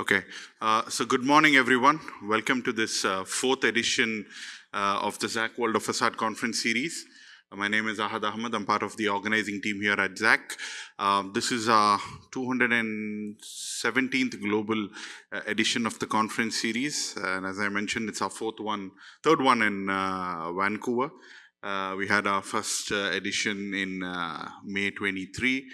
Okay, so good morning, everyone. Welcome to this fourth edition of the Zak World of Façade conference series. My name is Ahmed. I'm part of the organizing team here at Zak. This is our 217th global edition of the conference series. And as I mentioned, it's our third one in Vancouver. We had our first edition in May 23.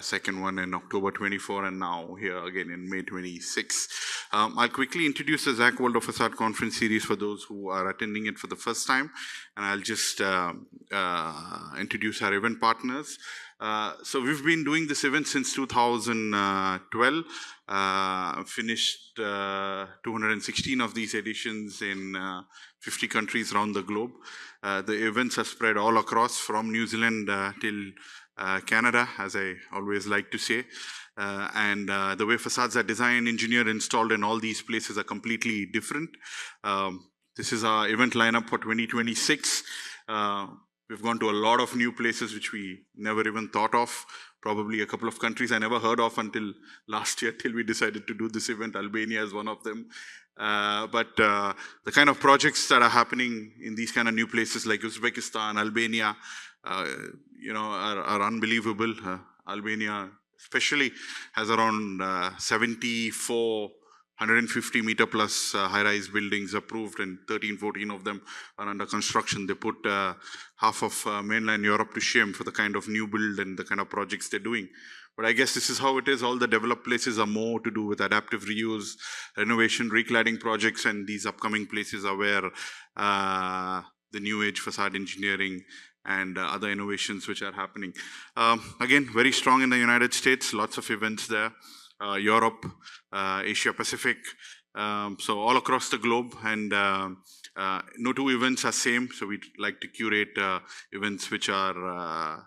Second one in October 24, and now here again in May 26. I'll quickly introduce the Zak World of Façade conference series for those who are attending it for the first time, and I'll just introduce our event partners. So we've been doing this event since 2012, finished 216 of these editions in 50 countries around the globe. The events are spread all across from New Zealand till Canada, as I always like to say. And the way facades are designed, engineered, installed in all these places are completely different. This is our event lineup for 2026. We've gone to a lot of new places which we never even thought of. Probably a couple of countries I never heard of until last year, till we decided to do this event. Albania is one of them. But the kind of projects that are happening in these kind of new places like Uzbekistan, Albania, are unbelievable. Albania especially has around 74 150 meter plus high-rise buildings approved, and 14 of them are under construction. They put half of mainland Europe to shame for the kind of new build and the kind of projects they're doing. But I guess this is how it is. All the developed places are more to do with adaptive reuse, renovation, recladding projects, and these upcoming places are where the new age facade engineering and other innovations which are happening. Again, very strong in the United States, lots of events there. Europe, Asia Pacific, so all across the globe, and no two events are same, so we like to curate events which are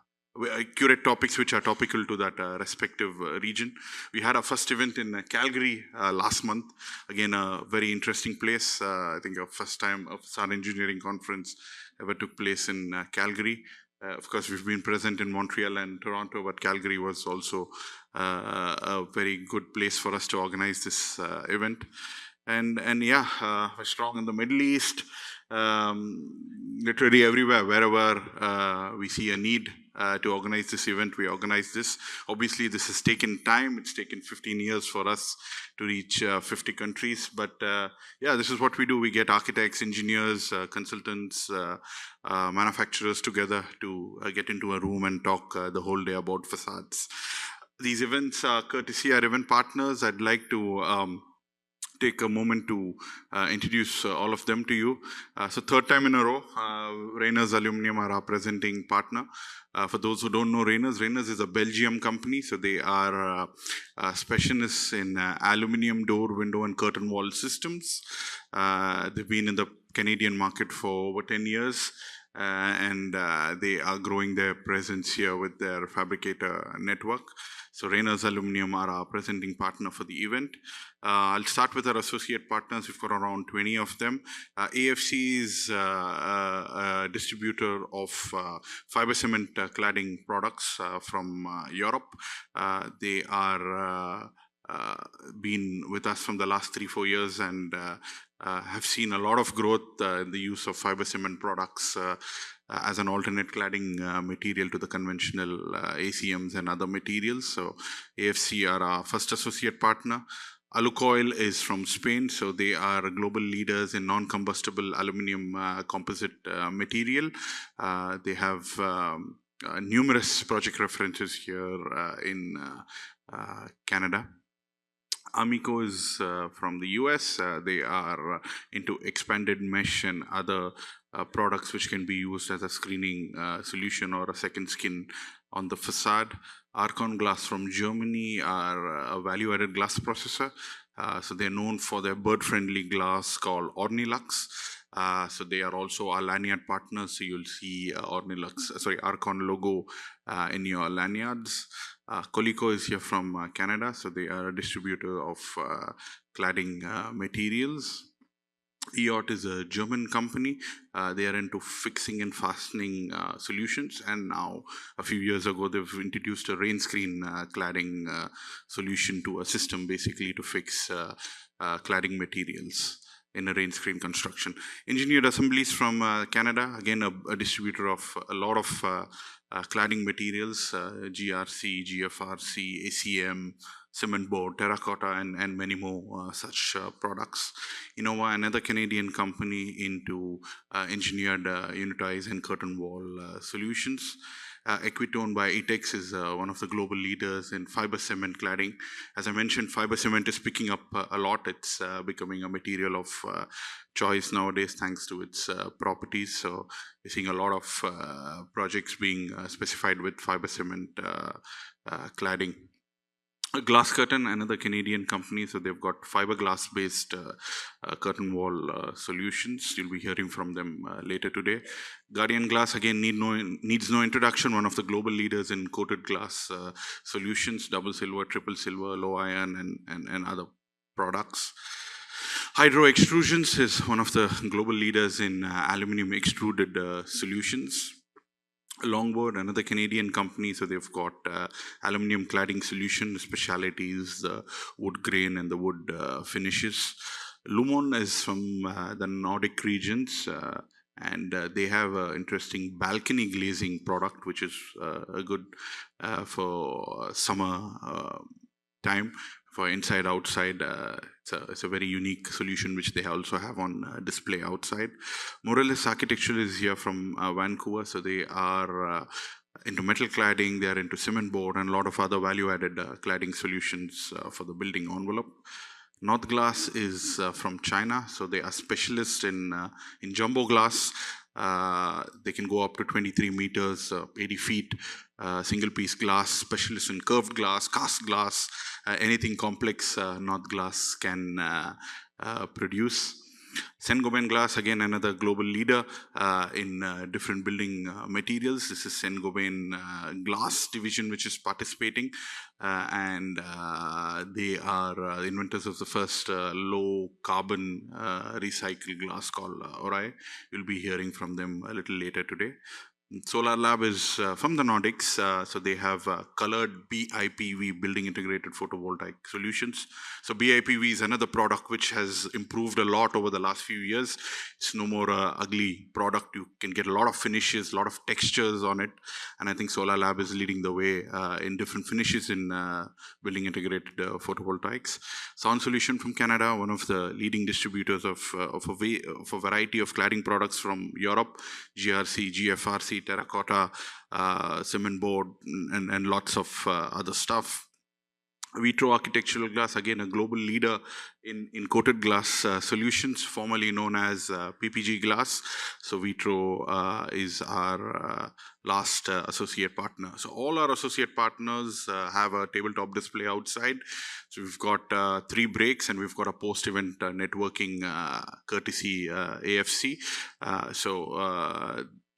curate topics which are topical to that respective region. We had our first event in Calgary last month. Again, a very interesting place. I think our first time a facade engineering conference ever took place in Calgary. Of course, we've been present in Montreal and Toronto, but Calgary was also a very good place for us to organize this event. And yeah, we're strong in the Middle East, literally everywhere, wherever we see a need to organize this event, we organize this. Obviously, this has taken time. It's taken 15 years for us to reach 50 countries. But yeah, this is what we do. We get architects, engineers, consultants, manufacturers together to get into a room and talk the whole day about facades. These events are courtesy our event partners. I'd like to take a moment to introduce all of them to you. So third time in a row, Rayners Aluminium are our presenting partner. For those who don't know Rayners is a Belgium company. So they are specialists in aluminium door, window and curtain wall systems. They've been in the Canadian market for over 10 years. And they are growing their presence here with their fabricator network. So Rayners Aluminium are our presenting partner for the event. I'll start with our associate partners. We've got around 20 of them. AFC is a distributor of fiber cement cladding products from Europe. They are been with us from the last 3-4 years and have seen a lot of growth in the use of fiber cement products as an alternate cladding material to the conventional ACMs and other materials. So AFC are our first associate partner. Alucoil is from Spain, so they are global leaders in non-combustible aluminium composite material. They have numerous project references here in Canada. Amico is from the US. They are into expanded mesh and other products which can be used as a screening solution or a second skin on the facade. Arcon Glass from Germany are a value-added glass processor. So they're known for their bird-friendly glass called Ornilux. So they are also our lanyard partners. So you'll see Arcon logo in your lanyards. Coleco is here from Canada, so they are a distributor of cladding materials. EOT is a German company. They are into fixing and fastening solutions, and now a few years ago they've introduced a rain screen cladding solution to a system, basically to fix cladding materials in a rain screen construction. Engineered Assemblies from Canada, again a distributor of a lot of cladding materials, GRC, GFRC, ACM, cement board, terracotta, and many more such products. Innova, another Canadian company into engineered unitized and curtain wall solutions. Equitone by Etex is one of the global leaders in fiber cement cladding. As I mentioned, fiber cement is picking up a lot. It's becoming a material of choice nowadays thanks to its properties. So we're seeing a lot of projects being specified with fiber cement cladding. Glass Curtain, another Canadian company, so they've got fiberglass based curtain wall solutions. You'll be hearing from them later today. Guardian Glass, again, needs no introduction, one of the global leaders in coated glass solutions, double silver, triple silver, low iron, and other products. Hydro Extrusions is one of the global leaders in aluminum extruded solutions. Longboard, another Canadian company, so they've got aluminum cladding solution, specialities, the wood grain and the wood finishes. Lumon is from the Nordic regions, and they have an interesting balcony glazing product, which is good for summer time. For inside outside, it's a very unique solution which they also have on display outside. Morelis Architecture is here from Vancouver, so they are into metal cladding, they are into cement board and a lot of other value-added cladding solutions for the building envelope. North Glass is from China, so they are specialists in jumbo glass. They can go up to 23 meters, 80 feet, single piece glass, specialists in curved glass, cast glass, anything complex North Glass can produce. Saint-Gobain Glass, again another global leader in different building materials. This is Saint-Gobain Glass division which is participating, and they are inventors of the first low carbon recycled glass called Orai. You'll be hearing from them a little later today. Solar Lab is from the Nordics, so they have colored BIPV, building integrated photovoltaic solutions. So BIPV is another product which has improved a lot over the last few years. It's no more ugly product. You can get a lot of finishes, a lot of textures on it, and I think Solar Lab is leading the way in different finishes in building integrated photovoltaics. Sound Solution from Canada, one of the leading distributors of a variety of cladding products from Europe, GRC, GFRC, terracotta, cement board, and lots of other stuff. Vitro Architectural Glass, again a global leader in coated glass solutions, formerly known as PPG Glass. So Vitro is our last associate partner. So all our associate partners have a tabletop display outside. So we've got 3 breaks and we've got a post-event networking courtesy AFC.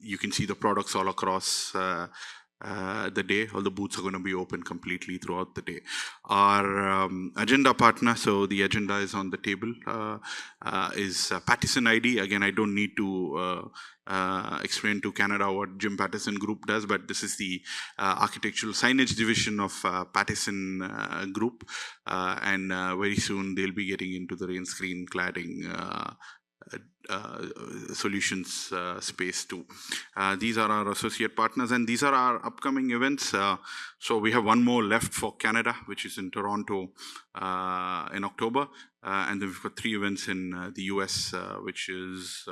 You can see the products all across the day. All the booths are going to be open completely throughout the day. Our agenda partner, so the agenda is on the table, is Pattison ID. Again, I don't need to explain to Canada what Jim Pattison Group does, but this is the architectural signage division of Pattison Group, and very soon they'll be getting into the rain screen cladding solutions space too. These are our associate partners and these are our upcoming events. So we have one more left for Canada, which is in Toronto in October, and then we've got 3 events in the US, which is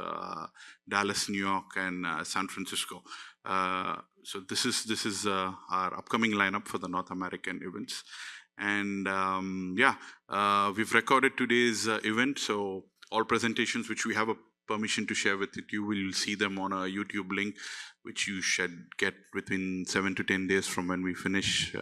Dallas, New York, and San Francisco. So this is our upcoming lineup for the North American events. And we've recorded today's event, so all presentations which we have a permission to share with you will see them on a YouTube link, which you should get within 7 to 10 days from when we finish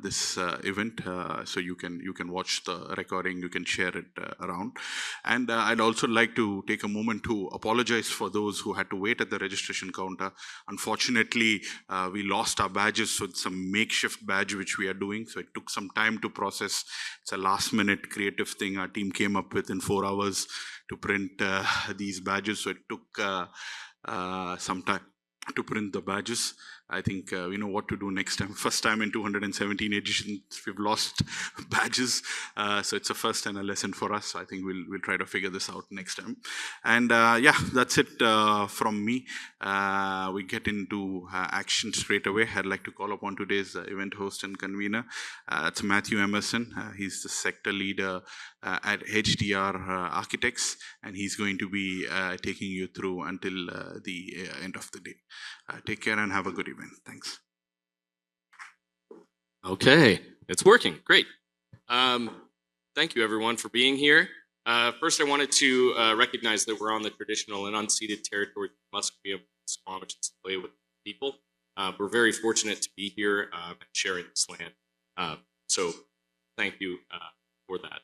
this event, so you can watch the recording, you can share it around. And I'd also like to take a moment to apologize for those who had to wait at the registration counter. Unfortunately, we lost our badges, so it's some makeshift badge which we are doing, so it took some time to process. It's a last minute creative thing our team came up with in 4 hours to print these badges, so it took some time to print the badges. I think we know what to do next time. First time in 217 editions we've lost badges, so it's a first and a lesson for us. So I think we'll try to figure this out next time. And yeah, that's it from me. We get into action straight away. I'd like to call upon today's event host and convener. It's Matthew Emerson. He's the sector leader at HDR Architects, and he's going to be taking you through until the end of the day. Take care and have a good event. Thanks. Okay, it's working. Great. Thank you, everyone, for being here. First, I wanted to recognize that we're on the traditional and unceded territory of Musqueam, Squamish, and Tsleil with people. We're very fortunate to be here and sharing this land. So thank you for that.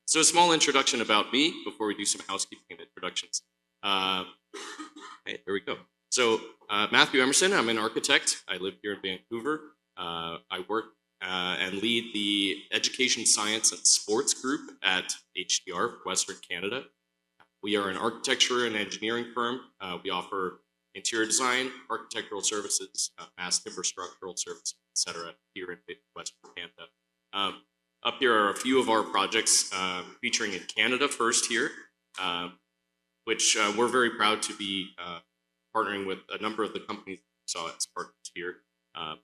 So a small introduction about me before we do some housekeeping and introductions. Hey, there we go. So Matthew Emerson, I'm an architect. I live here in Vancouver. I work and lead the Education, Science, and Sports group at HDR, Western Canada. We are an architecture and engineering firm. We offer interior design, architectural services, mass timber structural services, etc. here in Western Canada. Up here are a few of our projects featuring in Canada first here, which we're very proud to be partnering with a number of the companies we saw as partners here.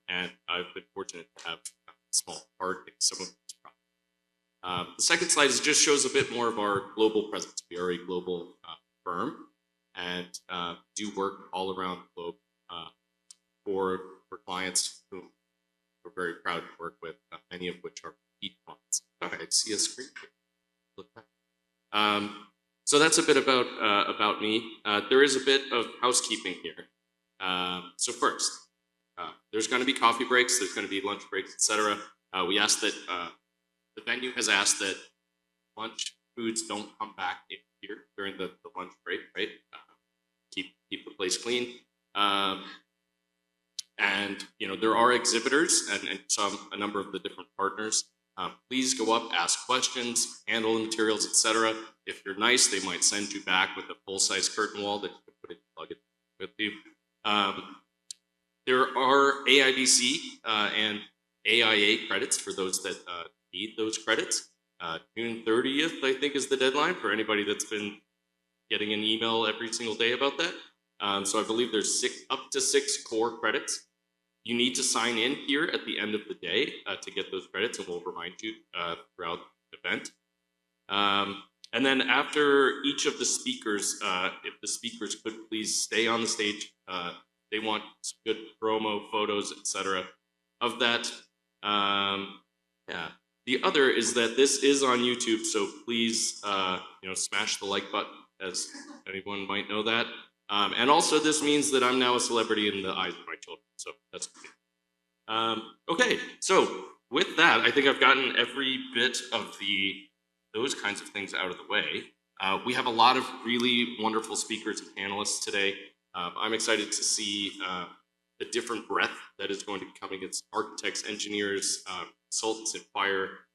And I've been fortunate to have a small part in some of these projects. The second slide just shows a bit more of our global presence. We are a global firm and do work all around the globe for clients whom we're very proud to work with, many of which are repeat clients. Okay, I see a screen here. Look back. So that's a bit about me. There is a bit of housekeeping here. So first, there's going to be coffee breaks, there's going to be lunch breaks, etc. We asked that the venue has asked that lunch foods don't come back in here during the lunch break, right? Keep the place clean. And you know, there are exhibitors and a number of the different partners. Please go up, ask questions, handle the materials, etc. If you're nice, they might send you back with a full-size curtain wall that you can put it, plug it with you. There are AIBC and AIA credits for those that need those credits. June 30th, I think, is the deadline for anybody that's been getting an email every single day about that. So I believe there's up to 6 core credits. You need to sign in here at the end of the day to get those credits, and we'll remind you throughout the event. And then after each of the speakers, if the speakers could please stay on the stage, they want some good promo photos, etc. of that. Yeah. The other is that this is on YouTube, so please, smash the like button, as anyone might know that. And also, this means that I'm now a celebrity in the eyes of my children, so that's good. Okay, so with that, I think I've gotten every bit of those kinds of things out of the way. We have a lot of really wonderful speakers and panelists today. I'm excited to see the different breadth that is going to be coming. It's architects, engineers, consultants in fire,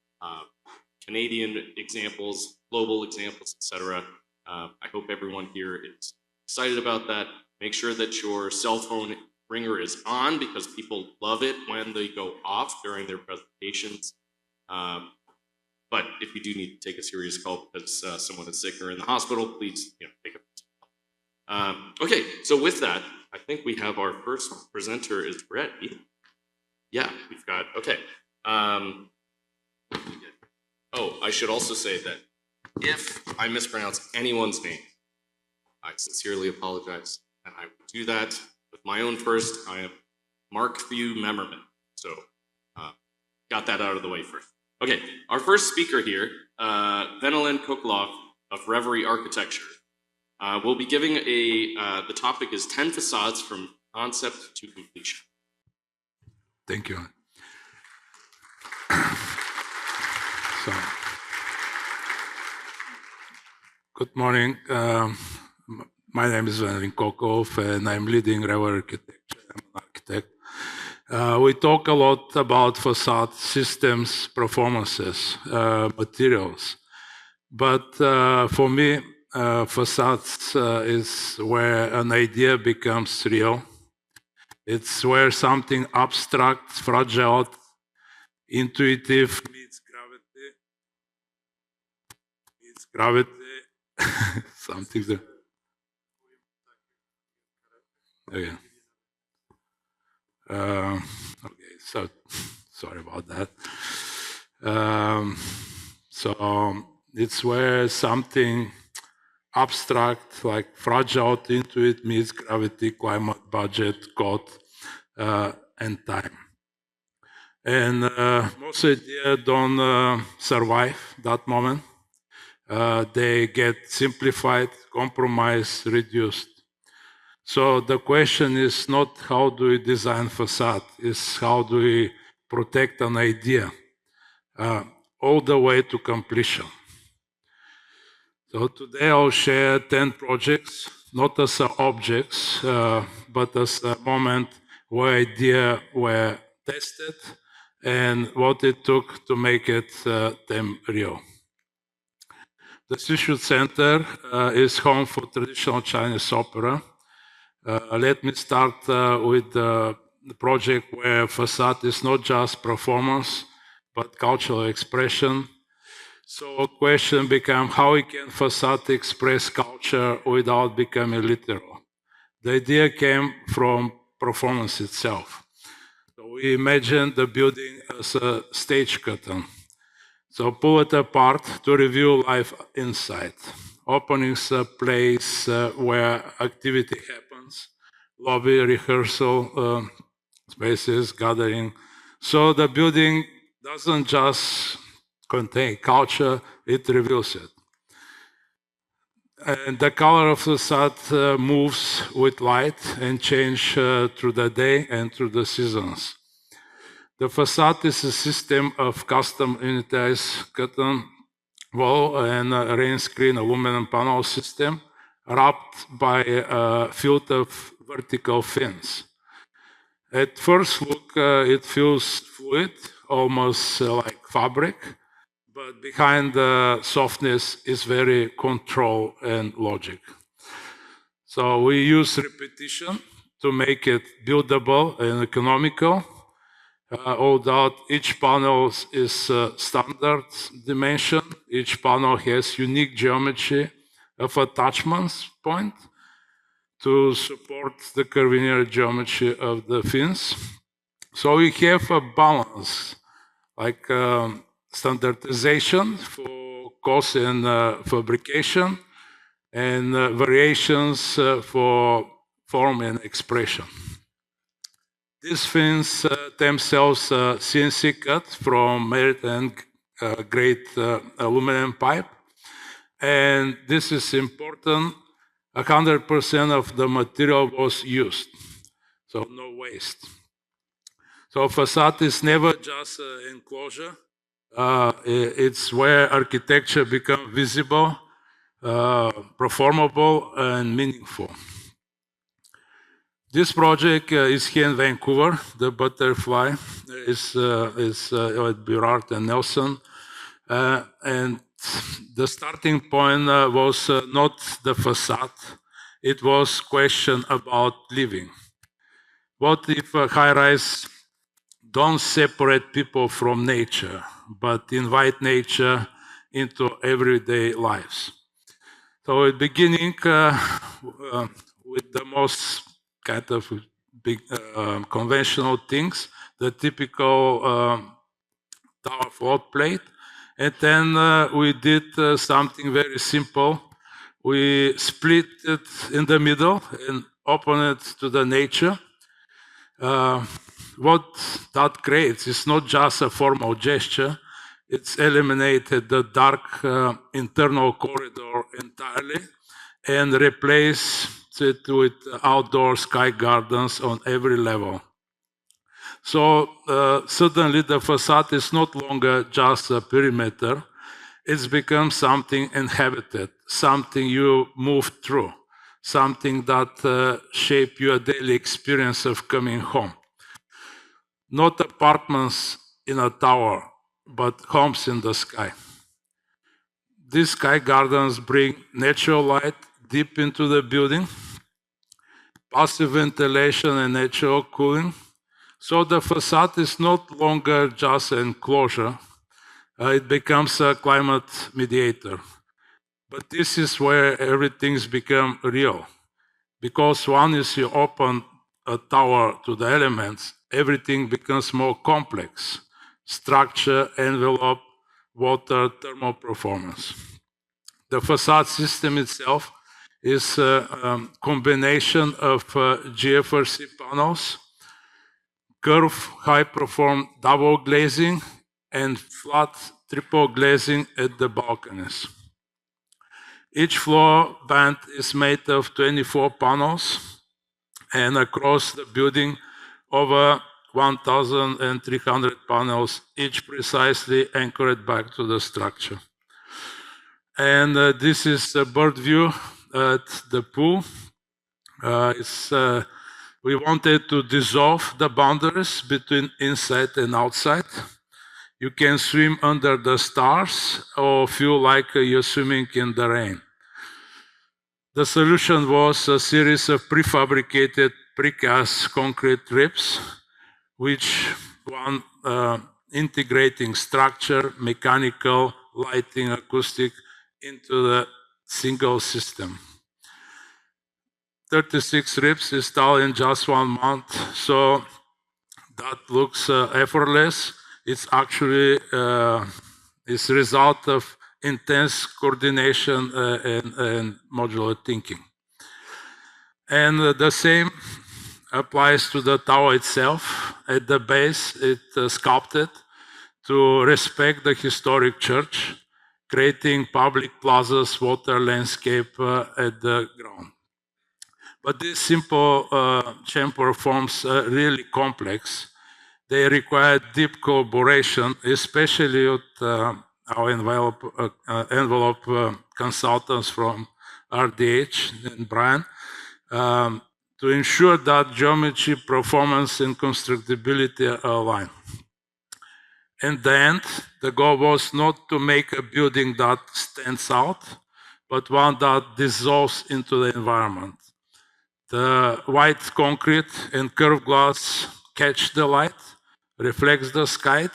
Canadian examples, global examples, etc. I hope everyone here is excited about that. Make sure that your cell phone ringer is on, because people love it when they go off during their presentations. But if you do need to take a serious call because someone is sick or in the hospital, please take a okay, so with that, I think we have our first presenter is ready. Yeah, we've got, okay. Oh, I should also say that if I mispronounce anyone's name, I sincerely apologize, and I will do that with my own first. I am Mark Few Memmerman, so got that out of the way first. Okay, our first speaker here, Venelin Kokalov of Reverie Architecture, will be giving the topic is 10 facades from concept to completion. Thank you. So, good morning. My name is Venelin Kokalov, and I'm leading Ravneet Architecture. I'm an architect. We talk a lot about facade systems, performances, materials. But for me, facades is where an idea becomes real. It's where something abstract, fragile, intuitive meets gravity, something that. Okay. Okay, so sorry about that. So it's where something abstract, like fragile into it, meets gravity, climate, budget, code, and time. And most ideas don't survive that moment. They get simplified, compromised, reduced. So the question is not how do we design facade, it's how do we protect an idea all the way to completion. So today I'll share 10 projects, not as objects, but as a moment where ideas were tested and what it took to make it them real. The Shishu Center is home for traditional Chinese opera. Let me start with the project where facade is not just performance, but cultural expression. So a question becomes how we can facade express culture without becoming literal. The idea came from performance itself. So we imagined the building as a stage curtain. So pull it apart to reveal life inside. Openings a place where activity happens, lobby, rehearsal, spaces, gathering. So the building doesn't just contain culture, it reveals it. And the color of the facade moves with light and change through the day and through the seasons. The facade is a system of custom unitized curtain wall and a rain screen aluminum panel system wrapped by a field of vertical fins. At first look, it feels fluid, almost like fabric, but behind the softness is very control and logic. So we use repetition to make it buildable and economical. Although each panel is standard dimension, each panel has unique geometry of attachments point to support the curvilinear geometry of the fins. So we have a balance, like standardization for cost and fabrication, and variations for form and expression. These fins themselves CNC cut from merit and grade aluminum pipe. And this is important. 100% of the material was used, so no waste. So facade is never just an enclosure. It's where architecture becomes visible, performable, and meaningful. This project is here in Vancouver. The butterfly is at Burrard and Nelson. And the starting point was not the facade. It was question about living. What if a high-rise don't separate people from nature, but invite nature into everyday lives? So at the beginning, with the most kind of big conventional things, the typical tower float plate. And then we did something very simple. We split it in the middle and open it to the nature. What that creates is not just a formal gesture, it's eliminated the dark internal corridor entirely and replaced it with outdoor sky gardens on every level. So suddenly the facade is not longer just a perimeter, it's become something inhabited, something you move through, something that shape your daily experience of coming home. Not apartments in a tower, but homes in the sky. These sky gardens bring natural light deep into the building, passive ventilation and natural cooling. So the facade is not longer just an enclosure, it becomes a climate mediator. But this is where everything's become real. Because once you open a tower to the elements, everything becomes more complex. Structure, envelope, water, thermal performance. The facade system itself is a combination of GFRC panels, curved high-perform double glazing, and flat triple glazing at the balconies. Each floor band is made of 24 panels, and across the building over 1,300 panels, each precisely anchored back to the structure. And this is a bird view at the pool. We wanted to dissolve the boundaries between inside and outside. You can swim under the stars or feel like you're swimming in the rain. The solution was a series of prefabricated precast concrete ribs, which one integrating structure, mechanical, lighting, acoustic into the single system. 36 ribs installed in just 1 month, so that looks effortless. It's actually it's result of intense coordination and modular thinking. And the same applies to the tower itself. At the base, it's sculpted to respect the historic church, creating public plazas, water landscape at the ground. But these simple chamber forms are really complex. They require deep collaboration, especially with our envelope consultants from RDH and Brian, to ensure that geometry, performance, and constructability are aligned. In the end, the goal was not to make a building that stands out, but one that dissolves into the environment. The white concrete and curved glass catch the light, reflects the sky,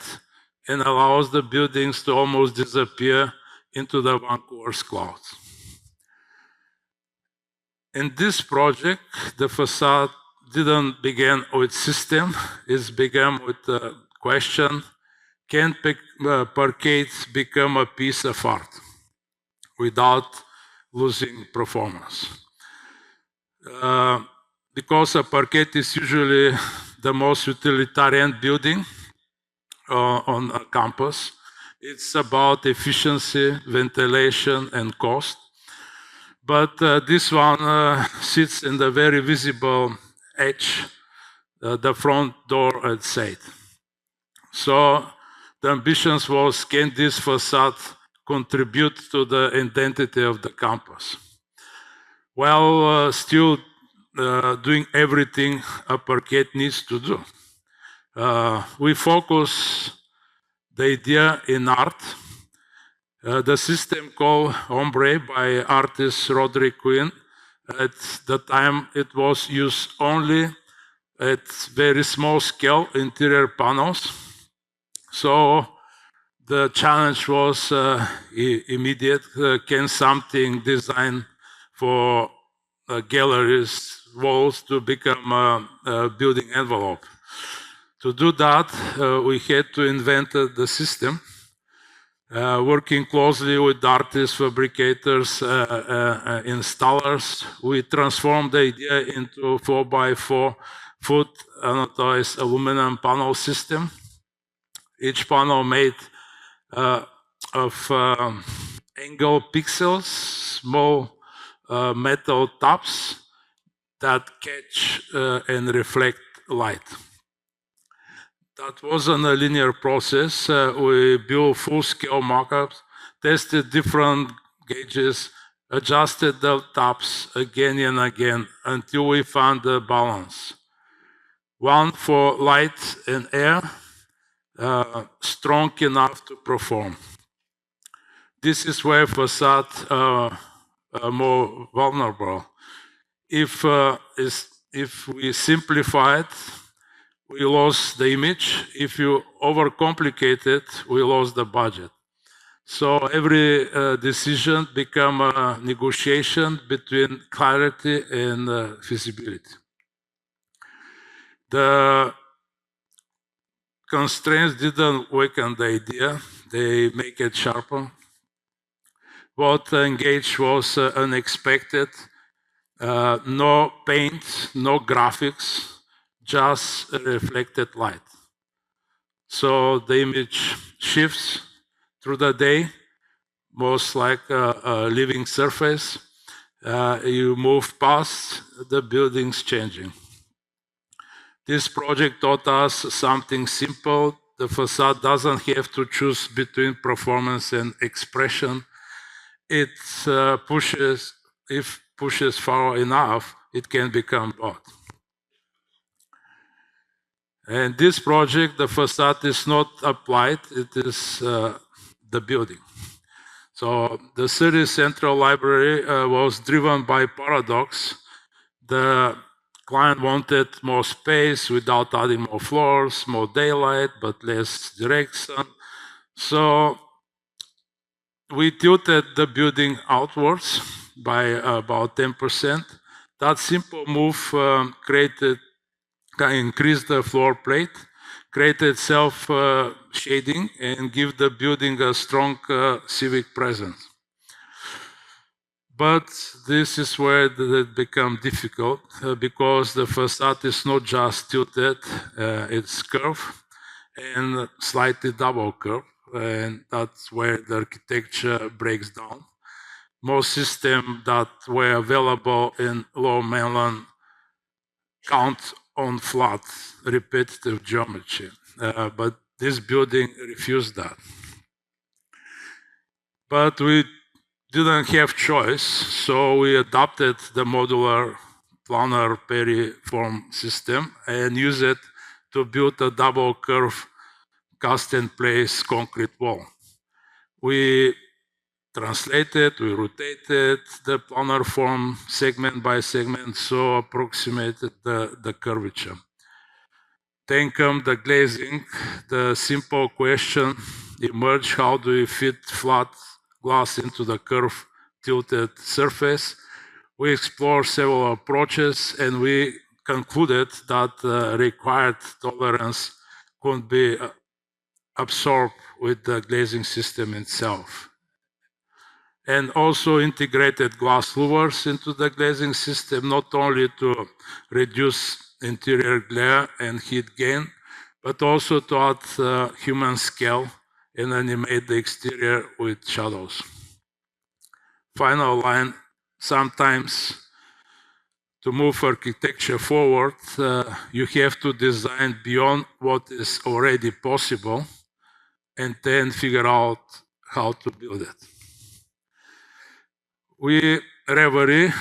and allows the buildings to almost disappear into the Vancouver's clouds. In this project, the facade didn't begin with system, it began with the question, can parquet become a piece of art without losing performance? Because a parquet is usually the most utilitarian building on a campus. It's about efficiency, ventilation, and cost. But this one sits in the very visible edge, the front door at Said. So the ambitions was, can this facade contribute to the identity of the campus? While still doing everything a parquet needs to do. We focus the idea in art. The system called Ombre by artist Roderick Quinn, at the time it was used only at very small scale interior panels. So the challenge was immediate. Can something designed for galleries, walls to become a building envelope? To do that, we had to invent the system. Working closely with artists, fabricators, installers, we transformed the idea into 4x4 foot anodized aluminum panel system. Each panel made of angle pixels, small metal tops that catch and reflect light. That wasn't a linear process. We built full-scale mockups, tested different gauges, adjusted the taps again and again until we found the balance. One for light and air, strong enough to perform. This is where facades are more vulnerable. If we simplify it, we lost the image. If you overcomplicate it, we lost the budget. So every decision become a negotiation between clarity and feasibility. The constraints didn't weaken the idea, they make it sharper. What engaged was unexpected. No paint, no graphics, just reflected light. So the image shifts through the day, most like a living surface. You move past, the building's changing. This project taught us something simple. The facade doesn't have to choose between performance and expression. It pushes far enough, it can become both. And this project, the facade is not applied, it is the building. So the city central library was driven by paradox. The client wanted more space without adding more floors, more daylight, but less direct sun. So we tilted the building outwards by about 10%. That simple move increased the floor plate, created self-shading, and give the building a strong civic presence. But this is where it becomes difficult because the facade is not just tilted, it's curved and slightly double curved, and that's where the architecture breaks down. Most systems that were available in low mainland count on flat, repetitive geometry, but this building refused that. But we didn't have choice, so we adopted the modular planar peri-form system and used it to build a double curve cast-in-place concrete wall. We translated, we rotated the planar form segment by segment, so approximated the curvature. Then come the glazing. The simple question emerged: how do we fit flat glass into the curved tilted surface? We explored several approaches and we concluded that required tolerance could be absorbed with the glazing system itself. And also integrated glass louvers into the glazing system, not only to reduce interior glare and heat gain, but also to add human scale and animate the exterior with shadows. Final line: sometimes to move architecture forward, you have to design beyond what is already possible and then figure out how to build it. We, Reverie,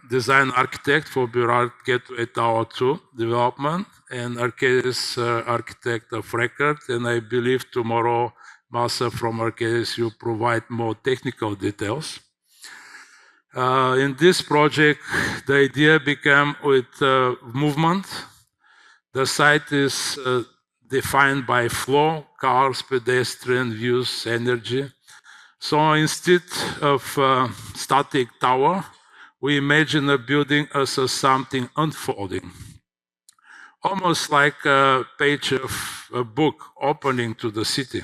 design architect for Mourad Gateway Tower 2 development and Arcadis architect of record, and I believe tomorrow Mahsa from Arcadis will provide more technical details. In this project, the idea became with movement. The site is defined by flow, cars, pedestrian, views, energy. So instead of static tower, we imagine a building as something unfolding, almost like a page of a book opening to the city.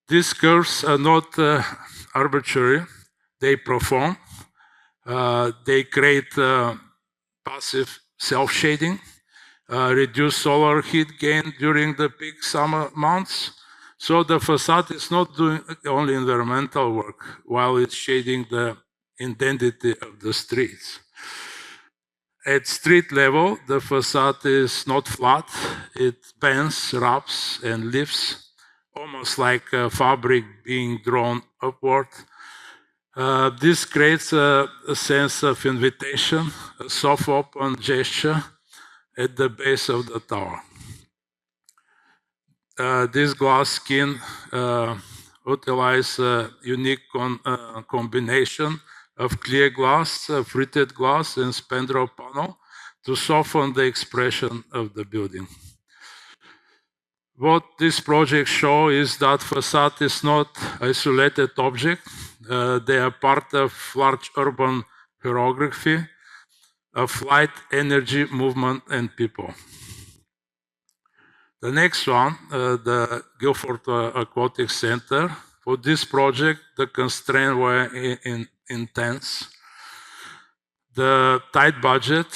These curves are not arbitrary, they perform, they create passive self-shading, reduce solar heat gain during the peak summer months. So the facade is not doing only environmental work while it's shading the identity of the streets. At street level, the facade is not flat. It bends, wraps, and lifts, almost like a fabric being drawn upward. This creates a sense of invitation, a soft open gesture at the base of the tower. This glass skin utilizes a unique combination of clear glass, fritted glass, and spandrel panel to soften the expression of the building. What this project shows is that facade is not isolated object. They are part of large urban choreography of light, energy, movement, and people. The next one, the Guildford Aquatic Center. For this project, the constraints were intense. The tight budget,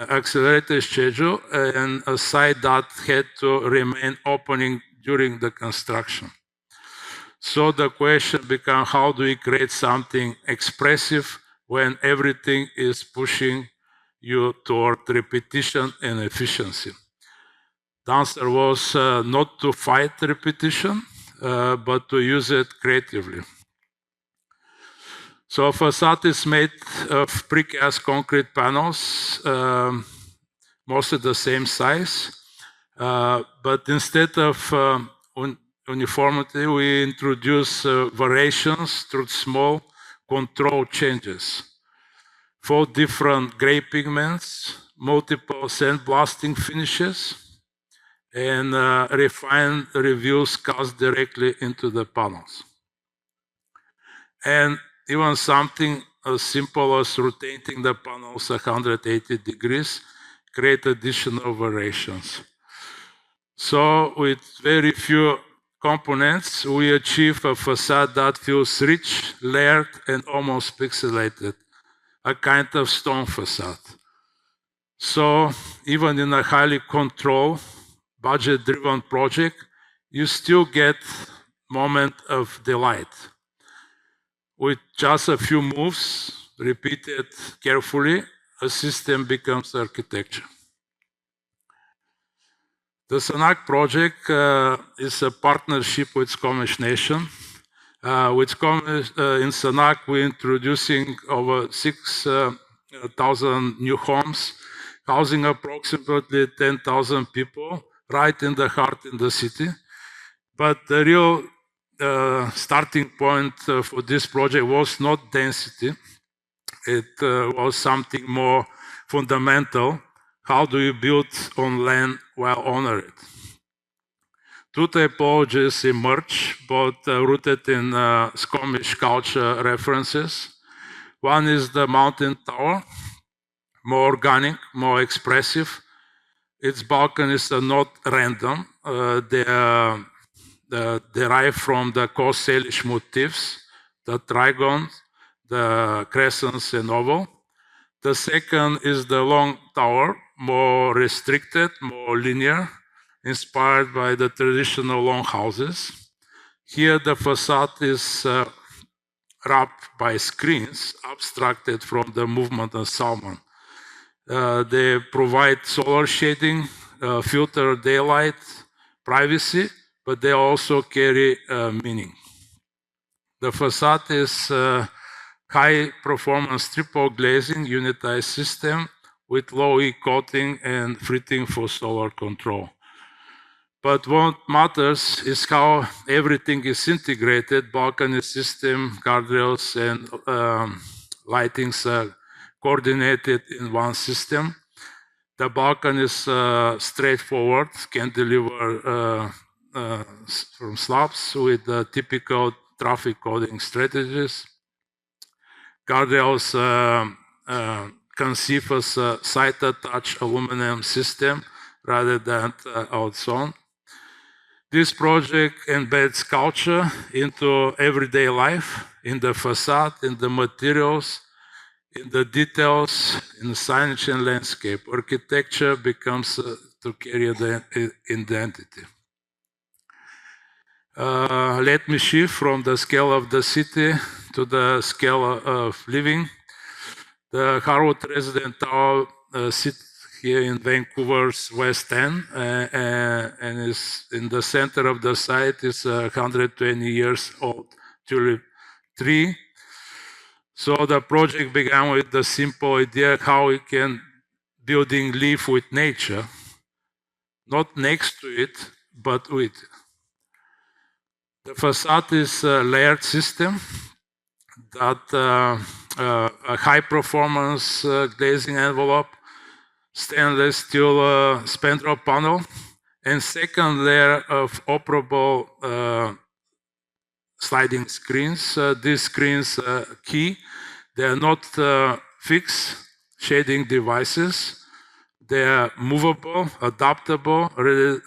accelerated schedule, and a site that had to remain opening during the construction. So the question becomes, how do we create something expressive when everything is pushing you toward repetition and efficiency? The answer was not to fight repetition, but to use it creatively. So a facade is made of precast concrete panels, mostly the same size, but instead of uniformity, we introduce variations through small control changes. 4 different gray pigments, multiple sandblasting finishes, and refined reviews cast directly into the panels. And even something as simple as rotating the panels 180 degrees create additional variations. So with very few components, we achieve a facade that feels rich, layered, and almost pixelated, a kind of stone facade. So even in a highly controlled, budget-driven project, you still get moment of delight. With just a few moves, repeated carefully, a system becomes architecture. The Sanak project is a partnership with Squamish Nation. In Sanak, we're introducing over 6,000 new homes, housing approximately 10,000 people right in the heart in the city. But the real starting point for this project was not density. It was something more fundamental. How do you build on land while honor it? 2 typologies emerge, both rooted in Squamish culture references. One is the mountain tower, more organic, more expressive. Its balconies are not random. They are derived from the core Salish motifs, the trigons, the crescents, and oval. The second is the long tower, more restricted, more linear, inspired by the traditional long houses. Here the facade is wrapped by screens, abstracted from the movement of salmon. They provide solar shading, filter daylight, privacy, but they also carry meaning. The facade is high-performance triple glazing unitized system with low E coating and fritting for solar control. But what matters is how everything is integrated. Balcony system, guardrails, and lightings are coordinated in one system. The balcony is straightforward, can deliver from slabs with typical traffic coding strategies. Guardrails conceive as a site-attached aluminum system rather than outside. This project embeds culture into everyday life, in the facade, in the materials, in the details, in the signage and landscape. Architecture becomes to carry the identity. Let me shift from the scale of the city to the scale of living. The Harwood Resident Tower sits here in Vancouver's West End and is in the center of the site. Is a 120 years old tulip tree. So the project began with the simple idea how we can building live with nature, not next to it, but with it. The facade is a layered system that a high performance glazing envelope, stainless steel spandrel panel, and second layer of operable sliding screens. These screens key. They are not fixed shading devices. They are movable, adaptable.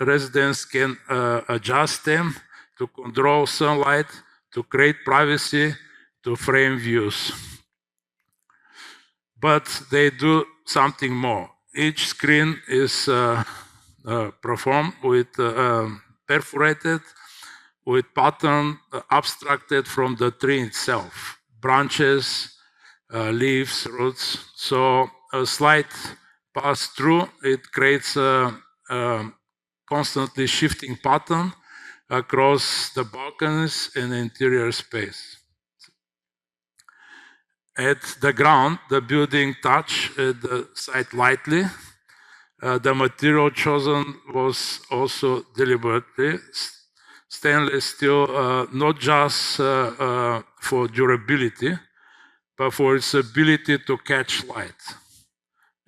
Residents can adjust them to control sunlight, to create privacy, to frame views. But they do something more. Each screen is performed with perforated with pattern abstracted from the tree itself, branches, leaves, roots. So a slight pass through, it creates a constantly shifting pattern across the balconies and interior space. At the ground, the building touch the site lightly. The material chosen was also deliberately stainless steel, not just for durability, but for its ability to catch light.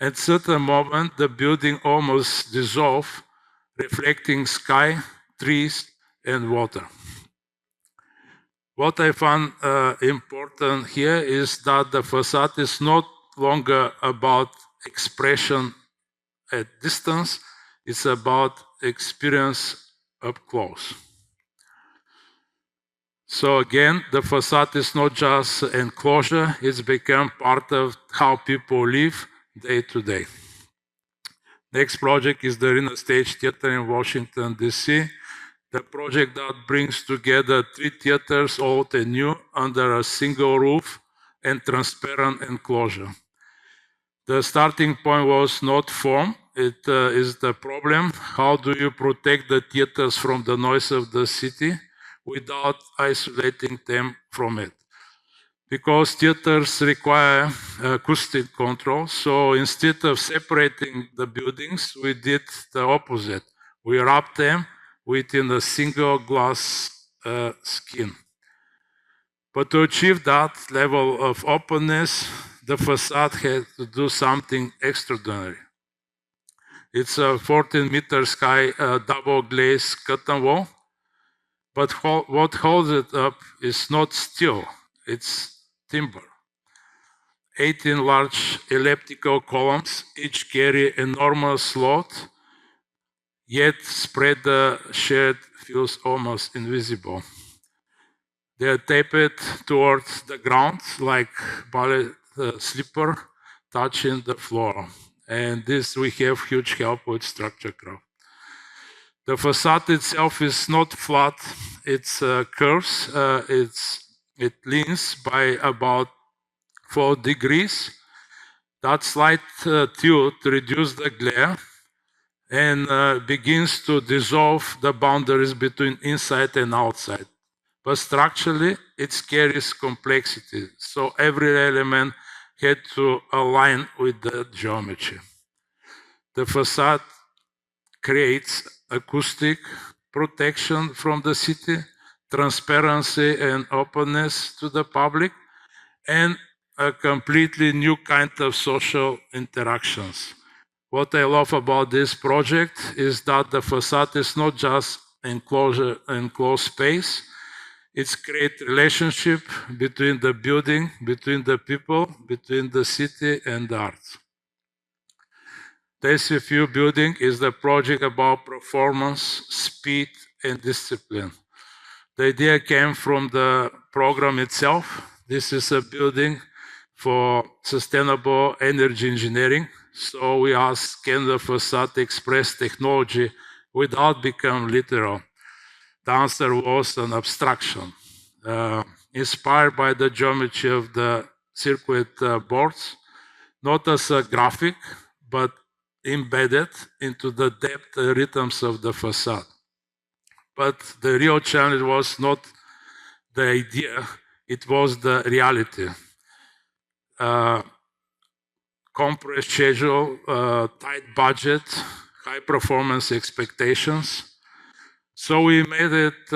At certain moment, the building almost dissolved, reflecting sky, trees, and water. What I found important here is that the facade is not longer about expression at distance, it's about experience up close. So again, the facade is not just enclosure, it's become part of how people live day to day. Next project is the Arena Stage Theater in Washington, D.C. The project that brings together 3 theaters, old and new, under a single roof and transparent enclosure. The starting point was not form, it is the problem. How do you protect the theaters from the noise of the city without isolating them from it? Because theaters require acoustic control, so instead of separating the buildings, we did the opposite. We wrapped them within a single glass skin. But to achieve that level of openness, the facade had to do something extraordinary. It's a 14-meter high double glazed curtain wall, but what holds it up is not steel, it's timber. 18 large elliptical columns, each carry enormous load, yet spread the shade feels almost invisible. They are taped towards the ground like ballet slipper touching the floor. And this we have huge help with structure craft. The facade itself is not flat, it's curves, it leans by about 4 degrees. That slight tilt reduces the glare and begins to dissolve the boundaries between inside and outside. But structurally, it carries complexity. So every element had to align with the geometry. The facade creates acoustic protection from the city, transparency and openness to the public, and a completely new kind of social interactions. What I love about this project is that the facade is not just enclosed space, it's create relationship between the building, between the people, between the city and the arts. The SFU building is the project about performance, speed, and discipline. The idea came from the program itself. This is a building for sustainable energy engineering. So we asked, can the facade express technology without becoming literal? The answer was an abstraction, inspired by the geometry of the circuit boards. not as a graphic, but embedded into the depth rhythms of the facade. But the real challenge was not the idea, it was the reality. Compressed schedule, tight budget, high performance expectations. So we made it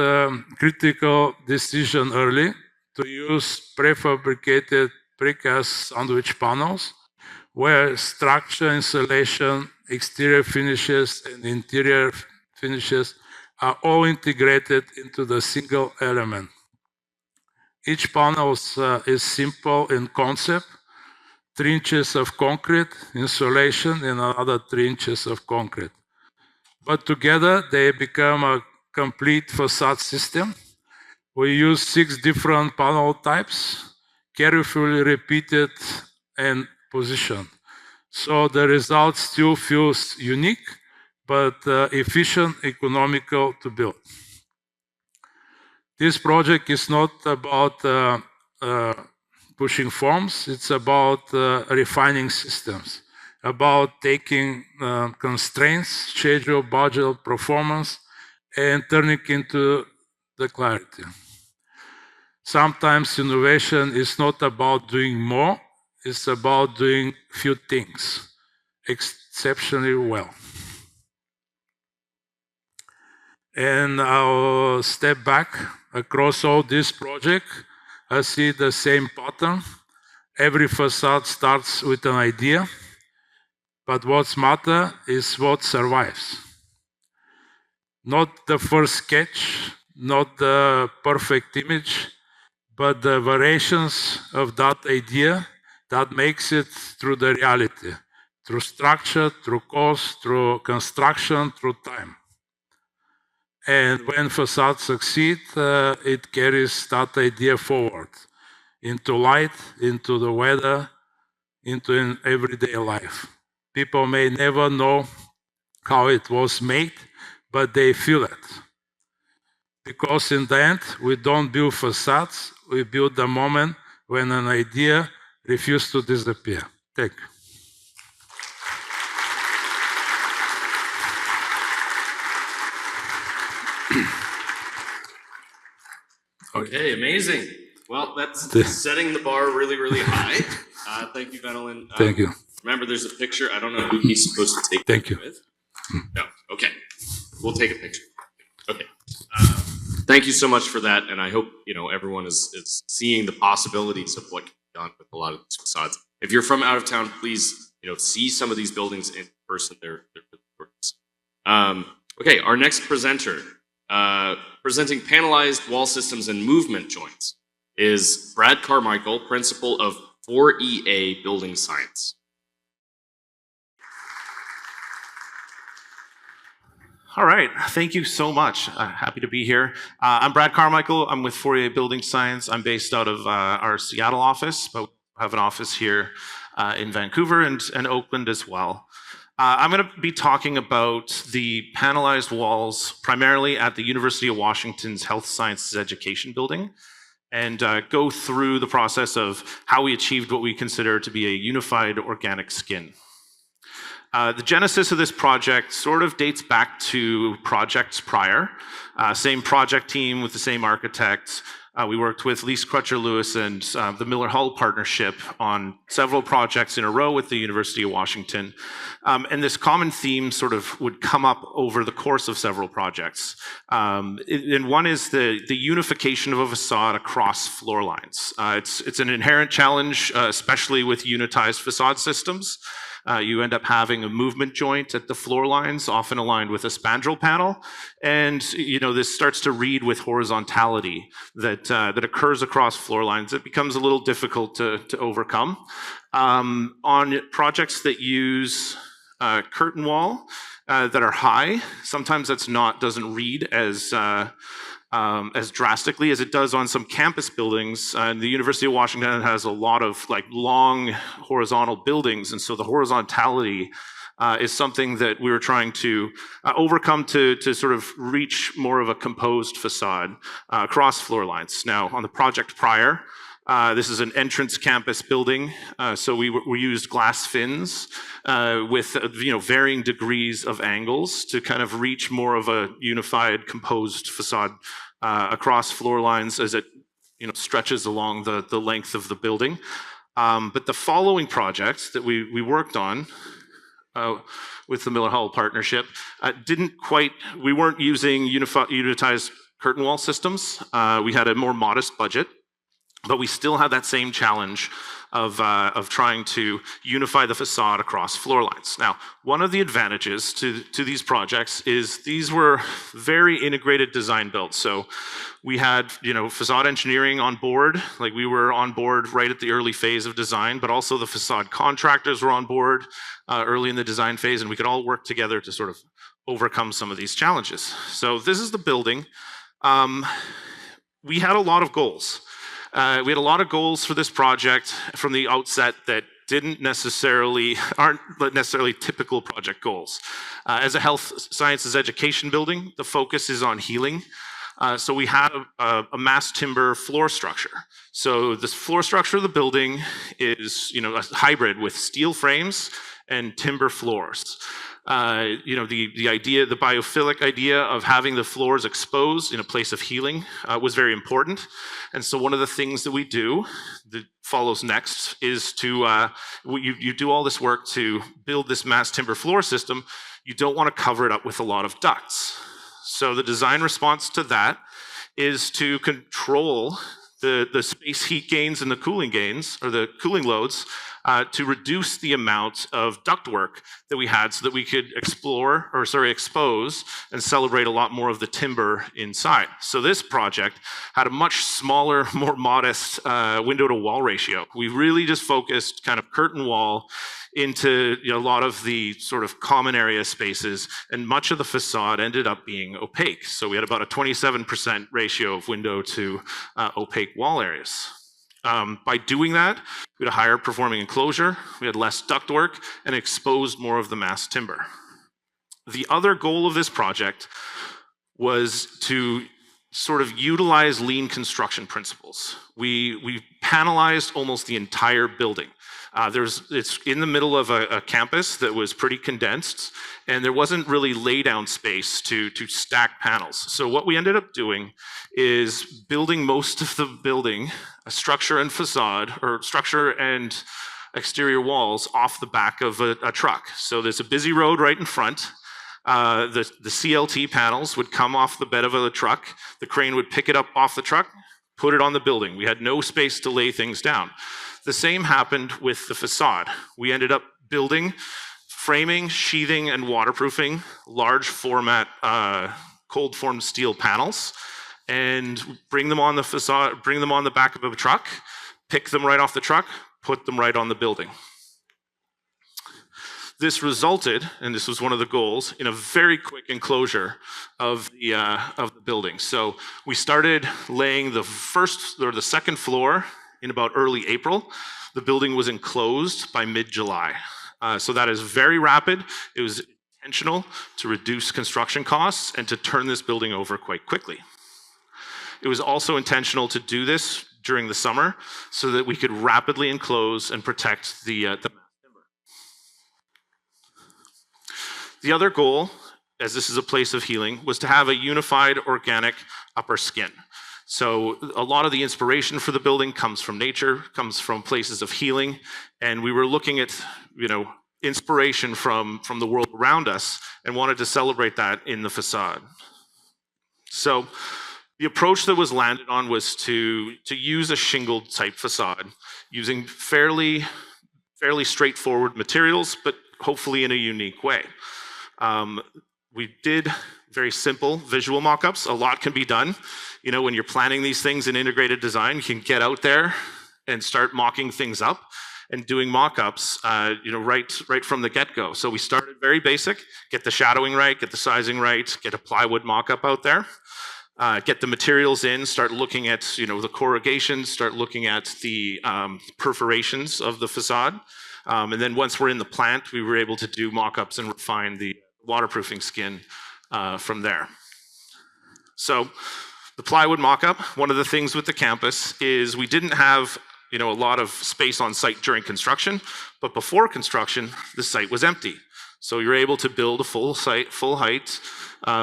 critical decision early to use prefabricated precast sandwich panels where structure, insulation, exterior finishes, and interior finishes are all integrated into the single element. Each panel is simple in concept, 3 inches of concrete, insulation, and another 3 inches of concrete. But together they become a complete facade system. We use 6 different panel types, carefully repeated and positioned. So the result still feels unique, but efficient, economical to build. This project is not about pushing forms, it's about refining systems, about taking constraints, schedule, budget, performance, and turning into the clarity. Sometimes innovation is not about doing more, it's about doing few things exceptionally well. And I'll step back across all this project. I see the same pattern. Every facade starts with an idea, but what's matter is what survives. Not the first sketch, not the perfect image, but the variations of that idea that makes it through the reality, through structure, through cost, through construction, through time. And when facades succeed, it carries that idea forward into light, into the weather, into everyday life. People may never know how it was made, but they feel it. Because in the end, we don't build facades, we build the moment when an idea refuses to disappear. Thank you. Okay, amazing. Well, that's setting the bar really, really high. Thank you, Venelin. Thank you. Remember, there's a picture. I don't know who he's supposed to take. Thank you. With. No. Okay. We'll take a picture. Okay. Thank you so much for that, and I hope everyone is seeing the possibilities of what can be done with a lot of these facades. If you're from out of town, please see some of these buildings in person. They're really gorgeous. Okay, our next presenter, presenting panelized wall systems and movement joints, is Brad Carmichael, principal of 4EA Building Science. All right, thank you so much. Happy to be here. I'm Brad Carmichael. I'm with 4EA Building Science. I'm based out of our Seattle office, but we have an office here in Vancouver and Oakland as well. I'm going to be talking about the panelized walls primarily at the University of Washington's Health Sciences Education Building, and go through the process of how we achieved what we consider to be a unified organic skin. The genesis of this project sort of dates back to projects prior. Same project team with the same architects. We worked with Lise Crutcher-Lewis and the Miller-Hull partnership on several projects in a row with the University of Washington. And this common theme sort of would come up over the course of several projects. And one is the unification of a facade across floor lines. It's an inherent challenge, especially with unitized facade systems. You end up having a movement joint at the floor lines, often aligned with a spandrel panel. And this starts to read with horizontality that occurs across floor lines. It becomes a little difficult to overcome. On projects that use curtain wall that are high, sometimes doesn't read as drastically as it does on some campus buildings. The University of Washington has a lot of long horizontal buildings, and so the horizontality is something that we were trying to overcome to sort of reach more of a composed facade across floor lines. Now, on the project prior, This is an entrance campus building, so we used glass fins with varying degrees of angles to kind of reach more of a unified, composed facade across floor lines as it stretches along the length of the building. But the following projects that we worked on with the Miller Hall partnership we weren't using unitized curtain wall systems. We had a more modest budget, but we still had that same challenge of trying to unify the facade across floor lines. Now, one of the advantages to these projects is these were very integrated design builds. So we had facade engineering on board, like we were on board right at the early phase of design, but also the facade contractors were on board early in the design phase, and we could all work together to sort of overcome some of these challenges. So this is the building. We had a lot of goals. We had a lot of goals for this project from the outset that aren't necessarily typical project goals. As a health sciences education building, the focus is on healing. So we had a mass timber floor structure. So this floor structure of the building is a hybrid with steel frames and timber floors. The idea, the biophilic idea of having the floors exposed in a place of healing was very important. And so one of the things that we do that follows next is to, you do all this work to build this mass timber floor system. You don't want to cover it up with a lot of ducts. So the design response to that is to control the space heat gains and the cooling gains, or the cooling loads, to reduce the amount of ductwork that we had so that we could expose and celebrate a lot more of the timber inside. So this project had a much smaller, more modest window to wall ratio. We really just focused kind of curtain wall into a lot of the sort of common area spaces, and much of the facade ended up being opaque. So we had about a 27% ratio of window to opaque wall areas. By doing that, we had a higher performing enclosure, we had less ductwork, and exposed more of the mass timber. The other goal of this project was to sort of utilize lean construction principles. We panelized almost the entire building. It's in the middle of a campus that was pretty condensed, and there wasn't really lay down space to stack panels. So what we ended up doing is building most of the building, a structure and facade, or structure and exterior walls off the back of a truck. So there's a busy road right in front. The CLT panels would come off the bed of a truck. The crane would pick it up off the truck, put it on the building. We had no space to lay things down. The same happened with the facade. We ended up building framing, sheathing, and waterproofing large format cold formed steel panels, and bring them on the facade, bring them on the back of a truck, pick them right off the truck, put them right on the building. This resulted, and this was one of the goals, in a very quick enclosure of the building. So we started laying the first or the second floor in about early April. The building was enclosed by mid-July. So that is very rapid. It was intentional to reduce construction costs and to turn this building over quite quickly. It was also intentional to do this during the summer so that we could rapidly enclose and protect the mass timber. The other goal, as this is a place of healing, was to have a unified organic upper skin. So a lot of the inspiration for the building comes from nature, comes from places of healing, and we were looking at, inspiration from the world around us and wanted to celebrate that in the facade. So the approach that was landed on was to use a shingled type facade using fairly straightforward materials, but hopefully in a unique way. We did very simple visual mock-ups. A lot can be done. When you're planning these things in integrated design, you can get out there and start mocking things up and doing mock-ups, right from the get-go. So we started very basic, get the shadowing right, get the sizing right, get a plywood mock-up out there, get the materials in, start looking at, the corrugations, start looking at the perforations of the facade. And then once we're in the plant, we were able to do mock-ups and refine the waterproofing skin from there. So The plywood mock-up, one of the things with the campus is we didn't have a lot of space on site during construction, but before construction, the site was empty. So you're able to build a full height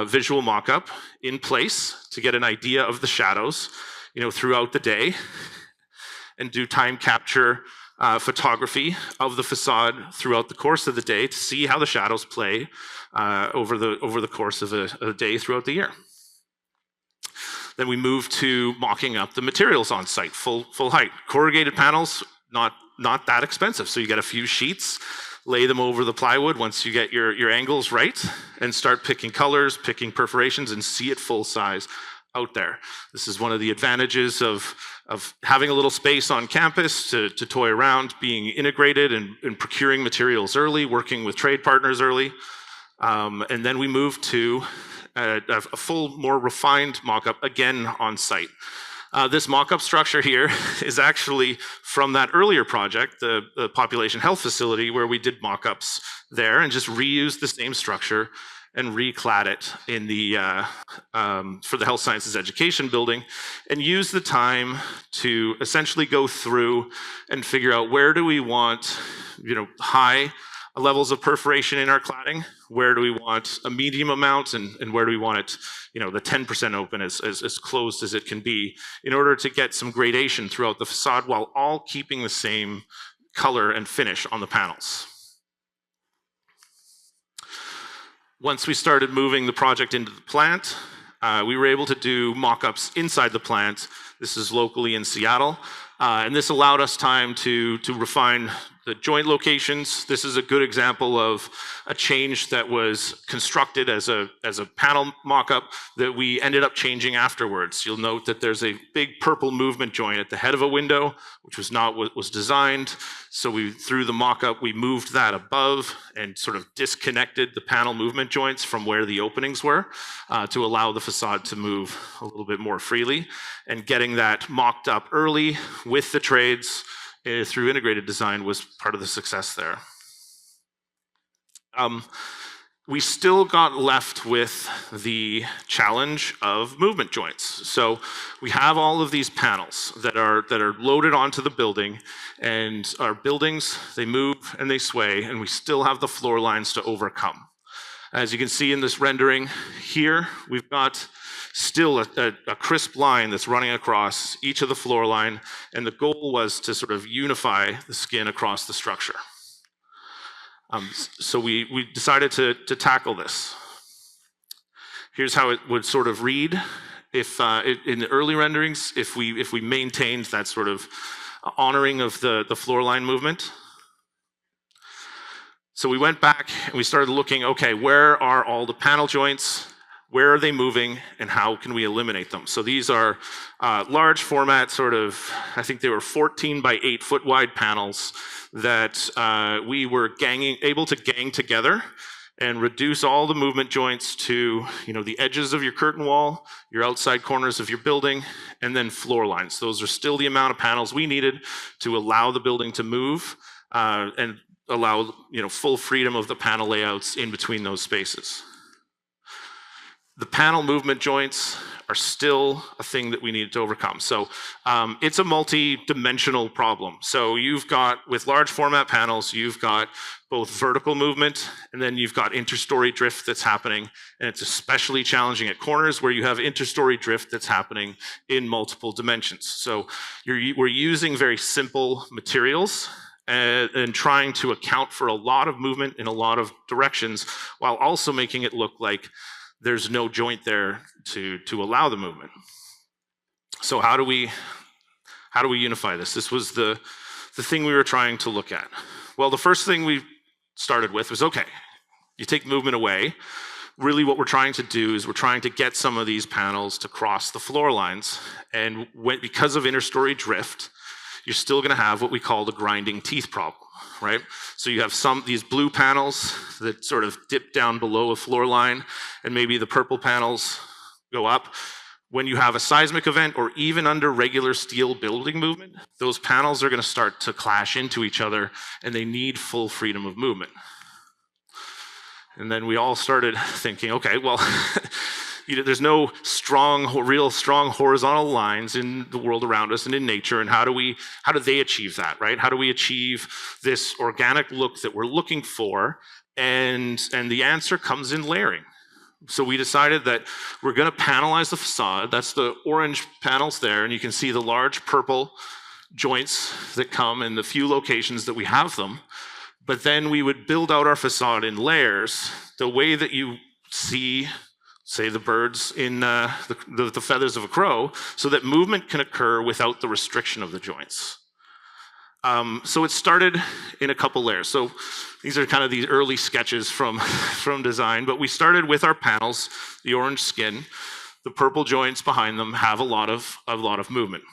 visual mock-up in place to get an idea of the shadows, throughout the day, and do time capture photography of the facade throughout the course of the day to see how the shadows play over the course of a day throughout the year. Then we move to mocking up the materials on site, full height. Corrugated panels, not that expensive. So you get a few sheets, lay them over the plywood once you get your angles right, and start picking colors, picking perforations, and see it full size out there. This is one of the advantages of having a little space on campus to toy around, being integrated and procuring materials early, working with trade partners early. And then we move to a full, more refined mock-up, again on site. This mock-up structure here is actually from that earlier project, the population health facility, where we did mock-ups there and just reused the same structure and reclad it in the for the health sciences education building, and use the time to essentially go through and figure out where do we want high levels of perforation in our cladding, where do we want a medium amount, and where do we want it, the 10% open as closed as it can be, in order to get some gradation throughout the facade while all keeping the same color and finish on the panels. Once we started moving the project into the plant, we were able to do mock-ups inside the plant. This is locally in Seattle, and this allowed us time to refine the joint locations. This is a good example of a change that was constructed as a panel mock-up that we ended up changing afterwards. You'll note that there's a big purple movement joint at the head of a window, which was not what was designed. So through the mock-up, we moved that above and sort of disconnected the panel movement joints from where the openings were to allow the facade to move a little bit more freely. And getting that mocked up early with the trades through integrated design was part of the success there. We still got left with the challenge of movement joints. So we have all of these panels that are loaded onto the building, and our buildings, they move and they sway, and we still have the floor lines to overcome. As you can see in this rendering here, we've got still a crisp line that's running across each of the floor line, and the goal was to sort of unify the skin across the structure. So we decided to tackle this. Here's how it would sort of read if in the early renderings, if we maintained that sort of honoring of the floor line movement. So we went back and we started looking, okay, where are all the panel joints? Where are they moving, and how can we eliminate them? So these are large format, sort of, I think they were 14 by 8 foot wide panels that we were able to gang together and reduce all the movement joints to the edges of your curtain wall, your outside corners of your building, and then floor lines. Those are still the amount of panels we needed to allow the building to move and allow full freedom of the panel layouts in between those spaces. The panel movement joints are still a thing that we needed to overcome. So it's a multi-dimensional problem. So you've got, with large format panels, you've got both vertical movement, and then you've got interstory drift that's happening. And it's especially challenging at corners where you have interstory drift that's happening in multiple dimensions. So we're using very simple materials and trying to account for a lot of movement in a lot of directions, while also making it look like there's no joint there to allow the movement. So how do we unify this? This was the thing we were trying to look at. Well, the first thing we started with was, okay, you take movement away. Really what we're trying to do is we're trying to get some of these panels to cross the floor lines. And because of interstory drift, you're still gonna have what we call the grinding teeth problem, right? So you have these blue panels that sort of dip down below a floor line, and maybe the purple panels go up. When you have a seismic event, or even under regular steel building movement, those panels are gonna start to clash into each other, and they need full freedom of movement. And then we all started thinking, okay, well, there's no real strong horizontal lines in the world around us and in nature. And how do they achieve that, right? How do we achieve this organic look that we're looking for? And the answer comes in layering. So we decided that we're going to panelize the facade. That's the orange panels there, and you can see the large purple joints that come in the few locations that we have them. But then we would build out our facade in layers, the way that you see, say, the birds in the feathers of a crow, so that movement can occur without the restriction of the joints. So it started in a couple layers. So these are kind of the early sketches from design, but we started with our panels, the orange skin, the purple joints behind them have a lot of movement.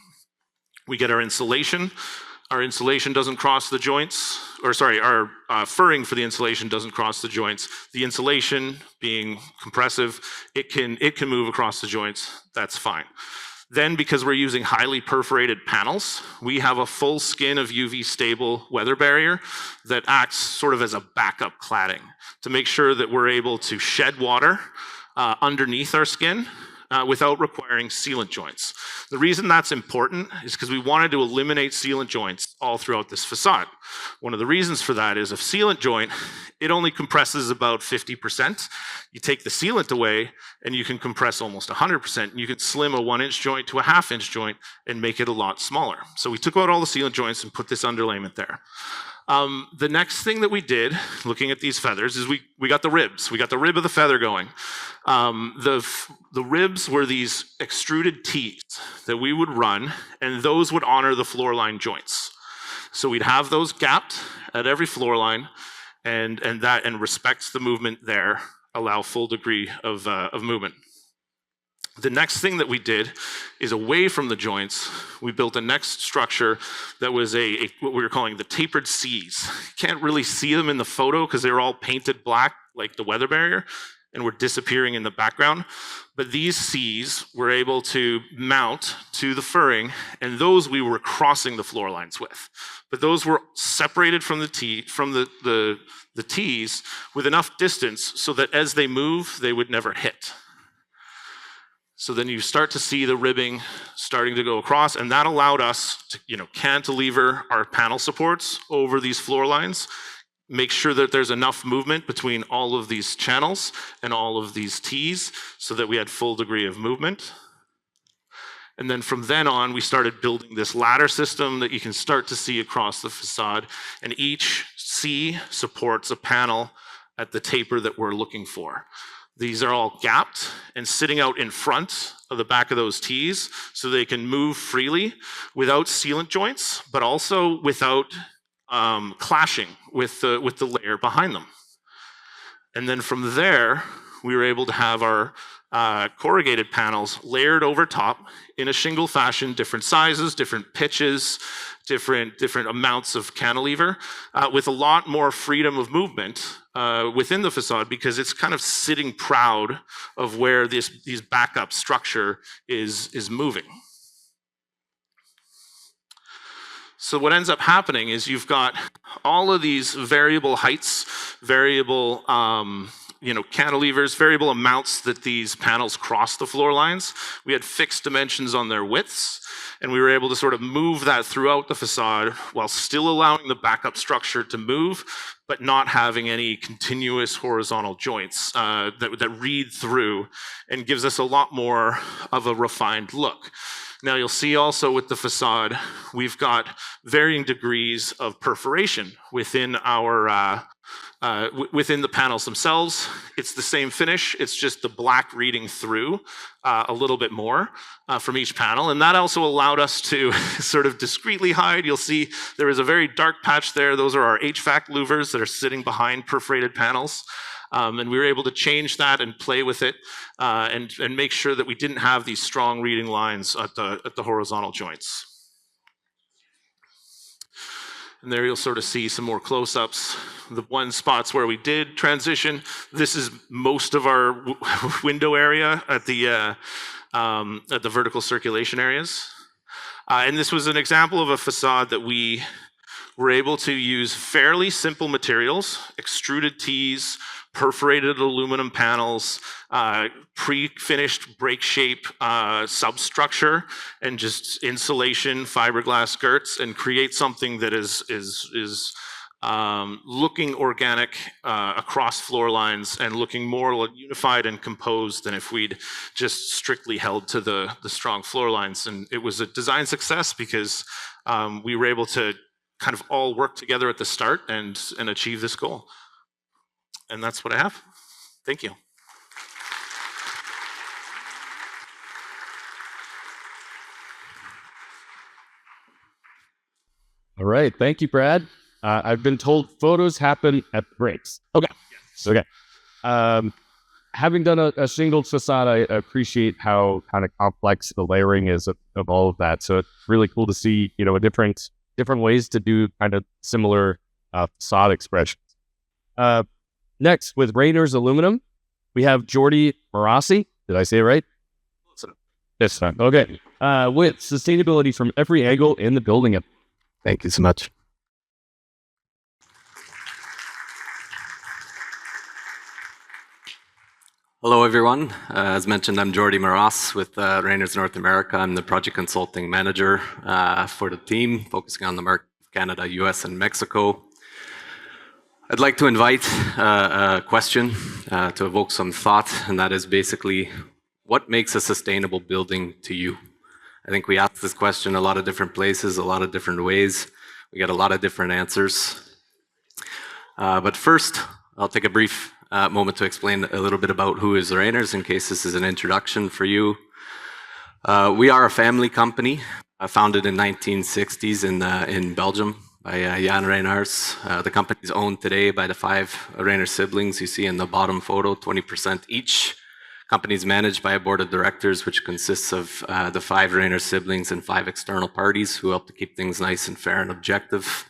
We get our insulation. Our insulation doesn't cross the joints, or sorry, our furring for the insulation doesn't cross the joints. The insulation being compressive, it can move across the joints, that's fine. Then, because we're using highly perforated panels, we have a full skin of UV stable weather barrier that acts sort of as a backup cladding to make sure that we're able to shed water underneath our skin without requiring sealant joints. The reason that's important is because we wanted to eliminate sealant joints all throughout this facade. One of the reasons for that is a sealant joint, it only compresses about 50%. You take the sealant away and you can compress almost 100%. You can slim a 1-inch joint to a 1/2-inch joint and make it a lot smaller. So we took out all the sealant joints and put this underlayment there. The next thing that we did, looking at these feathers, is we got the ribs. We got the rib of the feather going. The ribs were these extruded teeth that we would run, and those would honor the floor line joints. So we'd have those gapped at every floor line, and respects the movement there, allow full degree of movement. The next thing that we did is, away from the joints, we built a next structure that was what we were calling the tapered Cs. You can't really see them in the photo because they were all painted black like the weather barrier and were disappearing in the background. But these Cs were able to mount to the furring, and those we were crossing the floor lines with. But those were separated from the Ts with enough distance so that as they move, they would never hit. So then you start to see the ribbing starting to go across, and that allowed us to, cantilever our panel supports over these floor lines, make sure that there's enough movement between all of these channels and all of these Ts so that we had full degree of movement. And then from then on, we started building this ladder system that you can start to see across the facade, and each C supports a panel at the taper that we're looking for. These are all gapped and sitting out in front of the back of those Ts so they can move freely without sealant joints, but also without clashing with the layer behind them. And then from there, we were able to have our corrugated panels layered over top in a shingle fashion, different sizes, different pitches, different amounts of cantilever, with a lot more freedom of movement within the facade, because it's kind of sitting proud of where these backup structure is moving. So what ends up happening is you've got all of these variable heights, variable cantilevers, variable amounts that these panels cross the floor lines. We had fixed dimensions on their widths, and we were able to sort of move that throughout the facade while still allowing the backup structure to move, but not having any continuous horizontal joints that read through, and gives us a lot more of a refined look. Now you'll see also with the facade, we've got varying degrees of perforation within our within the panels themselves. It's the same finish, it's just the black reading through a little bit more from each panel, and that also allowed us to sort of discreetly hide. You'll see there is a very dark patch there. Those are our HVAC louvers that are sitting behind perforated panels. And we were able to change that and play with it and make sure that we didn't have these strong reading lines at the horizontal joints. And there you'll sort of see some more close-ups. The one spots where we did transition, this is most of our window area at the vertical circulation areas. And this was an example of a facade that we we're able to use fairly simple materials, extruded tees, perforated aluminum panels, pre-finished break shape substructure, and just insulation, fiberglass skirts, and create something that is looking organic across floor lines and looking more unified and composed than if we'd just strictly held to the strong floor lines. And it was a design success because we were able to kind of all work together at the start and achieve this goal. And that's what I have. Thank you. All right, thank you, Brad. I've been told photos happen at breaks. Okay, okay. Having done a shingled facade, I appreciate how kind of complex the layering is of all of that. So it's really cool to see, you know, different ways to do kind of similar facade expressions. Next, with Rayner's Aluminum, we have Jordi Marasse. Did I say it right? This time. Okay. With sustainability from every angle in the building. Thank you so much. Hello, everyone. As mentioned, I'm Jordi Marasse with Rayner's North America. I'm the project consulting manager for the team, focusing on the market of Canada, US, and Mexico. I'd like to invite a question to evoke some thought, and that is basically, what makes a sustainable building to you? I think we ask this question a lot of different places, a lot of different ways. We get a lot of different answers. But first, I'll take a brief moment to explain a little bit about who is Rayner's, in case this is an introduction for you. We are a family company founded in 1960s in Belgium by Jan Reinhardt. The company is owned today by the 5 Rayner siblings you see in the bottom photo, 20% each. Company is managed by a board of directors, which consists of the 5 Rayner siblings and 5 external parties who help to keep things nice and fair and objective.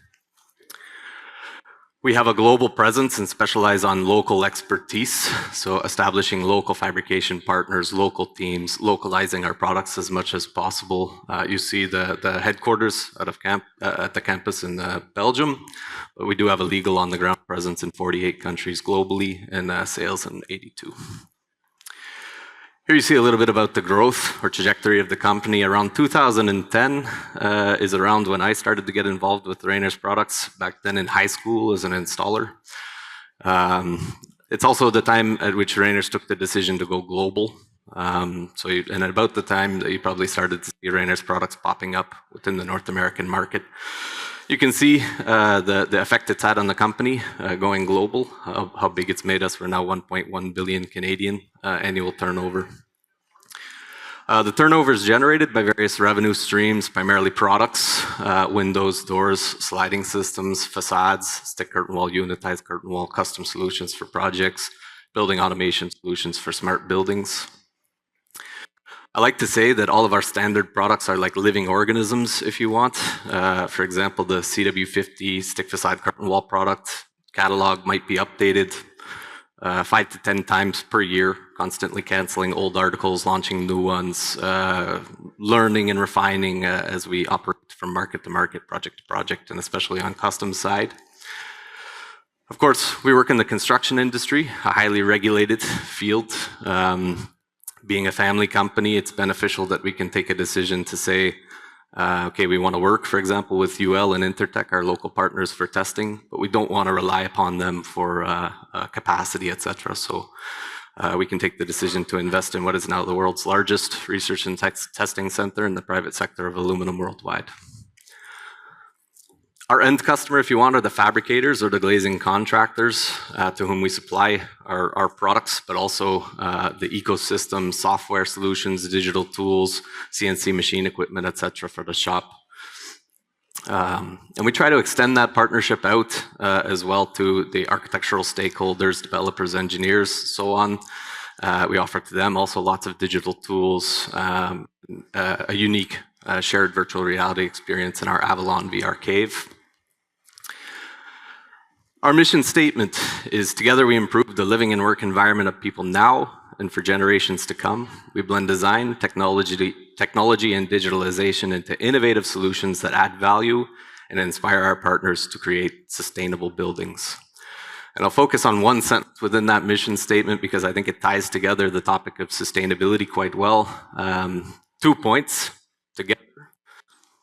We have a global presence and specialize on local expertise, so establishing local fabrication partners, local teams, localizing our products as much as possible. You see the headquarters out of at the campus in Belgium, but we do have a legal on-the-ground presence in 48 countries globally and sales in 82. Here you see a little bit about the growth or trajectory of the company. Around 2010 is around when I started to get involved with Rayner's products, back then in high school as an installer. It's also the time at which Rayner's took the decision to go global. And at about the time that you probably started to see Rayner's products popping up within the North American market. You can see the effect it's had on the company going global, how big it's made us. We're now 1.1 billion Canadian annual turnover. The turnover is generated by various revenue streams, primarily products, windows, doors, sliding systems, facades, stick curtain wall, unitized curtain wall, custom solutions for projects, building automation solutions for smart buildings. I like to say that all of our standard products are like living organisms, if you want. For example, the CW50 stick facade curtain wall product catalog might be updated 5 to 10 times per year, constantly canceling old articles, launching new ones, learning and refining as we operate from market to market, project to project, and especially on custom side. Of course, we work in the construction industry, a highly regulated field. Being a family company, it's beneficial that we can take a decision to say, okay, we want to work, for example, with UL and Intertek, our local partners for testing, but we don't want to rely upon them for capacity, etc. So we can take the decision to invest in what is now the world's largest research and testing center in the private sector of aluminum worldwide. Our end customer, if you want, are the fabricators or the glazing contractors to whom we supply our products, but also the ecosystem, software solutions, digital tools, CNC machine equipment, etc. for the shop. And we try to extend that partnership out as well to the architectural stakeholders, developers, engineers, so on. We offer to them also lots of digital tools, a unique shared virtual reality experience in our Avalon VR cave. Our mission statement is, together we improve the living and work environment of people now and for generations to come. We blend design, technology and digitalization into innovative solutions that add value and inspire our partners to create sustainable buildings. And I'll focus on one sentence within that mission statement because I think it ties together the topic of sustainability quite well. 2 points together.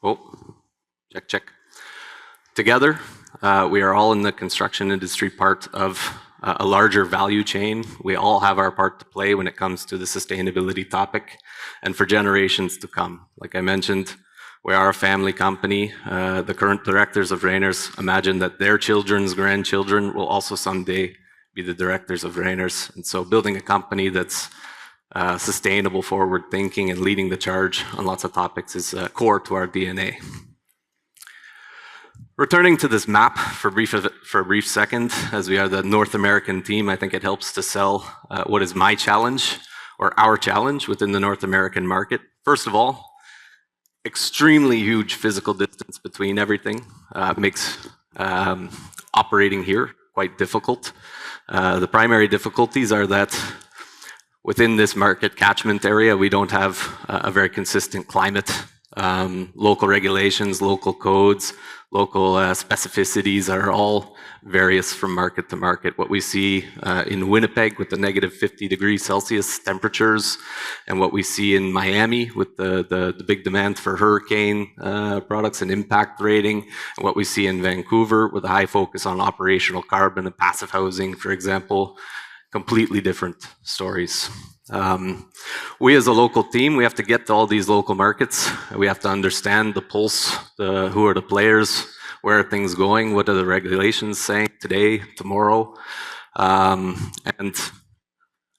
Oh, check. Together, we are all in the construction industry part of a larger value chain. We all have our part to play when it comes to the sustainability topic and for generations to come. Like I mentioned, we are a family company. The current directors of Rainers imagine that their children's grandchildren will also someday be the directors of Rainers. And so building a company that's sustainable, forward thinking, and leading the charge on lots of topics is core to our DNA. Returning to this map for a brief second, as we are the North American team, I think it helps to sell what is my challenge or our challenge within the North American market. First of all, extremely huge physical distance between everything makes operating here quite difficult. The primary difficulties are that within this market catchment area, we don't have a very consistent climate. Local regulations, local codes, local specificities are all various from market to market. What we see in Winnipeg with the negative 50 degrees Celsius temperatures, and what we see in Miami with the big demand for hurricane products and impact rating, and what we see in Vancouver with a high focus on operational carbon and passive housing, for example, completely different stories. We as a local team, we have to get to all these local markets. We have to understand the pulse, who are the players, where are things going, what are the regulations saying today, tomorrow. And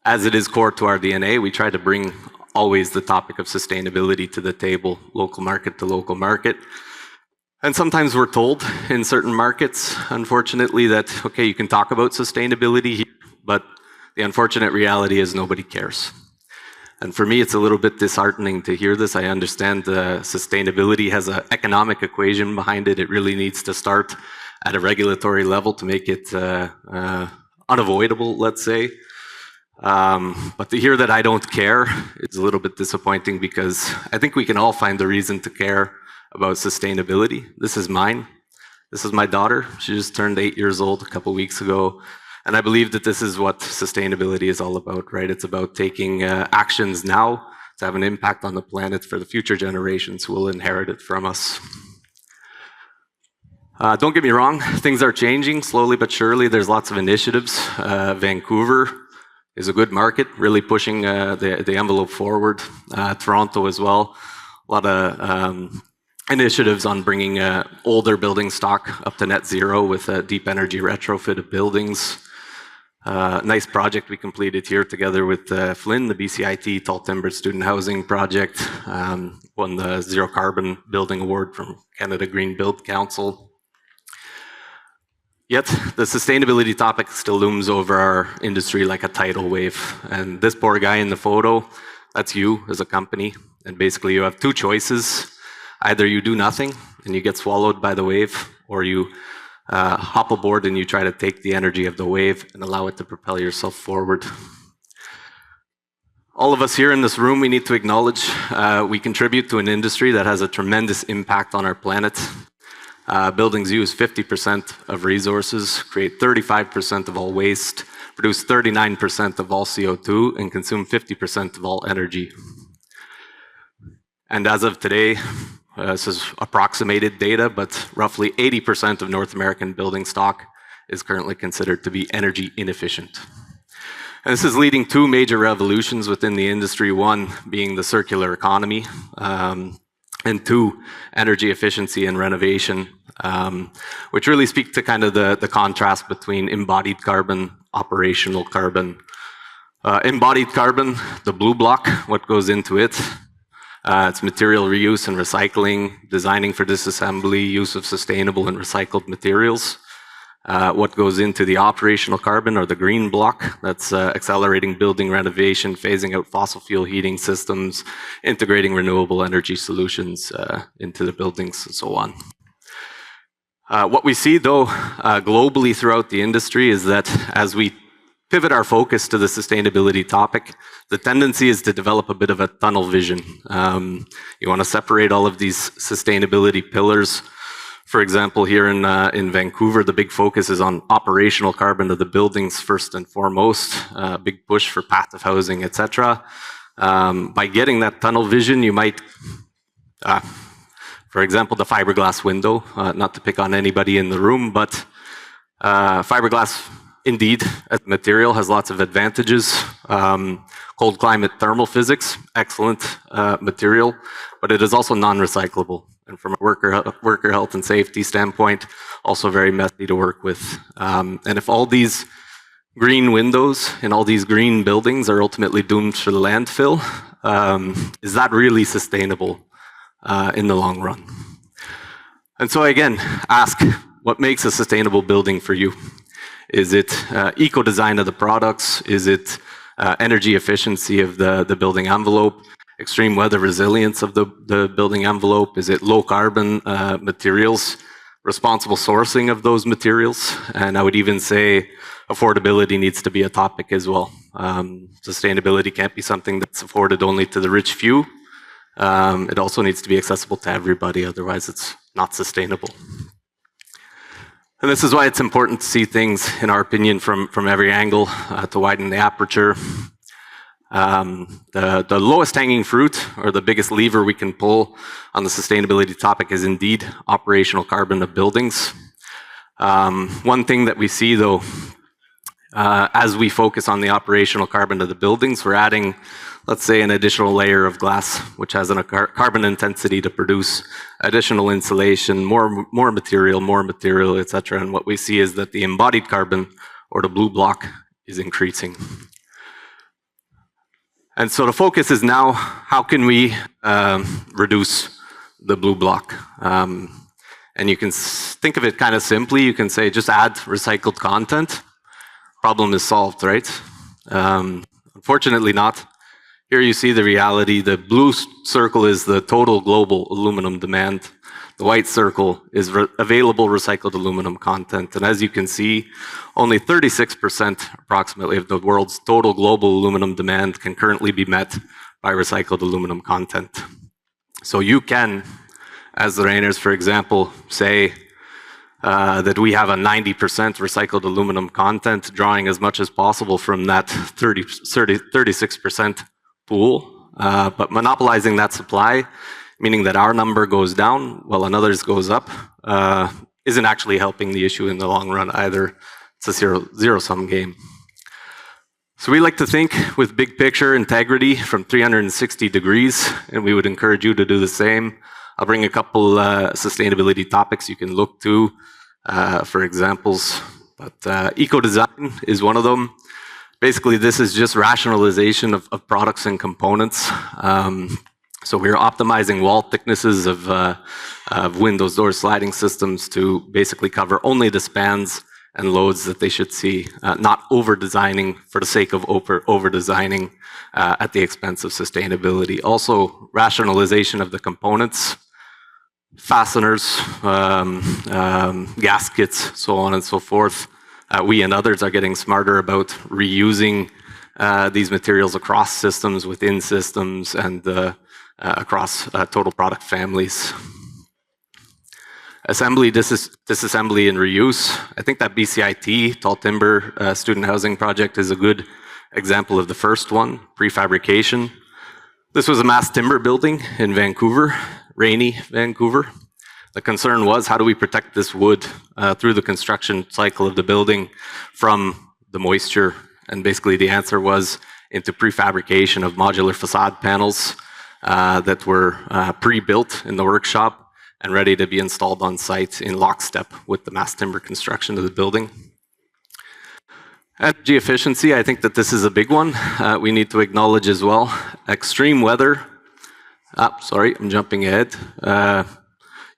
as it is core to our DNA, we try to bring always the topic of sustainability to the table, local market to local market. And sometimes we're told in certain markets, unfortunately, that, okay, you can talk about sustainability here, but the unfortunate reality is nobody cares. And for me, it's a little bit disheartening to hear this. I understand sustainability has an economic equation behind it. It really needs to start at a regulatory level to make it unavoidable, let's say. But to hear that I don't care is a little bit disappointing because I think we can all find a reason to care about sustainability. This is mine. This is my daughter. She just turned 8 years old a couple weeks ago. And I believe that this is what sustainability is all about, right? It's about taking actions now to have an impact on the planet for the future generations who will inherit it from us. Don't get me wrong, things are changing slowly but surely. There's lots of initiatives. Vancouver is a good market, really pushing the envelope forward. Toronto as well. A lot of initiatives on bringing older building stock up to net zero with deep energy retrofitted buildings. Nice project we completed here together with Flynn, the BCIT Tall Timber Student Housing Project. Won the Zero Carbon Building Award from Canada Green Build Council. Yet, the sustainability topic still looms over our industry like a tidal wave. And this poor guy in the photo, that's you as a company. And basically you have two choices. Either you do nothing and you get swallowed by the wave, or you hop aboard and you try to take the energy of the wave and allow it to propel yourself forward. All of us here in this room, we need to acknowledge we contribute to an industry that has a tremendous impact on our planet. Buildings use 50% of resources, create 35% of all waste, produce 39% of all CO2, and consume 50% of all energy. And as of today, this is approximated data, but roughly 80% of North American building stock is currently considered to be energy inefficient. And this is leading two major revolutions within the industry, one being the circular economy, and two, energy efficiency and renovation, which really speak to kind of the contrast between embodied carbon, operational carbon. Embodied carbon, the blue block, what goes into it? It's material reuse and recycling, designing for disassembly, use of sustainable and recycled materials. What goes into the operational carbon, or the green block, that's accelerating building renovation, phasing out fossil fuel heating systems, integrating renewable energy solutions into the buildings, and so on. What we see, though, globally throughout the industry is that as we pivot our focus to the sustainability topic, the tendency is to develop a bit of a tunnel vision. You want to separate all of these sustainability pillars For example, here in Vancouver, the big focus is on operational carbon of the buildings first and foremost. Big push for passive housing, etc. By getting that tunnel vision, you might, for example, the fiberglass window. Not to pick on anybody in the room, but fiberglass, indeed, as a material, has lots of advantages. Cold climate thermal physics, excellent material, but it is also non-recyclable. And from a worker health and safety standpoint, also very messy to work with. And if all these green windows in all these green buildings are ultimately doomed to the landfill, is that really sustainable in the long run? And so again, ask, what makes a sustainable building for you? Is it eco-design of the products? Is it energy efficiency of the building envelope? Extreme weather resilience of the building envelope? Is it low carbon materials? Responsible sourcing of those materials? And I would even say affordability needs to be a topic as well. Sustainability can't be something that's afforded only to the rich few. It also needs to be accessible to everybody, otherwise it's not sustainable. And this is why it's important to see things, in our opinion, from every angle to widen the aperture. The lowest hanging fruit, or the biggest lever we can pull on the sustainability topic, is indeed operational carbon of buildings. One thing that we see, though, as we focus on the operational carbon of the buildings, we're adding, let's say, an additional layer of glass, which has a carbon intensity to produce additional insulation, more material, etc. And what we see is that the embodied carbon, or the blue block, is increasing. And so the focus is now, how can we reduce the blue block? And you can think of it kind of simply. You can say, just add recycled content. Problem is solved, right? Unfortunately not. Here you see the reality. The blue circle is the total global aluminum demand. The white circle is available recycled aluminum content. And as you can see, only 36% approximately of the world's total global aluminum demand can currently be met by recycled aluminum content. So you can, as the Rainers, for example, say that we have a 90% recycled aluminum content, drawing as much as possible from that 36% pool, but monopolizing that supply, meaning that our number goes down while another's goes up, isn't actually helping the issue in the long run either. It's a zero-sum game. So we like to think with big picture integrity from 360 degrees, and we would encourage you to do the same. I'll bring a couple sustainability topics you can look to for examples, but eco-design is one of them. Basically, this is just rationalization of products and components. So we're optimizing wall thicknesses of windows, doors, sliding systems to basically cover only the spans and loads that they should see, not over-designing for the sake of over-designing at the expense of sustainability. Also, rationalization of the components, fasteners, gaskets, so on and so forth. We and others are getting smarter about reusing these materials across systems, within systems, and across total product families. Assembly, disassembly, and reuse. I think that BCIT, Tall Timber Student Housing Project, is a good example of the first one, prefabrication. This was a mass timber building in Vancouver, rainy Vancouver. The concern was, how do we protect this wood through the construction cycle of the building from the moisture? And basically the answer was into prefabrication of modular facade panels that were pre-built in the workshop and ready to be installed on site in lockstep with the mass timber construction of the building. Energy efficiency, I think that this is a big one. We need to acknowledge as well. Extreme weather. Sorry, I'm jumping ahead.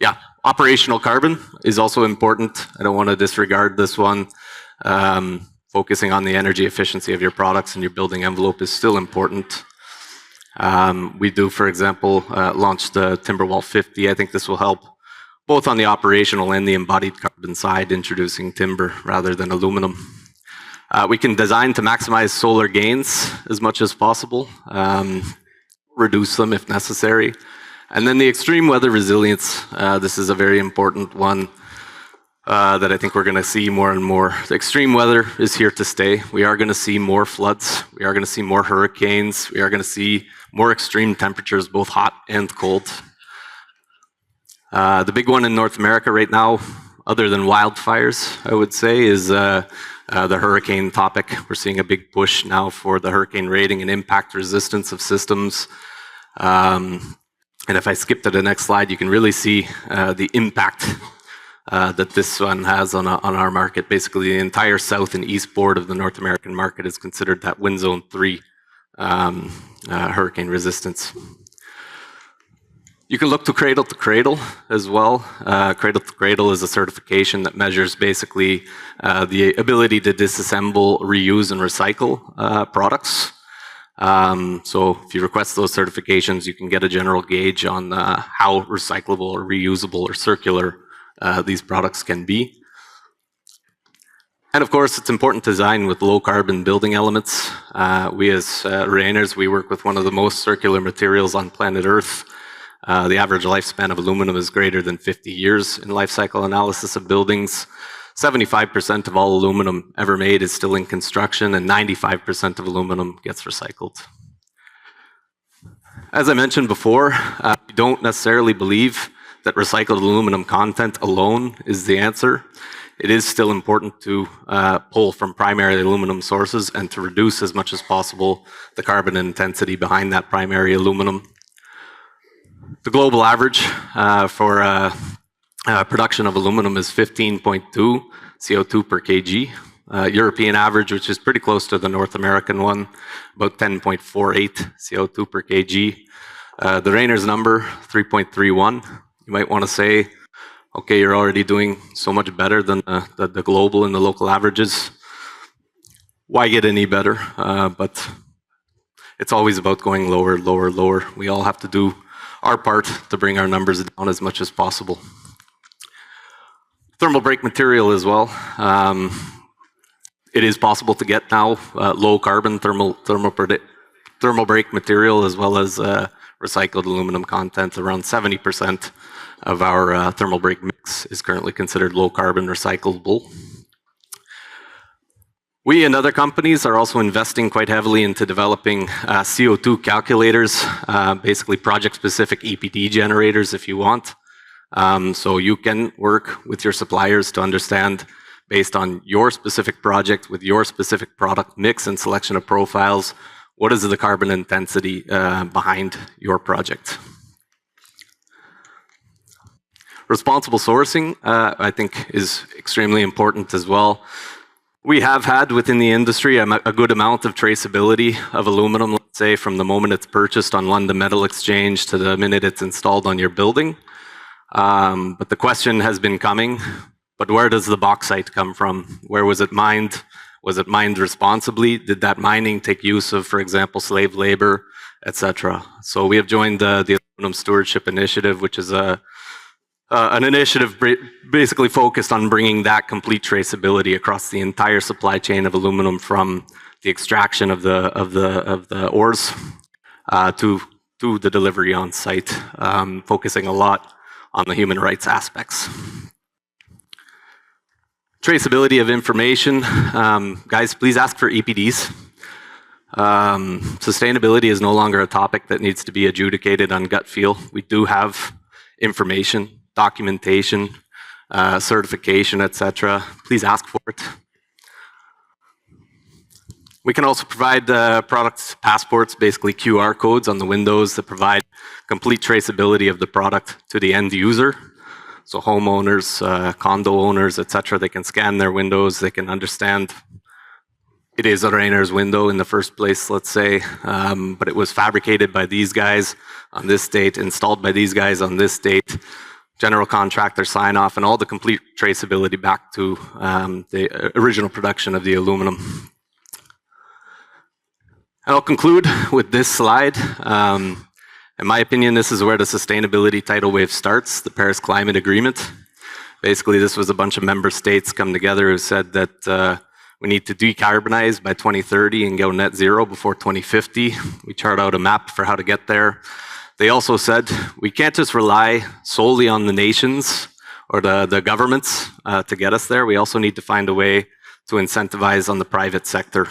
Yeah, operational carbon is also important. I don't want to disregard this one. Focusing on the energy efficiency of your products and your building envelope is still important. We do, for example, launch the Timberwall 50. I think this will help both on the operational and the embodied carbon side, introducing timber rather than aluminum. We can design to maximize solar gains as much as possible, reduce them if necessary. And then the extreme weather resilience, this is a very important one that I think we're going to see more and more. The extreme weather is here to stay. We are going to see more floods. We are going to see more hurricanes. We are going to see more extreme temperatures, both hot and cold. The big one in North America right now, other than wildfires, I would say, is the hurricane topic. We're seeing a big push now for the hurricane rating and impact resistance of systems. And if I skip to the next slide, you can really see the impact that this one has on our market. Basically, the entire south and east board of the North American market is considered that wind zone 3 hurricane resistance. You can look to cradle as well. Cradle to cradle is a certification that measures basically the ability to disassemble, reuse, and recycle products. So if you request those certifications, you can get a general gauge on how recyclable or reusable or circular these products can be. And of course, it's important to design with low carbon building elements. We as Rainers, we work with one of the most circular materials on planet Earth. The average lifespan of aluminum is greater than 50 years in life cycle analysis of buildings. 75% of all aluminum ever made is still in construction, and 95% of aluminum gets recycled. As I mentioned before, we don't necessarily believe that recycled aluminum content alone is the answer. It is still important to pull from primary aluminum sources and to reduce as much as possible the carbon intensity behind that primary aluminum. The global average for production of aluminum is 15.2 CO2 per kg. European average, which is pretty close to the North American one, about 10.48 CO2 per kg. The Rainers number, 3.31. You might want to say, okay, you're already doing so much better than the global and the local averages. Why get any better? But it's always about going lower, lower, lower. We all have to do our part to bring our numbers down as much as possible. Thermal break material as well. It is possible to get now low carbon thermal break material as well as recycled aluminum content. Around 70% of our thermal break mix is currently considered low carbon recyclable. We and other companies are also investing quite heavily into developing CO2 calculators, basically project-specific EPD generators if you want. So you can work with your suppliers to understand, based on your specific project, with your specific product mix and selection of profiles, what is the carbon intensity behind your project. Responsible sourcing, I think, is extremely important as well. We have had within the industry a good amount of traceability of aluminum, let's say from the moment it's purchased on London Metal Exchange to the minute it's installed on your building. But the question has been coming, but where does the bauxite come from? Where was it mined? Was it mined responsibly? Did that mining take use of, for example, slave labor, etc.? So we have joined the Aluminum Stewardship Initiative, which is an initiative basically focused on bringing that complete traceability across the entire supply chain of aluminum from the extraction of the ores to the delivery on site, focusing a lot on the human rights aspects. Traceability of information. Guys, please ask for EPDs. Sustainability is no longer a topic that needs to be adjudicated on gut feel. We do have information, documentation, certification, etc. Please ask for it. We can also provide product passports, basically QR codes on the windows that provide complete traceability of the product to the end user. So homeowners, condo owners, etc., they can scan their windows, they can understand it is a Rainer's window in the first place, let's say, but it was fabricated by these guys on this date, installed by these guys on this date, general contractor sign off, and all the complete traceability back to the original production of the aluminum. And I'll conclude with this slide. In my opinion, this is where the sustainability tidal wave starts, the Paris Climate Agreement. Basically, this was a bunch of member states come together who said that we need to decarbonize by 2030 and go net zero before 2050. We chart out a map for how to get there. They also said we can't just rely solely on the nations or the governments to get us there. We also need to find a way to incentivize on the private sector.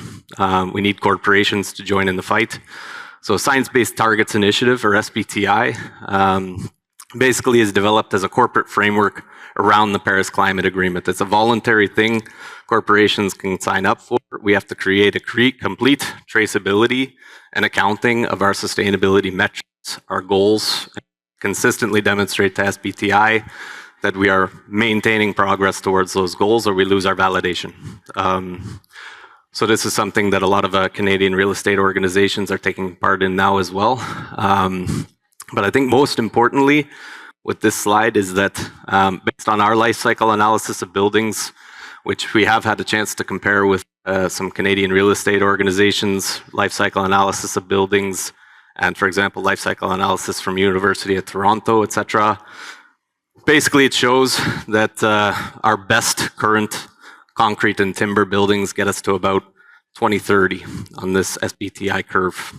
We need corporations to join in the fight. So Science-Based Targets Initiative, or SBTI, basically is developed as a corporate framework around the Paris Climate Agreement. It's a voluntary thing corporations can sign up for. We have to create a complete traceability and accounting of our sustainability metrics, our goals, and consistently demonstrate to SBTI that we are maintaining progress towards those goals or we lose our validation. So this is something that a lot of Canadian real estate organizations are taking part in now as well. But I think most importantly with this slide is that based on our life cycle analysis of buildings, which we have had a chance to compare with some Canadian real estate organizations, life cycle analysis of buildings, and for example, life cycle analysis from University of Toronto, etc. Basically, it shows that our best current concrete and timber buildings get us to about 2030 on this SBTI curve.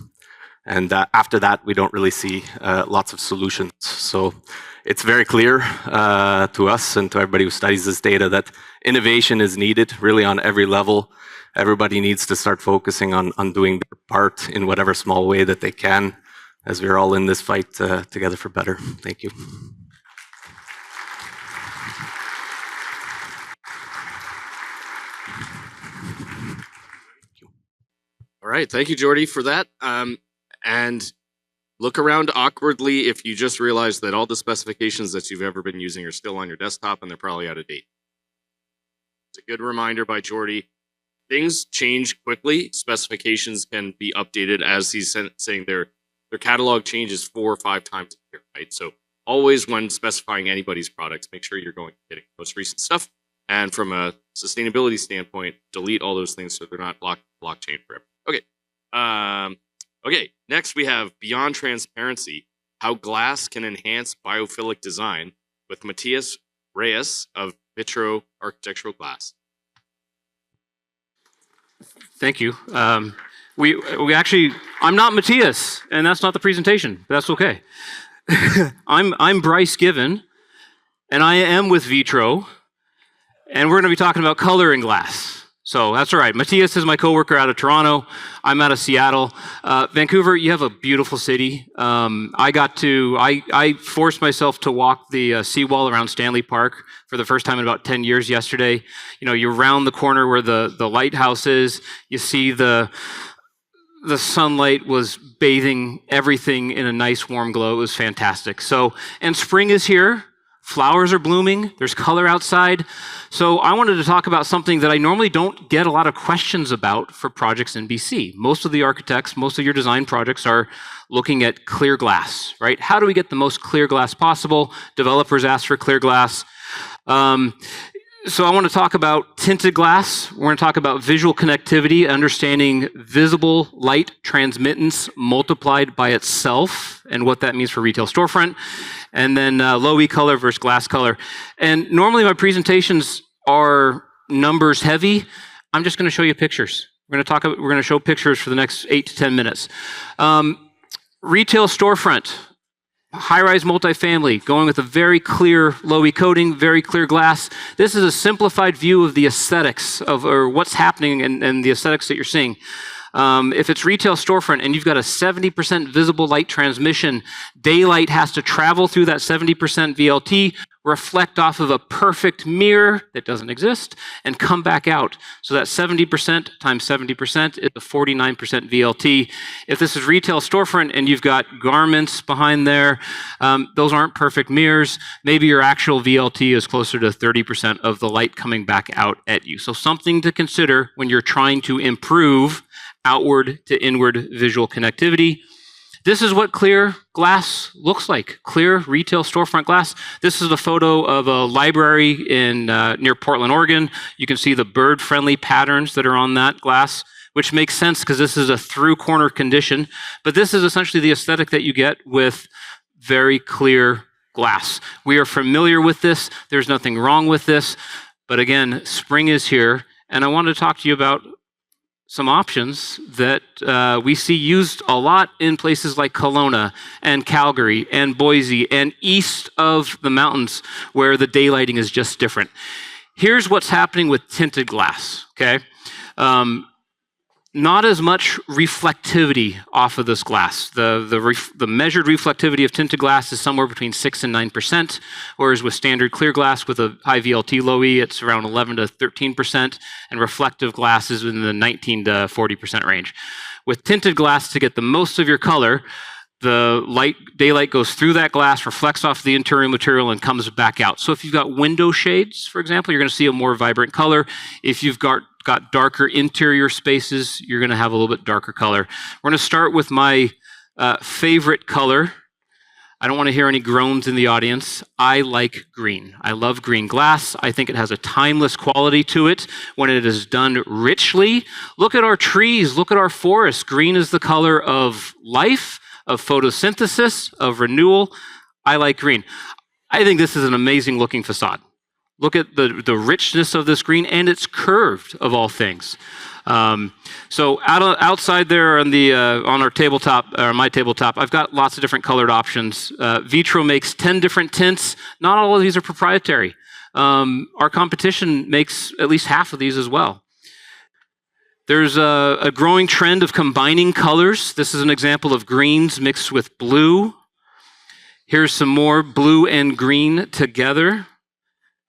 And after that, we don't really see lots of solutions. So it's very clear to us and to everybody who studies this data that innovation is needed really on every level. Everybody needs to start focusing on doing their part in whatever small way that they can, as we're all in this fight together for better. Thank you. All right, thank you, Jordi, for that. And look around awkwardly if you just realize that all the specifications that you've ever been using are still on your desktop and they're probably out of date. It's a good reminder by Jordi. Things change quickly. Specifications can be updated as he's saying their catalog changes 4 or 5 times a year, right? So always when specifying anybody's products, make sure you're going getting the most recent stuff. And from a sustainability standpoint, delete all those things so they're not blockchain forever. Okay. Okay, next we have Beyond Transparency, How Glass Can Enhance Biophilic Design with Matthias Reyes of Vitro Architectural Glass. Thank you. We actually, I'm not Matthias, and that's not the presentation, but that's okay. I'm Bryce Given, and I am with Vitro, and we're going to be talking about color in glass. So that's all right. Matthias is my coworker out of Toronto. I'm out of Seattle. Vancouver, you have a beautiful city. I forced myself to walk the seawall around Stanley Park for the first time in about 10 years yesterday. You know, you're around the corner where the lighthouse is. You see the sunlight was bathing everything in a nice warm glow. It was fantastic. So, and spring is here. Flowers are blooming, there's color outside. So I wanted to talk about something that I normally don't get a lot of questions about for projects in BC. Most of the architects, most of your design projects are looking at clear glass, right? How do we get the most clear glass possible? Developers ask for clear glass. So I want to talk about tinted glass. We're going to talk about visual connectivity, understanding visible light transmittance multiplied by itself and what that means for retail storefront. And then low E color versus glass color. And normally my presentations are numbers heavy. I'm just going to show you pictures. We're going to show pictures for the next 8 to 10 minutes. Retail storefront. High-rise multifamily, going with a very clear low E coating, very clear glass. This is a simplified view of the aesthetics of or what's happening and the aesthetics that you're seeing. If it's retail storefront and you've got a 70% visible light transmission, daylight has to travel through that 70% VLT, reflect off of a perfect mirror that doesn't exist, and come back out. So that 70% times 70% is a 49% VLT. If this is retail storefront and you've got garments behind there, those aren't perfect mirrors. Maybe your actual VLT is closer to 30% of the light coming back out at you. So something to consider when you're trying to improve outward to inward visual connectivity. This is what clear glass looks like, clear retail storefront glass. This is a photo of a library in near Portland, Oregon. You can see the bird-friendly patterns that are on that glass, which makes sense because this is a through corner condition. But this is essentially the aesthetic that you get with very clear glass. We are familiar with this. There's nothing wrong with this. But again, spring is here, and I want to talk to you about some options that we see used a lot in places like Kelowna and Calgary and Boise and east of the mountains where the daylighting is just different. Here's what's happening with tinted glass, okay? Not as much reflectivity off of this glass. The measured reflectivity of tinted glass is somewhere between 6 and 9%, whereas with standard clear glass with a high VLT low E, it's around 11 to 13%, and reflective glass is in the 19 to 40% range. With tinted glass, to get the most of your color, the daylight goes through that glass, reflects off the interior material, and comes back out. So if you've got window shades, for example, you're going to see a more vibrant color. If you've got darker interior spaces, you're going to have a little bit darker color. We're going to start with my favorite color. I don't want to hear any groans in the audience. I like green. I love green glass. I think it has a timeless quality to it when it is done richly. Look at our trees. Look at our forests. Green is the color of life, of photosynthesis, of renewal. I like green. I think this is an amazing looking facade. Look at the richness of this green, and it's curved of all things. So outside there on our tabletop, or my tabletop, I've got lots of different colored options. Vitro makes 10 different tints. Not all of these are proprietary. Our competition makes at least half of these as well. There's a growing trend of combining colors. This is an example of greens mixed with blue. Here's some more blue and green together.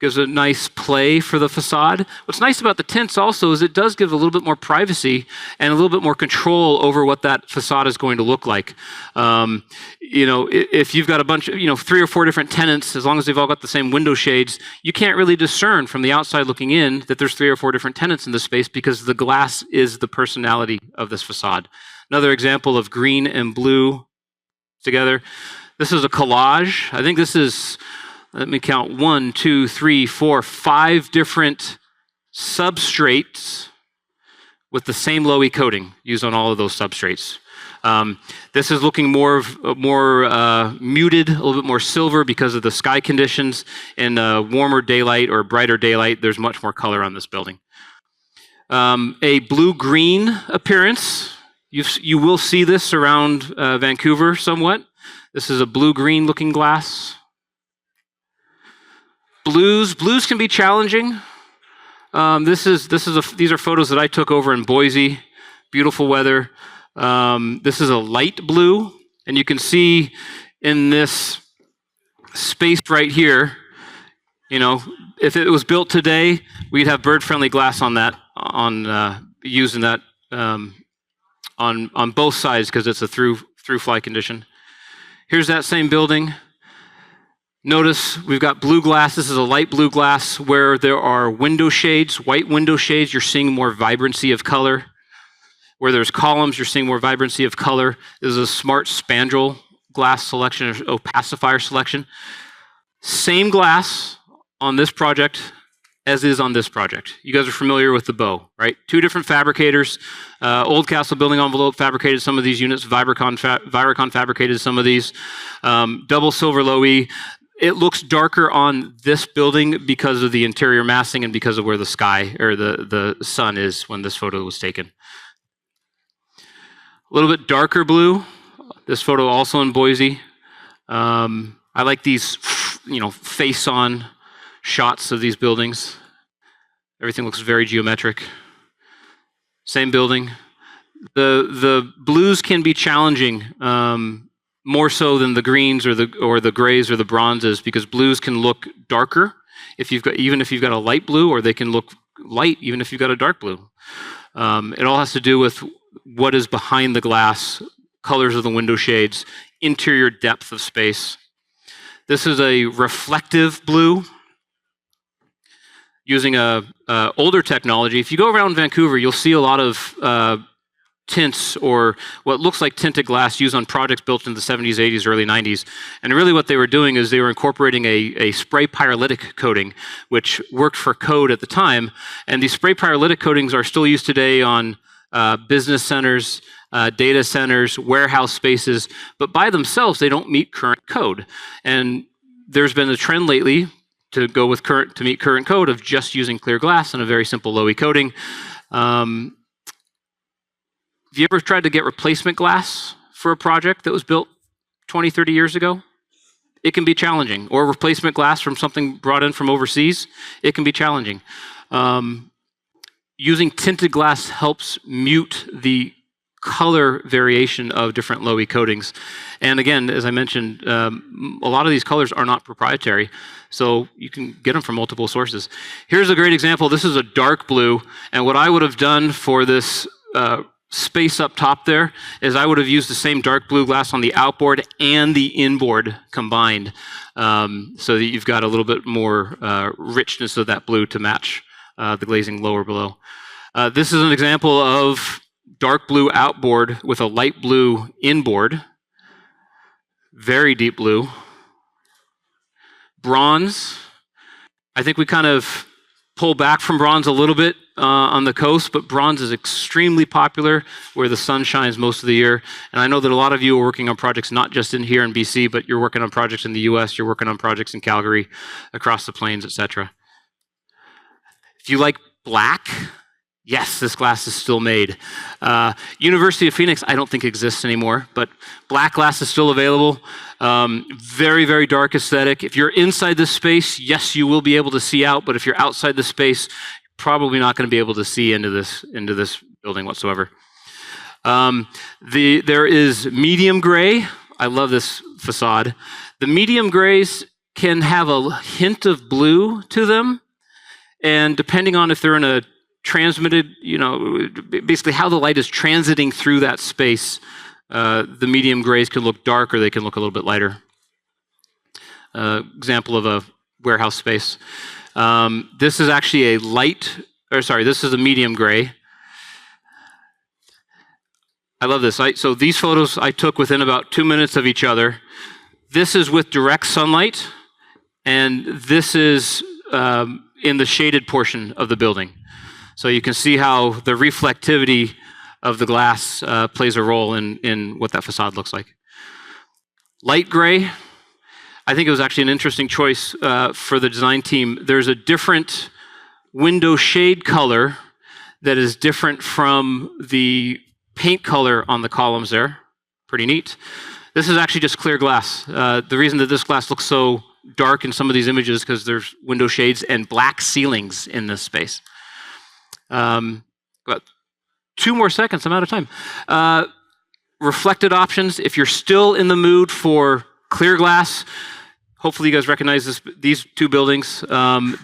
Gives a nice play for the facade. What's nice about the tints also is it does give a little bit more privacy and a little bit more control over what that facade is going to look like. If you've got a bunch of, 3 or 4 different tenants, as long as they've all got the same window shades, you can't really discern from the outside looking in that there's 3 or 4 different tenants in this space because the glass is the personality of this facade. Another example of green and blue together. This is a collage. I think this is, let me count, 1, 2, 3, 4, 5 different substrates with the same low E coating used on all of those substrates. This is looking more muted, a little bit more silver because of the sky conditions. In warmer daylight or brighter daylight, there's much more color on this building. A blue-green appearance. You will see this around Vancouver somewhat. This is a blue-green looking glass. Blues can be challenging. These are photos that I took over in Boise. Beautiful weather. This is a light blue, and you can see in this space right here, if it was built today, we'd have bird-friendly glass on that, using that on both sides because it's a through-fly condition. Here's that same building. Notice we've got blue glass. This is a light blue glass where there are window shades, white window shades. You're seeing more vibrancy of color. Where there's columns, you're seeing more vibrancy of color. This is a smart spandrel glass selection, or opacifier selection. Same glass on this project as is on this project. You guys are familiar with the bow, right? 2 different fabricators. Old Castle Building Envelope fabricated some of these units. Viracon fabricated some of these. Double silver low E. It looks darker on this building because of the interior massing and because of where the sky or the sun is when this photo was taken. A little bit darker blue. This photo also in Boise. I like these, face-on shots of these buildings. Everything looks very geometric. Same building. The blues can be challenging. More so than the greens or the grays or the bronzes, because blues can look darker even if you've got a light blue, or they can look light even if you've got a dark blue. It all has to do with what is behind the glass, colors of the window shades, interior depth of space. This is a reflective blue using a older technology. If you go around Vancouver, you'll see a lot of tints or what looks like tinted glass used on projects built in the 70s, 80s, early 90s. And really what they were doing is they were incorporating a spray pyrolytic coating, which worked for code at the time. And these spray pyrolytic coatings are still used today on business centers, data centers, warehouse spaces, but by themselves, they don't meet current code. And there's been a trend lately to meet current code of just using clear glass and a very simple low E coating. Have you ever tried to get replacement glass for a project that was built 20, 30 years ago? It can be challenging. Or replacement glass from something brought in from overseas, it can be challenging. Using tinted glass helps mute the color variation of different low-E coatings. And again, as I mentioned, a lot of these colors are not proprietary, so you can get them from multiple sources. Here's a great example. This is a dark blue, and what I would have done for this space up top there is I would have used the same dark blue glass on the outboard and the inboard combined, so that you've got a little bit more richness of that blue to match the glazing lower below. This is an example of dark blue outboard with a light blue inboard. Very deep blue. Bronze. I think we kind of pull back from bronze a little bit on the coast, but bronze is extremely popular where the sun shines most of the year. And I know that a lot of you are working on projects not just in here in BC, but you're working on projects in the US, you're working on projects in Calgary, across the plains, etc. If you like black, yes, this glass is still made. University of Phoenix, I don't think exists anymore, but black glass is still available. Very, very dark aesthetic. If you're inside this space, yes, you will be able to see out, but if you're outside the space, probably not going to be able to see into this building whatsoever. There is medium gray. I love this facade. The medium grays can have a hint of blue to them, and depending on if they're in a transmitted, basically how the light is transiting through that space, the medium grays can look dark or they can look a little bit lighter. Example of a warehouse space. This is actually this is a medium gray. I love this. So these photos I took within about 2 minutes of each other. This is with direct sunlight, and this is in the shaded portion of the building. So you can see how the reflectivity of the glass plays a role in what that facade looks like. Light gray, I think it was actually an interesting choice for the design team. There's a different window shade color that is different from the paint color on the columns there. Pretty neat. This is actually just clear glass. The reason that this glass looks so dark in some of these images is because there's window shades and black ceilings in this space. But 2 more seconds, I'm out of time. Reflected options, if you're still in the mood for clear glass, hopefully you guys recognize these 2 buildings.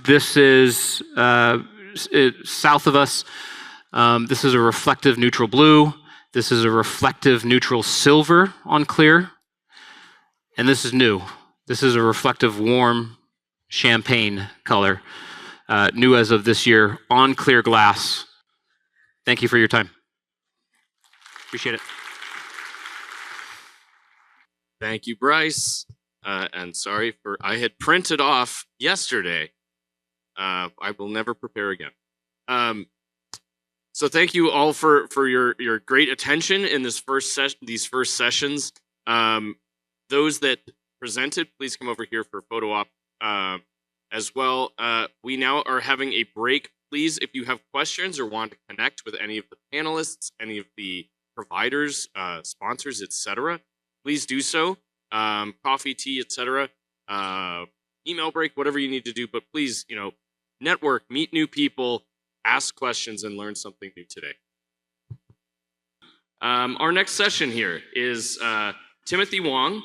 This is south of us. This is a reflective neutral blue. This is a reflective neutral silver on clear. And this is new. This is a reflective warm champagne color. New as of this year, on clear glass. Thank you for your time. Appreciate it. Thank you, Bryce. And sorry I had printed off yesterday. I will never prepare again. So thank you all for your great attention in these first sessions. Those that presented, please come over here for a photo op. As well, we now are having a break. Please, if you have questions or want to connect with any of the panelists, any of the providers, sponsors, etc., please do so. Coffee, tea, etc., email break, whatever you need to do. But please, network, meet new people, ask questions, and learn something new today. Our next session here is Timothy Wong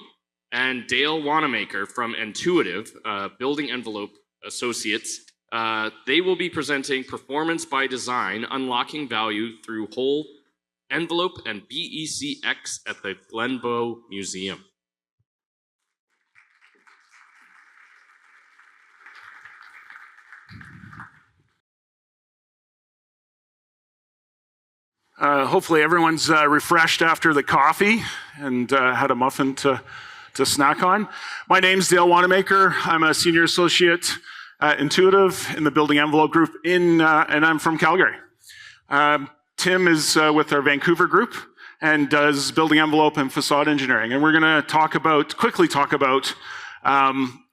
and Dale Wannamaker from Intuitive, Building Envelope Associates. They will be presenting Performance by Design, Unlocking Value Through Whole Envelope and BECX at the Glenbow Museum. Hopefully everyone's refreshed after the coffee and had a muffin to snack on. My name's Dale Wannamaker. I'm a senior associate at Intuitive in the Building Envelope Group and I'm from Calgary. Tim is with our Vancouver group and does building envelope and facade engineering. And we're going to quickly talk about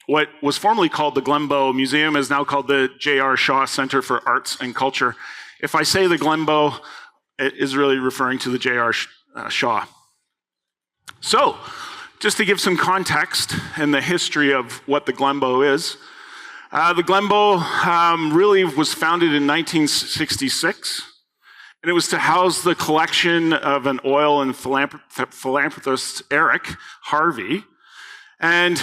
what was formerly called the Glenbow Museum, is now called the J.R. Shaw Center for Arts and Culture. If I say the Glenbow, it is really referring to the J.R. Shaw. So, just to give some context and the history of what the Glenbow is, the Glenbow really was founded in 1966, and it was to house the collection of an oil and philanthropist, Eric Harvey. And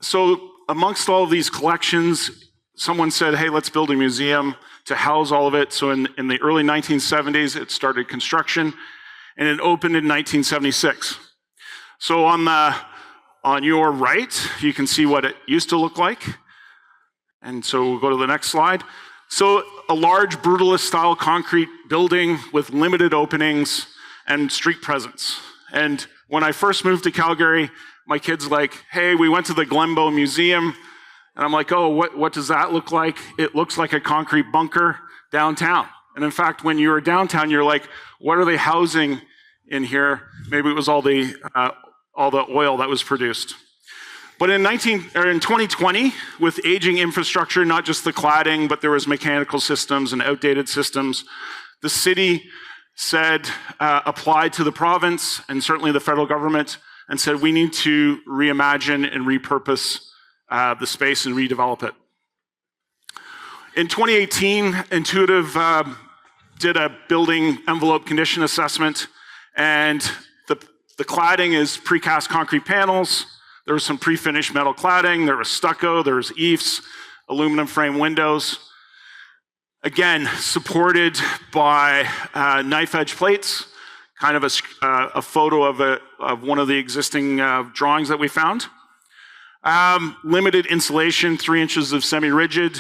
so amongst all of these collections, someone said, hey, let's build a museum to house all of it. So in the early 1970s, it started construction, and it opened in 1976. So on your right, you can see what it used to look like. And so we'll go to the next slide. So a large brutalist style concrete building with limited openings and street presence. And when I first moved to Calgary, my kid's like, hey, we went to the Glenbow Museum. And I'm like, oh, what does that look like? It looks like a concrete bunker downtown. And in fact, when you were downtown, you're like, what are they housing in here? Maybe it was all the oil that was produced. But in 2020, with aging infrastructure, not just the cladding, but there was mechanical systems and outdated systems, the city said, applied to the province and certainly the federal government and said, we need to reimagine and repurpose the space and redevelop it. In 2018, Intuitive did a building envelope condition assessment, and the cladding is precast concrete panels. There was some pre-finished metal cladding. There was stucco. There was eaves, aluminum frame windows. Again, supported by knife edge plates, kind of a photo of one of the existing drawings that we found. Limited insulation, 3 inches of semi-rigid,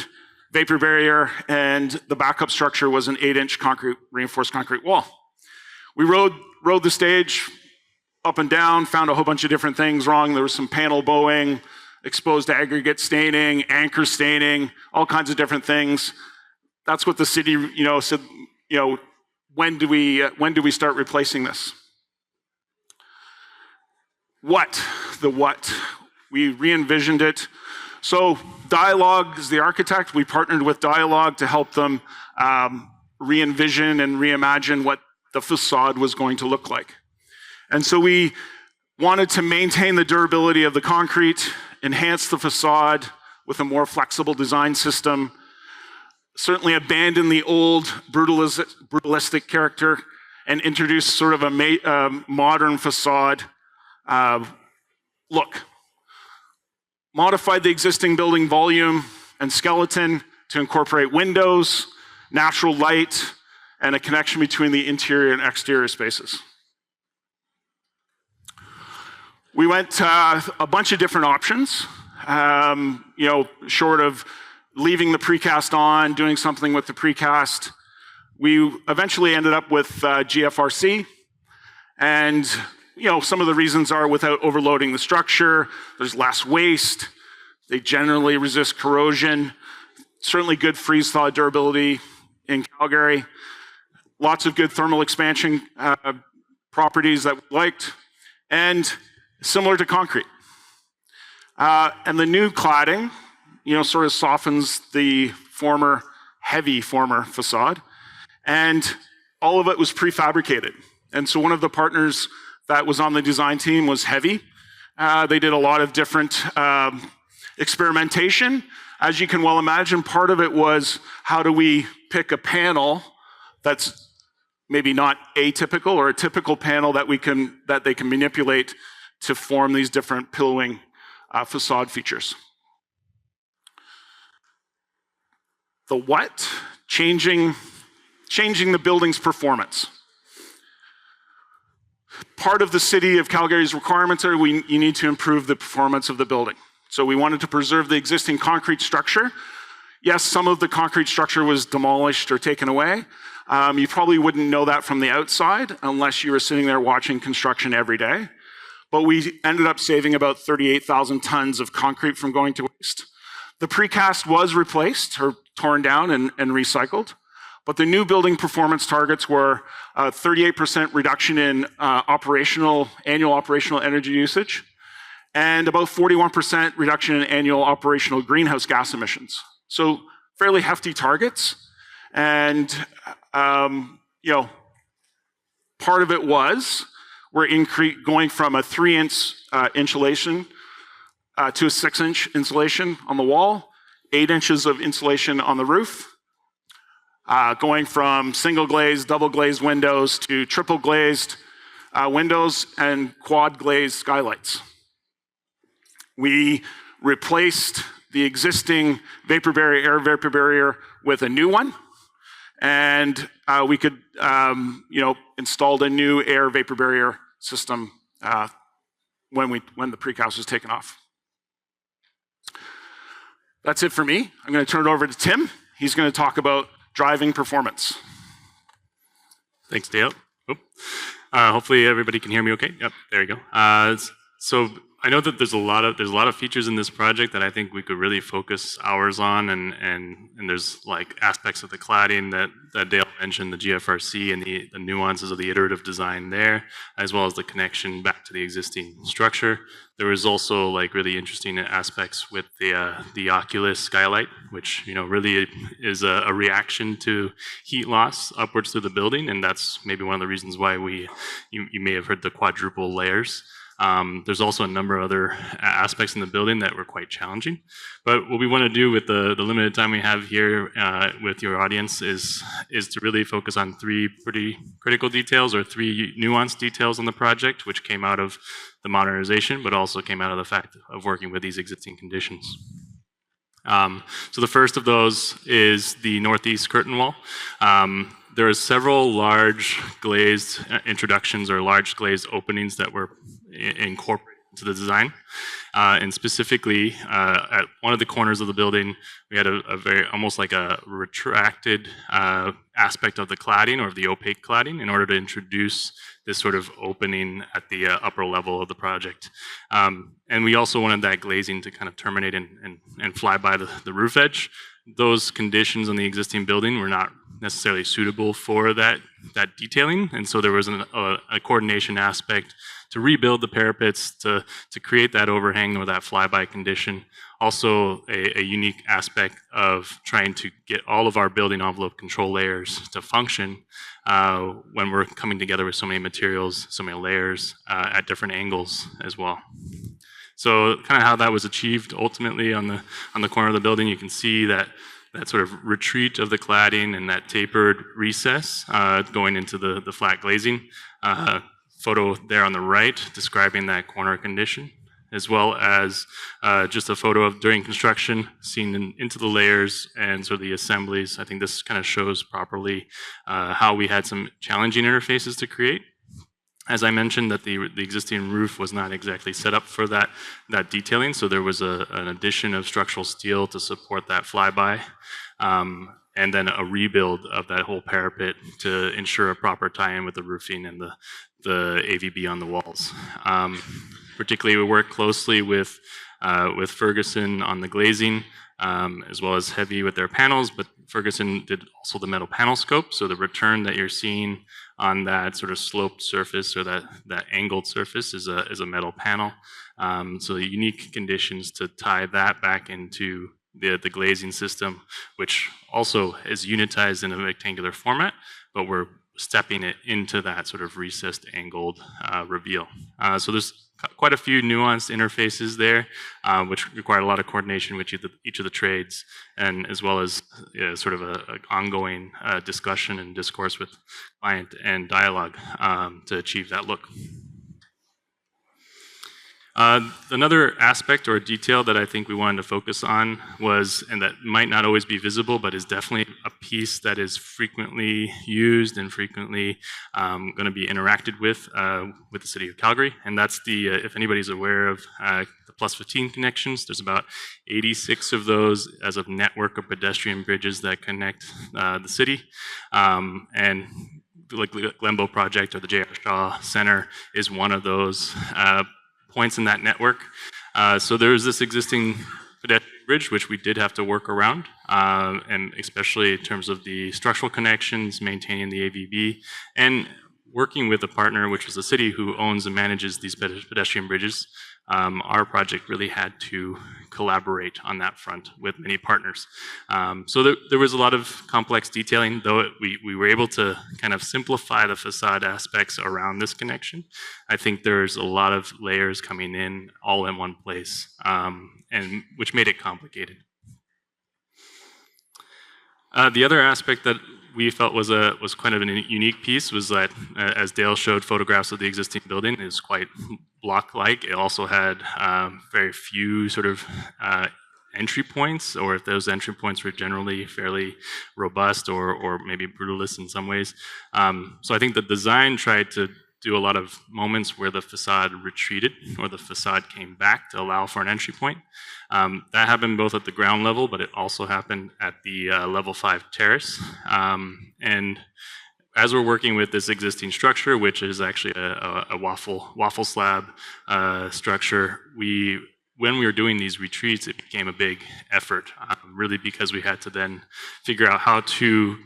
vapor barrier, and the backup structure was an 8-inch reinforced concrete wall. We rode the stage up and down, found a whole bunch of different things wrong. There was some panel bowing, exposed aggregate staining, anchor staining, all kinds of different things. That's what the city, said, when do we start replacing this? The what? We re-envisioned it. So Dialogue is the architect. We partnered with Dialogue to help them re-envision and reimagine what the facade was going to look like. And so we wanted to maintain the durability of the concrete, enhance the facade with a more flexible design system, certainly abandon the old brutalistic character and introduce sort of a modern facade look. Modified the existing building volume and skeleton to incorporate windows, natural light, and a connection between the interior and exterior spaces. We went a bunch of different options, short of leaving the precast on, doing something with the precast. We eventually ended up with GFRC, and some of the reasons are without overloading the structure, there's less waste, they generally resist corrosion, certainly good freeze-thaw durability in Calgary, lots of good thermal expansion properties that we liked, and similar to concrete. And the new cladding, sort of softens the heavy former facade, and all of it was prefabricated. And so one of the partners that was on the design team was Heavy. They did a lot of different experimentation. As you can well imagine, part of it was how do we pick a panel that's maybe not atypical or a typical panel that they can manipulate to form these different pillowing facade features. The what? Changing the building's performance. Part of the city of Calgary's requirements are you need to improve the performance of the building. So we wanted to preserve the existing concrete structure. Yes, some of the concrete structure was demolished or taken away. You probably wouldn't know that from the outside unless you were sitting there watching construction every day. But we ended up saving about 38,000 tons of concrete from going to waste. The precast was replaced or torn down and recycled. But the new building performance targets were 38% reduction in annual operational energy usage, and about 41% reduction in annual operational greenhouse gas emissions. So fairly hefty targets, and part of it was we're going from a 3-inch insulation to a 6-inch insulation on the wall, 8 inches of insulation on the roof, going from single glazed, double glazed windows to triple glazed windows and quad glazed skylights. We replaced the existing vapor barrier, air vapor barrier with a new one, and we could, installed a new air vapor barrier system when the precast was taken off. That's it for me. I'm going to turn it over to Tim. He's going to talk about driving performance. Thanks, Dale. Hopefully everybody can hear me okay. Yep, there you go. So I know that there's a lot of features in this project that I think we could really focus hours on, and there's like aspects of the cladding that Dale mentioned, the GFRC and the nuances of the iterative design there, as well as the connection back to the existing structure. There was also like really interesting aspects with the Oculus skylight, which really is a reaction to heat loss upwards through the building, and that's maybe one of the reasons why you may have heard the quadruple layers. There's also a number of other aspects in the building that were quite challenging. But what we want to do with the limited time we have here with your audience is to really focus on 3 pretty critical details, or 3 nuanced details on the project, which came out of the modernization, but also came out of the fact of working with these existing conditions. So the first of those is the northeast curtain wall. There are several large glazed introductions or large glazed openings that were incorporated into the design. And specifically, at one of the corners of the building, we had a very, almost like a retracted aspect of the cladding, or of the opaque cladding, in order to introduce this sort of opening at the upper level of the project. And we also wanted that glazing to kind of terminate and fly by the roof edge. Those conditions on the existing building were not necessarily suitable for that detailing, and so there was a coordination aspect to rebuild the parapets to create that overhang or that flyby condition. Also a unique aspect of trying to get all of our building envelope control layers to function when we're coming together with so many materials, so many layers at different angles as well. So kind of how that was achieved ultimately on the corner of the building, you can see that sort of retreat of the cladding and that tapered recess going into the flat glazing. Photo there on the right describing that corner condition, as well as just a photo of during construction, seen into the layers and sort of the assemblies. I think this kind of shows properly how we had some challenging interfaces to create. As I mentioned, that the existing roof was not exactly set up for that detailing, so there was an addition of structural steel to support that flyby, and then a rebuild of that whole parapet to ensure a proper tie-in with the roofing and the AVB on the walls. Particularly, we worked closely with Ferguson on the glazing, as well as Heavy with their panels, but Ferguson did also the metal panel scope, so the return that you're seeing on that sort of sloped surface, or that angled surface, is a metal panel. So the unique conditions to tie that back into the glazing system, which also is unitized in a rectangular format, but we're stepping it into that sort of recessed angled reveal. So there's quite a few nuanced interfaces there, which required a lot of coordination with each of the trades, and as well as sort of an ongoing discussion and discourse with client and dialogue to achieve that look. Another aspect or detail that I think we wanted to focus on was, and that might not always be visible, but is definitely a piece that is frequently used and frequently going to be interacted with the city of Calgary, and that's if anybody's aware of the plus 15 connections, there's about 86 of those as a network of pedestrian bridges that connect the city, and like the Glenbow project or the J.R. Shaw Center is one of those points in that network. So there's this existing pedestrian bridge, which we did have to work around, and especially in terms of the structural connections, maintaining the AVB, and working with a partner, which is the city who owns and manages these pedestrian bridges. our project really had to collaborate on that front with many partners. So there was a lot of complex detailing, though we were able to kind of simplify the facade aspects around this connection. I think there's a lot of layers coming in all in one place, and which made it complicated. The other aspect that we felt was kind of a unique piece was that, as Dale showed photographs of the existing building, it was quite block-like. It also had very few sort of entry points, or if those entry points were generally fairly robust or maybe brutalist in some ways. So I think the design tried to do a lot of moments where the facade retreated or the facade came back to allow for an entry point. That happened both at the ground level, but it also happened at the level 5 terrace. And as we're working with this existing structure, which is actually a waffle slab structure, when we were doing these retreats, it became a big effort, really because we had to then figure out how to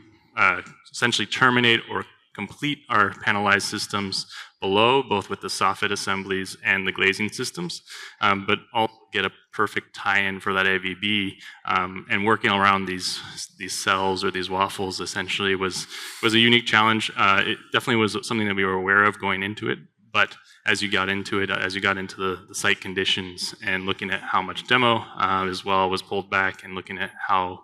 essentially terminate or complete our panelized systems below, both with the soffit assemblies and the glazing systems, but also get a perfect tie-in for that AVB. And working around these cells or these waffles essentially was a unique challenge. It definitely was something that we were aware of going into it, but as you got into it, as you got into the site conditions and looking at how much demo as well was pulled back and looking at how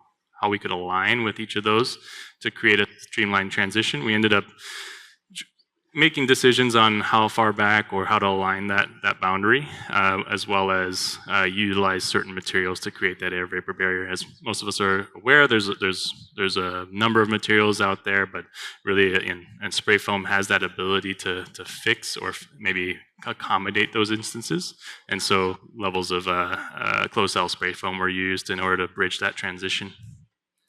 we could align with each of those to create a streamlined transition, we ended up making decisions on how far back or how to align that boundary, as well as utilize certain materials to create that air vapor barrier. As most of us are aware, there's a number of materials out there, but really, and spray foam has that ability to fix or maybe accommodate those instances. And so levels of closed cell spray foam were used in order to bridge that transition.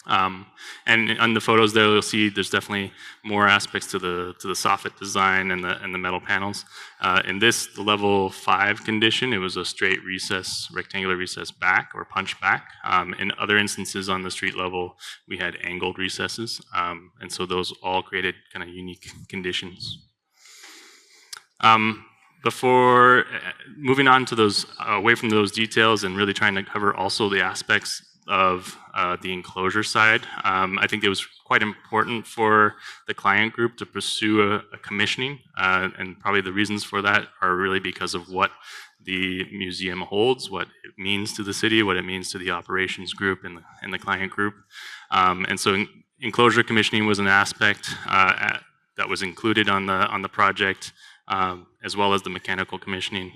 And on the photos there, you'll see there's definitely more aspects to the soffit design and the metal panels. In this, the level 5 condition, it was a straight recess, rectangular recess back or punch back. In other instances on the street level, we had angled recesses, and so those all created kind of unique conditions. Before moving on to those, away from those details and really trying to cover also the aspects of the enclosure side, I think it was quite important for the client group to pursue a commissioning, and probably the reasons for that are really because of what the museum holds, what it means to the city, what it means to the operations group and the client group. And so enclosure commissioning was an aspect that was included on the project, as well as the mechanical commissioning,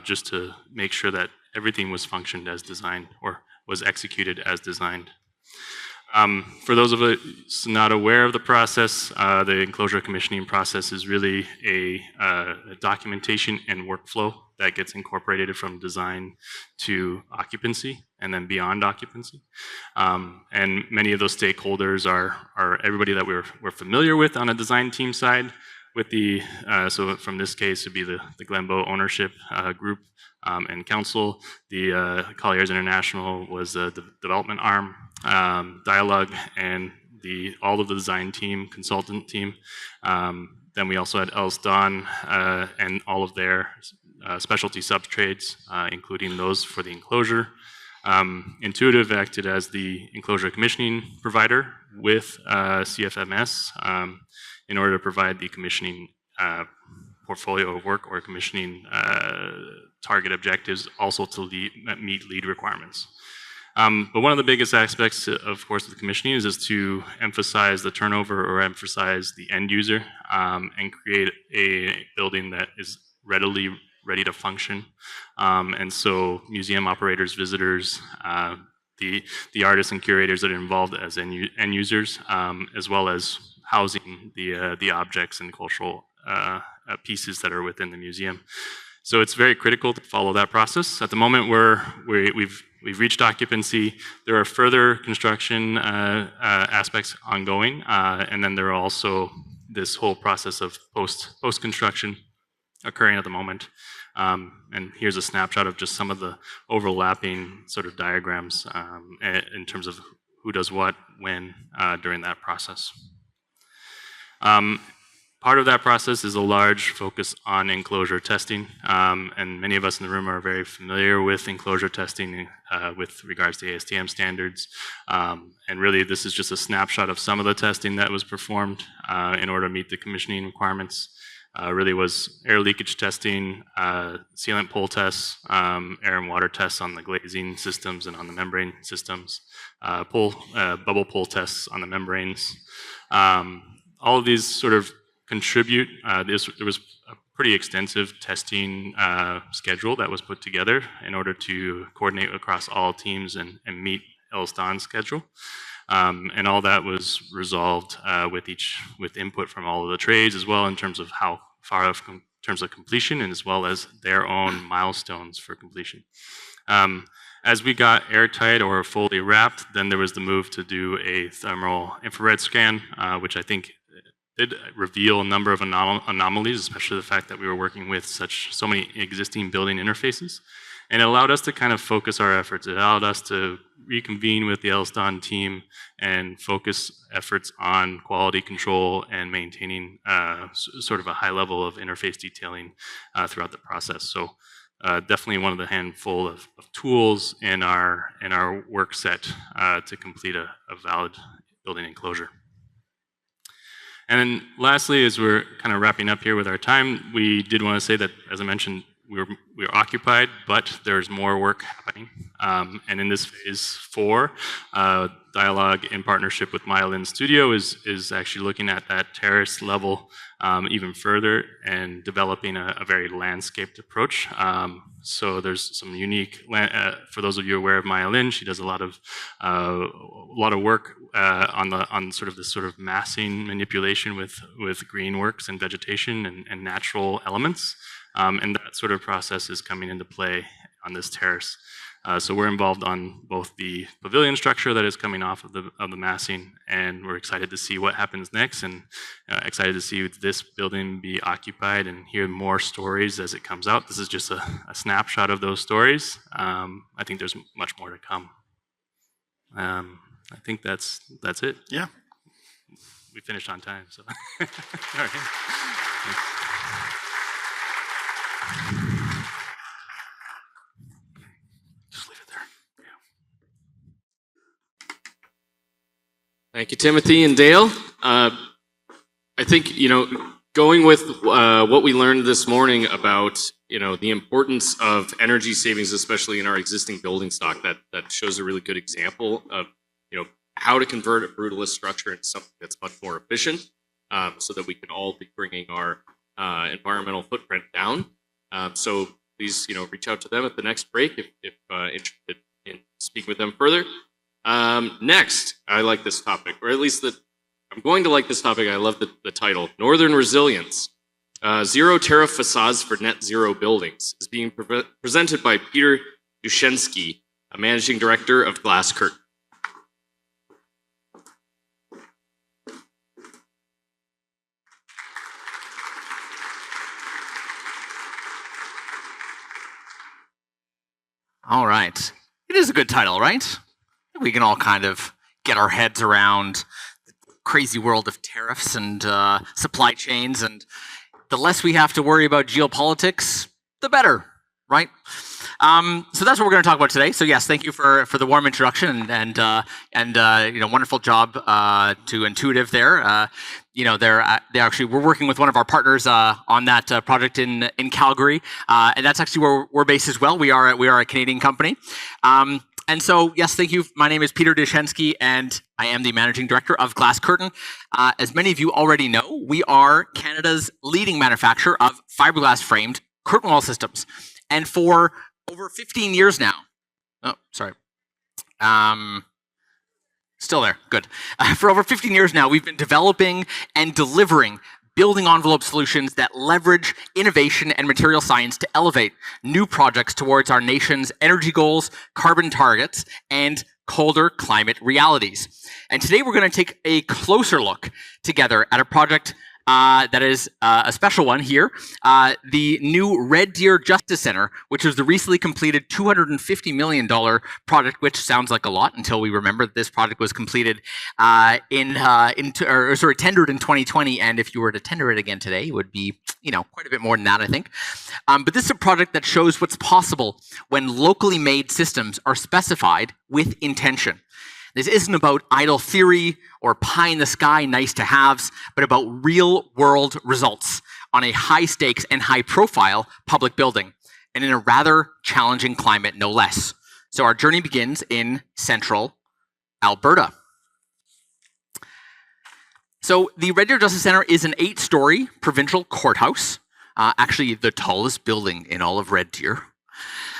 just to make sure that everything was functioned as designed or was executed as designed. For those of us not aware of the process, the enclosure commissioning process is really a documentation and workflow that gets incorporated from design to occupancy and then beyond occupancy. And many of those stakeholders are everybody that we're familiar with on a design team side. With the so from this case would be the Glenbow ownership group and council. The Colliers International was the development arm, Dialogue, and all of the design team, consultant team. Then we also had Elsdon and all of their specialty subtrades, including those for the enclosure. Intuitive acted as the enclosure commissioning provider with CFMS in order to provide the commissioning portfolio of work or commissioning target objectives, also to meet lead requirements. But one of the biggest aspects, of course, of the commissioning is to emphasize the turnover or emphasize the end user and create a building that is ready to function. And so museum operators, visitors, the artists and curators that are involved as end users, as well as housing the objects and cultural pieces that are within the museum. So it's very critical to follow that process. At the moment we've reached occupancy, there are further construction aspects ongoing, and then there are also this whole process of post-construction occurring at the moment. And here's a snapshot of just some of the overlapping sort of diagrams in terms of who does what, when, during that process. part of that process is a large focus on enclosure testing, and many of us in the room are very familiar with enclosure testing with regards to ASTM standards. And really, this is just a snapshot of some of the testing that was performed in order to meet the commissioning requirements. Really was air leakage testing, sealant pull tests, air and water tests on the glazing systems and on the membrane systems, bubble pull tests on the membranes. All of these sort of contribute. There was a pretty extensive testing schedule that was put together in order to coordinate across all teams and meet Elstan's schedule. And all that was resolved with input from all of the trades as well in terms of how far off in terms of completion and as well as their own milestones for completion. As we got airtight or fully wrapped, then there was the move to do a thermal infrared scan, which I think did reveal a number of anomalies, especially the fact that we were working with so many existing building interfaces. And it allowed us to kind of focus our efforts. It allowed us to reconvene with the Elstan team and focus efforts on quality control and maintaining sort of a high level of interface detailing throughout the process. So definitely one of the handful of tools in our work set to complete a valid building enclosure. And then lastly, as we're kind of wrapping up here with our time, we did want to say that, as I mentioned, we were occupied, but there's more work happening. And in this phase 4, dialogue in partnership with Myelin Studio is actually looking at that terrace level even further and developing a very landscaped approach. So there's some unique, for those of you aware of Myelin, she does a lot of work on sort of this sort of massing manipulation with greenworks and vegetation and natural elements. And that sort of process is coming into play on this terrace. So we're involved on both the pavilion structure that is coming off of the massing, and we're excited to see what happens next, and excited to see this building be occupied and hear more stories as it comes out. This is just a snapshot of those stories. I think there's much more to come. I think that's it. Yeah. We finished on time, so. All right. Thanks. Just leave it there. Thank you, Timothy and Dale. I think, going with what we learned this morning about, the importance of energy savings, especially in our existing building stock, that shows a really good example of, how to convert a brutalist structure into something that's much more efficient, so that we can all be bringing our environmental footprint down. So please, reach out to them at the next break if interested in speaking with them further. Next, I like this topic, or at least I'm going to like this topic. I love the title, Northern Resilience. Zero tariff facades for net zero buildings is being presented by Peter Dushenski, a managing director of Glass Curtain. All right. It is a good title, right? We can all kind of get our heads around the crazy world of tariffs and supply chains, and the less we have to worry about geopolitics, the better, right? So that's what we're going to talk about today. So yes, thank you for the warm introduction and wonderful job to Intuitive there. They actually, we're working with one of our partners on that project in Calgary, and that's actually where we're based as well. We are a Canadian company. And so, yes, thank you. My name is Peter Dushenski, and I am the managing director of Glass Curtain. As many of you already know, we are Canada's leading manufacturer of fiberglass framed curtain wall systems. And for over 15 years now, still there, good. For over 15 years now, we've been developing and delivering building envelope solutions that leverage innovation and material science to elevate new projects towards our nation's energy goals, carbon targets, and colder climate realities. And today we're going to take a closer look together at a project that is a special one here, the new Red Deer Justice Center, which was the recently completed $250 million project, which sounds like a lot until we remember that this project was completed tendered in 2020, and if you were to tender it again today, it would be, quite a bit more than that, I think. But this is a project that shows what's possible when locally made systems are specified with intention. This isn't about idle theory or pie in the sky nice to haves, but about real world results on a high stakes and high profile public building, and in a rather challenging climate, no less. So our journey begins in central Alberta. So the Red Deer Justice Center is an 8-story provincial courthouse, actually the tallest building in all of Red Deer.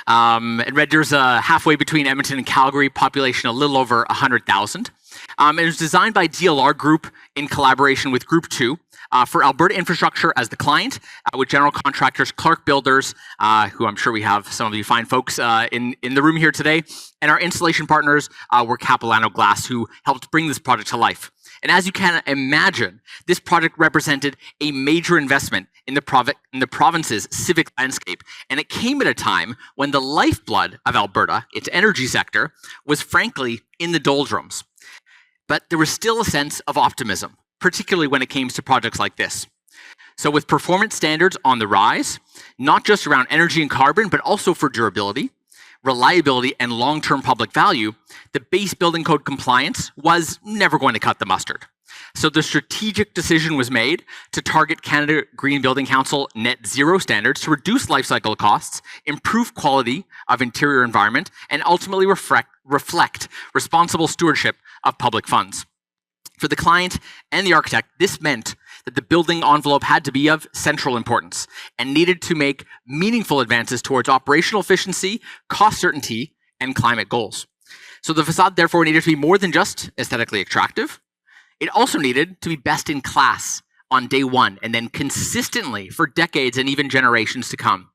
And Red Deer's halfway between Edmonton and Calgary, population a little over 100,000. It was designed by DLR Group in collaboration with Group 2 for Alberta Infrastructure as the client, with general contractors Clark Builders, who I'm sure we have some of you fine folks in the room here today, and our installation partners were Capilano Glass, who helped bring this project to life. And as you can imagine, this project represented a major investment in the province's civic landscape. And it came at a time when the lifeblood of Alberta, its energy sector, was frankly in the doldrums. But there was still a sense of optimism, particularly when it came to projects like this. So with performance standards on the rise, not just around energy and carbon, but also for durability, reliability, and long-term public value, the base building code compliance was never going to cut the mustard. So the strategic decision was made to target Canada Green Building Council net zero standards to reduce life cycle costs, improve quality of interior environment, and ultimately reflect responsible stewardship of public funds. For the client and the architect, this meant that the building envelope had to be of central importance and needed to make meaningful advances towards operational efficiency, cost certainty, and climate goals. So the facade therefore needed to be more than just aesthetically attractive. It also needed to be best in class on day one and then consistently for decades and even generations to come.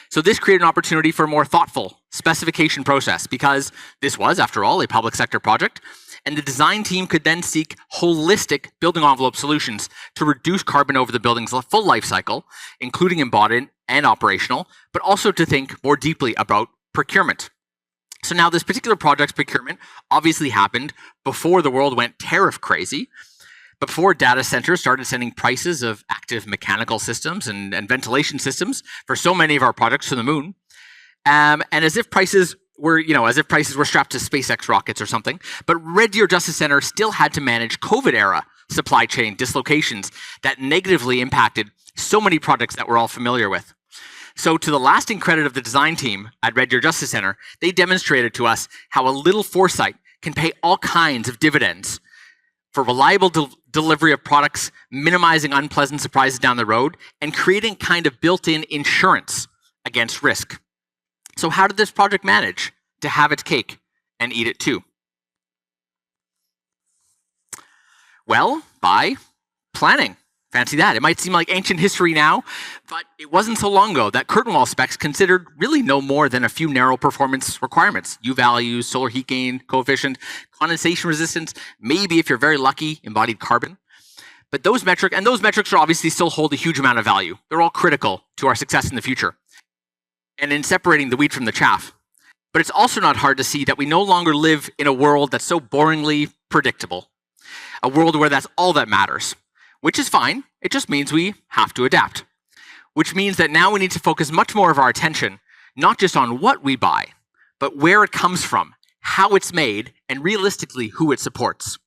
So this created an opportunity for a more thoughtful specification process because this was, after all, a public sector project, and the design team could then seek holistic building envelope solutions to reduce carbon over the building's full life cycle, including embodied and operational, but also to think more deeply about procurement. So now this particular project's procurement obviously happened before the world went tariff crazy, but before data centers started sending prices of active mechanical systems and ventilation systems for so many of our projects to the moon. And as if prices were strapped to SpaceX rockets or something. But Red Deer Justice Center still had to manage COVID-era supply chain dislocations that negatively impacted so many projects that we're all familiar with. So to the lasting credit of the design team at Red Deer Justice Center, they demonstrated to us how a little foresight can pay all kinds of dividends for reliable delivery of products, minimizing unpleasant surprises down the road, and creating kind of built-in insurance against risk. So how did this project manage to have its cake and eat it too? Well, by planning. Fancy that. It might seem like ancient history now, but it wasn't so long ago that curtain wall specs considered really no more than a few narrow performance requirements. U values, solar heat gain coefficient, condensation resistance, maybe if you're very lucky, embodied carbon. But those metrics are obviously still hold a huge amount of value. They're all critical to our success in the future and in separating the wheat from the chaff. But it's also not hard to see that we no longer live in a world that's so boringly predictable. A world where that's all that matters. Which is fine, it just means we have to adapt. Which means that now we need to focus much more of our attention, not just on what we buy, but where it comes from, how it's made, and realistically who it supports.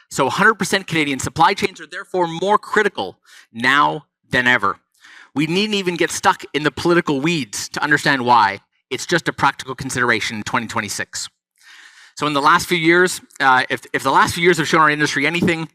So 100% Canadian supply chains are therefore more critical now than ever. We needn't even get stuck in the political weeds to understand why. It's just a practical consideration in 2026. So in the last few years, if the last few years have shown our industry anything,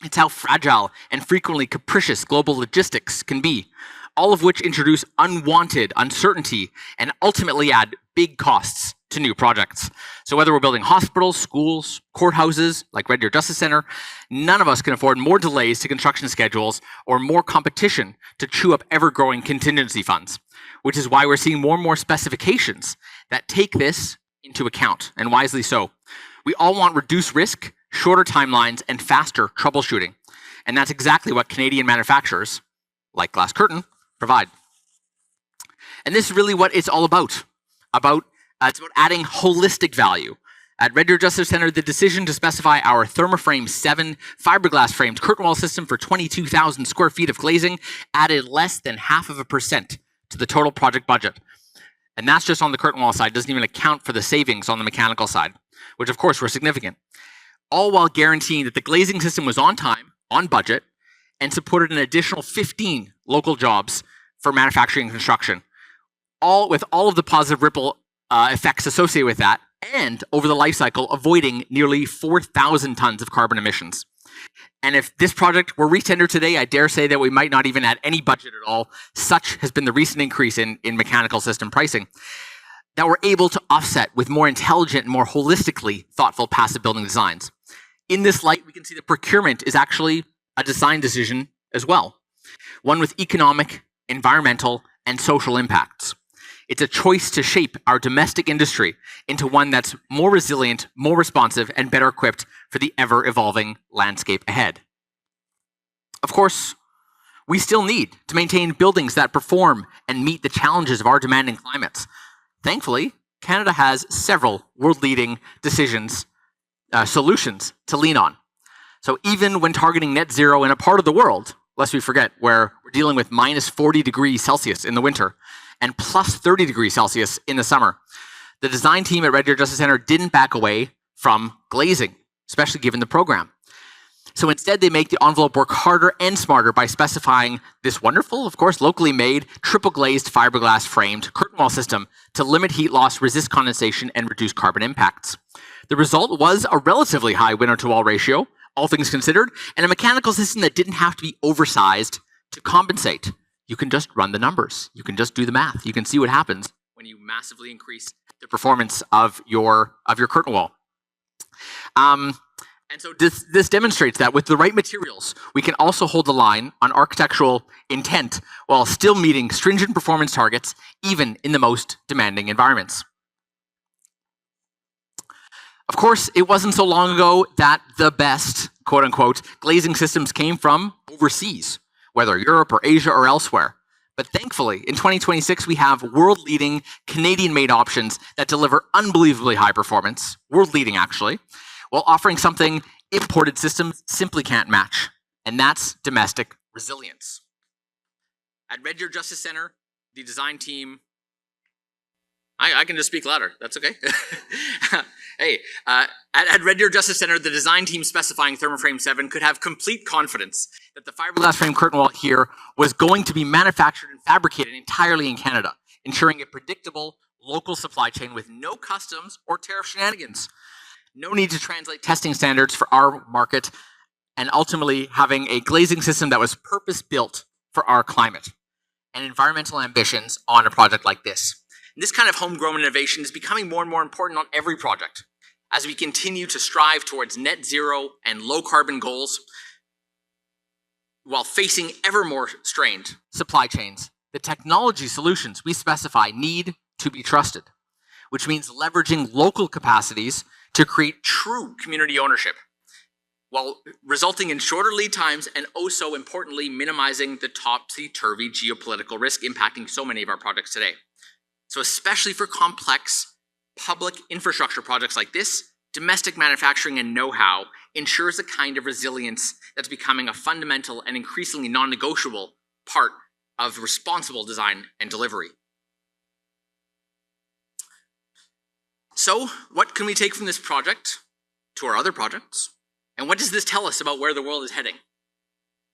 it's how fragile and frequently capricious global logistics can be, all of which introduce unwanted uncertainty and ultimately add big costs to new projects. So whether we're building hospitals, schools, courthouses, like Red Deer Justice Center, none of us can afford more delays to construction schedules or more competition to chew up ever-growing contingency funds, which is why we're seeing more and more specifications that take this into account, and wisely so. We all want reduced risk, shorter timelines, and faster troubleshooting. And that's exactly what Canadian manufacturers, like Glass Curtain, provide. And this is really what it's all about. It's about adding holistic value. At Red Deer Justice Center, the decision to specify our Thermoframe 7 fiberglass framed curtain wall system for 22,000 square feet of glazing added less than 0.5% to the total project budget. And that's just on the curtain wall side, doesn't even account for the savings on the mechanical side, which of course were significant. All while guaranteeing that the glazing system was on time, on budget, and supported an additional 15 local jobs for manufacturing and construction. All with all of the positive ripple effects associated with that, and over the life cycle, avoiding nearly 4,000 tons of carbon emissions. And if this project were re-tendered today, I dare say that we might not even add any budget at all. Such has been the recent increase in mechanical system pricing that we're able to offset with more intelligent and more holistically thoughtful passive building designs. In this light, we can see that procurement is actually a design decision as well, one with economic, environmental, and social impacts. It's a choice to shape our domestic industry into one that's more resilient, more responsive, and better equipped for the ever-evolving landscape ahead. Of course, we still need to maintain buildings that perform and meet the challenges of our demanding climates. Thankfully, Canada has several world-leading solutions to lean on. So even when targeting net zero in a part of the world, lest we forget, where we're dealing with minus 40 degrees Celsius in the winter, and plus 30 degrees Celsius in the summer, the design team at Red Deer Justice Center didn't back away from glazing, especially given the program. So instead, they make the envelope work harder and smarter by specifying this wonderful, of course, locally made, triple glazed fiberglass framed curtain wall system to limit heat loss, resist condensation, and reduce carbon impacts. The result was a relatively high window to wall ratio, all things considered, and a mechanical system that didn't have to be oversized to compensate. You can just run the numbers. You can just do the math. You can see what happens when you massively increase the performance of your curtain wall. And so this demonstrates that with the right materials, we can also hold the line on architectural intent while still meeting stringent performance targets, even in the most demanding environments. Of course, it wasn't so long ago that the best, quote unquote, glazing systems came from overseas, whether Europe or Asia or elsewhere. But thankfully, in 2026, we have world-leading Canadian-made options that deliver unbelievably high performance, world-leading actually, while offering something imported systems simply can't match, and that's domestic resilience. At Red Deer Justice Center, the design team, I can just speak louder, that's okay. Hey, at Red Deer Justice Center, the design team specifying Thermoframe 7 could have complete confidence that the fiberglass frame curtain wall here was going to be manufactured and fabricated entirely in Canada, ensuring a predictable local supply chain with no customs or tariff shenanigans. No need to translate testing standards for our market, and ultimately having a glazing system that was purpose-built for our climate and environmental ambitions on a project like this. And this kind of homegrown innovation is becoming more and more important on every project as we continue to strive towards net zero and low carbon goals while facing ever more strained supply chains. The technology solutions we specify need to be trusted, which means leveraging local capacities to create true community ownership, while resulting in shorter lead times and oh so importantly, minimizing the topsy-turvy geopolitical risk impacting so many of our projects today. So especially for complex public infrastructure projects like this, domestic manufacturing and know-how ensures a kind of resilience that's becoming a fundamental and increasingly non-negotiable part of responsible design and delivery. So, what can we take from this project to our other projects? And what does this tell us about where the world is heading?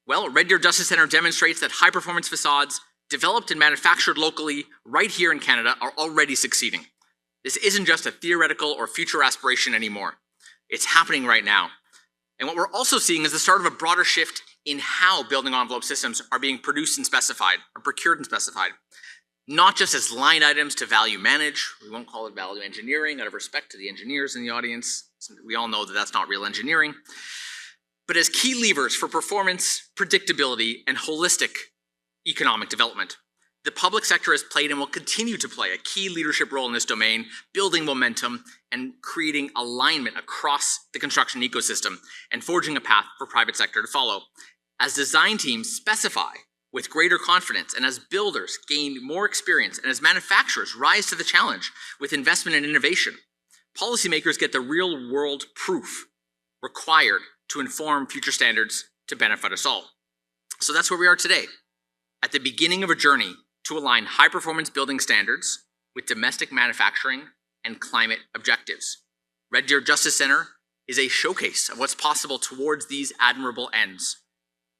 Well, Red Deer Justice Center demonstrates that high-performance facades developed and manufactured locally right here in Canada are already succeeding. This isn't just a theoretical or future aspiration anymore. It's happening right now. And what we're also seeing is the start of a broader shift in how building envelope systems are being produced and specified, or procured and specified. Not just as line items to value manage. We won't call it value engineering out of respect to the engineers in the audience. We all know that that's not real engineering. But as key levers for performance, predictability, and holistic economic development. The public sector has played and will continue to play a key leadership role in this domain, building momentum and creating alignment across the construction ecosystem and forging a path for private sector to follow. As design teams specify with greater confidence, and as builders gain more experience, and as manufacturers rise to the challenge with investment and innovation, policymakers get the real-world proof required to inform future standards to benefit us all. So that's where we are today, at the beginning of a journey to align high-performance building standards with domestic manufacturing and climate objectives. Red Deer Justice Center is a showcase of what's possible towards these admirable ends,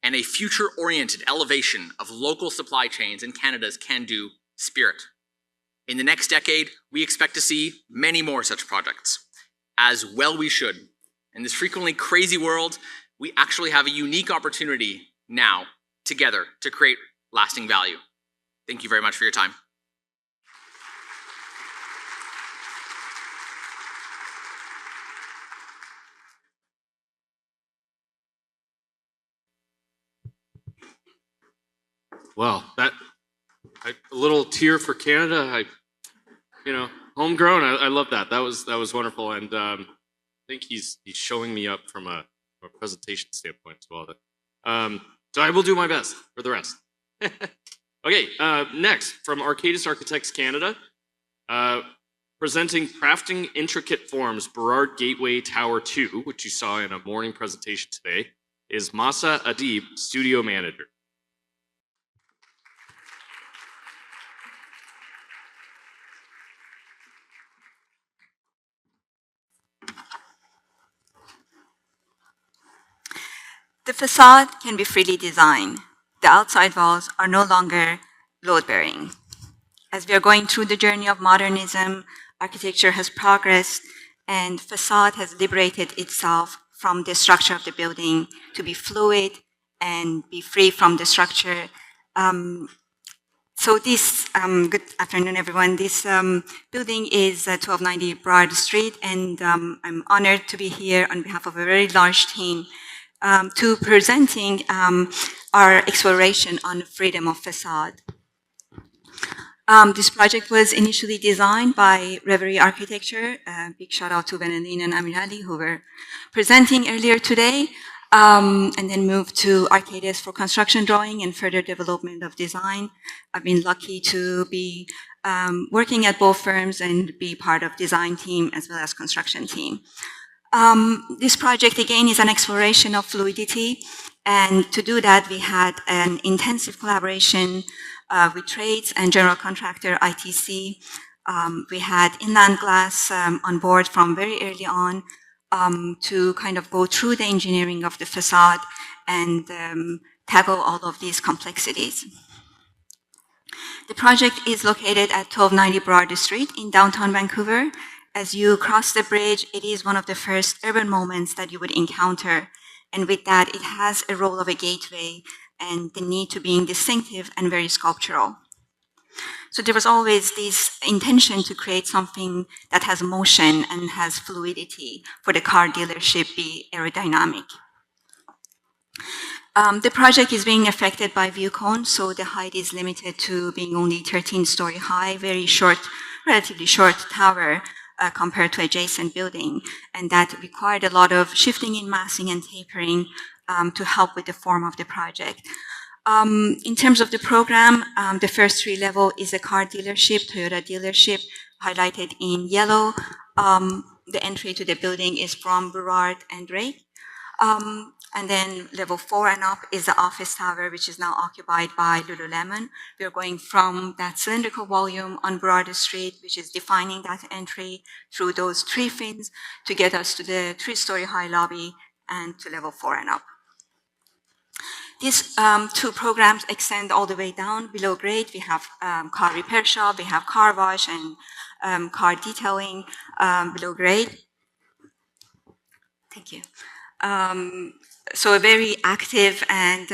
and a future-oriented elevation of local supply chains in Canada's can-do spirit. In the next decade, we expect to see many more such projects. As well we should. In this frequently crazy world, we actually have a unique opportunity now, together, to create lasting value. Thank you very much for your time. Well, a little tear for Canada. Homegrown. I love that. That was wonderful, and I think he's showing me up from a presentation standpoint as well. So I will do my best for the rest. Okay, next from Arcadis Architects Canada, presenting Crafting Intricate Forms Burrard Gateway Tower 2, which you saw in a morning presentation today, is Mahsa Adib, Studio Manager. The facade can be freely designed. The outside walls are no longer load-bearing. As we are going through the journey of modernism, architecture has progressed, and facade has liberated itself from the structure of the building to be fluid and be free from the structure. So this, good afternoon, everyone. This building is 1290 Broad Street, and I'm honored to be here on behalf of a very large team to presenting our exploration on freedom of facade. This project was initially designed by Reverie Architecture. Big shout out to Venelin and Ahmed who were presenting earlier today, and then moved to Arcadis for construction drawing and further development of design. I've been lucky to be working at both firms and be part of design team as well as construction team. This project, again, is an exploration of fluidity, and to do that, we had an intensive collaboration with trades and general contractor ITC. We had inland glass on board from very early on to kind of go through the engineering of the facade and tackle all of these complexities. The project is located at 1290 Broad Street in downtown Vancouver. As you cross the bridge, it is one of the first urban moments that you would encounter. And with that, it has a role of a gateway and the need to being distinctive and very sculptural. So there was always this intention to create something that has motion and has fluidity for the car dealership be aerodynamic. The project is being affected by view cone, so the height is limited to being only 13-story high, very short, relatively short tower compared to adjacent building, and that required a lot of shifting in massing and tapering to help with the form of the project. In terms of the program, the first 3 level is a car dealership, Toyota dealership, highlighted in yellow. The entry to the building is from Burrard and Drake. And then level 4 and up is the office tower, which is now occupied by Lululemon. We are going from that cylindrical volume on Broad Street, which is defining that entry, through those 3 fins to get us to the 3-story high lobby and to level 4 and up. These 2 programs extend all the way down below grade. We have car repair shop, we have car wash and car detailing below grade. Thank you. So a very active and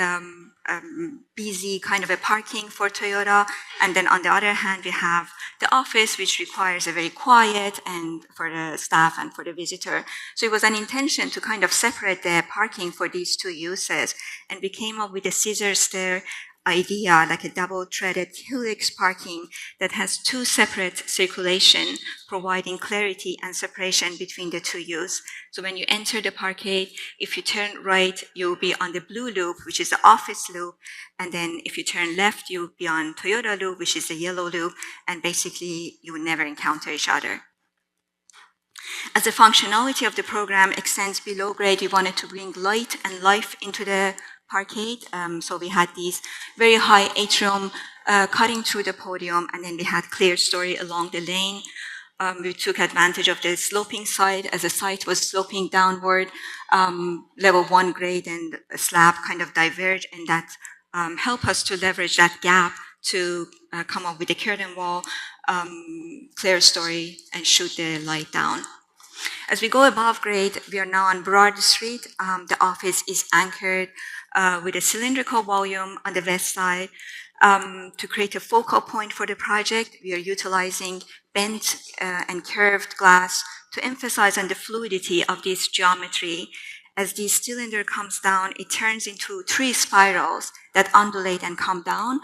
busy kind of a parking for Toyota. And then on the other hand, we have the office, which requires a very quiet and for the staff and for the visitor. So it was an intention to kind of separate the parking for these 2 uses. And we came up with a scissor stair idea, like a double-threaded helix parking that has two separate circulation, providing clarity and separation between the two use. So when you enter the parkade, if you turn right, you'll be on the blue loop, which is the office loop. And then if you turn left, you'll be on Toyota loop, which is the yellow loop. And basically, you will never encounter each other. As the functionality of the program extends below grade, we wanted to bring light and life into the parkade. So we had these very high atrium cutting through the podium, and then we had clear story along the lane. We took advantage of the sloping side as the site was sloping downward. Level 1 grade and a slab kind of diverge, and that helped us to leverage that gap to come up with a curtain wall, clear story, and shoot the light down. As we go above grade, we are now on Broad Street. The office is anchored with a cylindrical volume on the west side. To create a focal point for the project, we are utilizing bent and curved glass to emphasize on the fluidity of this geometry. As the cylinder comes down, it turns into 3 spirals that undulate and come down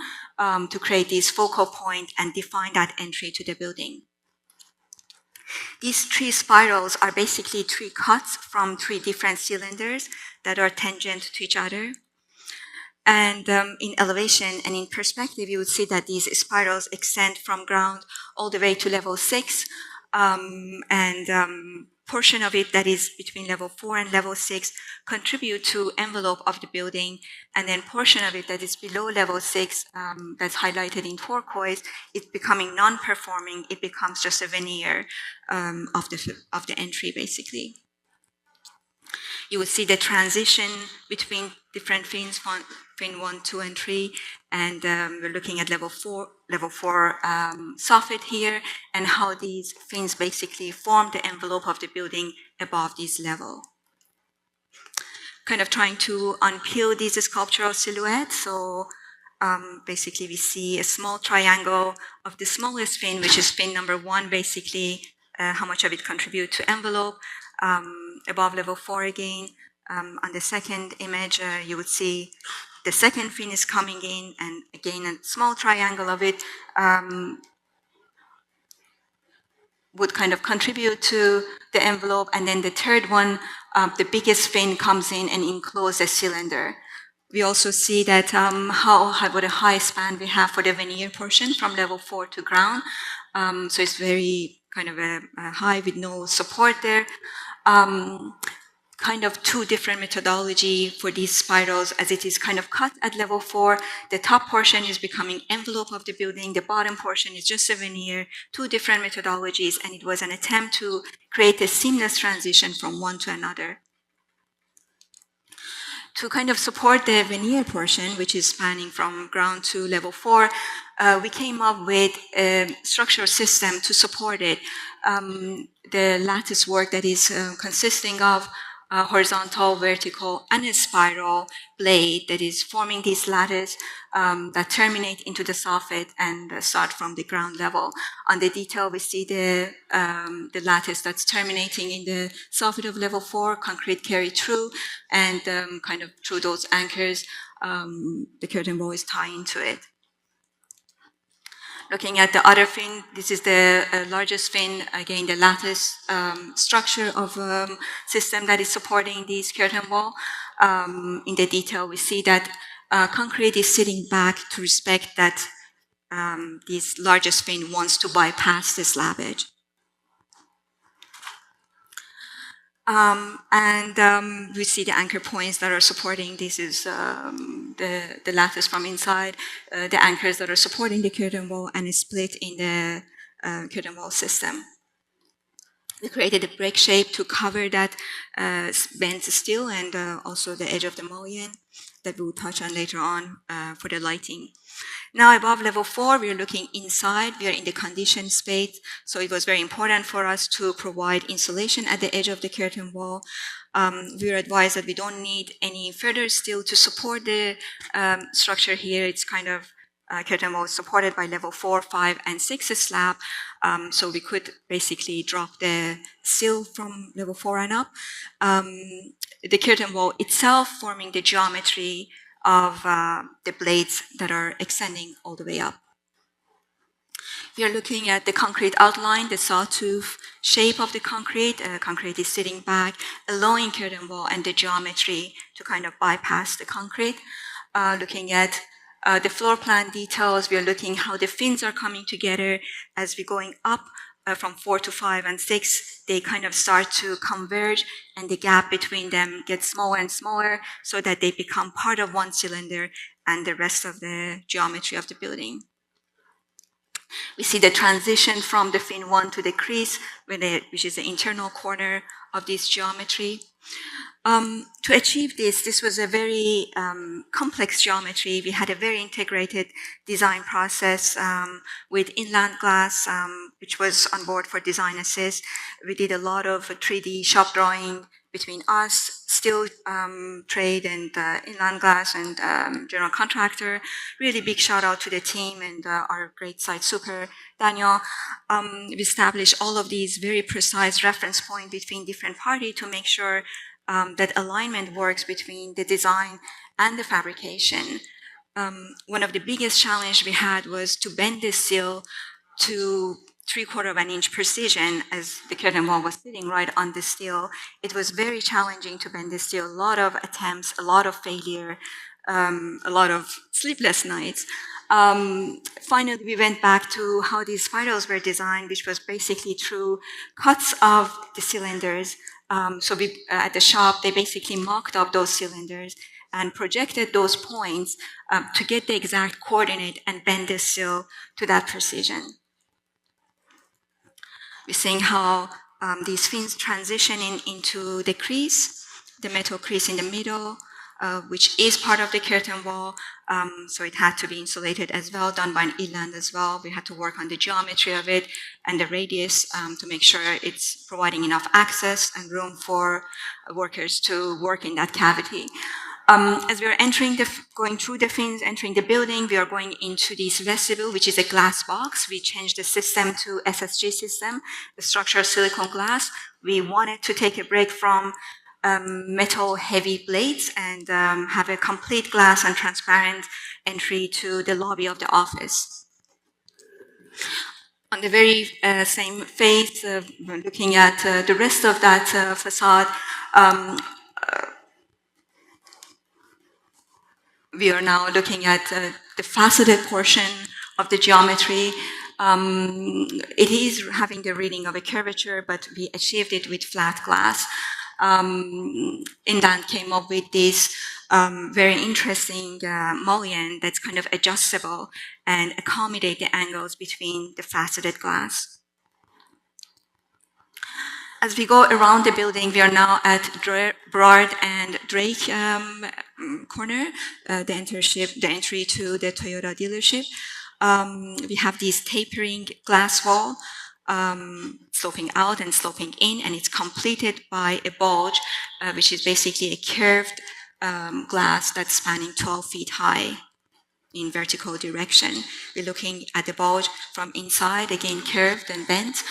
to create this focal point and define that entry to the building. These 3 spirals are basically 3 cuts from 3 different cylinders that are tangent to each other. And in elevation and in perspective, you would see that these spirals extend from ground all the way to level 6. Portion of it that is between level 4 and level 6 contribute to envelope of the building, and then portion of it that is below level 6 that's highlighted in turquoise, it's becoming non-performing. It becomes just a veneer of the entry, basically. You will see the transition between different fins, fin 1, 2, and 3, and we're looking at level 4 soffit here, and how these fins basically form the envelope of the building above this level. Kind of trying to unpeel these sculptural silhouettes. So basically we see a small triangle of the smallest fin, which is fin number 1, basically, how much of it contribute to envelope. Above level 4 again, on the second image, you would see the second fin is coming in, and again, a small triangle of it would kind of contribute to the envelope. And then the third one, the biggest fin comes in and encloses the cylinder. We also see that what a high span we have for the veneer portion from level 4 to ground. So it's very kind of a high with no support there. Kind of 2 different methodology for these spirals, as it is kind of cut at level 4. The top portion is becoming envelope of the building. The bottom portion is just a veneer. 2 different methodologies, and it was an attempt to create a seamless transition from one to another. To kind of support the veneer portion, which is spanning from ground to level 4, we came up with a structural system to support it. The lattice work that is consisting of horizontal, vertical, and a spiral blade that is forming this lattice that terminate into the soffit and start from the ground level. On the detail, we see the lattice that's terminating in the soffit of level 4, concrete carry through, and kind of through those anchors, the curtain wall is tying to it. Looking at the other fin, this is the largest fin, again, the lattice structure of system that is supporting this curtain wall. In the detail, we see that concrete is sitting back to respect that this largest fin wants to bypass the slab edge. We see the anchor points that are supporting. This is the lattice from inside, the anchors that are supporting the curtain wall, and is split in the curtain wall system. We created a break shape to cover that bent steel and also the edge of the mullion that we will touch on later on for the lighting. Now above level 4, we are looking inside. We are in the conditioned space, so it was very important for us to provide insulation at the edge of the curtain wall. We were advised that we don't need any further steel to support the structure here. It's kind of curtain wall supported by level 4, 5, and 6 slab, so we could basically drop the steel from level 4 and up. The curtain wall itself forming the geometry of the blades that are extending all the way up. We are looking at the concrete outline, the sawtooth shape of the concrete. Concrete is sitting back, allowing curtain wall and the geometry to kind of bypass the concrete. Looking at the floor plan details, we are looking how the fins are coming together as we're going up from 4 to 5 and 6. They kind of start to converge, and the gap between them gets smaller and smaller so that they become part of one cylinder and the rest of the geometry of the building. We see the transition from the fin 1 to the crease, which is the internal corner of this geometry. To achieve this was a very complex geometry. We had a very integrated design process with inland glass, which was on board for design assist. We did a lot of 3D shop drawing between us, steel trade, and inland glass, and general contractor. Really big shout out to the team and our great site super, Daniel. We established all of these very precise reference points between different parties to make sure that alignment works between the design and the fabrication. One of the biggest challenges we had was to bend this steel to 3/4 of an inch precision, as the curtain wall was sitting right on the steel. It was very challenging to bend the steel. A lot of attempts, a lot of failure, a lot of sleepless nights. Finally, we went back to how these spirals were designed, which was basically through cuts of the cylinders. So at the shop, they basically mocked up those cylinders and projected those points to get the exact coordinate and bend the steel to that precision. We're seeing how these fins transition into the crease, the metal crease in the middle, which is part of the curtain wall. So it had to be insulated as well, done by an inland as well. We had to work on the geometry of it and the radius to make sure it's providing enough access and room for workers to work in that cavity. As we are going through the fins, entering the building, we are going into this vestibule, which is a glass box. We changed the system to SSG system, the structural silicone glass. We wanted to take a break from metal heavy blades and have a complete glass and transparent entry to the lobby of the office. On the very same phase, we're looking at the rest of that facade. We are now looking at the faceted portion of the geometry. It is having the reading of a curvature, but we achieved it with flat glass. Inland came up with this very interesting mullion that's kind of adjustable and accommodate the angles between the faceted glass. As we go around the building, we are now at Broad and Drake corner, the entry to the Toyota dealership. We have this tapering glass wall sloping out and sloping in, and it's completed by a bulge, which is basically a curved glass that's spanning 12 feet high in vertical direction. We're looking at the bulge from inside, again curved and bent.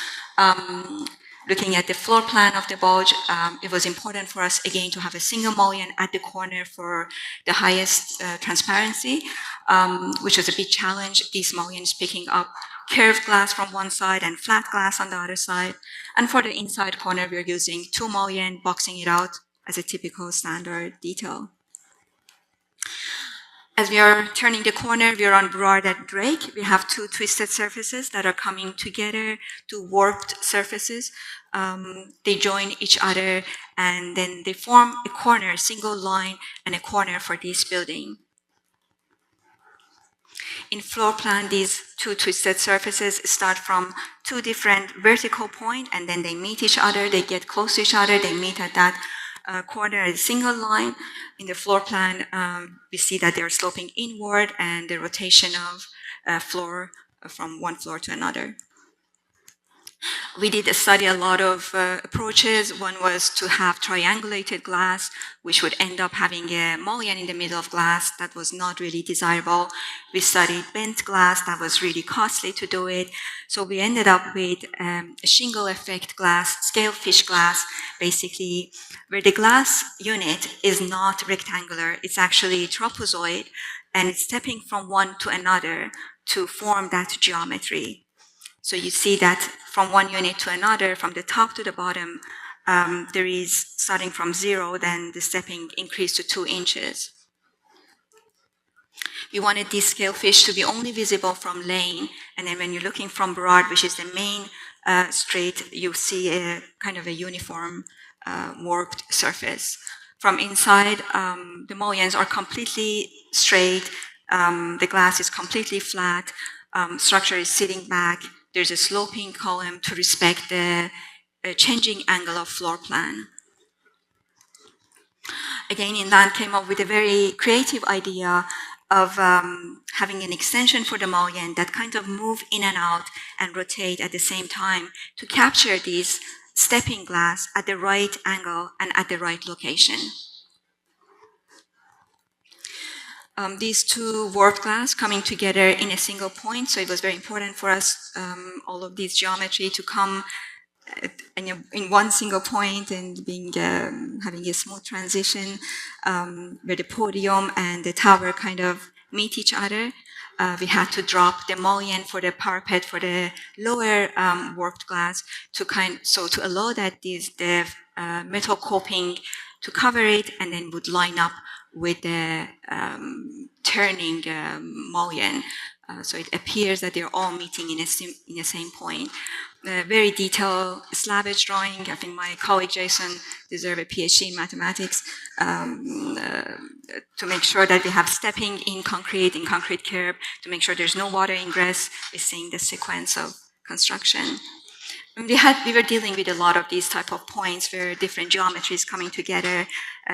Looking at the floor plan of the bulge, it was important for us, again, to have a single mullion at the corner for the highest transparency, which was a big challenge. These mullions picking up curved glass from one side and flat glass on the other side. And for the inside corner, we're using 2 mullion, boxing it out as a typical standard detail. As we are turning the corner, we are on Broad and Drake. We have 2 twisted surfaces that are coming together, 2 warped surfaces. They join each other, and then they form a corner, a single line, and a corner for this building. In floor plan, these 2 twisted surfaces start from 2 different vertical points, and then they meet each other, they get close to each other, they meet at that corner, a single line. In the floor plan, we see that they're sloping inward and the rotation of floor from one floor to another. We did study a lot of approaches. One was to have triangulated glass, which would end up having a mullion in the middle of glass. That was not really desirable. We studied bent glass. That was really costly to do it. So we ended up with a shingle effect glass, scalefish glass, basically, where the glass unit is not rectangular. It's actually trapezoid, and it's stepping from one to another to form that geometry. So you see that from one unit to another, from the top to the bottom, there is, starting from 0, then the stepping increased to 2 inches. We wanted these scalefish to be only visible from lane, and then when you're looking from broad, which is the main straight, you see a kind of a uniform warped surface. From inside, the mullions are completely straight, the glass is completely flat, structure is sitting back. There's a sloping column to respect the changing angle of floor plan. Again, Inland came up with a very creative idea of having an extension for the mullion that kind of move in and out and rotate at the same time to capture these stepping glass at the right angle and at the right location. These two warped glass coming together in a single point, so it was very important for us, all of these geometry to come in one single point and being having a smooth transition where the podium and the tower kind of meet each other. We had to drop the mullion for the parapet for the lower warped glass to to allow that the metal coping to cover it, and then would line up with the turning mullion. So it appears that they're all meeting in the same point. Very detailed slab edge drawing. I think my colleague Jason deserves a PhD in mathematics to make sure that we have stepping in concrete curb, to make sure there's no water ingress. We're seeing the sequence of construction. And we were dealing with a lot of these type of points where different geometries coming together,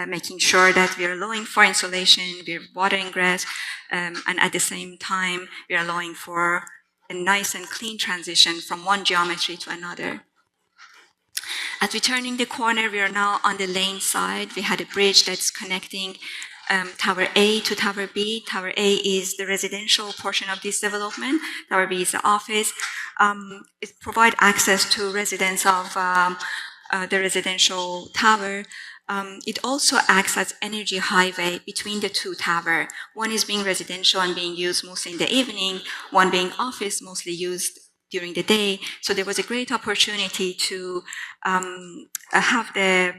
making sure that we are allowing for insulation, we're water ingress, and at the same time, we are allowing for a nice and clean transition from one geometry to another. As we're turning the corner, we are now on the lane side. We had a bridge that's connecting Tower A to Tower B. Tower A is the residential portion of this development. Tower B is the office. It provides access to residents of the residential tower. It also acts as energy highway between the two towers. One is being residential and being used mostly in the evening, one being office, mostly used during the day. So there was a great opportunity to have the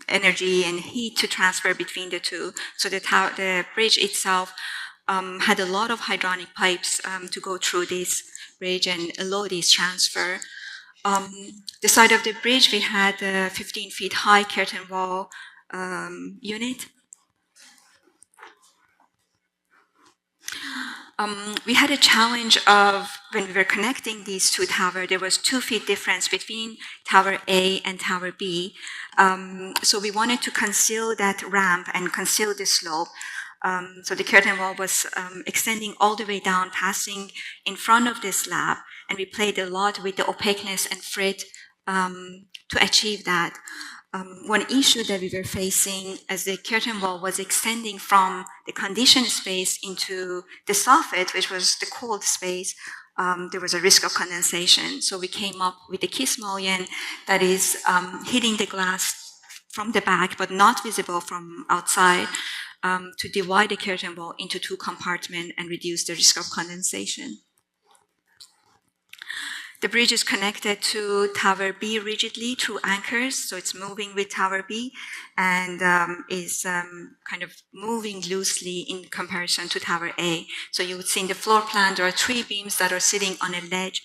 energy and heat to transfer between the two. So the bridge itself had a lot of hydronic pipes to go through this bridge and allow this transfer. The side of the bridge, we had a 15 feet high curtain wall unit. We had a challenge of, when we were connecting these two towers, there was 2 feet difference between Tower A and Tower B. So we wanted to conceal that ramp and conceal the slope. So the curtain wall was extending all the way down, passing in front of the slab, and we played a lot with the opaqueness and fret to achieve that. One issue that we were facing as the curtain wall was extending from the conditioned space into the soffit, which was the cold space, there was a risk of condensation. So we came up with a kiss mullion that is hitting the glass from the back, but not visible from outside, to divide the curtain wall into 2 compartments and reduce the risk of condensation. The bridge is connected to Tower B rigidly through anchors, so it's moving with Tower B and is kind of moving loosely in comparison to Tower A. So you would see in the floor plan, there are 3 beams that are sitting on a ledge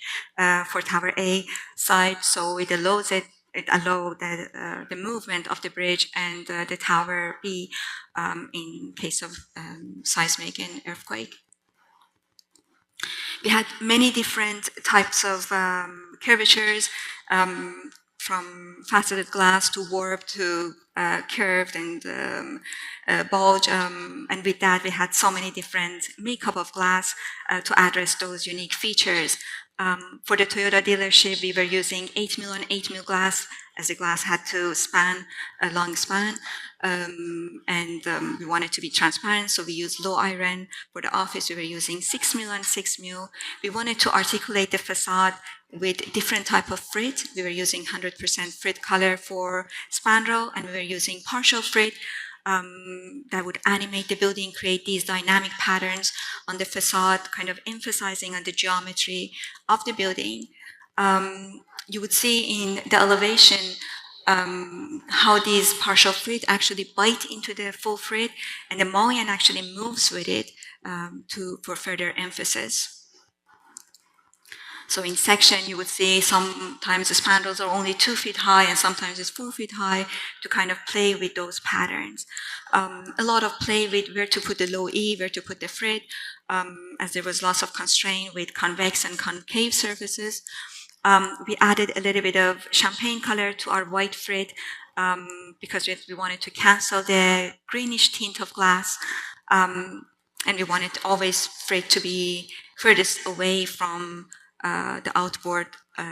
for Tower A side, so it allows the movement of the bridge and the Tower B in case of seismic and earthquake. We had many different types of curvatures, from faceted glass to warped to curved and bulge. And with that, we had so many different makeup of glass to address those unique features. For the Toyota dealership, we were using 8 mil on 8 mil glass, as the glass had to span a long span. We wanted to be transparent, so we used low iron. For the office, we were using 6 mil on 6 mil. We wanted to articulate the facade with different type of frit. We were using 100% frit color for spandrel, and we were using partial frit that would animate the building, create these dynamic patterns on the facade, kind of emphasizing on the geometry of the building. You would see in the elevation how these partial frit actually bite into the full frit, and the mullion actually moves with it for further emphasis. So in section, you would see sometimes the spandrels are only 2 feet high, and sometimes it's 4 feet high, to kind of play with those patterns. A lot of play with where to put the low E, where to put the frit, as there was lots of constraint with convex and concave surfaces. We added a little bit of champagne color to our white frit because we wanted to cancel the greenish tint of glass, and we wanted always frit to be furthest away from the outboard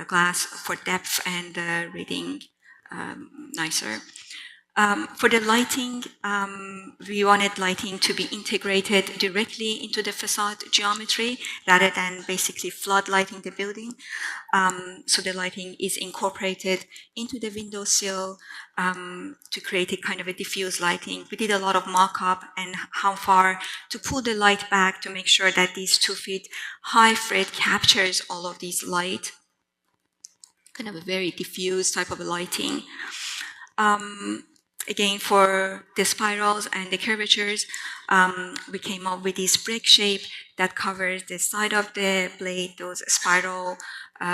glass for depth and reading nicer. For the lighting, we wanted lighting to be integrated directly into the facade geometry rather than basically floodlighting the building. So the lighting is incorporated into the windowsill to create a kind of a diffuse lighting. We did a lot of mock-up and how far to pull the light back to make sure that these 2 feet high frit captures all of these light. Kind of a very diffuse type of lighting. Again, for the spirals and the curvatures, we came up with this brick shape that covers the side of the blade, those spiral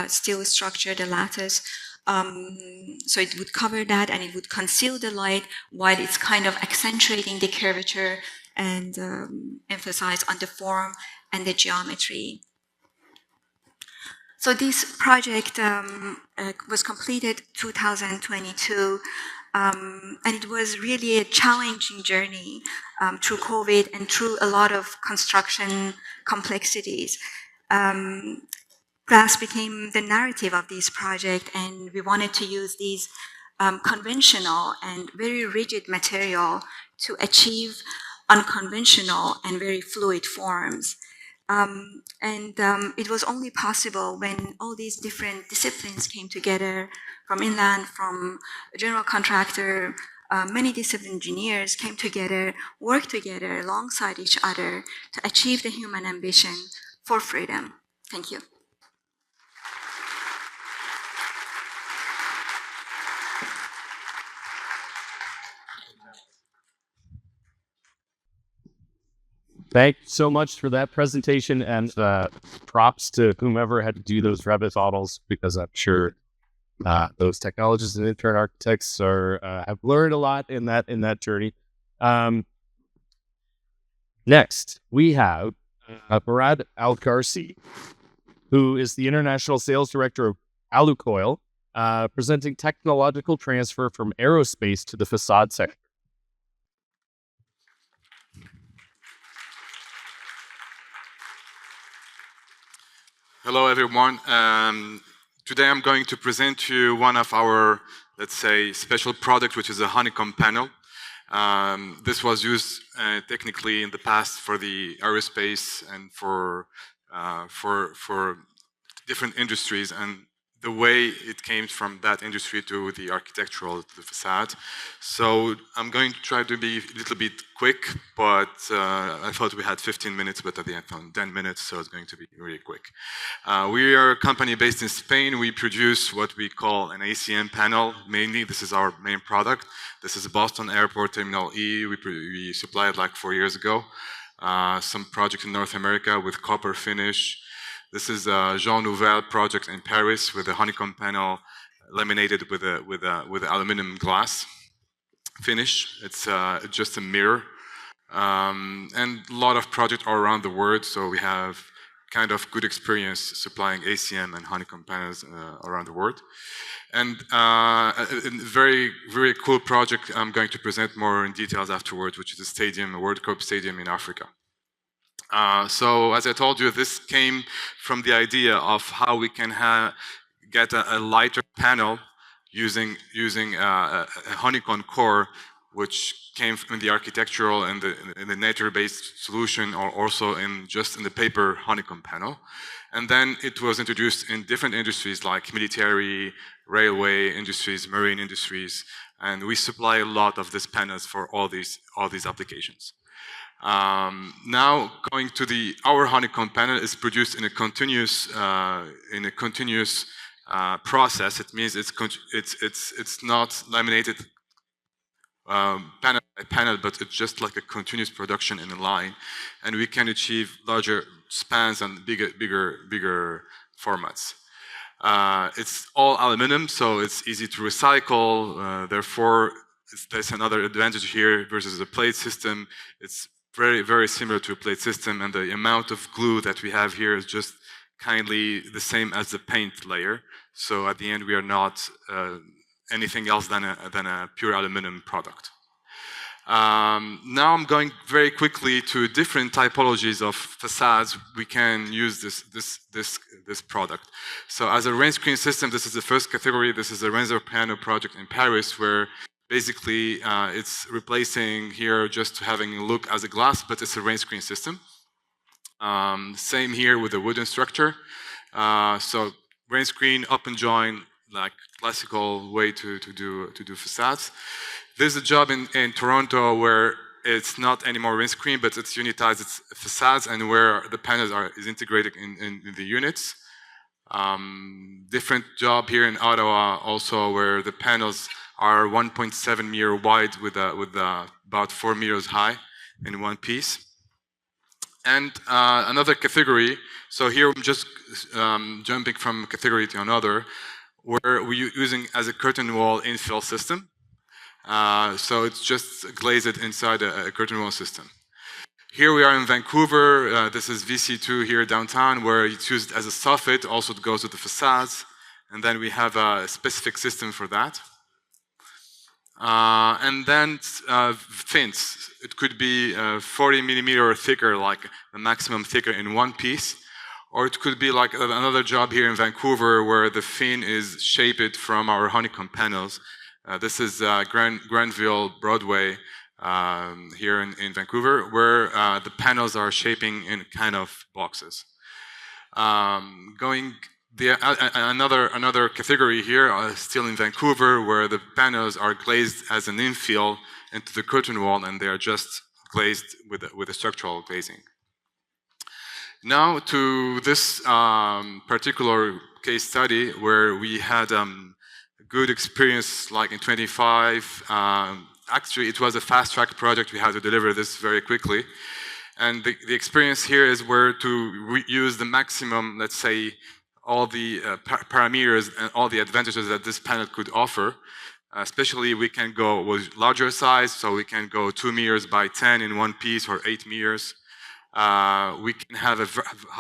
steel structure, the lattice. So it would cover that and it would conceal the light while it's kind of accentuating the curvature and emphasize on the form and the geometry. So this project was completed 2022. And it was really a challenging journey through COVID and through a lot of construction complexities. Glass became the narrative of this project, and we wanted to use these conventional and very rigid material to achieve unconventional and very fluid forms. It was only possible when all these different disciplines came together, from inland, from a general contractor, many discipline engineers came together, worked together alongside each other to achieve the human ambition for freedom. Thank you. Thank you so much for that presentation, and props to whomever had to do those Revit models, because I'm sure those technologists and intern architects have learned a lot in that journey. Next, we have Mourad Al-Garci, who is the International Sales Director of Alucoil, presenting technological transfer from aerospace to the facade sector. Hello, everyone. Today I'm going to present to you one of our, let's say, special product, which is a honeycomb panel. This was used technically in the past for the aerospace and for different industries, and the way it came from that industry to the architectural, to the facade. So I'm going to try to be a little bit quick, but I thought we had 15 minutes, but at the end found 10 minutes, so it's going to be really quick. We are a company based in Spain. We produce what we call an ACM panel. Mainly, this is our main product. This is Boston Airport Terminal E. We supplied like 4 years ago. Some project in North America with copper finish. This is a Jean Nouvel project in Paris with a honeycomb panel laminated with aluminum glass finish. It's just a mirror. And a lot of projects all around the world, so we have kind of good experience supplying ACM and honeycomb panels around the world. And a very, very cool project I'm going to present more in details afterwards, which is a stadium, a World Cup stadium in Africa. So as I told you, this came from the idea of how we can get a lighter panel using a honeycomb core, which came from the architectural and the nature-based solution, or also just in the paper honeycomb panel. And then it was introduced in different industries like military, railway industries, marine industries, and we supply a lot of these panels for all these applications. Now going to our honeycomb panel is produced in a continuous process. It means it's not laminated panel by panel, but it's just like a continuous production in a line, and we can achieve larger spans and bigger formats. It's all aluminum, so it's easy to recycle. Therefore, there's another advantage here versus a plate system. It's very similar to a plate system, and the amount of glue that we have here is just kindly the same as the paint layer. So at the end, we are not anything else than a pure aluminum product. Now I'm going very quickly to different typologies of facades. We can use this product. So as a rain screen system, this is the first category. This is a Renzo Piano project in Paris, where basically it's replacing here just having a look as a glass, but it's a rain screen system. Same here with the wooden structure. So rain screen, up and join, like classical way to do facades. There's a job in Toronto where it's not anymore rain screen, but it's unitized, it's facades, and where the panels is integrated in the units. Different job here in Ottawa also, where the panels are 1.7 meter wide with about 4 meters high in one piece. And another category, so here I'm just jumping from category to another, where we're using as a curtain wall infill system. So it's just glazed inside a curtain wall system. Here we are in Vancouver. This is VC2 here downtown, where it's used as a soffit. Also it goes with the facades. And then we have a specific system for that. And then fins. It could be 40 millimeter or thicker, like the maximum thicker in one piece. Or it could be like another job here in Vancouver, where the fin is shaped from our honeycomb panels. This is Granville Broadway here in Vancouver, where the panels are shaping in kind of boxes. Another category here, still in Vancouver, where the panels are glazed as an infill into the curtain wall, and they are just glazed with a structural glazing. Now to this particular case study, where we had good experience, like in 25. Actually, it was a fast-track project. We had to deliver this very quickly. And the experience here is where to use the maximum, let's say, all the parameters and all the advantages that this panel could offer. Especially, we can go with larger size, so we can go 2 meters by 10 in one piece, or 8 meters. We can have a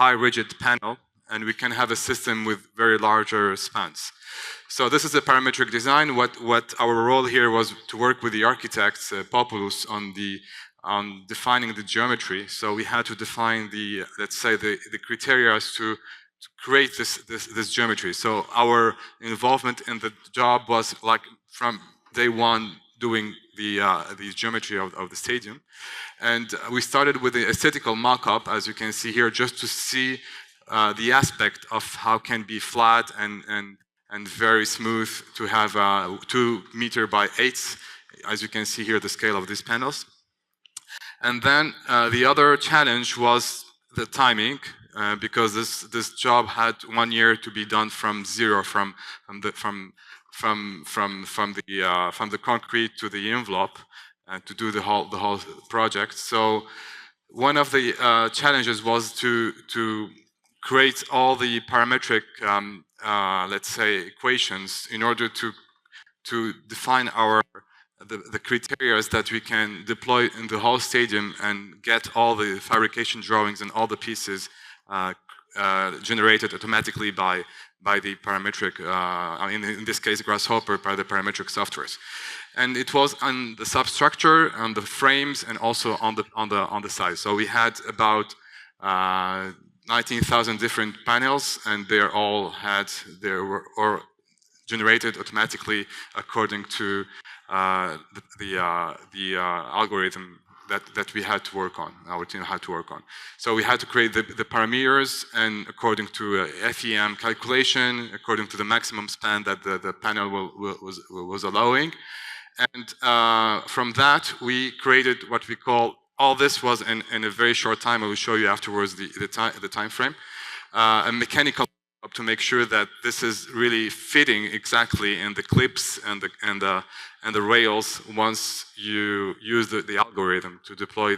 high rigid panel, and we can have a system with very larger spans. So this is a parametric design. What our role here was to work with the architects, Populus, on defining the geometry. So we had to define let's say the criteria to create this geometry. So our involvement in the job was like from day one doing the geometry of the stadium. And we started with the aesthetical mock-up, as you can see here, just to see the aspect of how can be flat and very smooth, to have 2 meter by 8, as you can see here, the scale of these panels. And then the other challenge was the timing, because this job had 1 year to be done from zero, from the concrete to the envelope, to do the whole project. So one of the challenges was to create all the parametric let's say equations in order to define the criteria that we can deploy in the whole stadium and get all the fabrication drawings and all the pieces generated automatically by the parametric, in this case Grasshopper, by the parametric softwares. And it was on the substructure, on the frames, and also on the size. So we had about 19,000 different panels, and they all were generated automatically according to the algorithm that we had to work on, our team had to work on. So we had to create the parameters, and according to FEM calculation, according to the maximum span that the panel was allowing. And from that, we created what we call, all this was in a very short time. I will show you afterwards the time frame. A mechanical to make sure that this is really fitting exactly in the clips and the rails once you use the algorithm to deploy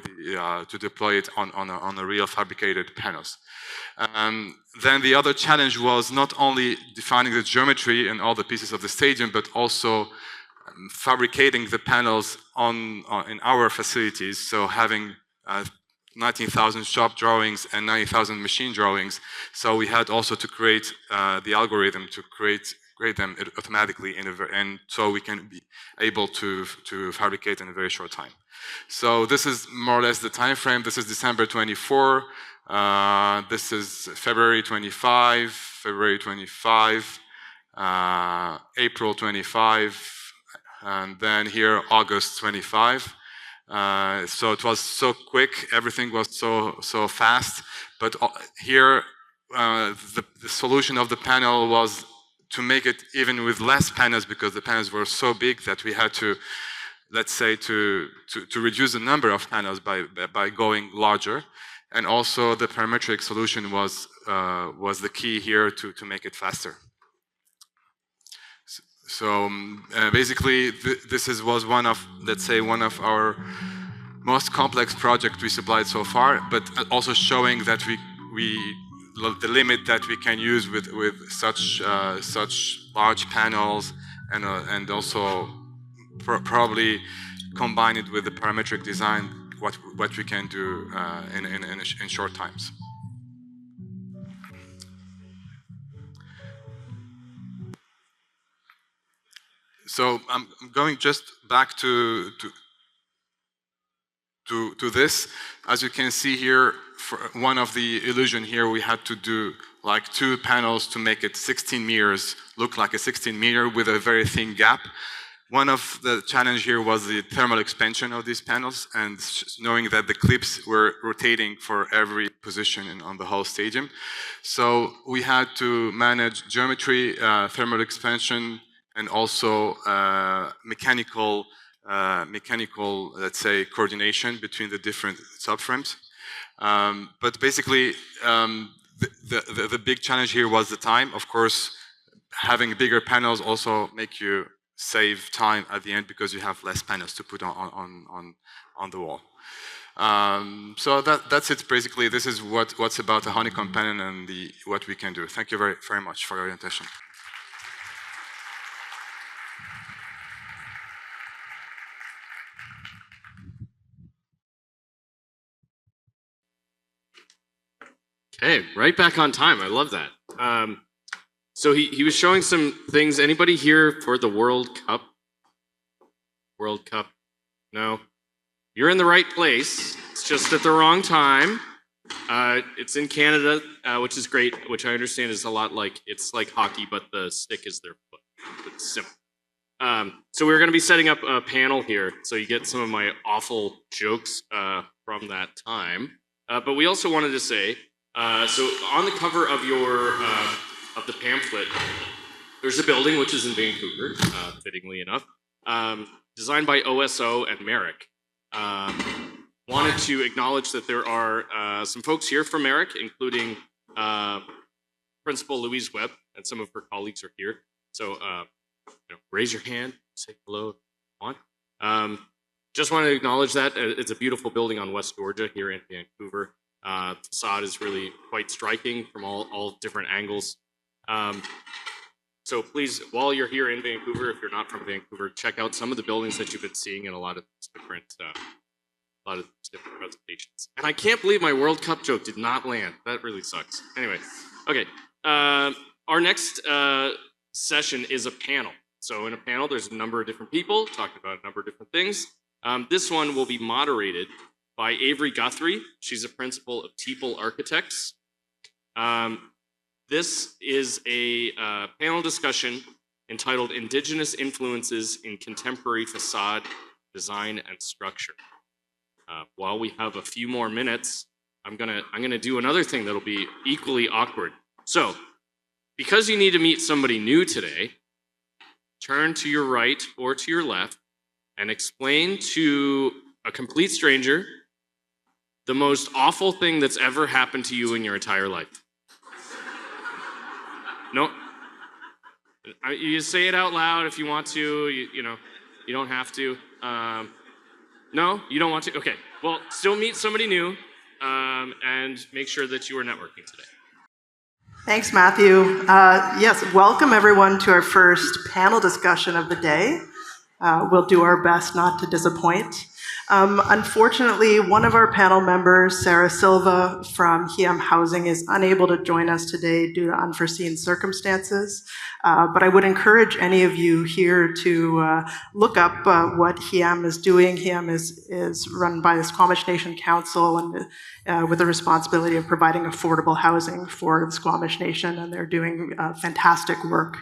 it on a real fabricated panels. Then the other challenge was not only defining the geometry and all the pieces of the stadium, but also fabricating the panels in our facilities. So having 19,000 shop drawings and 90,000 machine drawings. So we had also to create the algorithm to create them automatically and so we can be able to fabricate in a very short time. So this is more or less the time frame. This is December 24. This is February 25, April 25, and then here August 25. So it was so quick, everything was so fast, but here the solution of the panel was to make it even with less panels, because the panels were so big that we had to, let's say, to reduce the number of panels by going larger. And also the parametric solution was the key here to make it faster. So basically, this was one of, let's say, one of our most complex projects we supplied so far, but also showing that the limit that we can use with such large panels, and also probably combine it with the parametric design, what we can do in short times. So I'm going just back to this. As you can see here, for one of the illusion here, we had to do like 2 panels to make it 16 meters, look like a 16 meter with a very thin gap. One of the challenge here was the thermal expansion of these panels, and knowing that the clips were rotating for every position on the whole stadium. So we had to manage geometry, thermal expansion, and also mechanical, let's say, coordination between the different subframes. But basically, the big challenge here was the time. Of course, having bigger panels also make you save time at the end, because you have less panels to put on the wall. So that's it. Basically, this is what's about the honeycomb panel and what we can do. Thank you very, very much for your attention. Okay, right back on time. I love that. So he was showing some things. Anybody here for the World Cup? World Cup? No? You're in the right place. It's just at the wrong time. It's in Canada, which is great, which I understand is a lot like, it's like hockey, but the stick is their foot. It's simple. So we're going to be setting up a panel here, so you get some of my awful jokes from that time. But we also wanted to say, so on the cover of your of the pamphlet, there's a building which is in Vancouver, fittingly enough, designed by OSO and Merrick. Wanted to acknowledge that there are some folks here from Merrick, including Principal Louise Webb, and some of her colleagues are here. So raise your hand, say hello if you want. Just want to acknowledge that. It's a beautiful building on West Georgia here in Vancouver. The facade is really quite striking from all different angles. So please, while you're here in Vancouver, if you're not from Vancouver, check out some of the buildings that you've been seeing in a lot of different presentations. And I can't believe my World Cup joke did not land. That really sucks. Anyway, okay. Our next session is a panel. So in a panel, there's a number of different people talking about a number of different things. This one will be moderated by Avery Guthrie. She's a principal of Teeple Architects. This is a panel discussion entitled Indigenous Influences in Contemporary Facade Design and Structure. While we have a few more minutes, I'm gonna do another thing that'll be equally awkward. So, because you need to meet somebody new today, turn to your right or to your left and explain to a complete stranger the most awful thing that's ever happened to you in your entire life. No, you say it out loud if you want to. You know, you don't have to. No, you don't want to. Okay. Well, still meet somebody new, and make sure that you are networking today. Thanks, Matthew. Yes, welcome everyone to our first panel discussion of the day. We'll do our best not to disappoint. Unfortunately, one of our panel members, Sarah Silva from HIAM Housing, is unable to join us today due to unforeseen circumstances. But I would encourage any of you here to look up what HIAM is doing. HIAM is run by the Squamish Nation Council and with the responsibility of providing affordable housing for the Squamish Nation, and they're doing fantastic work.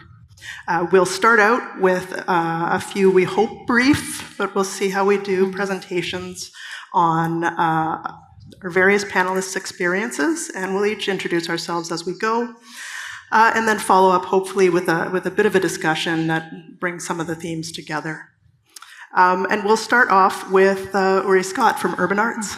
We'll start out with a few, we hope, brief, but we'll see how we do, presentations on our various panelists' experiences, and we'll each introduce ourselves as we go, and then follow up, hopefully, with a bit of a discussion that brings some of the themes together. And we'll start off with Uri Scott from Urban Arts.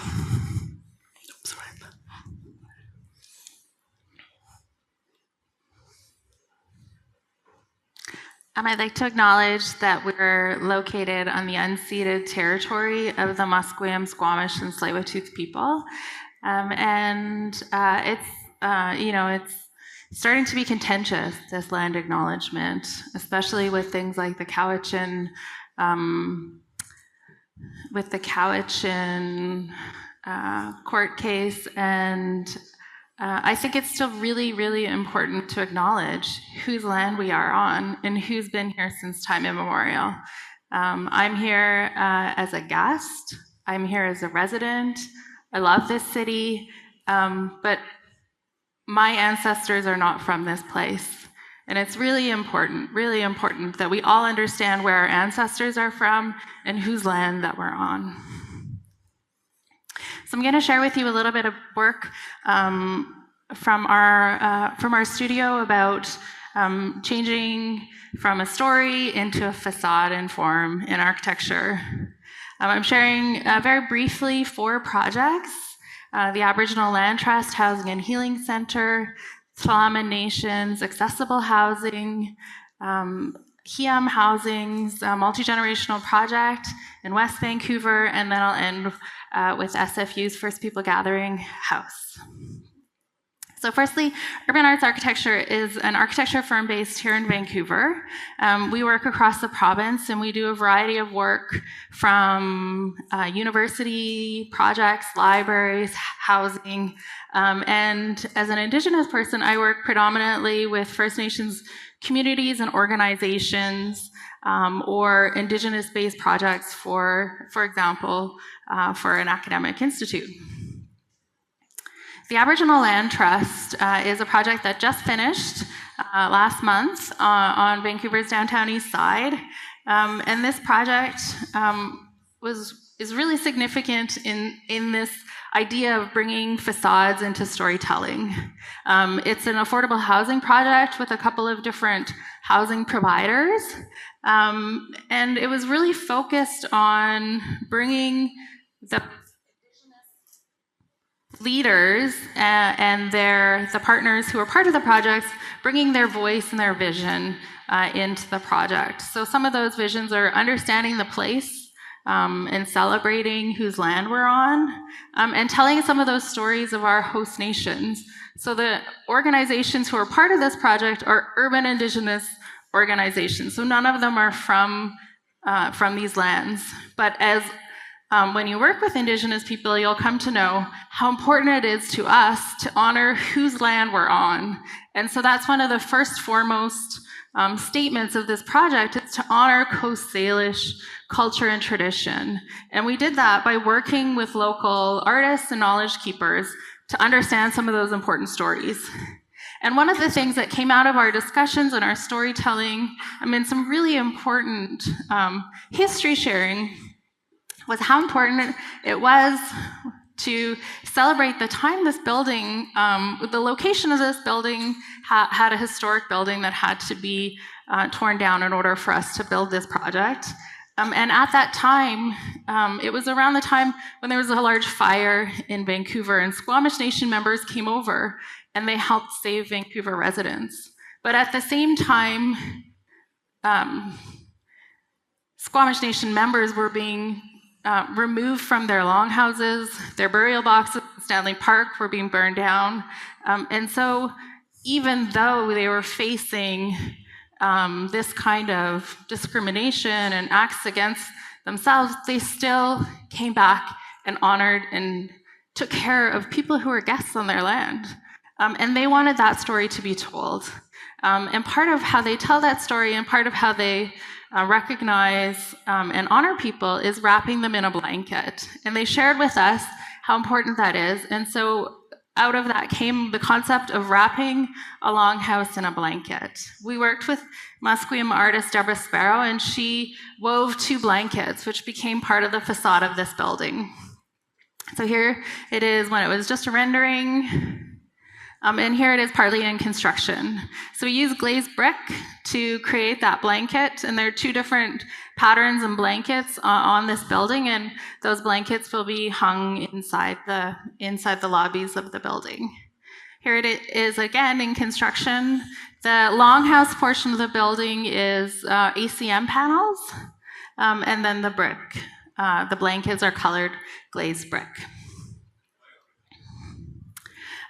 I'd like to acknowledge that we're located on the unceded territory of the Musqueam, Squamish, and Tsleil-Waututh people, and it's starting to be contentious, this land acknowledgement, especially with things like the Cowichan, court case, and I think it's still really, really important to acknowledge whose land we are on and who's been here since time immemorial. I'm here as a guest. I'm here as a resident. I love this city, but my ancestors are not from this place. And it's really important that we all understand where our ancestors are from and whose land that we're on. So I'm going to share with you a little bit of work from our studio about changing from a story into a facade and form in architecture. I'm sharing very briefly 4 projects: the Aboriginal Land Trust Housing and Healing Center, Tla'amin Nations Accessible Housing, HIAM Housing's multi-generational project in West Vancouver, and then I'll end with SFU's First People Gathering House. So firstly, Urban Arts Architecture is an architecture firm based here in Vancouver. We work across the province, and we do a variety of work from university projects, libraries, housing, and as an Indigenous person, I work predominantly with First Nations communities and organizations, or Indigenous-based projects, for example, for an academic institute. The Aboriginal Land Trust is a project that just finished last month on Vancouver's downtown east side, and this project is really significant in this idea of bringing facades into storytelling. It's an affordable housing project with a couple of different housing providers, and it was really focused on bringing the leaders and the partners who are part of the projects, bringing their voice and their vision into the project. So some of those visions are understanding the place and celebrating whose land we're on, and telling some of those stories of our host nations. So the organizations who are part of this project are urban Indigenous organizations. So none of them are from these lands. But as when you work with Indigenous people, you'll come to know how important it is to us to honor whose land we're on. And so that's one of the foremost statements of this project is to honor Coast Salish culture and tradition. And we did that by working with local artists and knowledge keepers to understand some of those important stories. And one of the things that came out of our discussions and our storytelling, some really important history sharing, was how important it was to celebrate the time this building, the location of this building had a historic building that had to be torn down in order for us to build this project. And at that time, it was around the time when there was a large fire in Vancouver, and Squamish Nation members came over and they helped save Vancouver residents. But at the same time, Squamish Nation members were being removed from their longhouses, their burial boxes in Stanley Park were being burned down. And so even though they were facing this kind of discrimination and acts against themselves, they still came back and honored and took care of people who were guests on their land. And they wanted that story to be told. And part of how they tell that story and part of how they recognize and honor people is wrapping them in a blanket. And they shared with us how important that is. And so out of that came the concept of wrapping a longhouse in a blanket. We worked with Musqueam artist Deborah Sparrow, and she wove 2 blankets, which became part of the facade of this building. So here it is when it was just a rendering. And here it is partly in construction. So we use glazed brick to create that blanket, and there are 2 different patterns and blankets on this building, and those blankets will be hung inside the lobbies of the building. Here it is again in construction. The longhouse portion of the building is ACM panels, and then the brick. The blankets are colored glazed brick.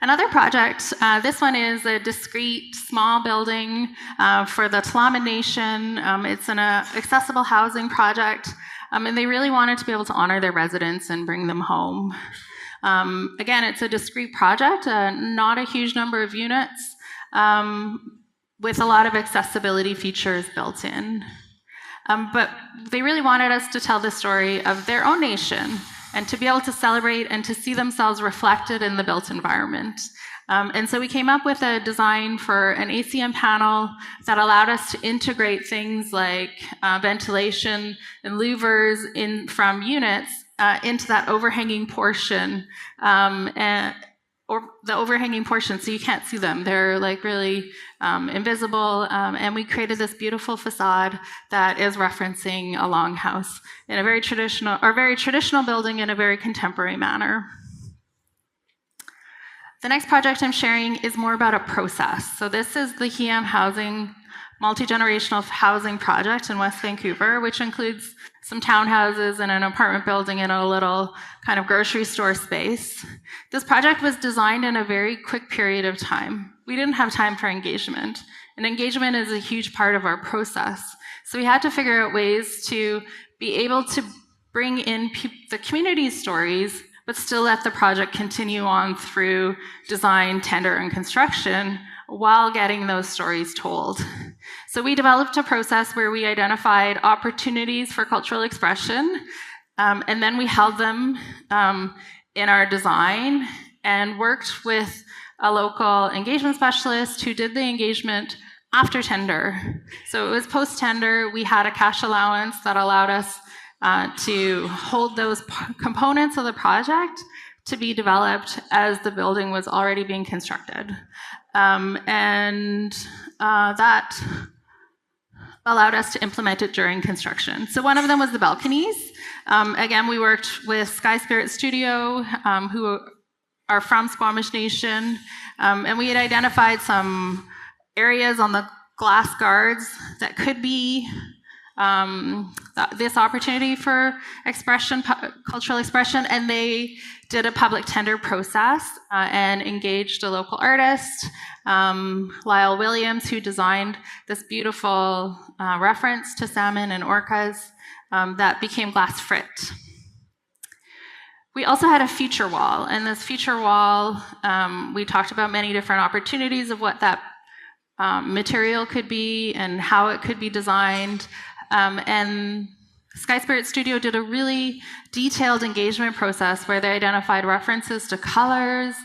Another project, this one is a discrete small building for the Tla'amin Nation. It's an accessible housing project, and they really wanted to be able to honor their residents and bring them home. Again, it's a discrete project, not a huge number of units, with a lot of accessibility features built in. But they really wanted us to tell the story of their own nation and to be able to celebrate and to see themselves reflected in the built environment. And so we came up with a design for an ACM panel that allowed us to integrate things like ventilation and louvers from units into that overhanging portion, or the overhanging portion, so you can't see them. They're like really invisible, and we created this beautiful facade that is referencing a longhouse in a very traditional building in a very contemporary manner. The next project I'm sharing is more about a process. So this is the HEAM Housing multi-generational housing project in West Vancouver, which includes some townhouses and an apartment building and a little kind of grocery store space. This project was designed in a very quick period of time. We didn't have time for engagement, and engagement is a huge part of our process. So we had to figure out ways to be able to bring in the community's stories, but still let the project continue on through design, tender, and construction while getting those stories told. So we developed a process where we identified opportunities for cultural expression, and then we held them in our design and worked with a local engagement specialist who did the engagement after tender. So it was post-tender. We had a cash allowance that allowed us to hold those components of the project to be developed as the building was already being constructed. That allowed us to implement it during construction. So one of them was the balconies. Again, we worked with Sky Spirit Studio, who are from Squamish Nation, and we had identified some areas on the glass guards that could be this opportunity for expression, cultural expression, and they did a public tender process and engaged a local artist, Lyle Williams, who designed this beautiful reference to salmon and orcas that became glass frit. We also had a feature wall, and this feature wall, we talked about many different opportunities of what that material could be and how it could be designed. And Sky Spirit Studio did a really detailed engagement process where they identified references to colors,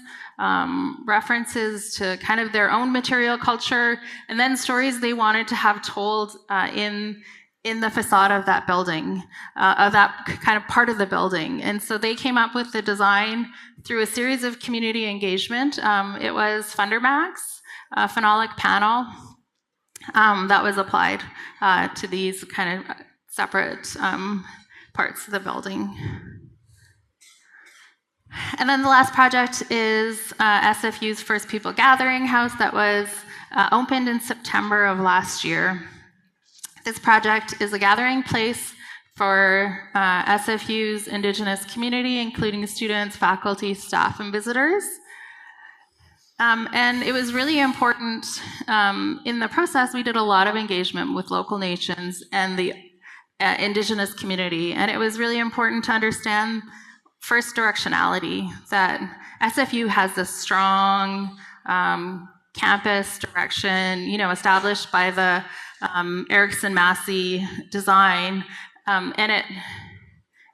references to kind of their own material culture, and then stories they wanted to have told in the facade of that building, of that kind of part of the building. And so they came up with the design through a series of community engagement. It was Fundermax, a phenolic panel that was applied to these kind of separate parts of the building. And then the last project is SFU's First People Gathering House that was opened in September of last year. This project is a gathering place for SFU's Indigenous community, including students, faculty, staff, and visitors. And it was really important in the process. We did a lot of engagement with local nations and the Indigenous community, and it was really important to understand first directionality, that SFU has this strong campus direction, established by the Erickson Massey design, and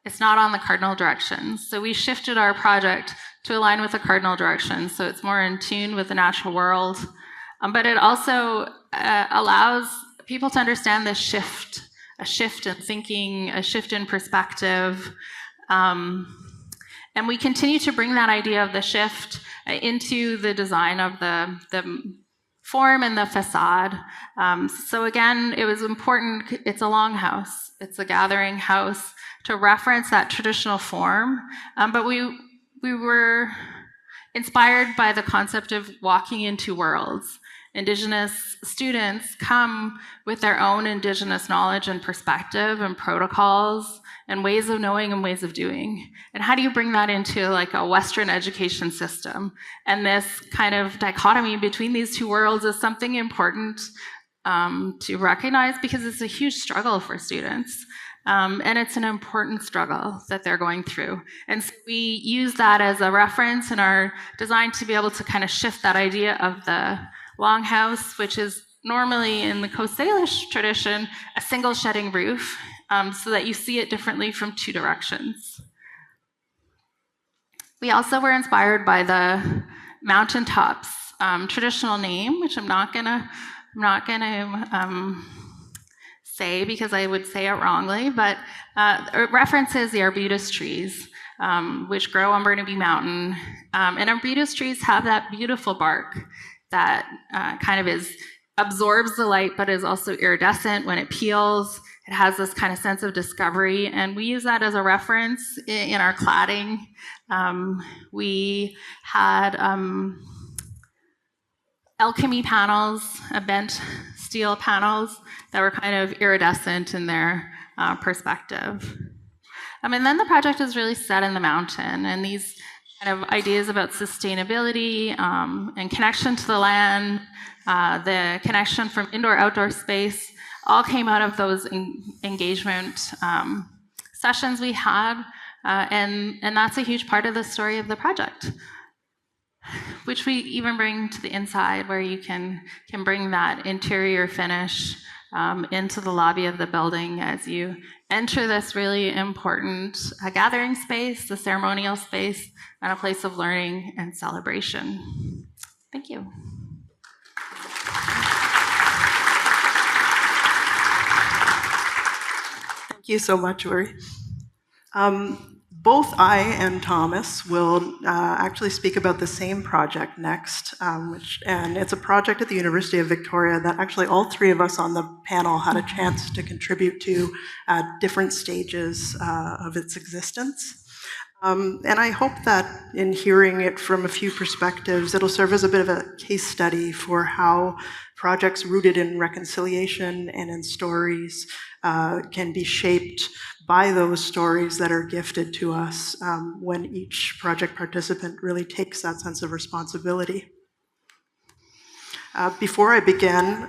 it's not on the cardinal directions. So we shifted our project to align with the cardinal directions, so it's more in tune with the natural world. But it also allows people to understand this shift, a shift in thinking, a shift in perspective. And we continue to bring that idea of the shift into the design of the form and the facade. So again, it was important, it's a longhouse, it's a gathering house, to reference that traditional form. But we were inspired by the concept of walking into worlds. Indigenous students come with their own Indigenous knowledge and perspective and protocols and ways of knowing and ways of doing. And how do you bring that into like a Western education system? And this kind of dichotomy between these two worlds is something important to recognize, because it's a huge struggle for students. And it's an important struggle that they're going through. And so we use that as a reference in our design to be able to kind of shift that idea of the longhouse, which is normally in the Coast Salish tradition, a single shedding roof, so that you see it differently from two directions. We also were inspired by the mountaintops traditional name, which I'm not gonna say because I would say it wrongly, but it references the arbutus trees, which grow on Burnaby Mountain. And arbutus trees have that beautiful bark that kind of absorbs the light, but is also iridescent when it peels. It has this kind of sense of discovery, and we use that as a reference in our cladding. We had alchemy panels, bent steel panels that were kind of iridescent in their perspective. And then the project is really set in the mountain, and these kind of ideas about sustainability and connection to the land, the connection from indoor-outdoor space, all came out of those engagement sessions we had, and that's a huge part of the story of the project, which we even bring to the inside, where you can bring that interior finish into the lobby of the building as you enter this really important gathering space, the ceremonial space, and a place of learning and celebration. Thank you. Thank you so much, Uri. Both I and Thomas will actually speak about the same project next, and it's a project at the University of Victoria that actually all three of us on the panel had a chance to contribute to at different stages of its existence. And I hope that in hearing it from a few perspectives, it'll serve as a bit of a case study for how projects rooted in reconciliation and in stories can be shaped by those stories that are gifted to us when each project participant really takes that sense of responsibility. Before I begin,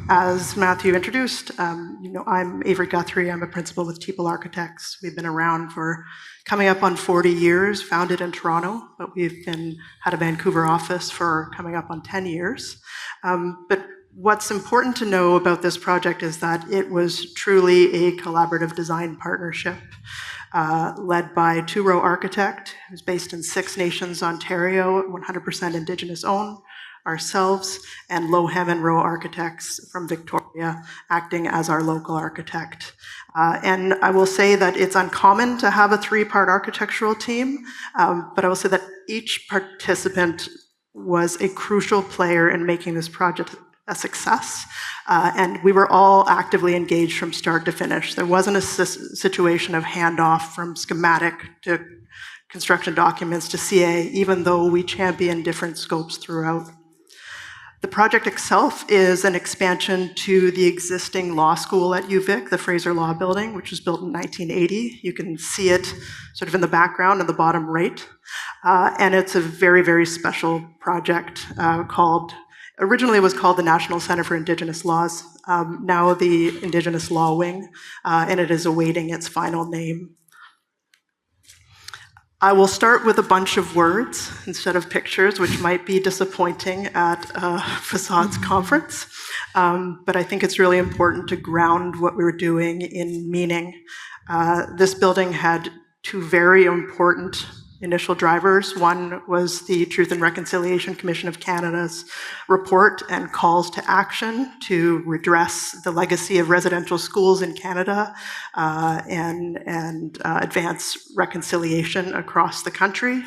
as Matthew introduced, I'm Avery Guthrie. I'm a principal with Teeple Architects. We've been around for coming up on 40 years, founded in Toronto, but we've had a Vancouver office for coming up on 10 years. But what's important to know about this project is that it was truly a collaborative design partnership led by Two-Row Architect, who's based in Six Nations, Ontario, 100% Indigenous owned, ourselves, and Lohem and Rowe Architects from Victoria, acting as our local architect. And I will say that it's uncommon to have a three-part architectural team, but I will say that each participant was a crucial player in making this project a success, and we were all actively engaged from start to finish. There wasn't a situation of handoff from schematic to construction documents to CA, even though we championed different scopes throughout. The project itself is an expansion to the existing law school at UVic, the Fraser Law Building, which was built in 1980. You can see it sort of in the background in the bottom right. And it's a very, very special project originally it was called the National Center for Indigenous Laws, now the Indigenous Law Wing, and it is awaiting its final name. I will start with a bunch of words instead of pictures, which might be disappointing at a Façades conference, but I think it's really important to ground what we were doing in meaning. This building had two very important initial drivers. One was the Truth and Reconciliation Commission of Canada's report and calls to action to redress the legacy of residential schools in Canada and advance reconciliation across the country.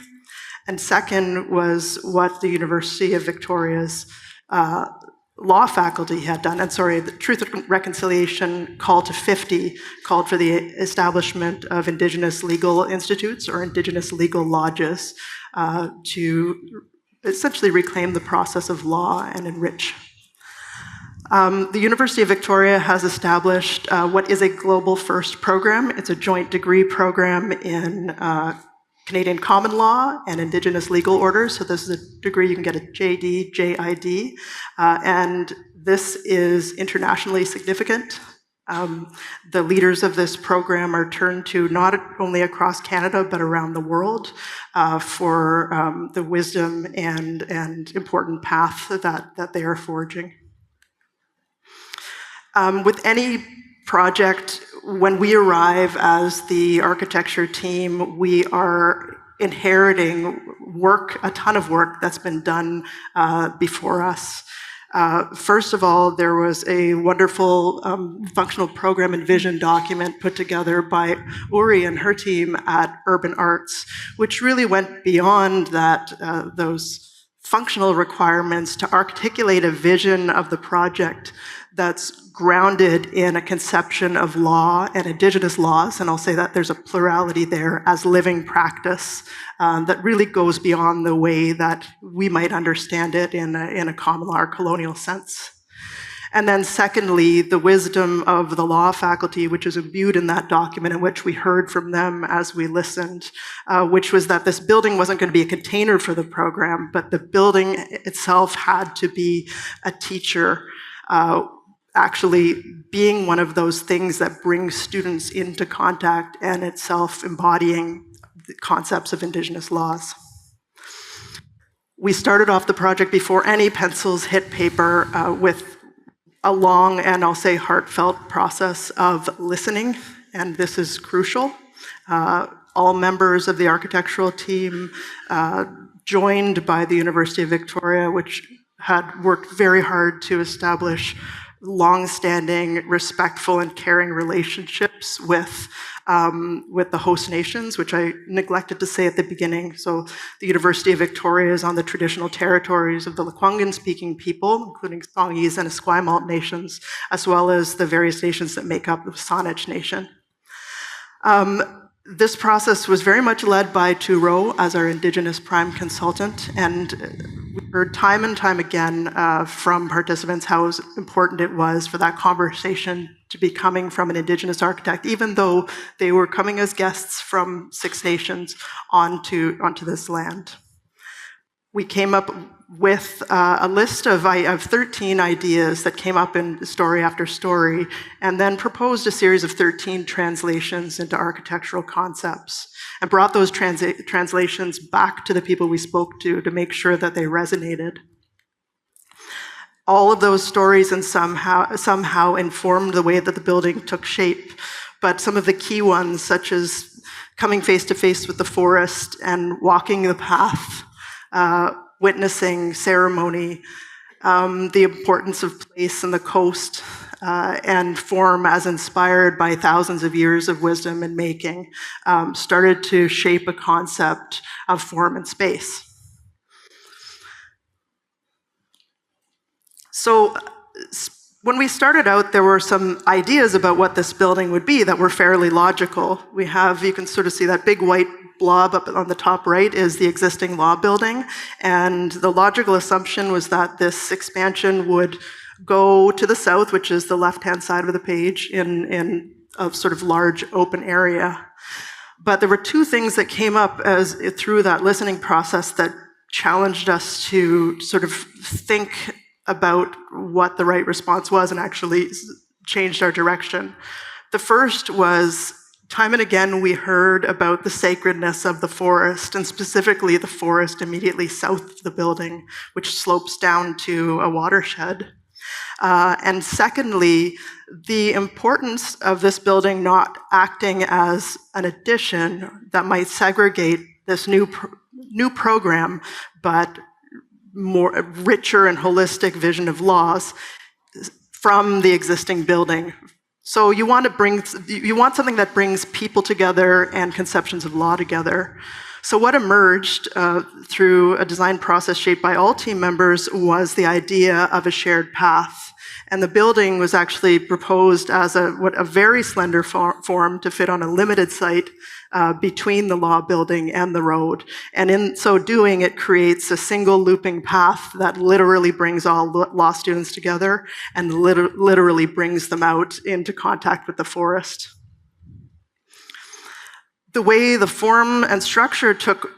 And second was what the University of Victoria's law faculty had done, the Truth and Reconciliation Call to 50 called for the establishment of Indigenous legal institutes or Indigenous legal lodges to essentially reclaim the process of law and enrich. The University of Victoria has established what is a global first program. It's a joint degree program in Canadian common law and Indigenous legal orders. So this is a degree you can get a JD, JID, and this is internationally significant. The leaders of this program are turned to not only across Canada, but around the world for the wisdom and important path that they are forging. With any project, when we arrive as the architecture team, we are inheriting a ton of work that's been done before us. First of all, there was a wonderful functional program and vision document put together by Uri and her team at Urban Arts, which really went beyond those functional requirements to articulate a vision of the project that's grounded in a conception of law and Indigenous laws, and I'll say that there's a plurality there as living practice that really goes beyond the way that we might understand it in a common law or colonial sense. And then secondly, the wisdom of the law faculty, which is imbued in that document, and which we heard from them as we listened, which was that this building wasn't going to be a container for the program, but the building itself had to be a teacher, actually being one of those things that brings students into contact and itself embodying the concepts of Indigenous laws. We started off the project before any pencils hit paper with a long and I'll say heartfelt process of listening, and this is crucial. All members of the architectural team joined by the University of Victoria, which had worked very hard to establish long-standing, respectful, and caring relationships with the host nations, which I neglected to say at the beginning. So the University of Victoria is on the traditional territories of the Lekwungen-speaking people, including Songhees and Esquimalt nations, as well as the various nations that make up the Saanich Nation. This process was very much led by Two-Row as our Indigenous prime consultant, and we heard time and time again from participants how important it was for that conversation to be coming from an Indigenous architect, even though they were coming as guests from Six Nations onto this land. We came up with a list of 13 ideas that came up in story after story, and then proposed a series of 13 translations into architectural concepts, and brought those translations back to the people we spoke to make sure that they resonated. all of those stories and somehow informed the way that the building took shape. But some of the key ones, such as coming face to face with the forest and walking the path, witnessing ceremony, the importance of place and the coast, and form as inspired by thousands of years of wisdom and making, started to shape a concept of form and space. So when we started out, there were some ideas about what this building would be that were fairly logical. You can sort of see that big white blob up on the top right is the existing law building. And the logical assumption was that this expansion would go to the south, which is the left-hand side of the page, in a sort of large open area. But there were two things that came up through that listening process that challenged us to sort of think about what the right response was and actually changed our direction. The first was, time and again, we heard about the sacredness of the forest, and specifically the forest immediately south of the building, which slopes down to a watershed. And secondly, the importance of this building not acting as an addition that might segregate this new program, but more richer and holistic vision of laws from the existing building. So you want something that brings people together and conceptions of law together. So what emerged through a design process shaped by all team members was the idea of a shared path. And the building was actually proposed as a very slender form to fit on a limited site between the law building and the road. And in so doing, it creates a single looping path that literally brings all law students together and literally brings them out into contact with the forest. The way the form and structure took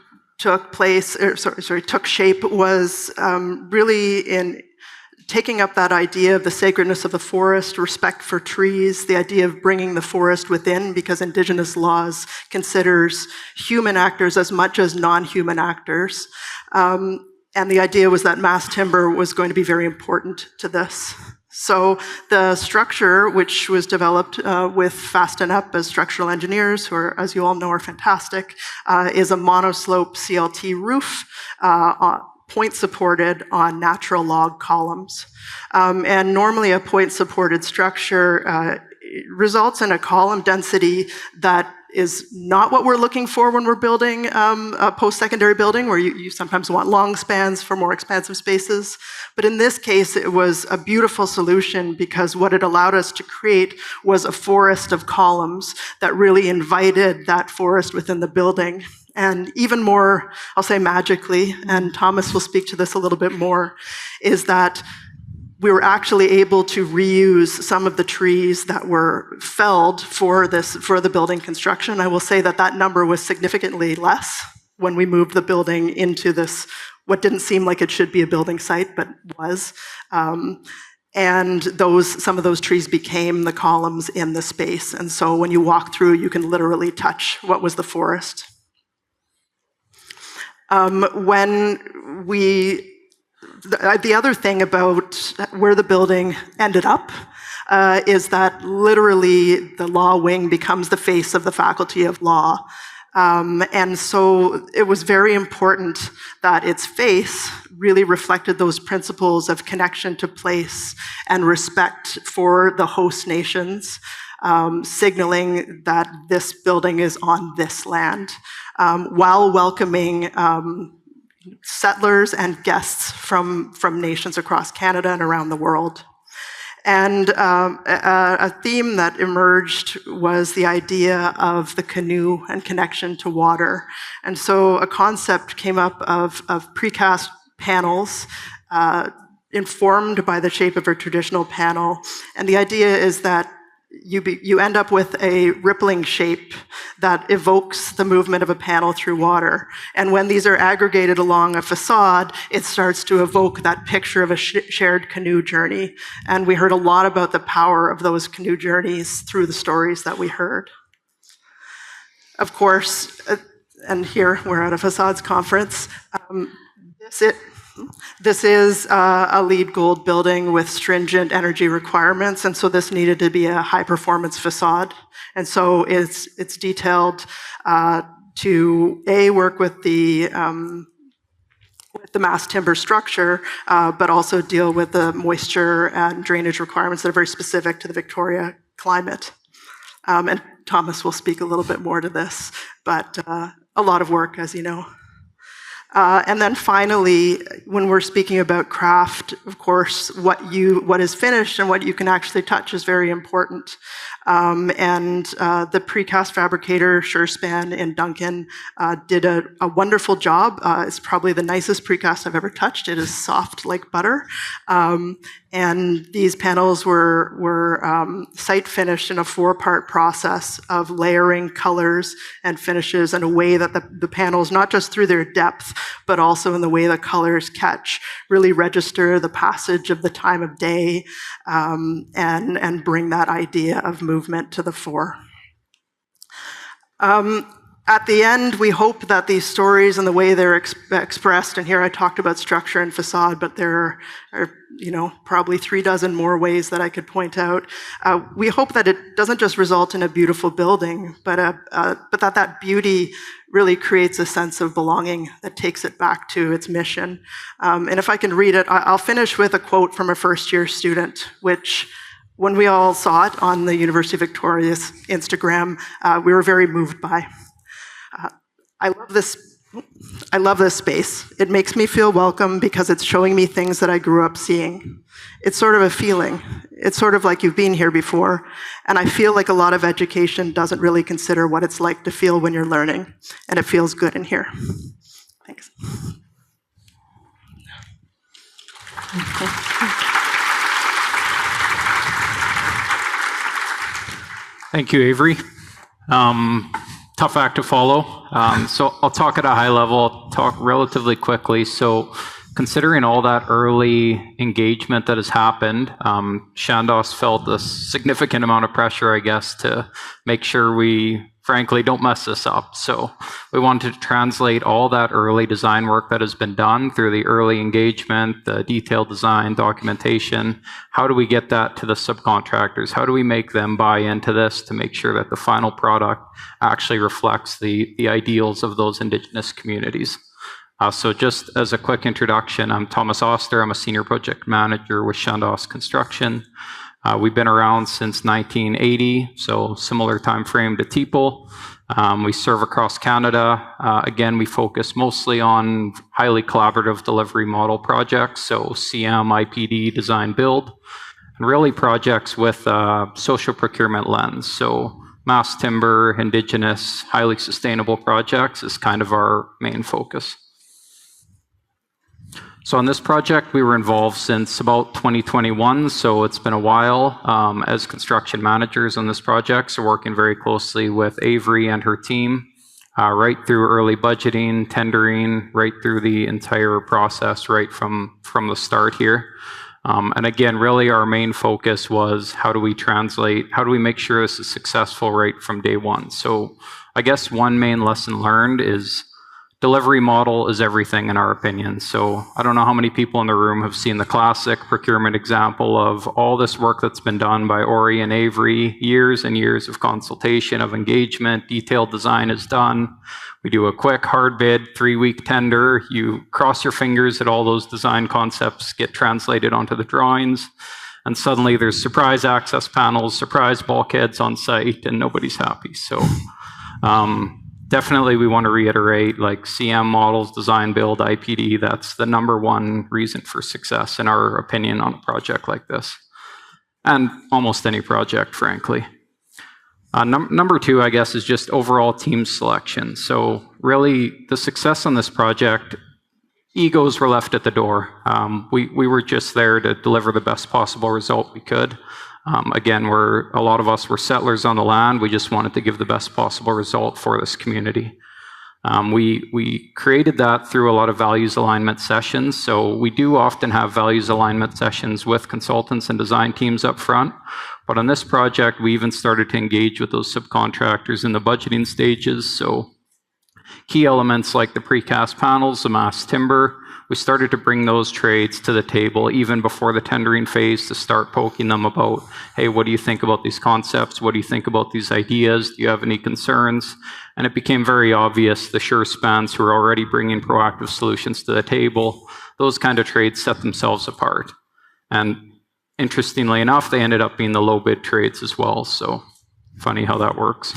shape was really in taking up that idea of the sacredness of the forest, respect for trees, the idea of bringing the forest within, because Indigenous laws considers human actors as much as non-human actors. And the idea was that mass timber was going to be very important to this. So the structure, which was developed with Fast and Up as structural engineers, who are, as you all know, are fantastic, is a monoslope CLT roof, point supported on natural log columns. And normally a point supported structure results in a column density that is not what we're looking for when we're building a post-secondary building, where you sometimes want long spans for more expansive spaces. But in this case, it was a beautiful solution because what it allowed us to create was a forest of columns that really invited that forest within the building. And even more, I'll say magically, and Thomas will speak to this a little bit more, is that we were actually able to reuse some of the trees that were felled for the building construction. I will say that that number was significantly less when we moved the building into this, what didn't seem like it should be a building site, but was. And some of those trees became the columns in the space. And so when you walk through, you can literally touch what was the forest. The other thing about where the building ended up is that literally the law wing becomes the face of the Faculty of Law. And so it was very important that its face really reflected those principles of connection to place and respect for the host nations, signaling that this building is on this land, while welcoming settlers and guests from nations across Canada and around the world. And a theme that emerged was the idea of the canoe and connection to water. And so a concept came up of precast panels informed by the shape of a traditional panel. And the idea is that you end up with a rippling shape that evokes the movement of a panel through water. And when these are aggregated along a facade, it starts to evoke that picture of a shared canoe journey. And we heard a lot about the power of those canoe journeys through the stories that we heard. Of course, and here we're at a Façades conference, This is a LEED Gold building with stringent energy requirements, and so this needed to be a high-performance facade. And so it's detailed to work with the mass timber structure, but also deal with the moisture and drainage requirements that are very specific to the Victoria climate. And Thomas will speak a little bit more to this, but a lot of work, as you know. And then finally, when we're speaking about craft, of course, what is finished and what you can actually touch is very important. And the precast fabricator, Surespan in Duncan, did a wonderful job. It's probably the nicest precast I've ever touched. It is soft like butter. And these panels were site finished in a 4-part process of layering colors and finishes in a way that the panels, not just through their depth, but also in the way the colors catch, really register the passage of the time of day, and bring that idea of movement to the fore. At the end, we hope that these stories and the way they're expressed, and here I talked about structure and facade, but there are probably 36 more ways that I could point out. We hope that it doesn't just result in a beautiful building, but that beauty really creates a sense of belonging that takes it back to its mission. And if I can read it, I'll finish with a quote from a first-year student, which, when we all saw it on the University of Victoria's Instagram, we were very moved by. I love this space. It makes me feel welcome because it's showing me things that I grew up seeing. It's sort of a feeling. It's sort of like you've been here before. And I feel like a lot of education doesn't really consider what it's like to feel when you're learning. And it feels good in here. Thanks. Thank you, Avery. Tough act to follow. So I'll talk at a high level, talk relatively quickly. So considering all that early engagement that has happened, Chandos felt a significant amount of pressure, I guess, to make sure we, frankly, don't mess this up. So we wanted to translate all that early design work that has been done through the early engagement, the detailed design, documentation. How do we get that to the subcontractors? How do we make them buy into this to make sure that the final product actually reflects the ideals of those Indigenous communities? So just as a quick introduction, I'm Thomas Oster. I'm a senior project manager with Chandos Construction. We've been around since 1980, so similar time frame to TEPL. We serve across Canada. Again, we focus mostly on highly collaborative delivery model projects, so CM, IPD, design, build, and really projects with social procurement lens. So mass timber, Indigenous, highly sustainable projects is kind of our main focus. So on this project, we were involved since about 2021, so it's been a while as construction managers on this project, so working very closely with Avery and her team, right through early budgeting, tendering, right through the entire process, right from the start here. And again, really our main focus was how do we make sure this is successful right from day one. So I guess one main lesson learned is delivery model is everything in our opinion. So I don't know how many people in the room have seen the classic procurement example of all this work that's been done by Ori and Avery, years and years of consultation, of engagement, detailed design is done. We do a quick hard bid, 3-week tender. You cross your fingers that all those design concepts get translated onto the drawings. And suddenly there's surprise access panels, surprise bulkheads on site, and nobody's happy. So definitely we want to reiterate, like CM models, design, build, IPD, that's the #1 reason for success in our opinion on a project like this. And almost any project, frankly. Number 2, I guess, is just overall team selection. So really the success on this project, egos were left at the door. We were just there to deliver the best possible result we could. Again, a lot of us were settlers on the land. We just wanted to give the best possible result for this community. We created that through a lot of values alignment sessions. So we do often have values alignment sessions with consultants and design teams up front. But on this project, we even started to engage with those subcontractors in the budgeting stages. So key elements like the precast panels, the mass timber, we started to bring those trades to the table even before the tendering phase to start poking them about, hey, what do you think about these concepts? What do you think about these ideas? Do you have any concerns? And it became very obvious the sure spans who were already bringing proactive solutions to the table, those kind of trades set themselves apart. And interestingly enough, they ended up being the low bid trades as well. So funny how that works.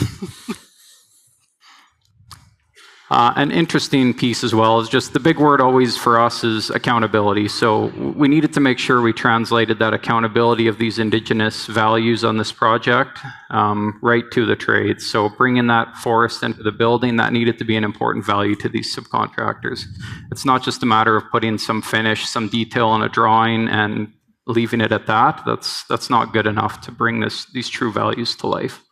An interesting piece as well is just the big word always for us is accountability. So we needed to make sure we translated that accountability of these Indigenous values on this project right to the trades. So bringing that forest into the building, that needed to be an important value to these subcontractors. It's not just a matter of putting some finish, some detail on a drawing and leaving it at that. That's not good enough to bring these true values to life.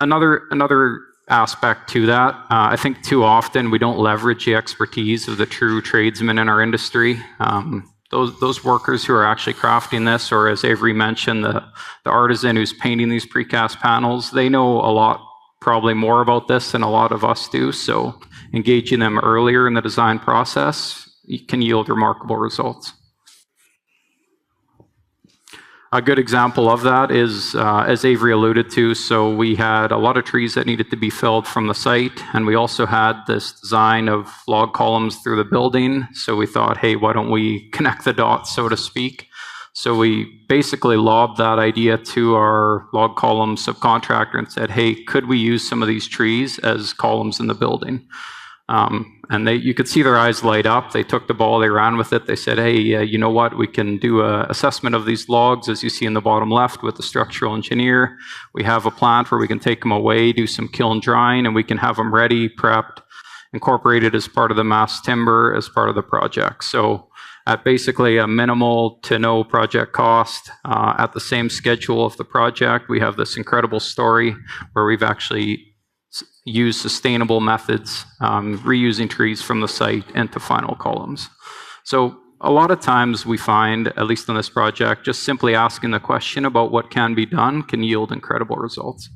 Another aspect to that, I think too often we don't leverage the expertise of the true tradesmen in our industry. Those workers who are actually crafting this, or as Avery mentioned, the artisan who's painting these precast panels, they know a lot, probably more about this than a lot of us do. So engaging them earlier in the design process can yield remarkable results. A good example of that is, as Avery alluded to, so we had a lot of trees that needed to be felled from the site, and we also had this design of log columns through the building. So we thought, hey, why don't we connect the dots, so to speak? So we basically lobbed that idea to our log column subcontractor and said, hey, could we use some of these trees as columns in the building? And you could see their eyes light up. They took the ball, they ran with it. They said, hey, you know what? We can do an assessment of these logs, as you see in the bottom left with the structural engineer. We have a plant where we can take them away, do some kiln drying, and we can have them ready, prepped, incorporated as part of the mass timber as part of the project. So at basically a minimal to no project cost, at the same schedule of the project, we have this incredible story where we've actually use sustainable methods, reusing trees from the site into final columns. So a lot of times we find, at least on this project, just simply asking the question about what can be done can yield incredible results.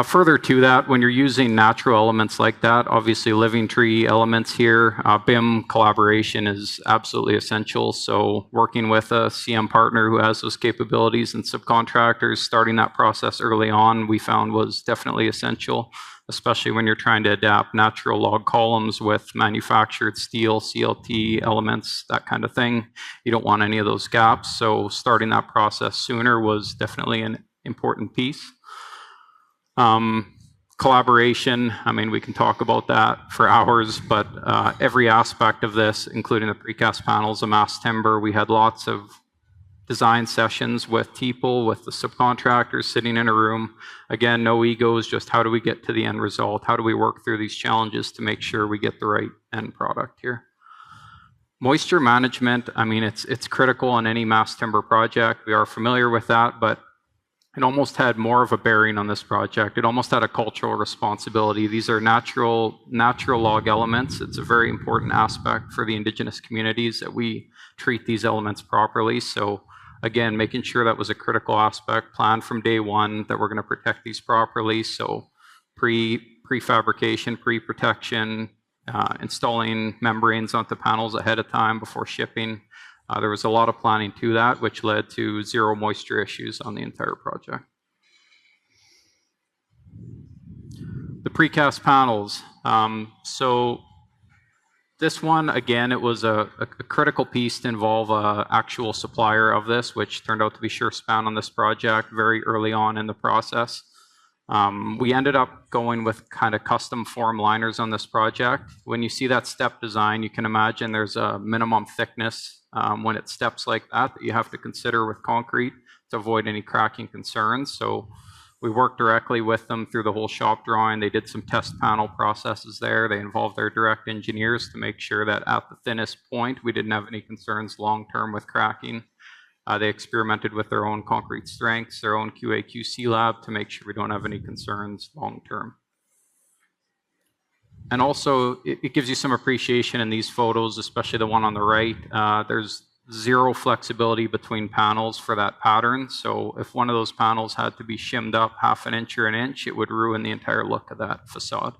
Further to that, when you're using natural elements like that, obviously living tree elements here, BIM collaboration is absolutely essential. So working with a CM partner who has those capabilities and subcontractors, starting that process early on, we found was definitely essential, especially when you're trying to adapt natural log columns with manufactured steel, CLT elements, that kind of thing. You don't want any of those gaps. So starting that process sooner was definitely an important piece. Collaboration, I mean, we can talk about that for hours, but every aspect of this, including the precast panels, the mass timber, we had lots of design sessions with people, with the subcontractors sitting in a room. Again, no egos, just how do we get to the end result? How do we work through these challenges to make sure we get the right end product here? Moisture management, I mean, it's critical on any mass timber project. We are familiar with that, but it almost had more of a bearing on this project. It almost had a cultural responsibility. These are natural log elements. It's a very important aspect for the Indigenous communities that we treat these elements properly. So again, making sure that was a critical aspect, planned from day one that we're going to protect these properly. So prefabrication, pre-protection, installing membranes onto panels ahead of time before shipping. There was a lot of planning to that, which led to zero moisture issues on the entire project. The precast panels. So this one, again, it was a critical piece to involve an actual supplier of this, which turned out to be SureSpan on this project very early on in the process. We ended up going with kind of custom form liners on this project. When you see that step design, you can imagine there's a minimum thickness when it steps like that you have to consider with concrete to avoid any cracking concerns. So we worked directly with them through the whole shop drawing. They did some test panel processes there. They involved their direct engineers to make sure that at the thinnest point, we didn't have any concerns long-term with cracking. They experimented with their own concrete strengths, their own QA/QC lab to make sure we don't have any concerns long-term. And also, it gives you some appreciation in these photos, especially the one on the right. There's zero flexibility between panels for that pattern. So if one of those panels had to be shimmed up half an inch or an inch, it would ruin the entire look of that facade.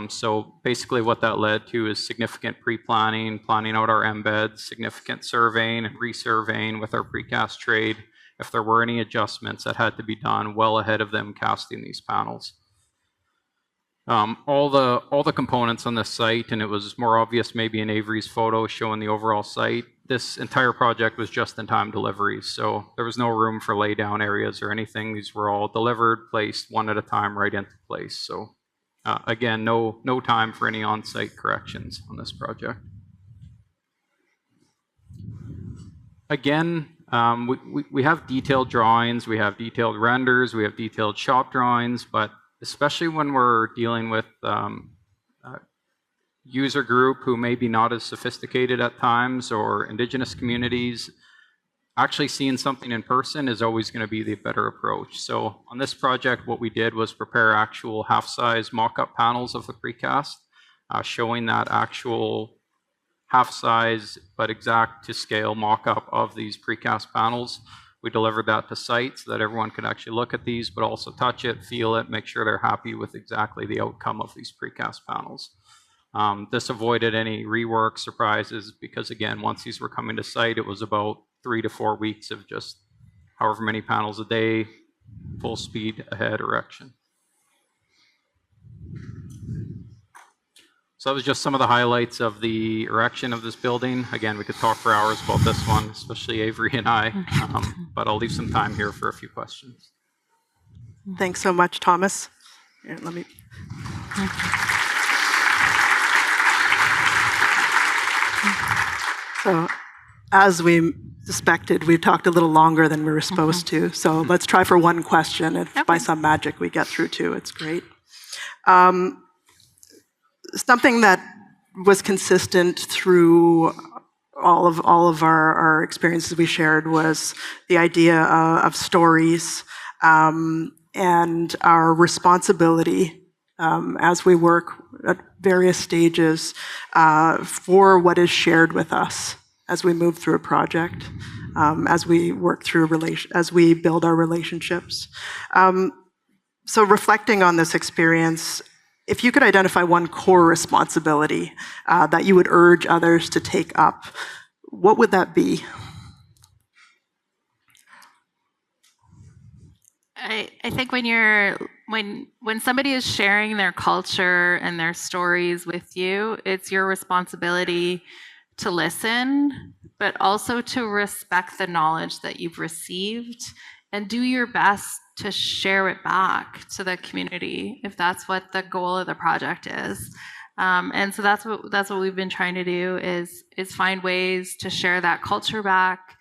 So basically what that led to is significant pre-planning, planning out our embeds, significant surveying and resurveying with our precast trade if there were any adjustments that had to be done well ahead of them casting these panels. All the components on this site, and it was more obvious maybe in Avery's photo showing the overall site, this entire project was just-in-time deliveries, so there was no room for lay-down areas or anything. These were all delivered, placed one at a time right into place. So again, no time for any on-site corrections on this project. Again, we have detailed drawings, we have detailed renders, we have detailed shop drawings, but especially when we're dealing with user group who may be not as sophisticated at times, or Indigenous communities, actually seeing something in person is always going to be the better approach. So on this project, what we did was prepare actual half-size mock-up panels of the precast, showing that actual half-size but exact to scale mock-up of these precast panels. We delivered that to site so that everyone could actually look at these, but also touch it, feel it, make sure they're happy with exactly the outcome of these precast panels. This avoided any rework surprises because, again, once these were coming to site, it was about 3 to 4 weeks of just however many panels a day, full speed ahead erection. So that was just some of the highlights of the erection of this building. Again, we could talk for hours about this one, especially Avery and I, but I'll leave some time here for a few questions. Thanks so much, Thomas. Here, let me. So, as we suspected, we talked a little longer than we were supposed to. So let's try for one question. If by some magic we get through two, it's great. Something that was consistent through all of our experiences we shared was the idea of stories and our responsibility as we work at various stages for what is shared with us as we move through a project, as we work through as we build our relationships. So reflecting on this experience, if you could identify one core responsibility that you would urge others to take up, what would that be? I think when somebody is sharing their culture and their stories with you, it's your responsibility to listen, but also to respect the knowledge that you've received and do your best to share it back to the community if that's what the goal of the project is. And so that's what we've been trying to do is find ways to share that culture back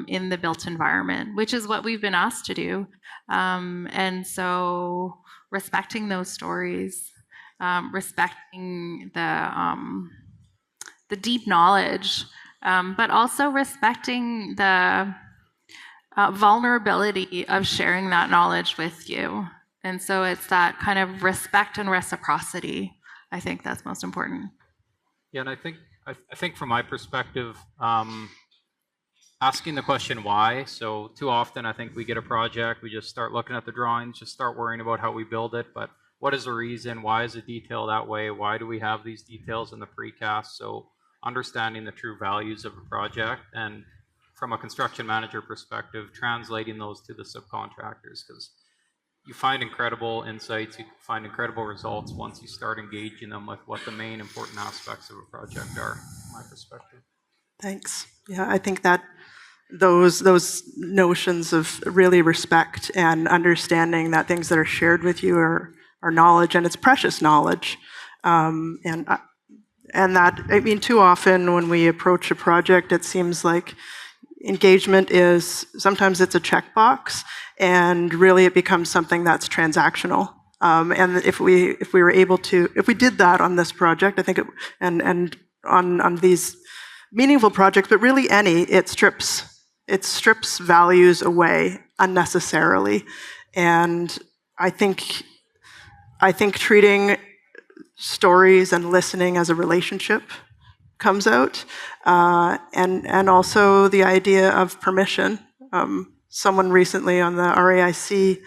in the built environment, which is what we've been asked to do. And so respecting those stories, respecting the deep knowledge, but also respecting the vulnerability of sharing that knowledge with you. And so it's that kind of respect and reciprocity. I think that's most important. Yeah, and I think from my perspective, asking the question why. So too often I think we get a project, we just start looking at the drawings, just start worrying about how we build it, but what is the reason? Why is the detail that way? Why do we have these details in the precast? So understanding the true values of a project, and from a construction manager perspective, translating those to the subcontractors, because you find incredible insights, you find incredible results once you start engaging them with what the main important aspects of a project are, from my perspective. Thanks. Yeah, I think that those notions of really respect and understanding that things that are shared with you are knowledge, and it's precious knowledge. And that, I mean, too often when we approach a project, it seems like engagement is, sometimes it's a checkbox, and really it becomes something that's transactional. And if we were able to, if we did that on this project, I think and on these meaningful projects, but really any, it strips values away unnecessarily. And I think treating stories and listening as a relationship comes out, and also the idea of permission. Someone recently on the RAIC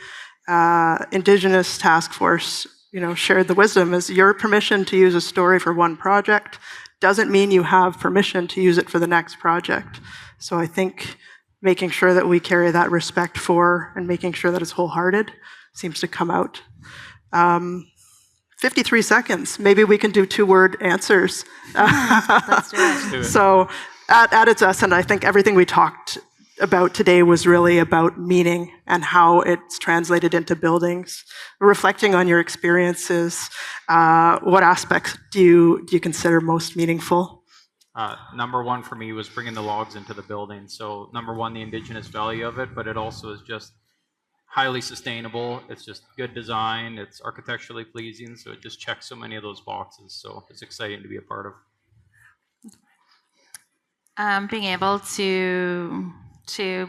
Indigenous task force shared the wisdom is your permission to use a story for one project doesn't mean you have permission to use it for the next project. So I think making sure that we carry that respect for and making sure that it's wholehearted seems to come out. 53 seconds. Maybe we can do 2-word answers. Let's do it. So at its essence, I think everything we talked about today was really about meaning and how it's translated into buildings. Reflecting on your experiences, what aspects do you consider most meaningful? Number one for me was bringing the logs into the building. So number one, the indigenous value of it, but it also is just highly sustainable. It's just good design. It's architecturally pleasing. So it just checks so many of those boxes. So it's exciting to be a part of. Being able to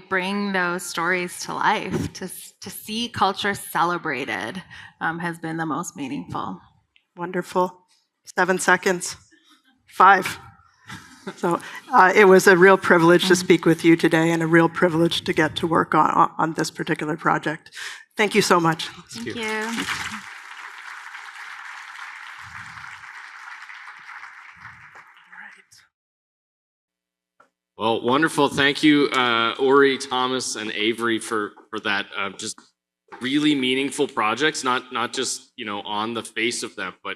bring those stories to life, to see culture celebrated, has been the most meaningful. Wonderful. 7 seconds. 5. So it was a real privilege to speak with you today and a real privilege to get to work on this particular project. Thank you so much. Thank you. Well, wonderful. Thank you, Ori, Thomas, and Avery for that just really meaningful projects, not just on the face of them, but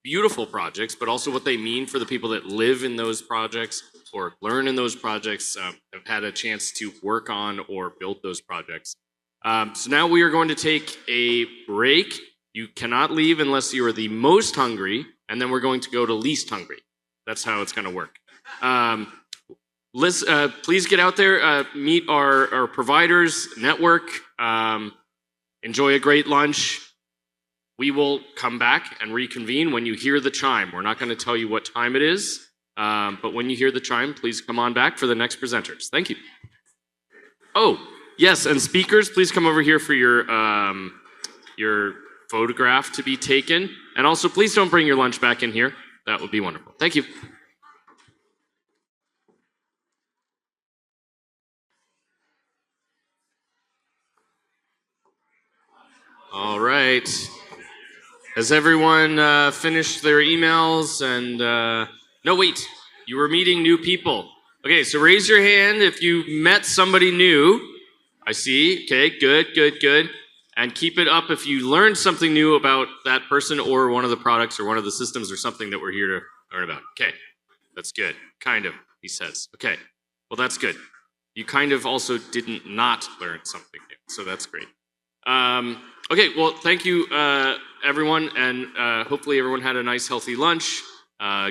beautiful projects, but also what they mean for the people that live in those projects or learn in those projects, have had a chance to work on or build those projects. So now we are going to take a break. You cannot leave unless you are the most hungry, and then we're going to go to least hungry. That's how it's going to work. Please get out there, meet our providers, network, enjoy a great lunch. We will come back and reconvene when you hear the chime. We're not going to tell you what time it is, but when you hear the chime, please come on back for the next presenters. Thank you. Oh, yes, and speakers, please come over here for your photograph to be taken. And also, please don't bring your lunch back in here. That would be wonderful. Thank you. All right. Has everyone finished their emails? And no, wait. You were meeting new people. Okay, so raise your hand if you met somebody new. I see. Okay, good. And keep it up if you learned something new about that person or one of the products or one of the systems or something that we're here to learn about. Okay, that's good. Kind of, he says. Okay, well, that's good. You kind of also didn't not learn something new, so that's great. Okay, well, thank you, everyone, and hopefully everyone had a nice, healthy lunch.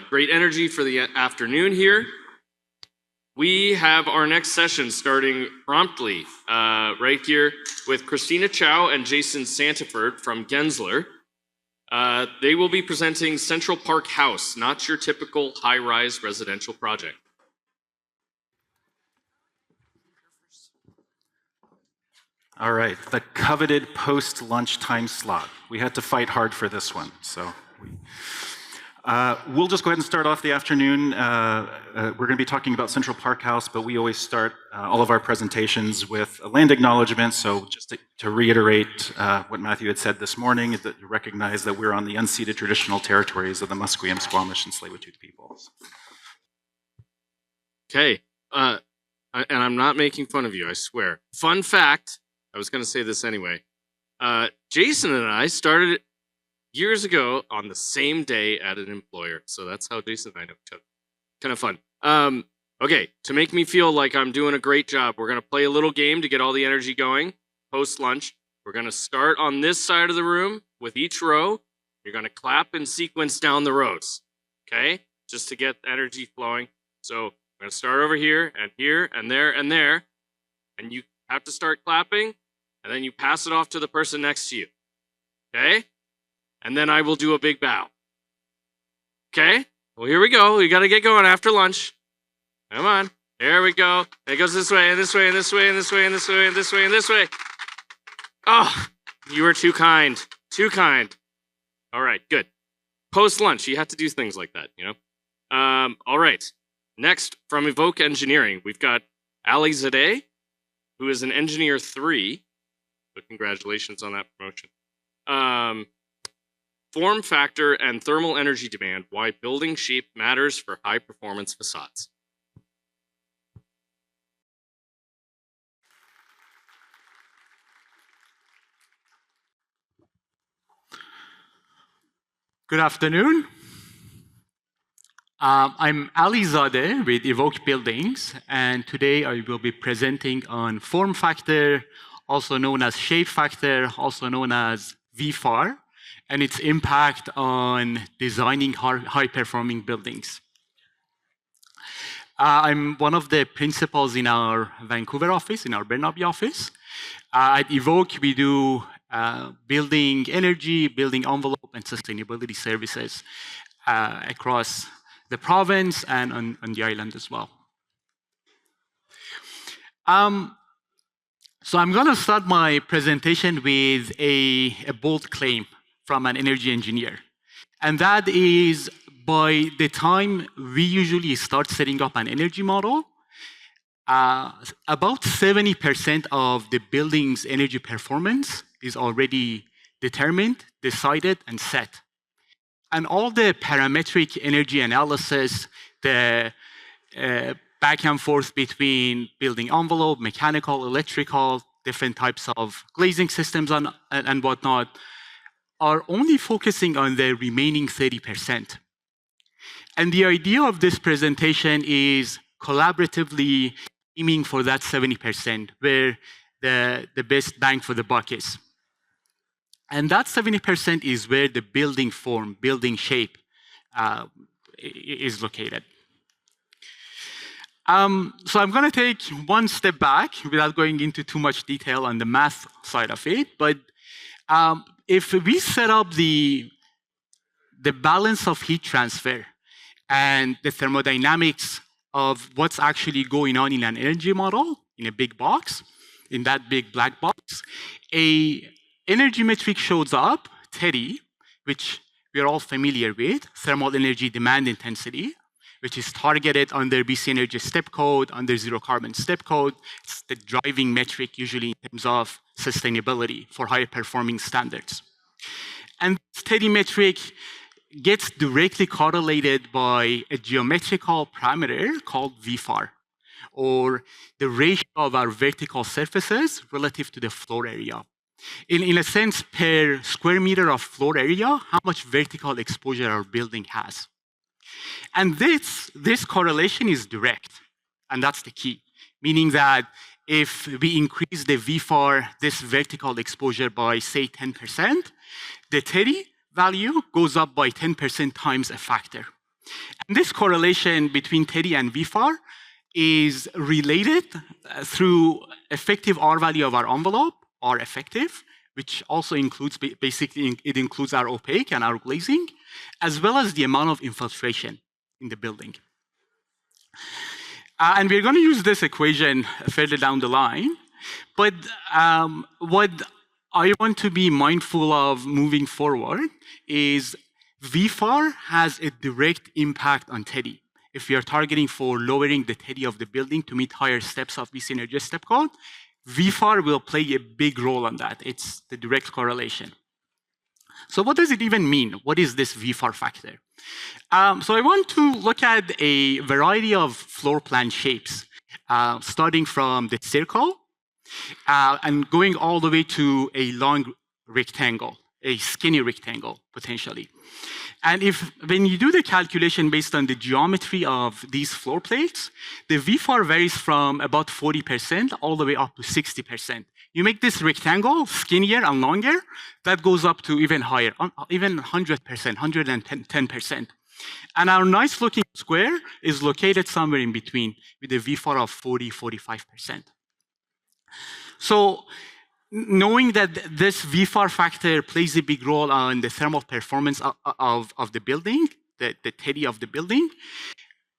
Great energy for the afternoon here. We have our next session starting promptly right here with Christina Chow and Jason Santeford from Gensler. They will be presenting Central Park House, not your typical high-rise residential project. All right, the coveted post-lunch time slot. We had to fight hard for this one, so we'll just go ahead and start off the afternoon. We're going to be talking about Central Park House, but we always start all of our presentations with a land acknowledgement. So just to reiterate what Matthew had said this morning, that you recognize that we're on the unceded traditional territories of the Musqueam, Squamish, and Tsleil-Waututh peoples. Okay, and I'm not making fun of you, I swear. Fun fact, I was going to say this anyway. Jason and I started years ago on the same day at an employer. So that's how Jason and I know each other. Kind of fun. Okay, to make me feel like I'm doing a great job, we're going to play a little game to get all the energy going post-lunch. We're going to start on this side of the room with each row. You're going to clap in sequence down the rows, okay? Just to get energy flowing. So we're going to start over here, and there, and there. And you have to start clapping, and then you pass it off to the person next to you, okay? And then I will do a big bow. Okay? Well, here we go. We got to get going after lunch. Come on. There we go. It goes this way, and this way, and this way, and this way, and this way, and this way, and this way. Oh, you were too kind. Too kind. All right, good. Post-lunch, you have to do things like that, you know? All right. Next, from Evoke Engineering, we've got Ali Zadeh, who is an Engineer 3. So congratulations on that promotion. Form factor and thermal energy demand, why building shape matters for high performance facades. Good afternoon. I'm Ali Zadeh with Evoke Buildings, and today I will be presenting on form factor, also known as shape factor, also known as VFAR, and its impact on designing high-performing buildings. I'm one of the principals in our Vancouver office, in our Burnaby office. At Evoke, we do building energy, building envelope, and sustainability services across the province and on the island as well. So I'm going to start my presentation with a bold claim from an energy engineer. And that is, by the time we usually start setting up an energy model, about 70% of the building's energy performance is already determined, decided, and set. And all the parametric energy analysis, the back and forth between building envelope, mechanical, electrical, different types of glazing systems and whatnot, are only focusing on the remaining 30%. And the idea of this presentation is collaboratively aiming for that 70%, where the best bang for the buck is. And that 70% is where the building form, building shape is located. So I'm going to take one step back without going into too much detail on the math side of it. But if we set up the balance of heat transfer and the thermodynamics of what's actually going on in an energy model, in a big box, in that big black box, a energy metric shows up, TEDI, which we're all familiar with, thermal energy demand intensity, which is targeted under BC Energy step code, under zero carbon step code. It's the driving metric usually in terms of sustainability for higher performing standards. And this TEDI metric gets directly correlated by a geometrical parameter called VFAR, or the ratio of our vertical surfaces relative to the floor area. In a sense, per square meter of floor area, how much vertical exposure our building has. And this correlation is direct, and that's the key, meaning that if we increase the VFAR, this vertical exposure, by, say, 10%, the TEDI value goes up by 10% times a factor. And this correlation between TEDI and VFAR is related through effective R value of our envelope, R effective, which also includes, basically, it includes our opaque and our glazing, as well as the amount of infiltration in the building. And we're going to use this equation further down the line. But what I want to be mindful of moving forward is VFAR has a direct impact on TEDI. If we are targeting for lowering the TEDI of the building to meet higher steps of BC Energy step code, VFAR will play a big role on that. It's the direct correlation. So what does it even mean? What is this VFAR factor? So I want to look at a variety of floor plan shapes, starting from the circle and going all the way to a long rectangle, a skinny rectangle, potentially. And when you do the calculation based on the geometry of these floor plates, the VFAR varies from about 40% all the way up to 60%. You make this rectangle skinnier and longer, that goes up to even higher, even 100%, 110%. And our nice looking square is located somewhere in between with a VFAR of 40, 45%. So knowing that this VFAR factor plays a big role on the thermal performance of the building, the TEDI of the building,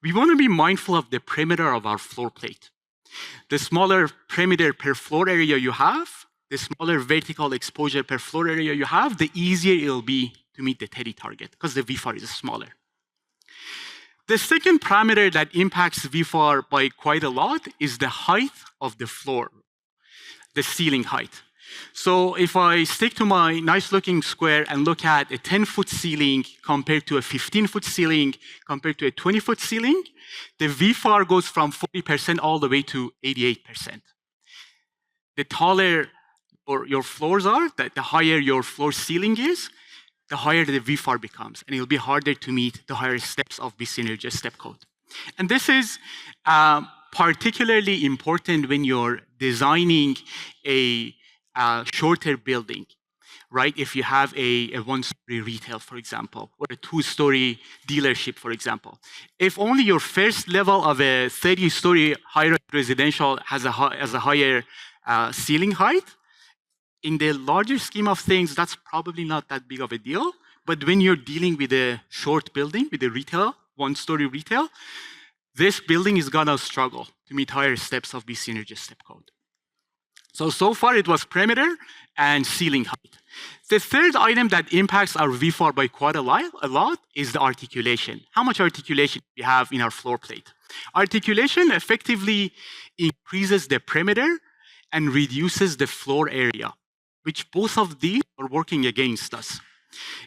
we want to be mindful of the perimeter of our floor plate. The smaller perimeter per floor area you have, the smaller vertical exposure per floor area you have, the easier it will be to meet the TEDI target, because the VFAR is smaller. The second parameter that impacts VFAR by quite a lot is the height of the floor, the ceiling height. So if I stick to my nice looking square and look at a 10-foot ceiling compared to a 15-foot ceiling compared to a 20-foot ceiling, the VFAR goes from 40% all the way to 88%. The taller your floors are, the higher your floor ceiling is, the higher the VFAR becomes, and it'll be harder to meet the higher steps of B-Synergy step code. And this is particularly important when you're designing a shorter building, right? If you have a one-story retail, for example, or a two-story dealership, for example. If only your first level of a 30-story high-rise residential has a higher ceiling height, in the larger scheme of things, that's probably not that big of a deal. But when you're dealing with a short building, with a retail, one-story retail, this building is gonna struggle to meet higher steps of B-Synergy step code. So far it was perimeter and ceiling height. The third item that impacts our VFAR by quite a lot is the articulation. How much articulation we have in our floor plate. Articulation effectively increases the perimeter and reduces the floor area, which both of these are working against us.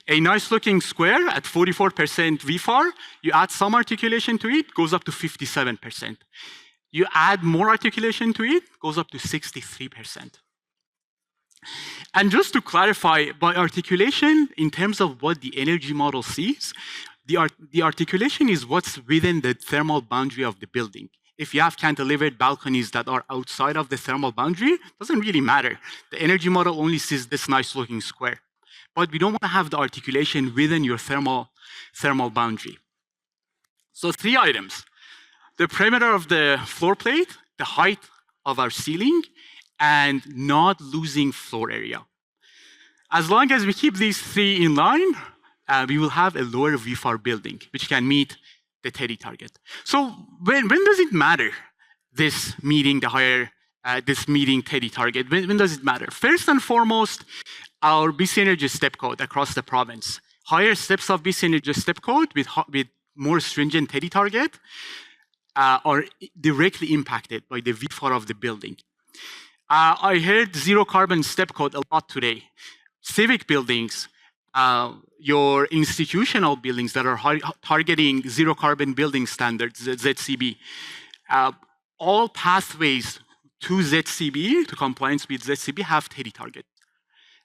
A nice looking square at 44% VFAR, you add some articulation to it, goes up to 57%. You add more articulation to it, goes up to 63%. And just to clarify, by articulation, in terms of what the energy model sees, the articulation is what's within the thermal boundary of the building. If you have cantilevered balconies that are outside of the thermal boundary, it doesn't really matter. The energy model only sees this nice looking square. But we don't want to have the articulation within your thermal boundary. So 3 items. The perimeter of the floor plate, the height of our ceiling, and not losing floor area. As long as we keep these 3 in line, we will have a lower VFAR building, which can meet the TEDI target. So when does it matter, this meeting TEDI target? When does it matter? First and foremost, our B-Synergy step code across the province. Higher steps of B-Synergy step code with more stringent TEDI target are directly impacted by the VFAR of the building. I heard zero carbon step code a lot today. Civic buildings, your institutional buildings that are targeting zero carbon building standards, ZCB, all pathways to ZCB, to compliance with ZCB, have TEDI target,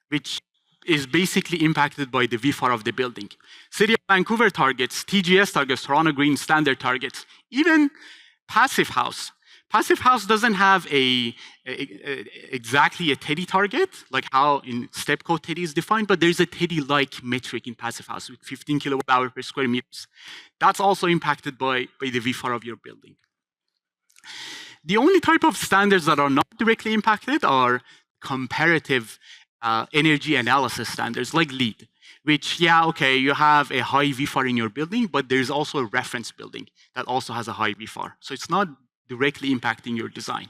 which is basically impacted by the VFAR of the building. City of Vancouver targets, TGS targets, Toronto Green Standard targets, even Passive House. Passive House doesn't have exactly a TEDI target, like how in step code TEDI is defined, but there's a TEDI-like metric in Passive House with 15 kilowatt hour per square meters. That's also impacted by the VFAR of your building. The only type of standards that are not directly impacted are comparative energy analysis standards like LEED, which, yeah, okay, you have a high VFAR in your building, but there's also a reference building that also has a high VFAR. So it's not directly impacting your design.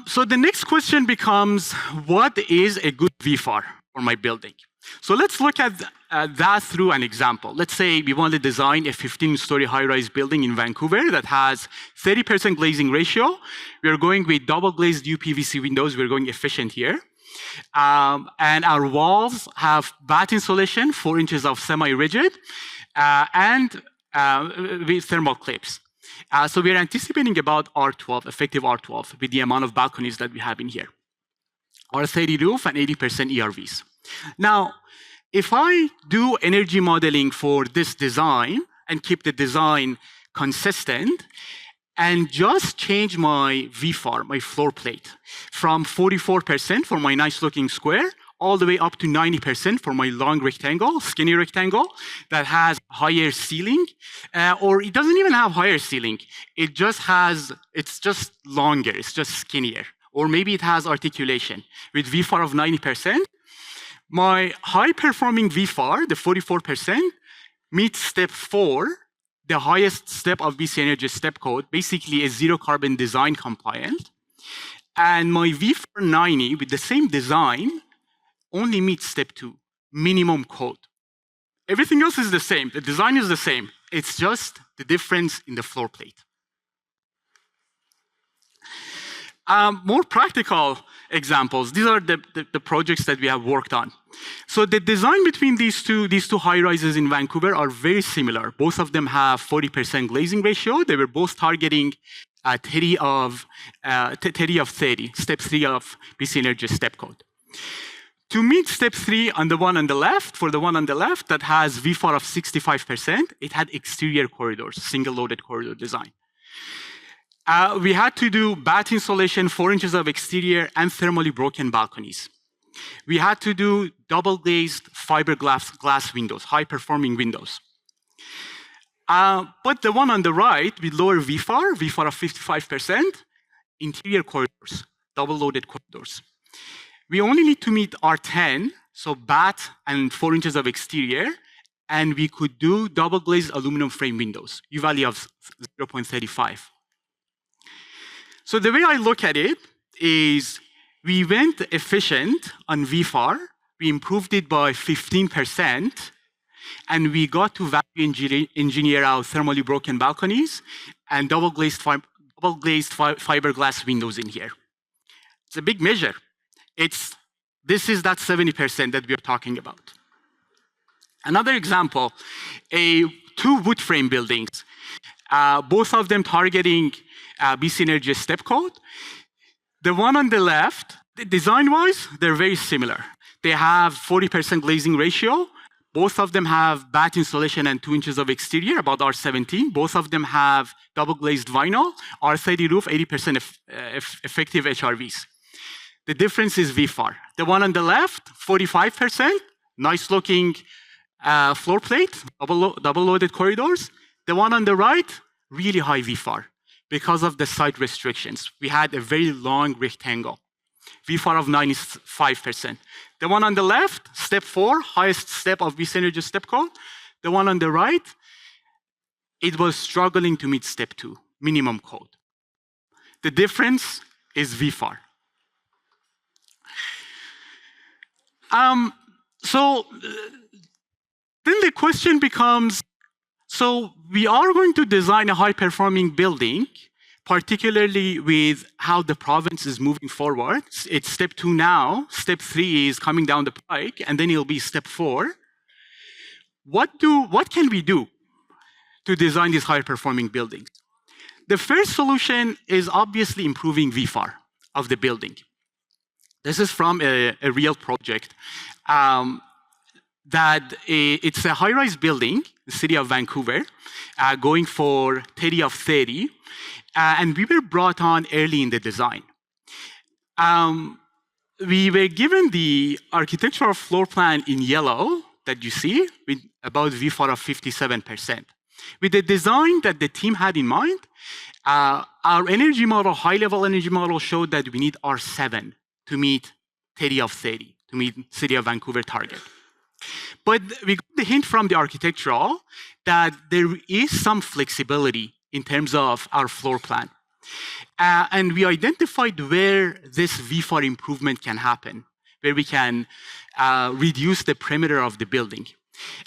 So the next question becomes, what is a good VFAR for my building? So let's look at that through an example. Let's say we want to design a 15-story high-rise building in Vancouver that has 30% glazing ratio. We're going with double glazed UPVC windows. We're going efficient here. And our walls have batt insulation, 4 inches of semi-rigid, and with thermal clips. So we're anticipating about R12, effective R12, with the amount of balconies that we have in here. R30 roof and 80% ERVs. Now, if I do energy modeling for this design and keep the design consistent and just change my VFAR, my floor plate, from 44% for my nice looking square all the way up to 90% for my long rectangle, skinny rectangle that has higher ceiling, or it doesn't even have higher ceiling. It's just longer, it's just skinnier. Or maybe it has articulation with VFAR of 90%. My high-performing VFAR, the 44%, meets step 4, the highest step of B-Synergy step code, basically a zero-carbon design compliant. And my VFAR 90 with the same design only meets step 2, minimum code. Everything else is the same. The design is the same. It's just the difference in the floor plate. More practical examples. These are the projects that we have worked on. So the design between these two high rises in Vancouver are very similar. Both of them have 40% glazing ratio. They were both targeting 30 of 30, step 3 of BC Energy step code. To meet step 3 on the one on the left, for the one on the left that has VFAR of 65%, it had exterior corridors, single loaded corridor design. We had to do batt insulation, 4 inches of exterior, and thermally broken balconies. We had to do double glazed fiberglass windows, high performing windows. But the one on the right with lower VFAR of 55%, interior corridors, double loaded corridors. We only need to meet R10, so batt and 4 inches of exterior, and we could do double glazed aluminum frame windows, U value of 0.35. So the way I look at it is we went efficient on VFAR, we improved it by 15%, and we got to value engineer out thermally broken balconies and double glazed fiberglass windows in here. It's a big measure. This is that 70% that we're talking about. Another example, 2 wood frame buildings, both of them targeting BC Energy step code. The one on the left, design-wise, they're very similar. They have 40% glazing ratio. Both of them have batt insulation and 2 inches of exterior, about R17. Both of them have double glazed vinyl, R30 roof, 80% effective HRVs. The difference is VFAR. The one on the left, 45%, nice looking floor plate, double loaded corridors. The one on the right, really high VFAR because of the site restrictions. We had a very long rectangle. VFAR of 95%. The one on the left, step 4, highest step of BC Energy step code. The one on the right, it was struggling to meet step 2, minimum code. The difference is VFAR. So then the question becomes, so we are going to design a high-performing building, particularly with how the province is moving forward. It's step 2 now, step 3 is coming down the pike, and then it'll be step 4. What can we do to design these high-performing buildings? The first solution is obviously improving VFAR of the building. This is from a real project. It's a high-rise building, the city of Vancouver, going for 30 of 30. And we were brought on early in the design. We were given the architectural floor plan in yellow that you see, with about VFAR of 57%. With the design that the team had in mind, our energy model, high-level energy model, showed that we need R7 to meet 30 of 30, to meet City of Vancouver target. But we got the hint from the architectural that there is some flexibility in terms of our floor plan. And we identified where this VFAR improvement can happen, where we can reduce the perimeter of the building.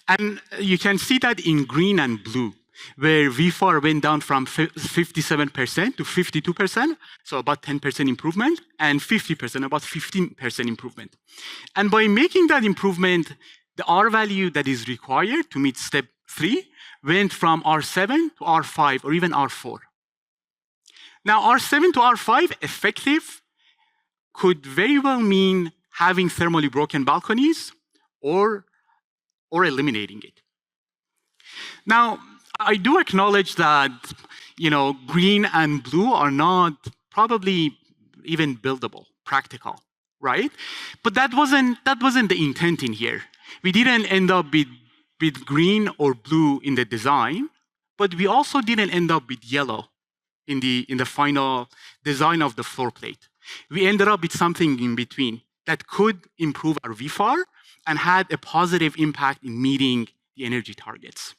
And you can see that in green and blue, where VFAR went down from 57% to 52%, so about 10% improvement, and 50%, about 15% improvement. And by making that improvement, the R value that is required to meet step 3 went from R7 to R5 or even R4. Now, R7 to R5 effective could very well mean having thermally broken balconies or eliminating it. Now, I do acknowledge that green and blue are not probably even buildable, practical, right? But that wasn't the intent in here. We didn't end up with green or blue in the design, but we also didn't end up with yellow in the final design of the floor plate. We ended up with something in between that could improve our VFAR and had a positive impact in meeting the energy targets.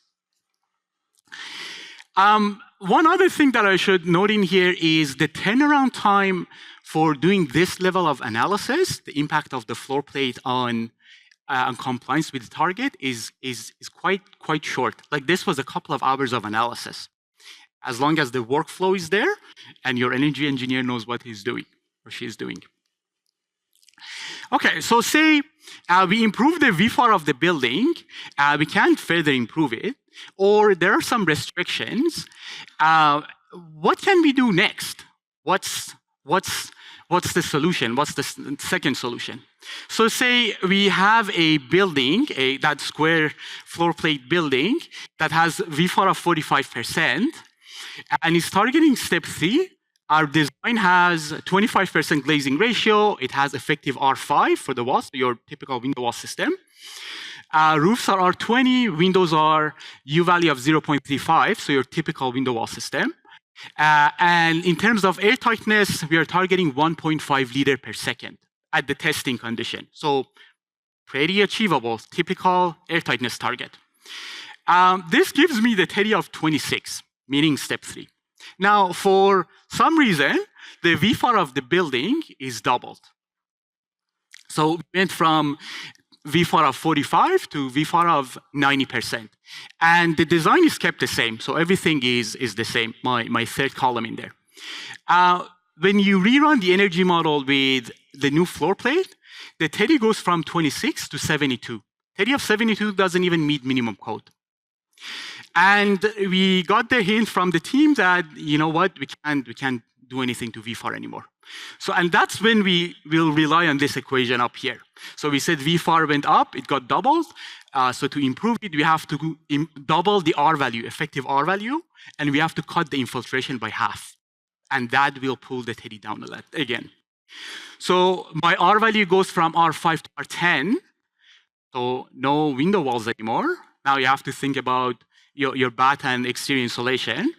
One other thing that I should note in here is the turnaround time for doing this level of analysis, the impact of the floor plate on compliance with the target is quite short. Like, this was a couple of hours of analysis. As long as the workflow is there and your energy engineer knows what he's doing or she's doing. Okay, so say we improve the VFAR of the building, we can't further improve it, or there are some restrictions. What can we do next? What's the solution? What's the second solution? So say we have a building, that square floor plate building that has VFAR of 45%, and is targeting step 3. Our design has 25% glazing ratio. It has effective R5 for the walls, your typical window wall system. Roofs are R20, windows are U value of 0.35, so your typical window wall system. And in terms of air tightness, we are targeting 1.5 liter per second at the testing condition. So pretty achievable, typical air tightness target. This gives me the TEDI of 26, meaning step 3. Now, for some reason, the VFAR of the building is doubled. So we went from VFAR of 45 to VFAR of 90%. And the design is kept the same, so everything is the same, my third column in there. When you rerun the energy model with the new floor plate, the TEDI goes from 26 to 72. TEDI of 72 doesn't even meet minimum code. And we got the hint from the team that, you know what, we can't do anything to VFAR anymore. So, and that's when we will rely on this equation up here. So we said VFAR went up, it got doubled. So to improve it, we have to double the R value, effective R value, and we have to cut the infiltration by half. And that will pull the TEDI down a lot again. So my R value goes from R5 to R10. So no window walls anymore. Now you have to think about your batt and exterior insulation.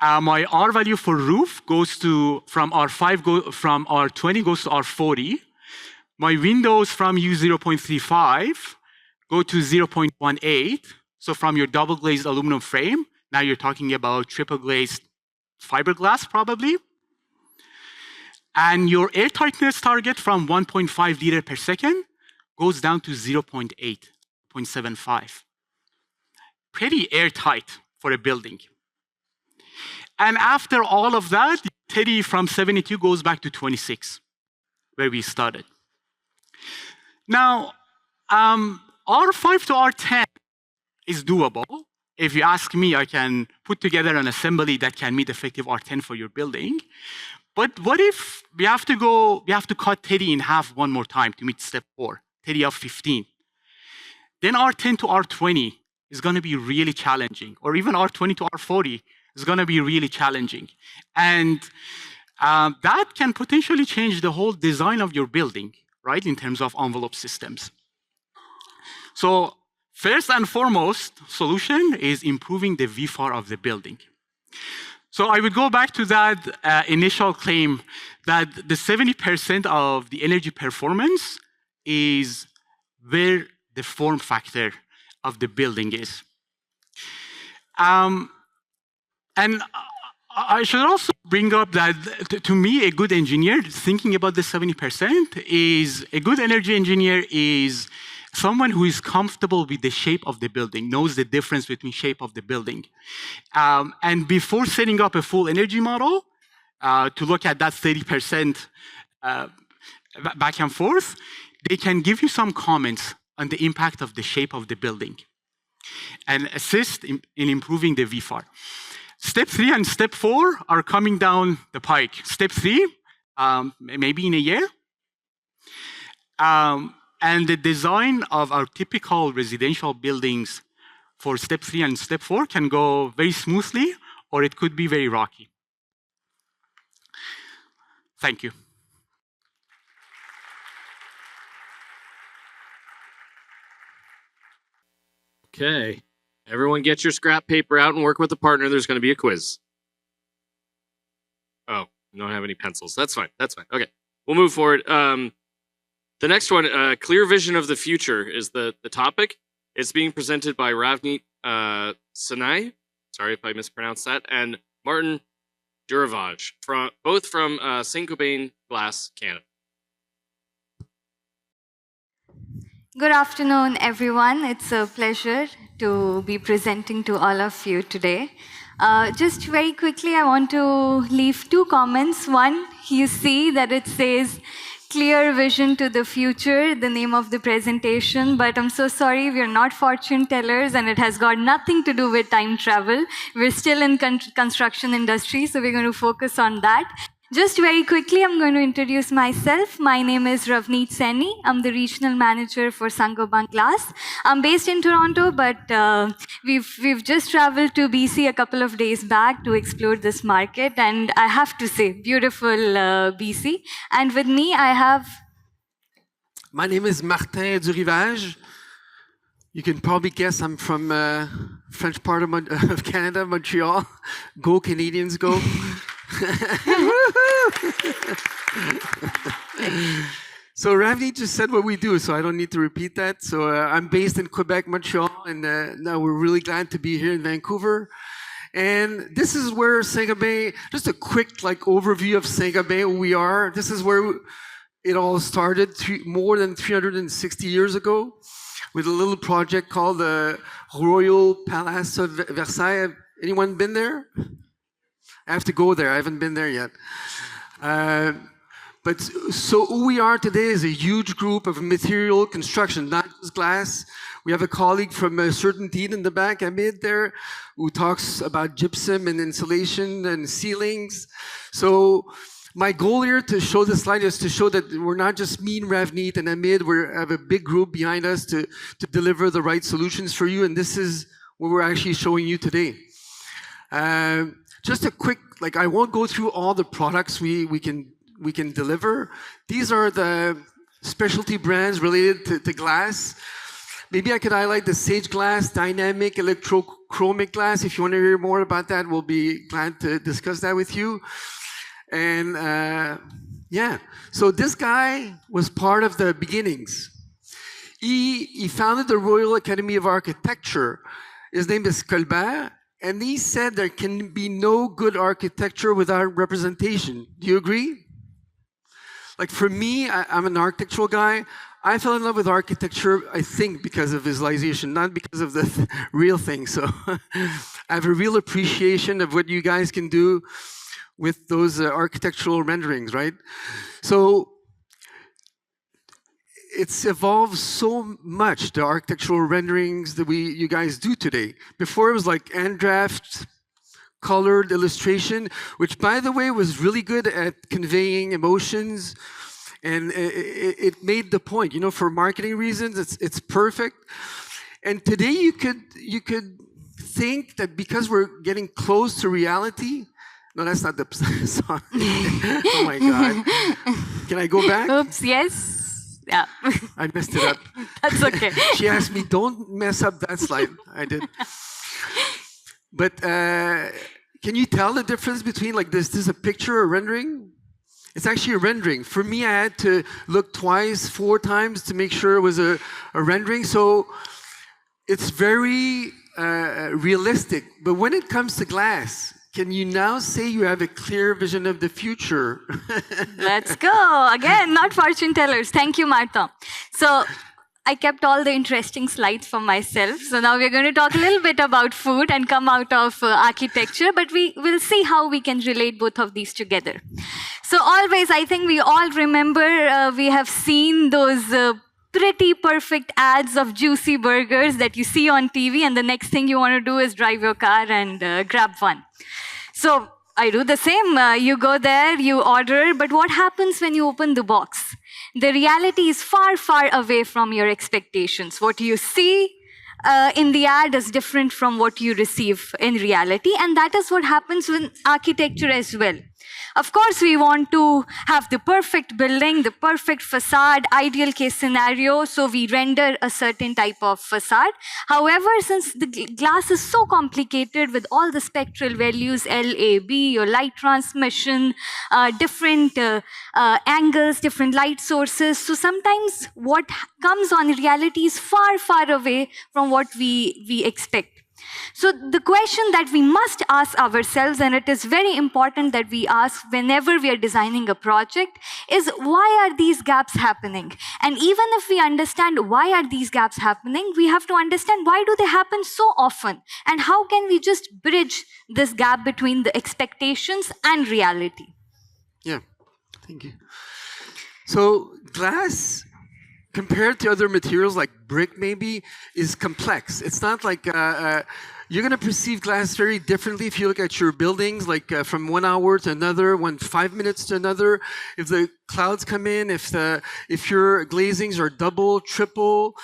My R value for roof goes to, from R20 goes to R40. My windows from U0.35 go to 0.18. So from your double glazed aluminum frame, now you're talking about triple glazed fiberglass probably. And your air tightness target from 1.5 liter per second goes down to 0.8, 0.75. Pretty airtight for a building. And after all of that, the TEDI from 72 goes back to 26, where we started. Now, R5 to R10 is doable. If you ask me, I can put together an assembly that can meet effective R10 for your building. But what if we have to cut TEDI in half one more time to meet step 4, TEDI of 15. Then R10 to R20 is going to be really challenging, or even R20 to R40 is going to be really challenging. And that can potentially change the whole design of your building, right, in terms of envelope systems. So first and foremost solution is improving the VFAR of the building. So I would go back to that initial claim that the 70% of the energy performance is where the form factor of the building is. And I should also bring up that, to me, a good engineer, thinking about the 70%, is a good energy engineer is someone who is comfortable with the shape of the building, knows the difference between shape of the building. And before setting up a full energy model, to look at that 30% back and forth, they can give you some comments on the impact of the shape of the building and assist in improving the VFAR. Step 3 and step 4 are coming down the pike. Step 3, maybe in a year. And the design of our typical residential buildings for step 3 and step 4 can go very smoothly, or it could be very rocky. Thank you. Okay. Everyone get your scrap paper out and work with a partner. There's going to be a quiz. Oh, you don't have any pencils. That's fine. That's fine. Okay. We'll move forward. The next one, clear vision of the future, is the topic. It's being presented by Ravneet Saini, sorry if I mispronounced that, and Martin Durivage, both from Saint-Gobain Glass, Canada. Good afternoon, everyone. It's a pleasure to be presenting to all of you today. Just very quickly, I want to leave 2 comments. One, you see that it says clear vision to the future, the name of the presentation, but I'm so sorry, we're not fortune tellers and it has got nothing to do with time travel. We're still in construction industry, so we're going to focus on that. Just very quickly, I'm going to introduce myself. My name is Ravneet Saini. I'm the regional manager for Saint-Gobain Glass. I'm based in Toronto, but we've just traveled to BC a couple of days back to explore this market, and I have to say, beautiful BC. And with me, I have... My name is Martin Durivage. You can probably guess I'm from French part of Canada, Montreal. Go Canadians, go. So Ravneet just said what we do, so I don't need to repeat that. So I'm based in Quebec, Montreal, and now we're really glad to be here in Vancouver. And this is where Saint-Gobain, just a quick overview of Saint-Gobain, who we are. This is where it all started more than 360 years ago with a little project called the Royal Palace of Versailles. Anyone been there? I have to go there. I haven't been there yet. But so who we are today is a huge group of material construction, not just glass. We have a colleague from Certainty in the back, Ahmed there, who talks about gypsum and insulation and ceilings. So my goal here to show this slide is to show that we're not just me and Ravneet and Ahmed. We have a big group behind us to deliver the right solutions for you. And this is what we're actually showing you today. Just a quick, I won't go through all the products we can deliver. These are the specialty brands related to glass. Maybe I could highlight the Sage Glass, Dynamic Electrochromic Glass. If you want to hear more about that, we'll be glad to discuss that with you. And yeah, so this guy was part of the beginnings. He founded the Royal Academy of Architecture. His name is Colbert. And he said there can be no good architecture without representation. Do you agree? For me, I'm an architectural guy. I fell in love with architecture, I think, because of visualization, not because of the real thing. So I have a real appreciation of what you guys can do with those architectural renderings, right? So it's evolved so much, the architectural renderings that you guys do today. Before it was hand draft, colored illustration, which by the way was really good at conveying emotions, and it made the point. For marketing reasons, it's perfect. And today you could think that because we're getting close to reality. No, that's not the song. Oh my God! Can I go back? Oops. Yes. Yeah. I messed it up. That's okay. She asked me, don't mess up that slide. I did. But can you tell the difference between this is a picture or rendering? It's actually a rendering. For me, I had to look twice, 4 times to make sure it was a rendering. So it's very realistic. But when it comes to glass, can you now say you have a clear vision of the future? Let's go. Again, not fortune tellers. Thank you, Martha. So I kept all the interesting slides for myself. So now we're going to talk a little bit about food and come out of architecture, but we will see how we can relate both of these together. So always, I think we all remember we have seen those pretty perfect ads of juicy burgers that you see on TV, and the next thing you want to do is drive your car and grab one. So I do the same. You go there, you order, but what happens when you open the box? The reality is far, far away from your expectations. What you see in the ad is different from what you receive in reality, and that is what happens with architecture as well. Of course, we want to have the perfect building, the perfect facade, ideal case scenario, so we render a certain type of facade. However, since the glass is so complicated with all the spectral values, LAB, your light transmission, different angles, different light sources, so sometimes what comes on reality is far, far away from what we expect. So the question that we must ask ourselves, and it is very important that we ask whenever we are designing a project, is why are these gaps happening? And even if we understand why are these gaps happening, we have to understand why do they happen so often? And how can we just bridge this gap between the expectations and reality? Yeah, thank you. So glass, compared to other materials like brick maybe, is complex. It's not like, you're going to perceive glass very differently if you look at your buildings, like from 1 hour to another, 5 minutes to another. If the clouds come in, if your glazings are double, triple,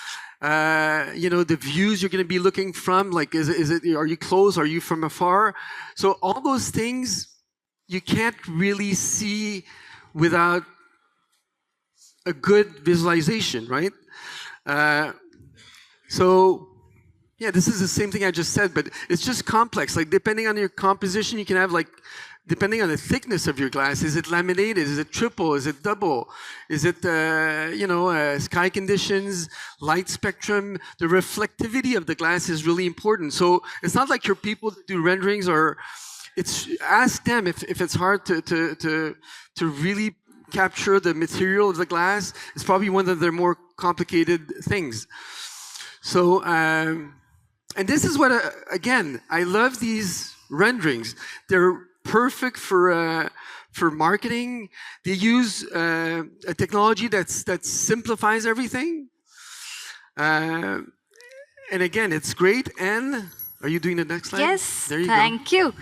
the views you're going to be looking from, like, are you close? Are you from afar? So all those things you can't really see without a good visualization, right? So yeah, this is the same thing I just said, but it's just complex. Like, depending on your composition, you can have, like, depending on the thickness of your glass, is it laminated? Is it triple? Is it double? Is it, sky conditions, light spectrum? The reflectivity of the glass is really important. So it's not like your people that do renderings or ask them if it's hard to really capture the material of the glass. It's probably one of their more complicated things. So, and this is what, again, I love these renderings. They're perfect for marketing. They use a technology that simplifies everything. And again, it's great. And are you doing the next slide? Yes, there you thank you.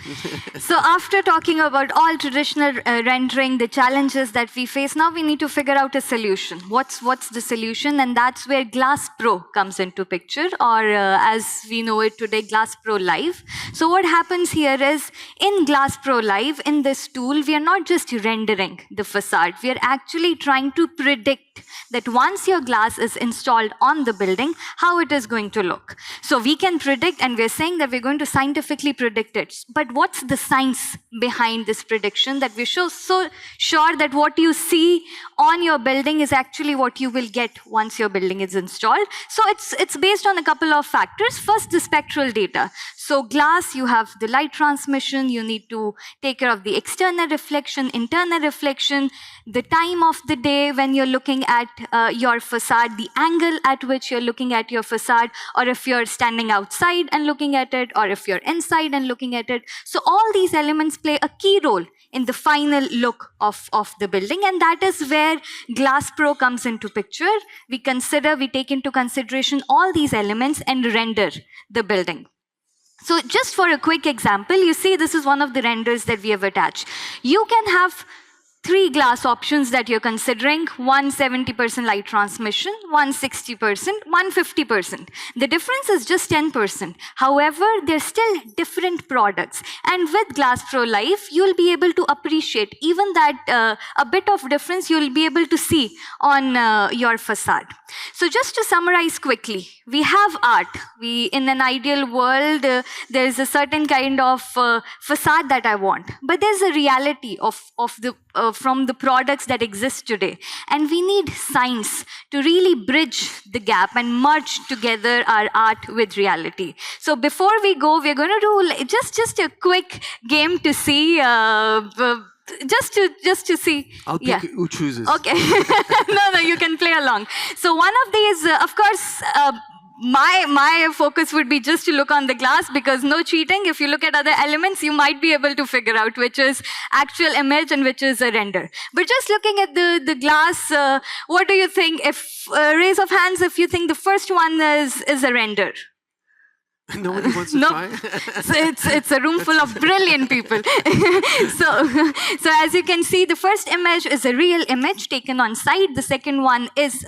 So after talking about all traditional rendering, the challenges that we face, now we need to figure out a solution. What's the solution? And that's where Glass Pro comes into picture, or as we know it today, Glass Pro Live. So what happens here is, in Glass Pro Live, in this tool, we are not just rendering the facade. We are actually trying to predict that once your glass is installed on the building, how it is going to look. So we can predict, and we're saying that we're going to scientifically predict it. But what's the science behind this prediction, that we're so sure that what you see on your building is actually what you will get once your building is installed? So it's based on a couple of factors. First, the spectral data. So glass, you have the light transmission, you need to take care of the external reflection, internal reflection, the time of the day when you're looking at your facade, the angle at which you're looking at your facade, or if you're standing outside and looking at it, or if you're inside and looking at it. So all these elements play a key role in the final look of the building, and that is where Glass Pro comes into picture. We take into consideration all these elements and render the building. So just for a quick example, you see this is one of the renders that we have attached. You can have 3 glass options that you're considering: 170% light transmission, 160%, 150%. The difference is just 10%. However, they're still different products. And with Glass Pro Live, you'll be able to appreciate even that a bit of difference you'll be able to see on your facade. So just to summarize quickly, we have art. In an ideal world, there's a certain kind of facade that I want. But there's a reality from the products that exist today. And we need science to really bridge the gap and merge together our art with reality. So before we go, we're going to do just a quick game to see, just to see. I'll pick who chooses. Okay. No, you can play along. So one of these, of course, my focus would be just to look on the glass, because no cheating. If you look at other elements, you might be able to figure out which is actual image and which is a render. But just looking at the glass, what do you think? If raise of hands if you think the first one is a render. Nobody wants to try? So it's a room full of brilliant people. so as you can see, the first image is a real image taken on site. The second one is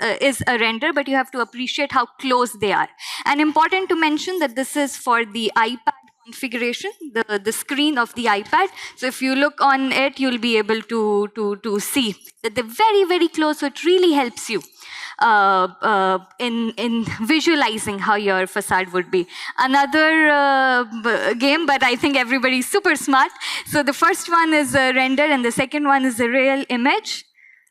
a render, but you have to appreciate how close they are. And important to mention that this is for the iPad configuration, the screen of the iPad. So if you look on it, you'll be able to see that they're very, very close. So it really helps you in visualizing how your facade would be. Another game, but I think everybody's super smart. So the first one is a render and the second one is a real image.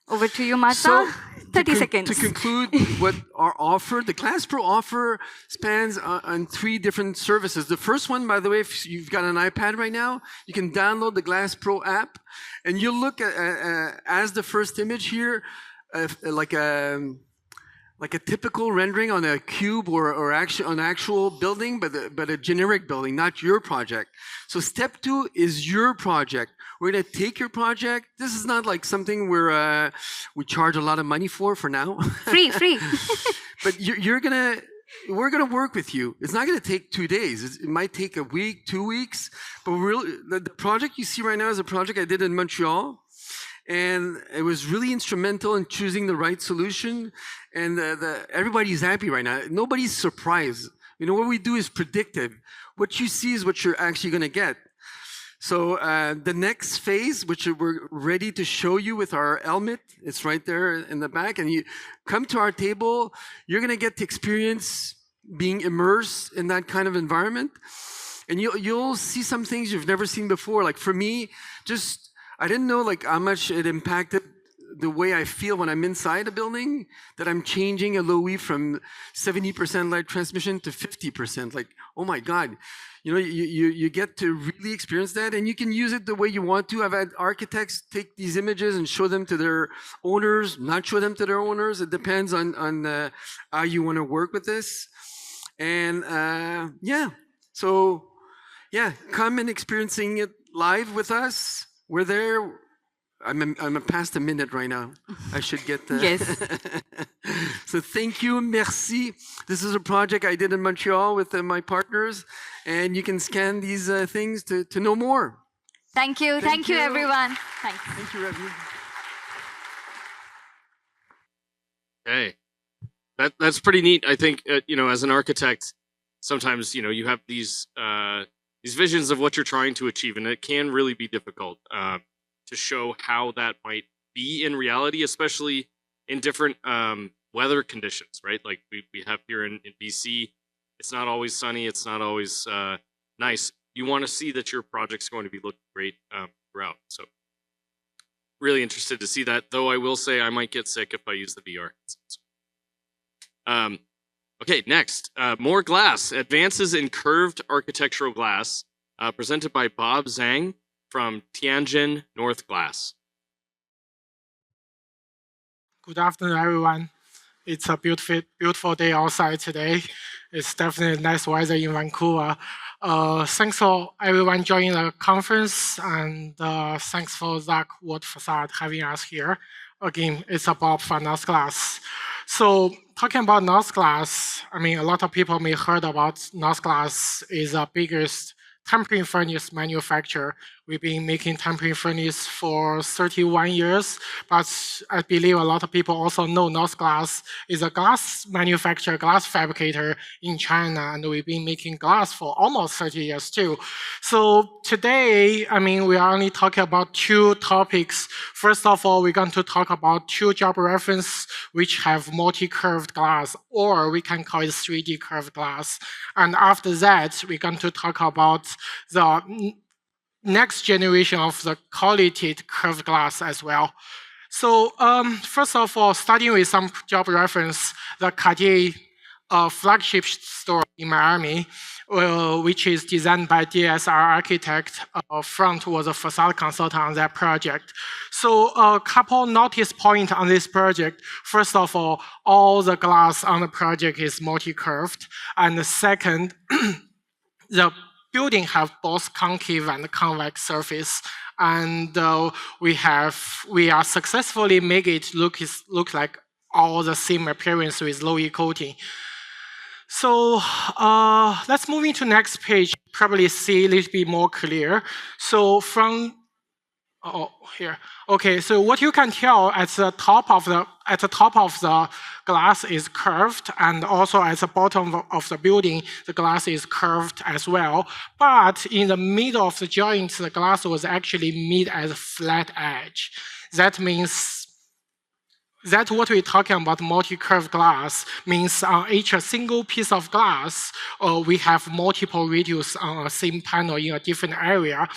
Over to you, Mahsa. So, 30 seconds. To conclude, what our offer, the Glass Pro offer, spans on 3 different services. The first one, by the way, if you've got an iPad right now, you can download the Glass Pro app, and you'll look at as the first image here, like a like a typical rendering on a cube or an actual building, but a generic building, not your project. So step 2 is your project. We're gonna take your project. This is not like something we charge a lot of money for now. Free. But we're gonna work with you. It's not gonna take 2 days. It might take a week, 2 weeks. But really, the project you see right now is a project I did in Montreal. And it was really instrumental in choosing the right solution. And everybody's happy right now. Nobody's surprised. You know, what we do is predictive. What you see is what you're actually going to get. So the next phase, which we're ready to show you with our helmet, it's right there in the back. And you come to our table, you're going to get to experience being immersed in that kind of environment. And you'll see some things you've never seen before. Like for me, I didn't know like how much it impacted the way I feel when I'm inside a building, that I'm changing a LOE from 70% light transmission to 50%. Like, oh my God, you know, you get to really experience that, and you can use it the way you want to. I've had architects take these images and show them to their owners, not show them to their owners. It depends on how you want to work with this. And come and experiencing it live with us. We're there. I'm past a minute right now. I should get Yes. So thank you, merci. This is a project I did in Montreal with my partners, and you can scan these things to know more. Thank you, everyone. Thanks. Thank you, Ravneet. Okay, that's pretty neat. I think you know, as an architect, sometimes you have these visions of what you're trying to achieve, and it can really be difficult to show how that might be in reality, especially in different weather conditions, right? Like we have here in BC, it's not always sunny, it's not always nice. You want to see that your project's going to be looking great throughout. So really interested to see that, though I will say I might get sick if I use the VR. Okay, next, more glass. Advances in curved architectural glass, presented by Bob Zhang from Tianjin North Glass. Good afternoon, everyone. It's a beautiful day outside today. It's definitely nice weather in Vancouver. Thanks for everyone joining the conference, and thanks for Zak World of Façades having us here. Again, it's about for North Glass. So talking about North Glass, I mean, a lot of people may heard about North Glass is the biggest tempering furnace manufacturer. We've been making tempering furnace for 31 years, but I believe a lot of people also know North Glass is a glass manufacturer, glass fabricator in China, and we've been making glass for almost 30 years too. So today, I mean, we are only talking about 2 topics. First of all, we're going to talk about 2 job reference which have multi-curved glass, or we can call it 3D curved glass. And after that, we're going to talk about the next generation of the qualitative curved glass as well. So first of all, starting with some job reference, the Cartier flagship store in Miami, which is designed by DSR architect. Front was a facade consultant on that project. So a couple notice points on this project. First of all the glass on the project is multi-curved. And the second, the building have both concave and convex surface, and we are successfully make it look like all the same appearance with low E coating. So let's move into next page. Probably see a little bit more clear. So from here. Okay, so what you can tell at the top of the glass is curved, and also at the bottom of the building, the glass is curved as well. But in the middle of the joint, the glass was actually made as a flat edge. That means that what we're talking about multi-curved glass means on each single piece of glass, we have multiple radius on a same panel in a different area.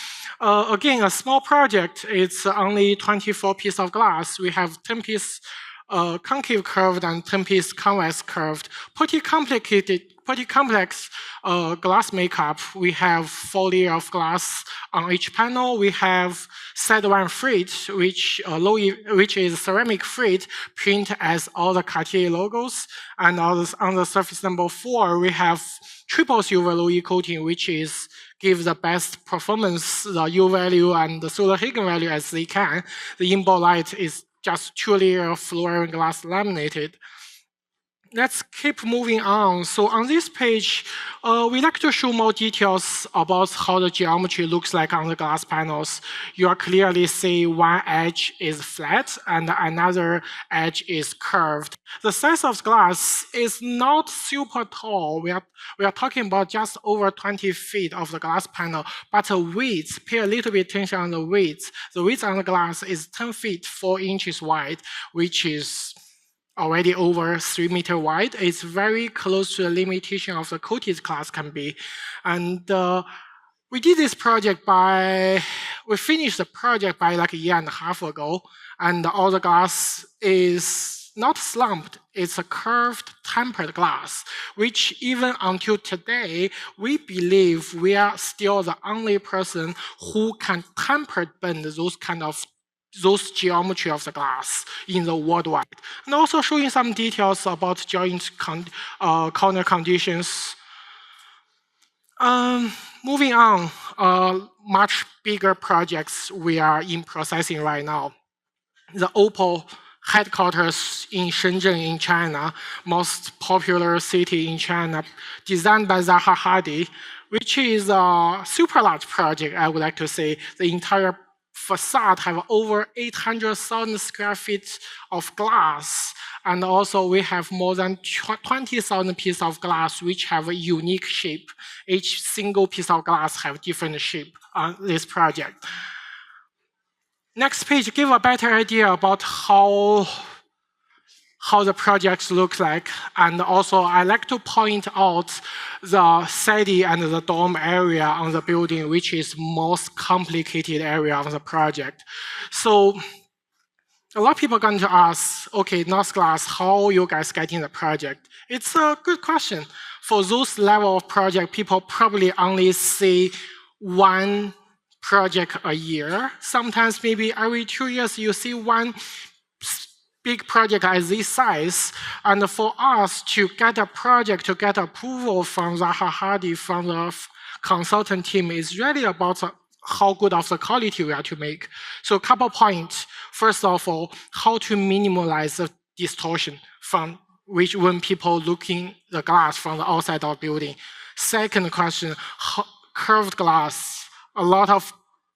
Again, a small project, it's only 24 pieces of glass. We have 10 pieces concave curved and 10-piece convex curved. Pretty complex glass makeup. We have 4 layers of glass on each panel. We have set one frit, which is ceramic frit, print as all the Cartier logos. And on the surface number 4, we have triple silver low E coating, which gives the best performance, the U value and the solar Hagen value as they can. The inbound light is just 2 layers of fluorine glass laminated. Let's keep moving on. So on this page, we like to show more details about how the geometry looks like on the glass panels. You clearly see one edge is flat and another edge is curved. The size of glass is not super tall. We are talking about just over 20 feet of the glass panel, but the width, pay a little bit attention on the width. The width on the glass is 10 feet, 4 inches wide, which is already over 3 meters wide. It's very close to the limitation of the coated glass can be. And we did this project we finished the project by like a year and a half ago, and all the glass is not slumped. It's a curved, tempered glass, which even until today, we believe we are still the only person who can tempered bend those geometry of the glass in the worldwide. And also showing some details about joint corner conditions. Moving on, much bigger projects we are in processing right now. The Opal headquarters in Shenzhen in China, most popular city in China, designed by Zaha Hadid, which is a super large project, I would like to say. The entire facade have over 800,000 square feet of glass. And also we have more than 20,000 pieces of glass which have a unique shape. Each single piece of glass have different shape on this project. Next page give a better idea about how the projects look like. And also I like to point out the city and the dome area on the building, which is most complicated area of the project. So a lot of people are going to ask, okay, North Glass, how you guys getting the project? It's a good question. For those level of project, people probably only see one project a year. Sometimes maybe every 2 years you see one big project at this size. And for us to get a project, to get approval from Zaha Hadid, from the consultant team, is really about how good of the quality we are to make. So a couple points. First of all, how to minimize the distortion from which when people looking the glass from the outside of the building. Second question, curved glass.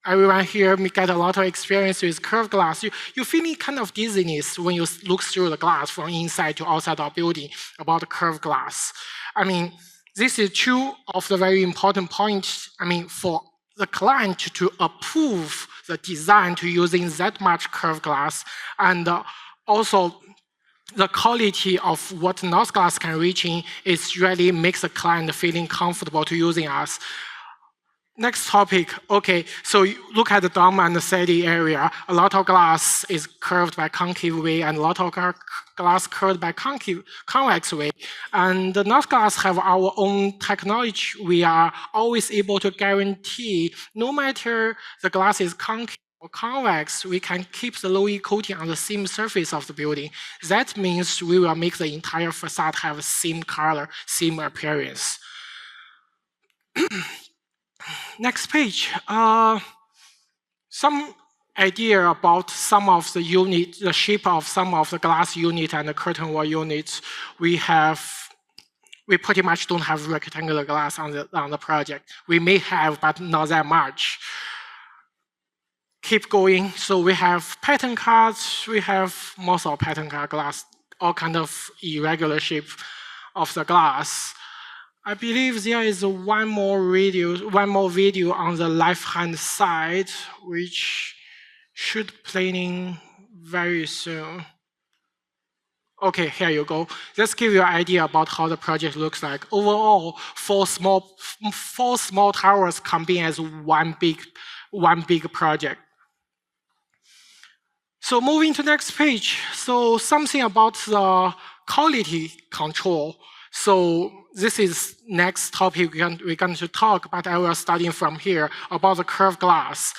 Everyone here get a lot of experience with curved glass. You feeling kind of dizziness when you look through the glass from inside to outside of the building about the curved glass. I mean, this is two of the very important points. I mean, for the client to approve the design to using that much curved glass, and also the quality of what North Glass can reach in is really makes the client feeling comfortable to using us. Next topic, okay, so you look at the dome and the city area. A lot of glass is curved by concave way, and a lot of glass curved by convex way. And the North Glass have our own technology. We are always able to guarantee, no matter the glass is concave or convex, we can keep the low E coating on the same surface of the building. That means we will make the entire facade have the same color, same appearance. Next page. Some idea about some of the unit, the shape of some of the glass unit and the curtain wall units. We pretty much don't have rectangular glass on the project. We may have, but not that much. Keep going. So we have pattern cards. We have most of pattern card glass, all kind of irregular shape of the glass. I believe there is one more video on the left-hand side, which should playing very soon. Okay, here you go. Let's give you an idea about how the project looks like. Overall, four small towers combined as one big project. So moving to next page. So something about the quality control. So this is next topic we're going to talk, but I will starting from here about the curved glass.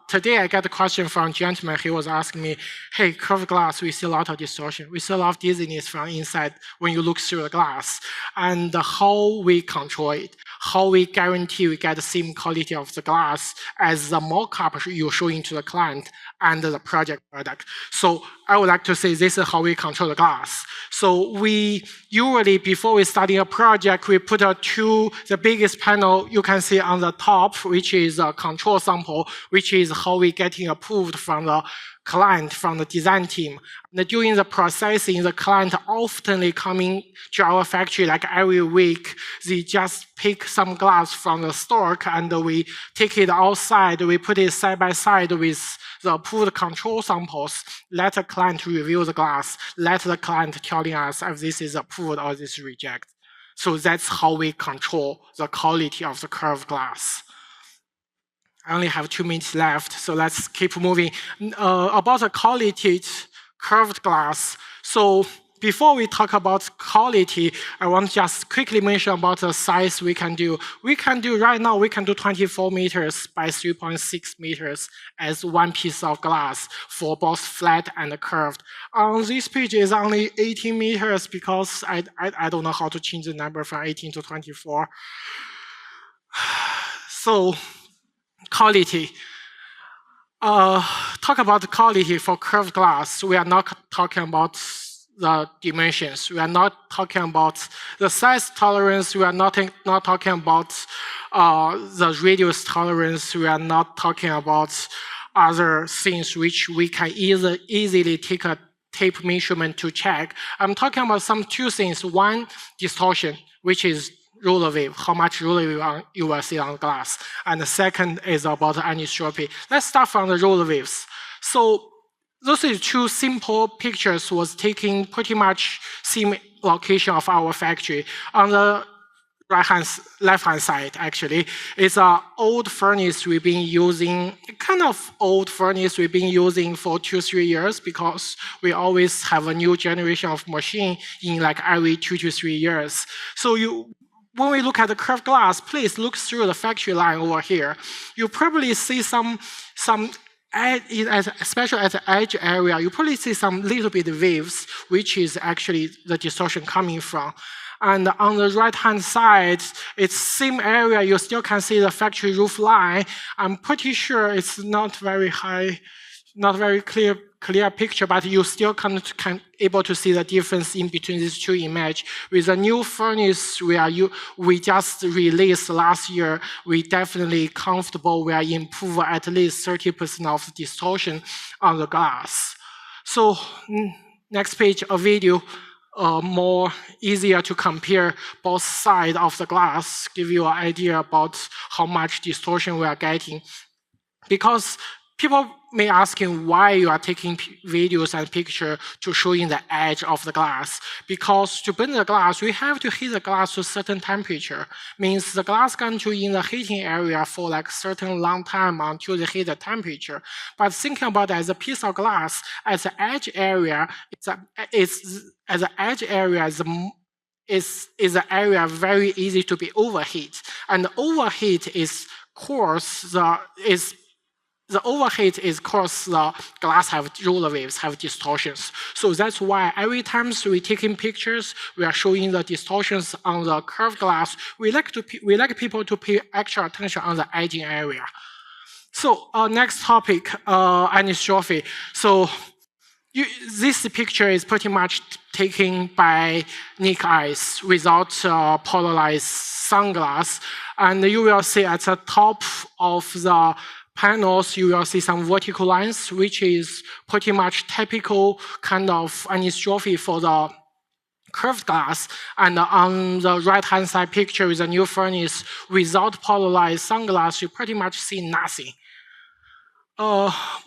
Today I got a question from a gentleman. He was asking me, hey, curved glass, we see a lot of distortion. We see a lot of dizziness from inside when you look through the glass. And how we control it, how we guarantee we get the same quality of the glass as the mock-up you're showing to the client and the project product. So I would like to say this is how we control the glass. So we usually, before we starting a project, we put the biggest panel you can see on the top, which is a control sample, which is how we getting approved from the client, from the design team. And during the processing, the client often coming to our factory like every week. They just pick some glass from the stock and we take it outside. We put it side by side with the approved control samples. Let the client review the glass. Let the client telling us if this is approved or this is rejected. So that's how we control the quality of the curved glass. I only have 2 minutes left, so let's keep moving. About the quality curved glass. So before we talk about quality, I want to just quickly mention about the size we can do. Right now, we can do 24 meters by 3.6 meters as one piece of glass for both flat and curved. On this page is only 18 meters because I don't know how to change the number from 18 to 24. So, quality. Talk about the quality for curved glass. We are not talking about the dimensions. We are not talking about the size tolerance. We are not talking about the radius tolerance. We are not talking about other things which we can easily take a tape measurement to check. I'm talking about two things. One, distortion, which is roller wave, how much roller wave you will see on glass. And the second is about anisotropy. Let's start from the roller waves. So those are two simple pictures was taking pretty much same location of our factory. On the left-hand side, actually, is an old furnace we've been using, kind of old furnace we've been using for 2-3 years because we always have a new generation of machine in like every 2 to 3 years. So when we look at the curved glass, please look through the factory line over here. You probably see some especially at the edge area, you probably see some little bit waves, which is actually the distortion coming from. And on the right-hand side, it's same area, you still can see the factory roof line. I'm pretty sure it's not very high, not very clear picture, but you still can able to see the difference in between these two images. With the new furnace we just released last year, we definitely comfortable we are improve at least 30% of the distortion on the glass. So next page, a video, more easier to compare both sides of the glass, give you an idea about how much distortion we are getting. Because people may ask him why you are taking videos and picture to showing the edge of the glass. Because to burn the glass, we have to heat the glass to a certain temperature. Means the glass going to in the heating area for like certain long time until they hit the temperature. But thinking about it as a piece of glass, as the edge area, is an area very easy to be overheat. And overheat is cause the overheat is cause the glass have roller waves, have distortions. So that's why every time we taking pictures, we are showing the distortions on the curved glass. We like people to pay extra attention on the edging area. So next topic, anisotropy. So this picture is pretty much taken by naked eyes without polarized sunglass, and you will see at the top of the panels, you will see some vertical lines, which is pretty much typical kind of anisotropy for the curved glass. And on the right-hand side picture is a new furnace without polarized sunglass, you pretty much see nothing.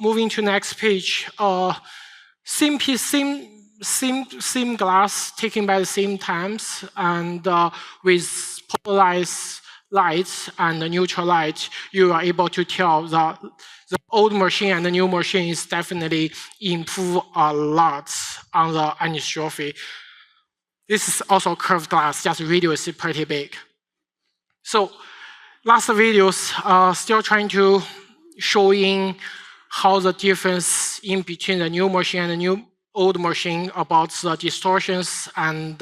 Moving to next page, same glass taken by the same times and with polarized lights and neutral light, you are able to tell the old machine and the new machine is definitely improve a lot on the anisotrophy. This is also curved glass, just video is pretty big. So last videos still trying to showing how the difference in between the new machine and the new old machine about the distortions and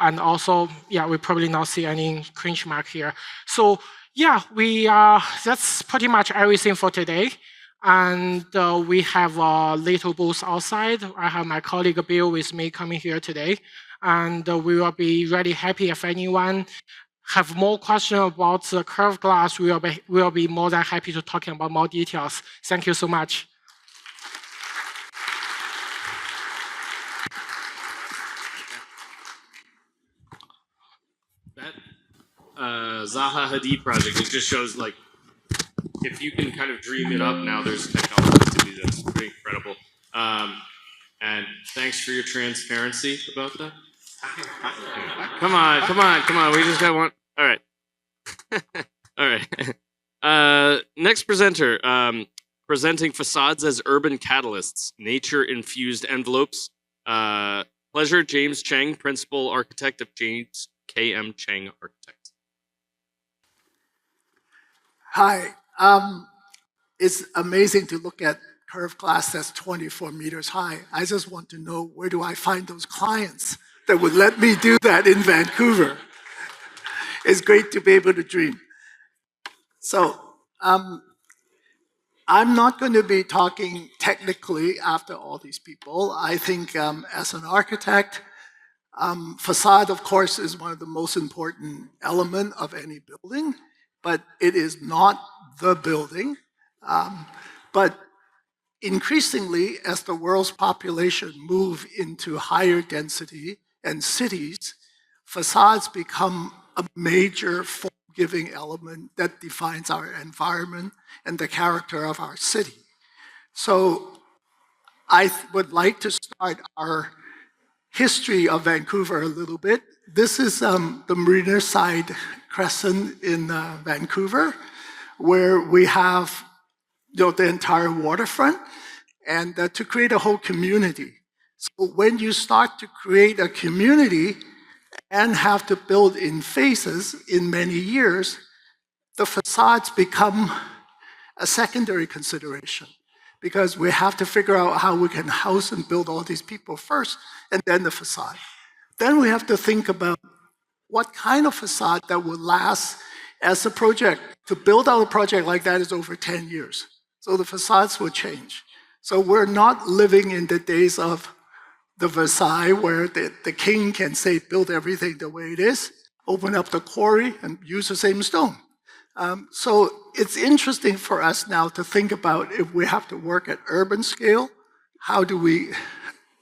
also, yeah, we probably not see any cringe mark here. So yeah, that's pretty much everything for today. And we have a little booth outside. I have my colleague Bill with me coming here today. And we will be really happy if anyone have more questions about the curved glass. We will be more than happy to talk about more details. Thank you so much. That Zaha Hadid project, it just shows like, if you can kind of dream it up now, there's technology to do this. Pretty incredible. And thanks for your transparency about that. Come on. We just got one. All right. All right. Next presenter, presenting facades as urban catalysts, nature-infused envelopes. Pleasure, James Cheng, principal architect of James K.M. Cheng Architects. Hi. It's amazing to look at curved glass that's 24 meters high. I just want to know, where do I find those clients that would let me do that in Vancouver? It's great to be able to dream. So I'm not going to be talking technically after all these people. I think as an architect, facade, of course, is one of the most important elements of any building, but it is not the building. But increasingly, as the world's population move into higher density and cities, facades become a major form-giving element that defines our environment and the character of our city. So I would like to start our history of Vancouver a little bit. This is the Marina Side Crescent in Vancouver, where we have the entire waterfront, and to create a whole community. So when you start to create a community and have to build in phases in many years, the facades become a secondary consideration, because we have to figure out how we can house and build all these people first, and then the facade. Then we have to think about what kind of facade that will last as a project. To build out a project like that is over 10 years. So the facades will change. So we're not living in the days of the Versailles, where the king can say, build everything the way it is, open up the quarry and use the same stone. So it's interesting for us now to think about, if we have to work at urban scale, how do we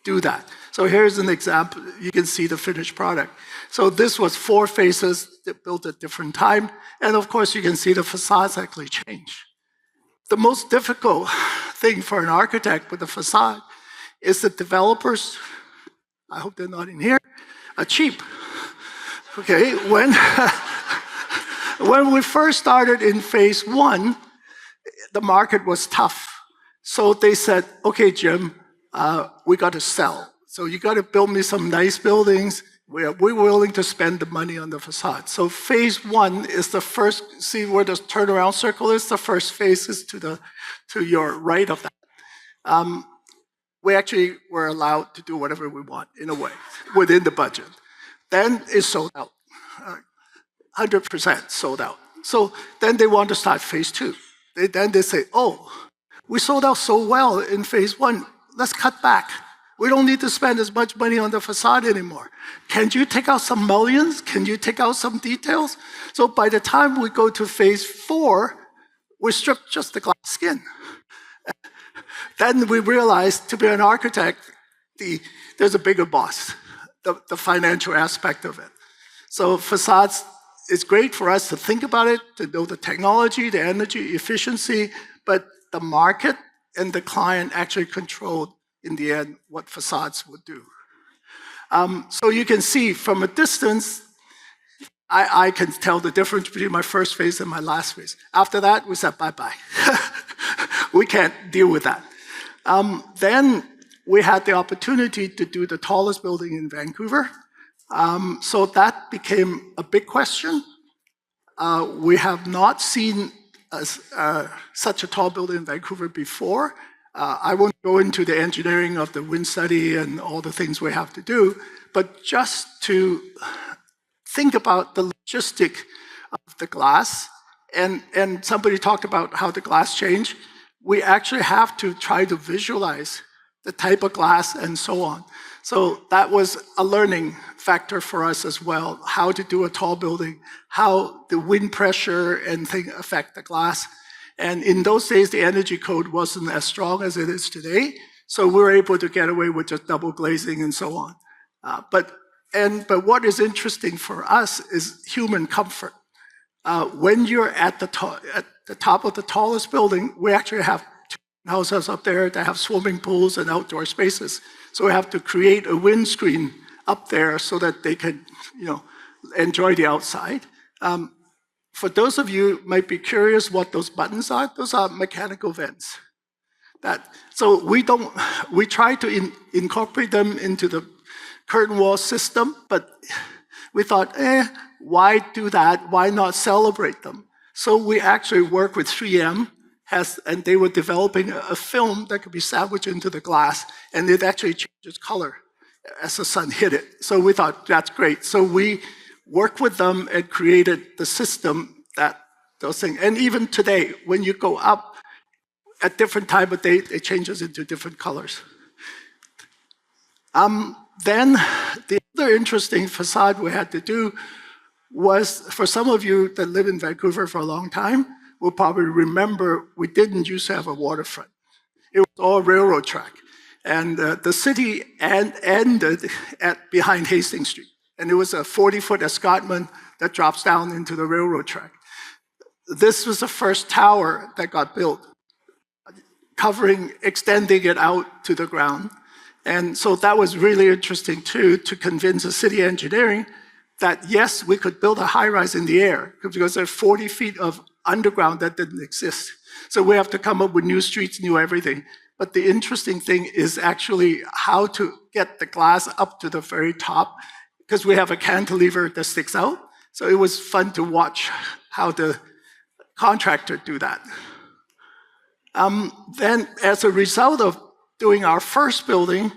do that? So here's an example. You can see the finished product. So this was 4 phases that built at different time. And of course, you can see the facades actually change. The most difficult thing for an architect with a facade is that developers, I hope they're not in here, are cheap. Okay, when we first started in phase 1, the market was tough. So they said, okay, Jim, we got to sell. So you got to build me some nice buildings. We're willing to spend the money on the facade. So phase 1 is the first, see where the turnaround circle is? The first phase is to your right of that. We actually were allowed to do whatever we want, in a way, within the budget. Then it's sold out, 100% sold out. So then they want to start phase 2. Then they say, oh, we sold out so well in phase 1, let's cut back. We don't need to spend as much money on the facade anymore. Can you take out some mullions? Can you take out some details? So by the time we go to phase 4, we strip just the glass skin. Then we realize, to be an architect, there's a bigger boss, the financial aspect of it. So facades, it's great for us to think about it, to know the technology, the energy efficiency, but the market and the client actually control, in the end, what facades would do. So you can see from a distance, I can tell the difference between my first phase and my last phase. After that, we said bye-bye. we can't deal with that. Then we had the opportunity to do the tallest building in Vancouver. So that became a big question. We have not seen such a tall building in Vancouver before. I won't go into the engineering of the wind study and all the things we have to do, but just to think about the logistic of the glass, and somebody talked about how the glass changed. We actually have to try to visualize the type of glass and so on. So that was a learning factor for us as well, how to do a tall building, how the wind pressure and things affect the glass. And in those days, the energy code wasn't as strong as it is today, so we were able to get away with just double glazing and so on. But what is interesting for us is human comfort. When you're at the top of the tallest building, we actually have houses up there that have swimming pools and outdoor spaces. So we have to create a windscreen up there so that they can, enjoy the outside. For those of you who might be curious what those buttons are, those are mechanical vents. So we try to incorporate them into the curtain wall system, but we thought, why do that? Why not celebrate them? So we actually work with 3M, and they were developing a film that could be sandwiched into the glass, and it actually changes color as the sun hit it. So we thought, that's great. So we worked with them and created the system that those things. And even today, when you go up at different time of day, it changes into different colors. Then the other interesting facade we had to do was, for some of you that live in Vancouver for a long time, will probably remember we didn't used to have a waterfront. It was all railroad track. And the city ended behind Hastings Street. And it was a 40-foot escarpment that drops down into the railroad track. This was the first tower that got built, extending it out to the ground. And so that was really interesting too, to convince the city engineering that yes, we could build a high-rise in the air, because there's 40 feet of underground that didn't exist. So we have to come up with new streets, new everything. But the interesting thing is actually how to get the glass up to the very top, because we have a cantilever that sticks out. So it was fun to watch how the contractor do that. Then as a result of doing our first building,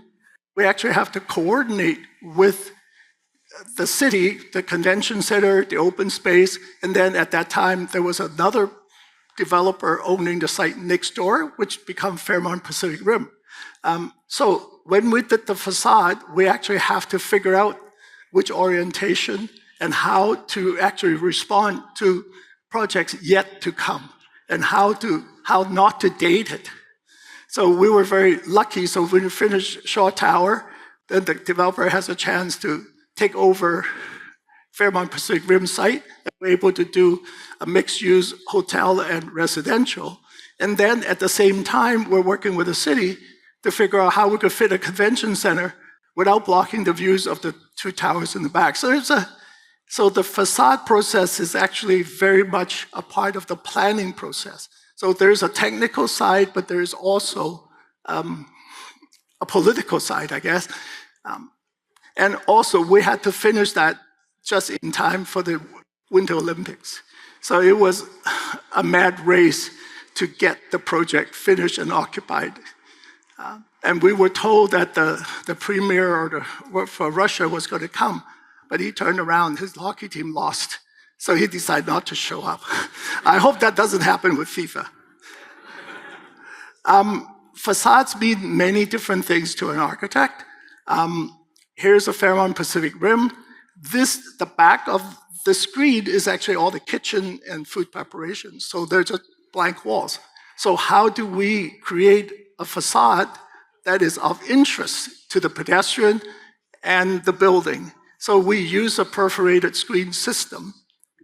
we actually have to coordinate with the city, the convention center, the open space, and then at that time, there was another developer owning the site next door, which became Fairmont Pacific Rim. So when we did the facade, we actually have to figure out which orientation and how to actually respond to projects yet to come, and how not to date it. So we were very lucky. So when we finished Shaw Tower, then the developer has a chance to take over Fairmont Pacific Rim site, and we're able to do a mixed-use hotel and residential. And then at the same time, we're working with the city to figure out how we could fit a convention center without blocking the views of the two towers in the back. So the facade process is actually very much a part of the planning process. So there's a technical side, but there's also a political side, I guess. And also, we had to finish that just in time for the Winter Olympics. So it was a mad race to get the project finished and occupied. And we were told that the premier for Russia was going to come, but he turned around, his hockey team lost. So he decided not to show up. I hope that doesn't happen with FIFA. Facades mean many different things to an architect. Here's a Fairmont Pacific Rim. The back of the screen is actually all the kitchen and food preparation. So they're just blank walls. So how do we create a facade that is of interest to the pedestrian and the building? So we use a perforated screen system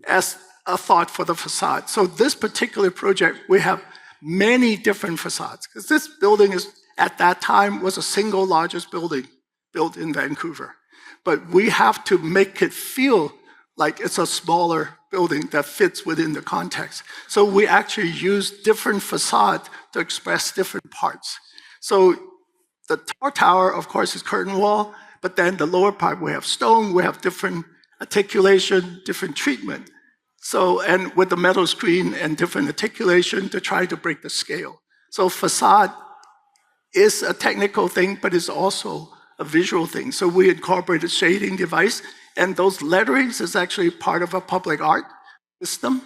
as a thought for the facade. So this particular project, we have many different facades, because this building at that time was the single largest building built in Vancouver. But we have to make it feel like it's a smaller building that fits within the context. So we actually use different facade to express different parts. So the tower, of course, is curtain wall, but then the lower part, we have stone, we have different articulation, different treatment. So, and with the metal screen and different articulation to try to break the scale. So facade is a technical thing, but it's also a visual thing. So we incorporate a shading device, and those letterings is actually part of a public art system,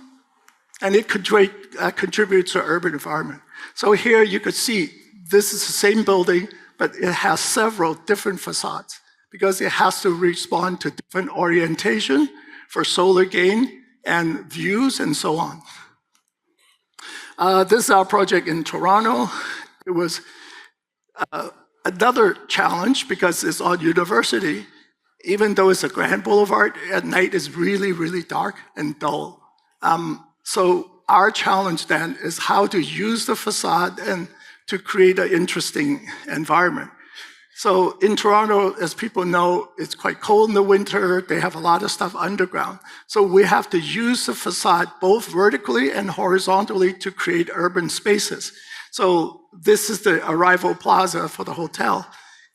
and it contributes to urban environment. So here you could see, this is the same building, but it has several different facades because it has to respond to different orientation for solar gain and views and so on. This is our project in Toronto. It was another challenge because it's on university. Even though it's a grand boulevard, at night it's really, really dark and dull. So our challenge then is how to use the facade and to create an interesting environment. So in Toronto, as people know, it's quite cold in the winter. They have a lot of stuff underground. So we have to use the facade both vertically and horizontally to create urban spaces. So this is the arrival plaza for the hotel.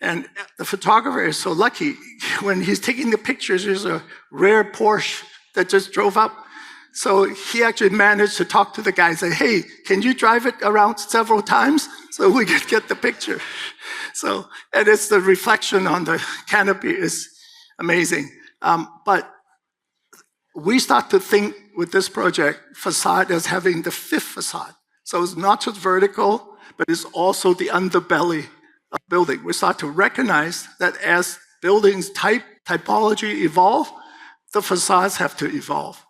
And the photographer is so lucky. When he's taking the pictures, there's a rare Porsche that just drove up. So he actually managed to talk to the guy and say, hey, can you drive it around several times so we can get the picture? So, and it's the reflection on the canopy is amazing. But we start to think with this project, facade as having the fifth facade. So it's not just vertical, but it's also the underbelly of building. We start to recognize that as buildings typology evolve, the facades have to evolve.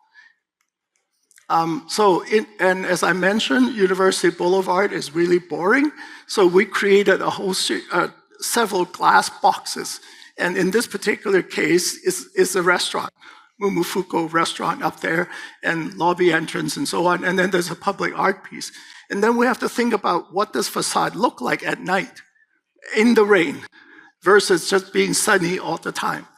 And as I mentioned, University Boulevard is really boring. So we created a whole several glass boxes. And in this particular case, is a restaurant, Mumufuko restaurant up there, and lobby entrance and so on. And then there's a public art piece. And then we have to think about what does facade look like at night in the rain versus just being sunny all the time.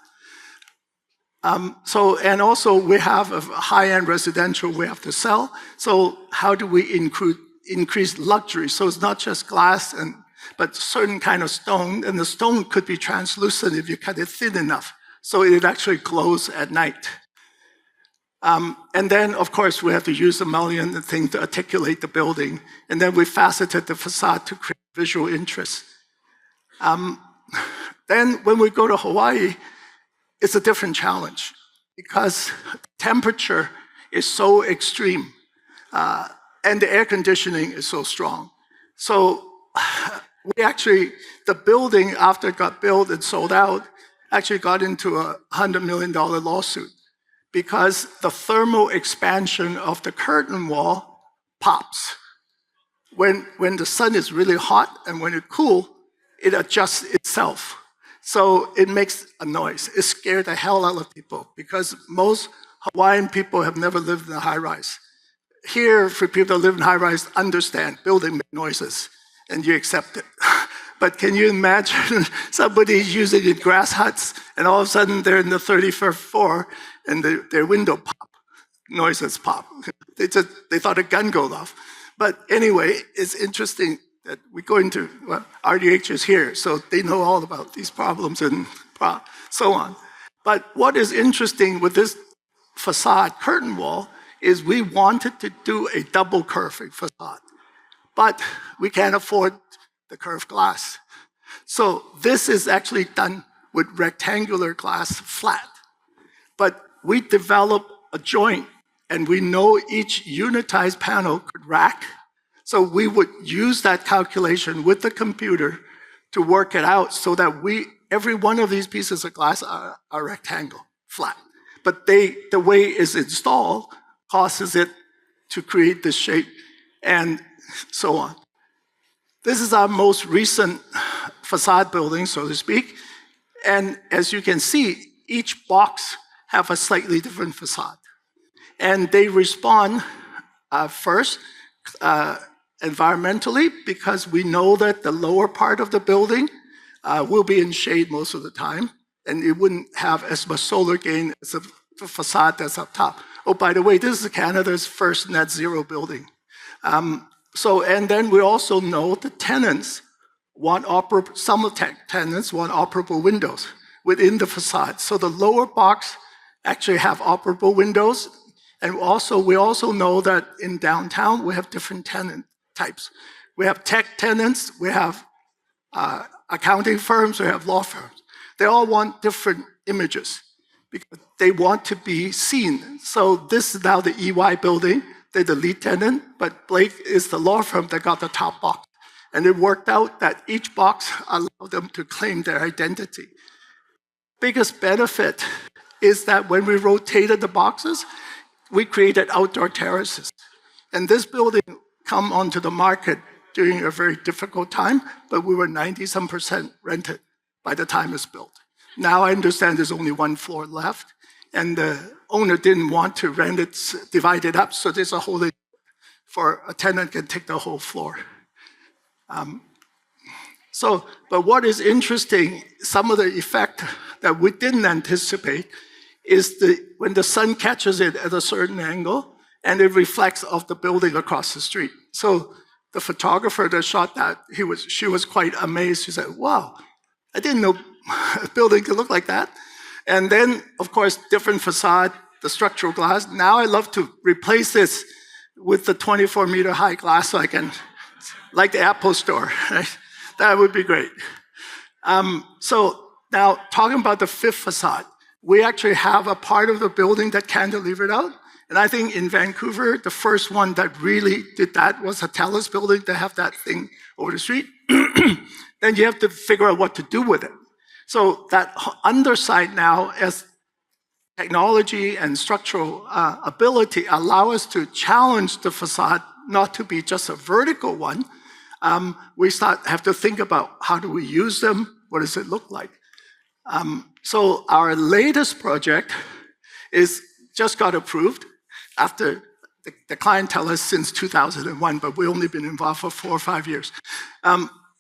And also we have a high-end residential we have to sell. So how do we increase luxury? So it's not just glass, but certain kind of stone, and the stone could be translucent if you cut it thin enough, so it actually glows at night. And then, of course, we have to use the mullion thing to articulate the building, and then we faceted the facade to create visual interest. Then when we go to Hawaii, it's a different challenge because temperature is so extreme and the air conditioning is so strong. So the building after it got built and sold out actually got into a $100 million lawsuit because the thermal expansion of the curtain wall pops. When the sun is really hot and when it's cool, it adjusts itself. So it makes a noise. It scared the hell out of people because most Hawaiian people have never lived in a high-rise. Here, for people that live in high-rise, understand building noises, and you accept it. But can you imagine somebody using it in grass huts, and all of a sudden they're in the 31st floor, and their window pop, noises pop. They thought a gun goes off. But anyway, it's interesting that we go into, well, RDH is here, so they know all about these problems and so on. But what is interesting with this facade curtain wall is we wanted to do a double curving facade, but we can't afford the curved glass. So this is actually done with rectangular glass flat. But we developed a joint, and we know each unitized panel could rack. So we would use that calculation with the computer to work it out so that every one of these pieces of glass are rectangle, flat. But the way it's installed causes it to create this shape and so on. This is our most recent facade building, so to speak. And as you can see, each box have a slightly different facade. And they respond first, environmentally, because we know that the lower part of the building will be in shade most of the time, and it wouldn't have as much solar gain as the facade that's up top. Oh, by the way, this is Canada's first net zero building. And then we also know the tenants want some of tenants want operable windows within the facade. So the lower box actually have operable windows. And we also know that in downtown, we have different tenant types. We have tech tenants, we have accounting firms, we have law firms. They all want different images because they want to be seen. So this is now the EY building. They're the lead tenant, but Blake is the law firm that got the top box. And it worked out that each box allowed them to claim their identity. Biggest benefit is that when we rotated the boxes, we created outdoor terraces. And this building come onto the market during a very difficult time, but we were 90-some% rented by the time it's built. Now I understand there's only one floor left, and the owner didn't want to rent it, divide it up, so there's a whole for a tenant can take the whole floor. But what is interesting, some of the effect that we didn't anticipate is when the sun catches it at a certain angle and it reflects off the building across the street. So the photographer that shot that, she was quite amazed. She said, wow, I didn't know a building could look like that. And then, of course, different facade, the structural glass. Now I love to replace this with the 24-meter high glass so I can, like the Apple store, right? That would be great. So now talking about the fifth facade, we actually have a part of the building that cantilevered out. And I think in Vancouver, the first one that really did that was a Telus building to have that thing over the street. Then you have to figure out what to do with it. So that underside now, as technology and structural ability allow us to challenge the facade not to be just a vertical one, we have to think about how do we use them, what does it look like? So our latest project just got approved after the client tell us since 2001, but we've only been involved for 4 or 5 years.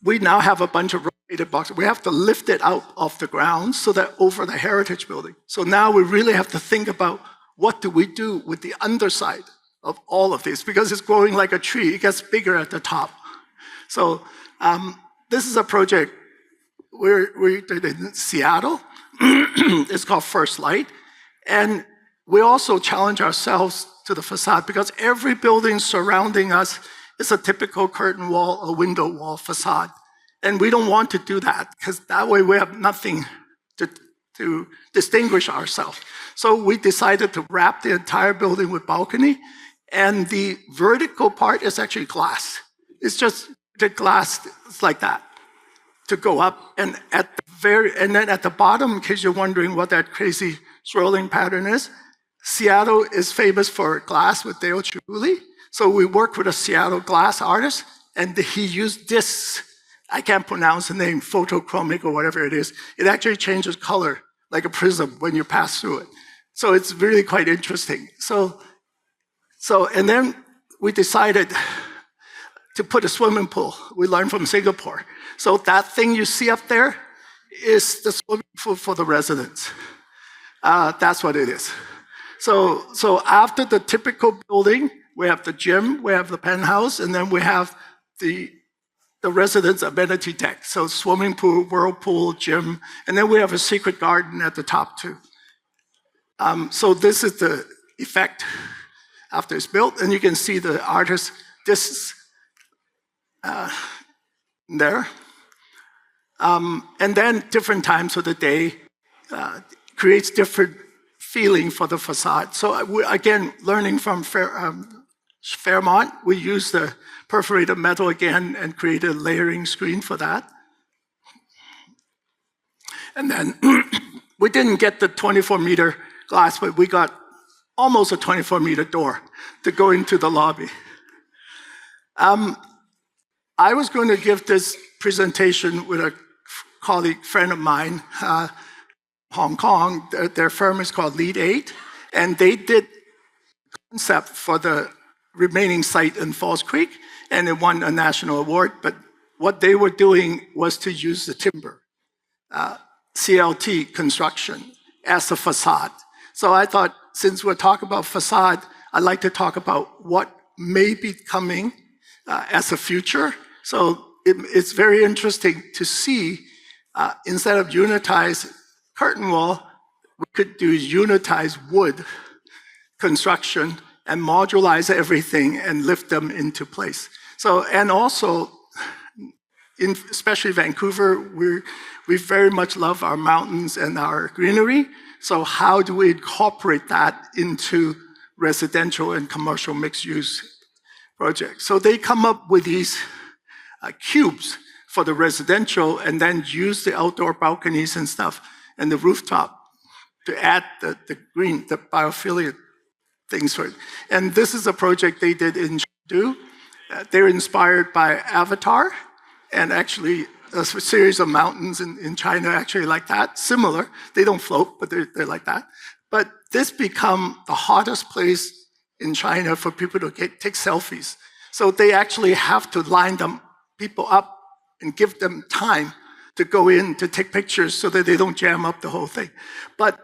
We now have a bunch of rotated boxes. We have to lift it out of the ground so that over the heritage building. So now we really have to think about what do we do with the underside of all of this, because it's growing like a tree. It gets bigger at the top. So this is a project we did in Seattle. It's called First Light. And we also challenge ourselves to the facade because every building surrounding us is a typical curtain wall, a window wall facade. And we don't want to do that because that way we have nothing to distinguish ourselves. So we decided to wrap the entire building with balcony, and the vertical part is actually glass. It's just the glass, it's like that, to go up. And then at the bottom, in case you're wondering what that crazy swirling pattern is, Seattle is famous for glass with Dale Chihuly. So we worked with a Seattle glass artist, and he used this, I can't pronounce the name, photochromic or whatever it is. It actually changes color like a prism when you pass through it. So it's really quite interesting. And then we decided to put a swimming pool. We learned from Singapore. So that thing you see up there is the swimming pool for the residents. That's what it is. So after the typical building, we have the gym, we have the penthouse, and then we have the residents' amenity deck. So swimming pool, whirlpool, gym, and then we have a secret garden at the top too. So this is the effect after it's built, and you can see the artist, this there. And then different times of the day creates different feeling for the facade. So again, learning from Fairmont, we use the perforated metal again and create a layering screen for that. And then we didn't get the 24-meter glass, but we got almost a 24-meter door to go into the lobby. I was going to give this presentation with a colleague, friend of mine, Hong Kong. Their firm is called Lead 8, and they did concept for the remaining site in Falls Creek, and it won a national award. But what they were doing was to use the timber, CLT construction, as a facade. So I thought, since we're talking about facade, I'd like to talk about what may be coming as a future. So it's very interesting to see, instead of unitized curtain wall, we could do unitized wood construction and modularize everything and lift them into place. So, and also, especially Vancouver, we very much love our mountains and our greenery. So how do we incorporate that into residential and commercial mixed-use projects? So they come up with these cubes for the residential and then use the outdoor balconies and stuff and the rooftop to add the green, the biophilia things for it. And this is a project they did in Chengdu. They're inspired by Avatar, and actually a series of mountains in China actually like that, similar. They don't float, but they're like that. But this become the hottest place in China for people to take selfies. So they actually have to line people up and give them time to go in to take pictures so that they don't jam up the whole thing. But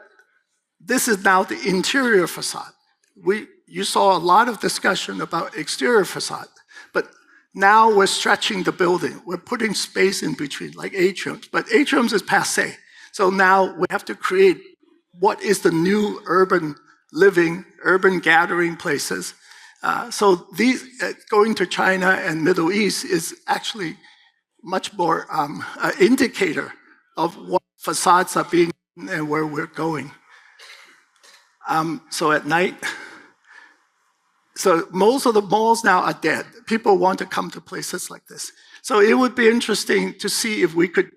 this is now the interior facade. You saw a lot of discussion about exterior facade, but now we're stretching the building. We're putting space in between, like atriums, but atriums is passé. So now we have to create what is the new urban living, urban gathering places. So these, going to China and Middle East is actually much more an indicator of what facades are being and where we're going. So at night, so most of the malls now are dead. People want to come to places like this. So it would be interesting to see if we could,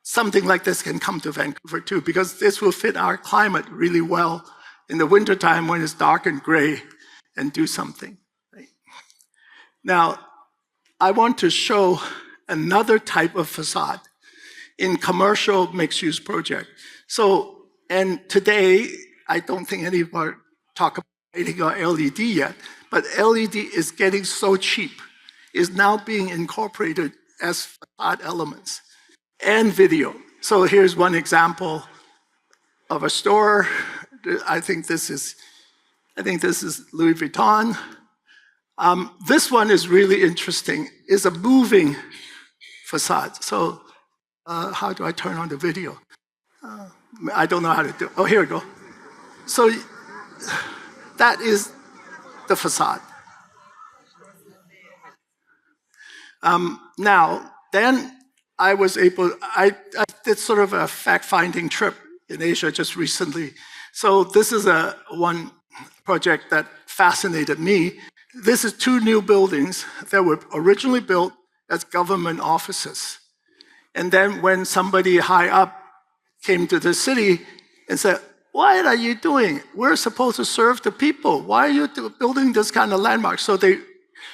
something like this can come to Vancouver too, because this will fit our climate really well in the wintertime when it's dark and gray and do something. Right? Now, I want to show another type of facade in commercial mixed-use project. So, and today, I don't think anybody talk about lighting or LED yet, but LED is getting so cheap, is now being incorporated as facade elements and video. So here's one example of a store. I think this is Louis Vuitton. This one is really interesting. It's a moving facade. So how do I turn on the video? I don't know how to do it. Oh, here we go. So that is the facade. Now, then I did sort of a fact-finding trip in Asia just recently. So this is one project that fascinated me. This is 2 new buildings that were originally built as government offices. And then when somebody high up came to the city and said, "What are you doing? We're supposed to serve the people. Why are you building this kind of landmark?" So they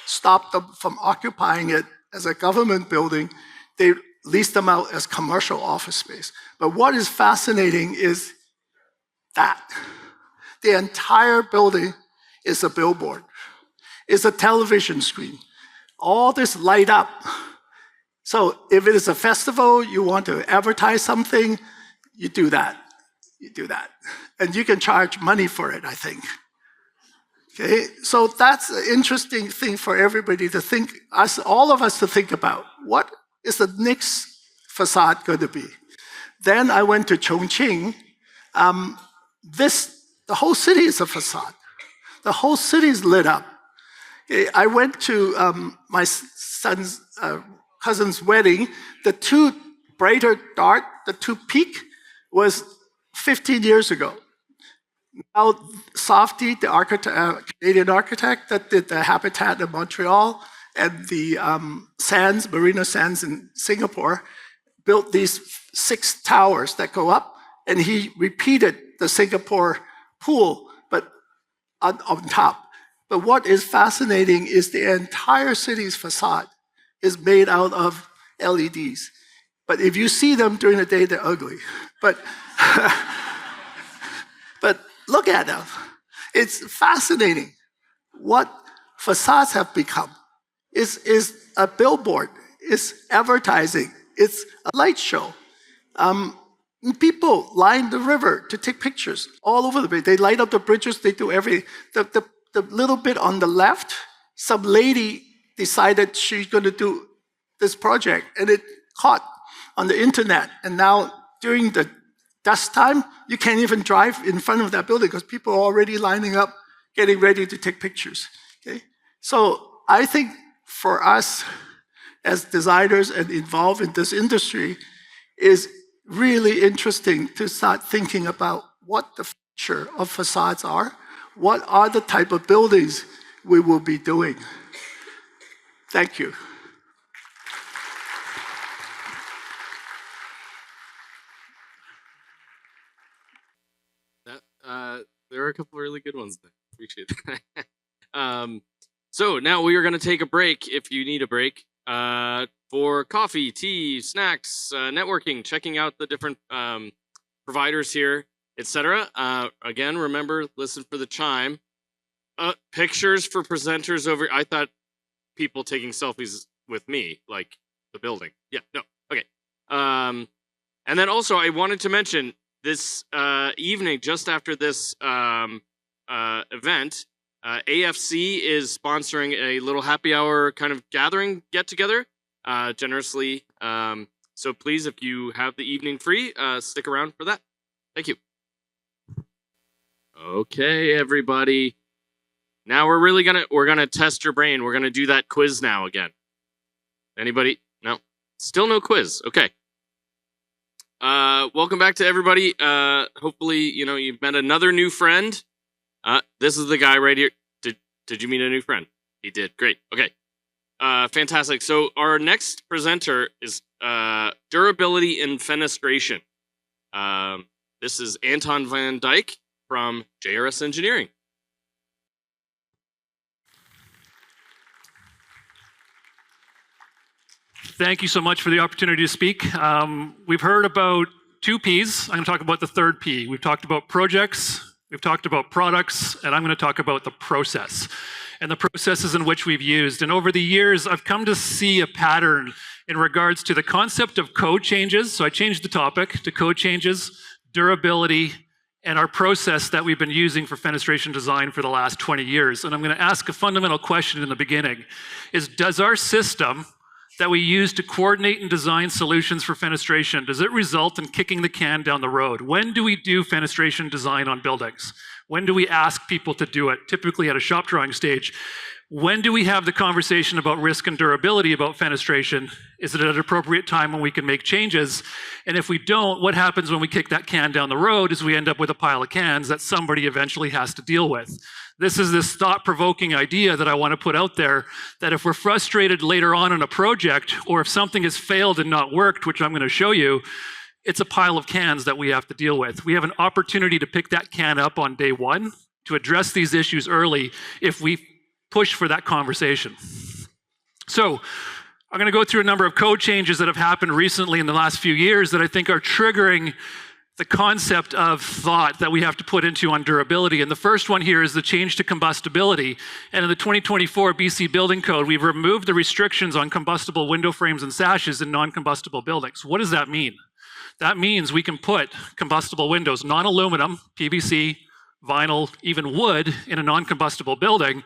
stopped them from occupying it as a government building. They leased them out as commercial office space. But what is fascinating is that the entire building is a billboard. It's a television screen. All this light up. So if it is a festival, you want to advertise something, you do that. You do that. And you can charge money for it, I think. Okay, so that's an interesting thing for everybody to think, all of us to think about. What is the next facade going to be? Then I went to Chongqing. The whole city is a facade. The whole city is lit up. I went to my son's cousin's wedding. The 2 brighter dark, the 2 peak was 15 years ago. Now, Softy, the Canadian architect that did the Habitat in Montreal and the Marina Sands in Singapore, built these 6 towers that go up, and he repeated the Singapore pool, but on top. But what is fascinating is the entire city's facade is made out of LEDs. But if you see them during the day, they're ugly. But look at them. It's fascinating what facades have become. Is a billboard, it's advertising, it's a light show. And people line the river to take pictures all over the place. They light up the bridges, they do everything. The little bit on the left, some lady decided she's going to do this project, and it caught on the internet. And now during the dusk time, you can't even drive in front of that building because people are already lining up, getting ready to take pictures. Okay? So I think for us as designers and involved in this industry is really interesting to start thinking about what the future of facades are, what are the type of buildings we will be doing. Thank you. There are a couple really good ones there. Appreciate that. So now we are going to take a break, if you need a break, for coffee, tea, snacks, networking, checking out the different providers here, etc. Again, remember, listen for the chime. Pictures for presenters over. I thought people taking selfies with me, like the building. Yeah, no, okay. And then also, I wanted to mention this evening, just after this event, AFC is sponsoring a little happy hour kind of gathering get-together generously. So please, if you have the evening free, stick around for that. Thank you. Okay, everybody. Now we're gonna test your brain. We're gonna do that quiz now again. Anybody? No? Still no quiz. Okay. Welcome back to everybody. Hopefully, you've met another new friend. This is the guy right here. Did you meet a new friend? He did. Great. Okay. Fantastic. So our next presenter is durability and fenestration. This is Anton van Dijk from JRS Engineering. Thank you so much for the opportunity to speak. We've heard about two Ps. I'm going to talk about the third P. We've talked about projects, we've talked about products, and I'm going to talk about the process and the processes in which we've used. And over the years, I've come to see a pattern in regards to the concept of code changes. So I changed the topic to code changes, durability, and our process that we've been using for fenestration design for the last 20 years. And I'm going to ask a fundamental question in the beginning, is does our system that we use to coordinate and design solutions for fenestration, does it result in kicking the can down the road? When do we do fenestration design on buildings? When do we ask people to do it? Typically at a shop drawing stage. When do we have the conversation about risk and durability about fenestration? Is it at an appropriate time when we can make changes? And if we don't, what happens when we kick that can down the road is we end up with a pile of cans that somebody eventually has to deal with. This is this thought-provoking idea that I want to put out there, that if we're frustrated later on in a project, or if something has failed and not worked, which I'm going to show you, it's a pile of cans that we have to deal with. We have an opportunity to pick that can up on day one, to address these issues early if we push for that conversation. So I'm going to go through a number of code changes that have happened recently in the last few years that I think are triggering the concept of thought that we have to put into on durability. And the first one here is the change to combustibility. And in the 2024 BC Building Code, we've removed the restrictions on combustible window frames and sashes in non-combustible buildings. What does that mean? That means we can put combustible windows, non-aluminum, PVC, vinyl, even wood, in a non-combustible building,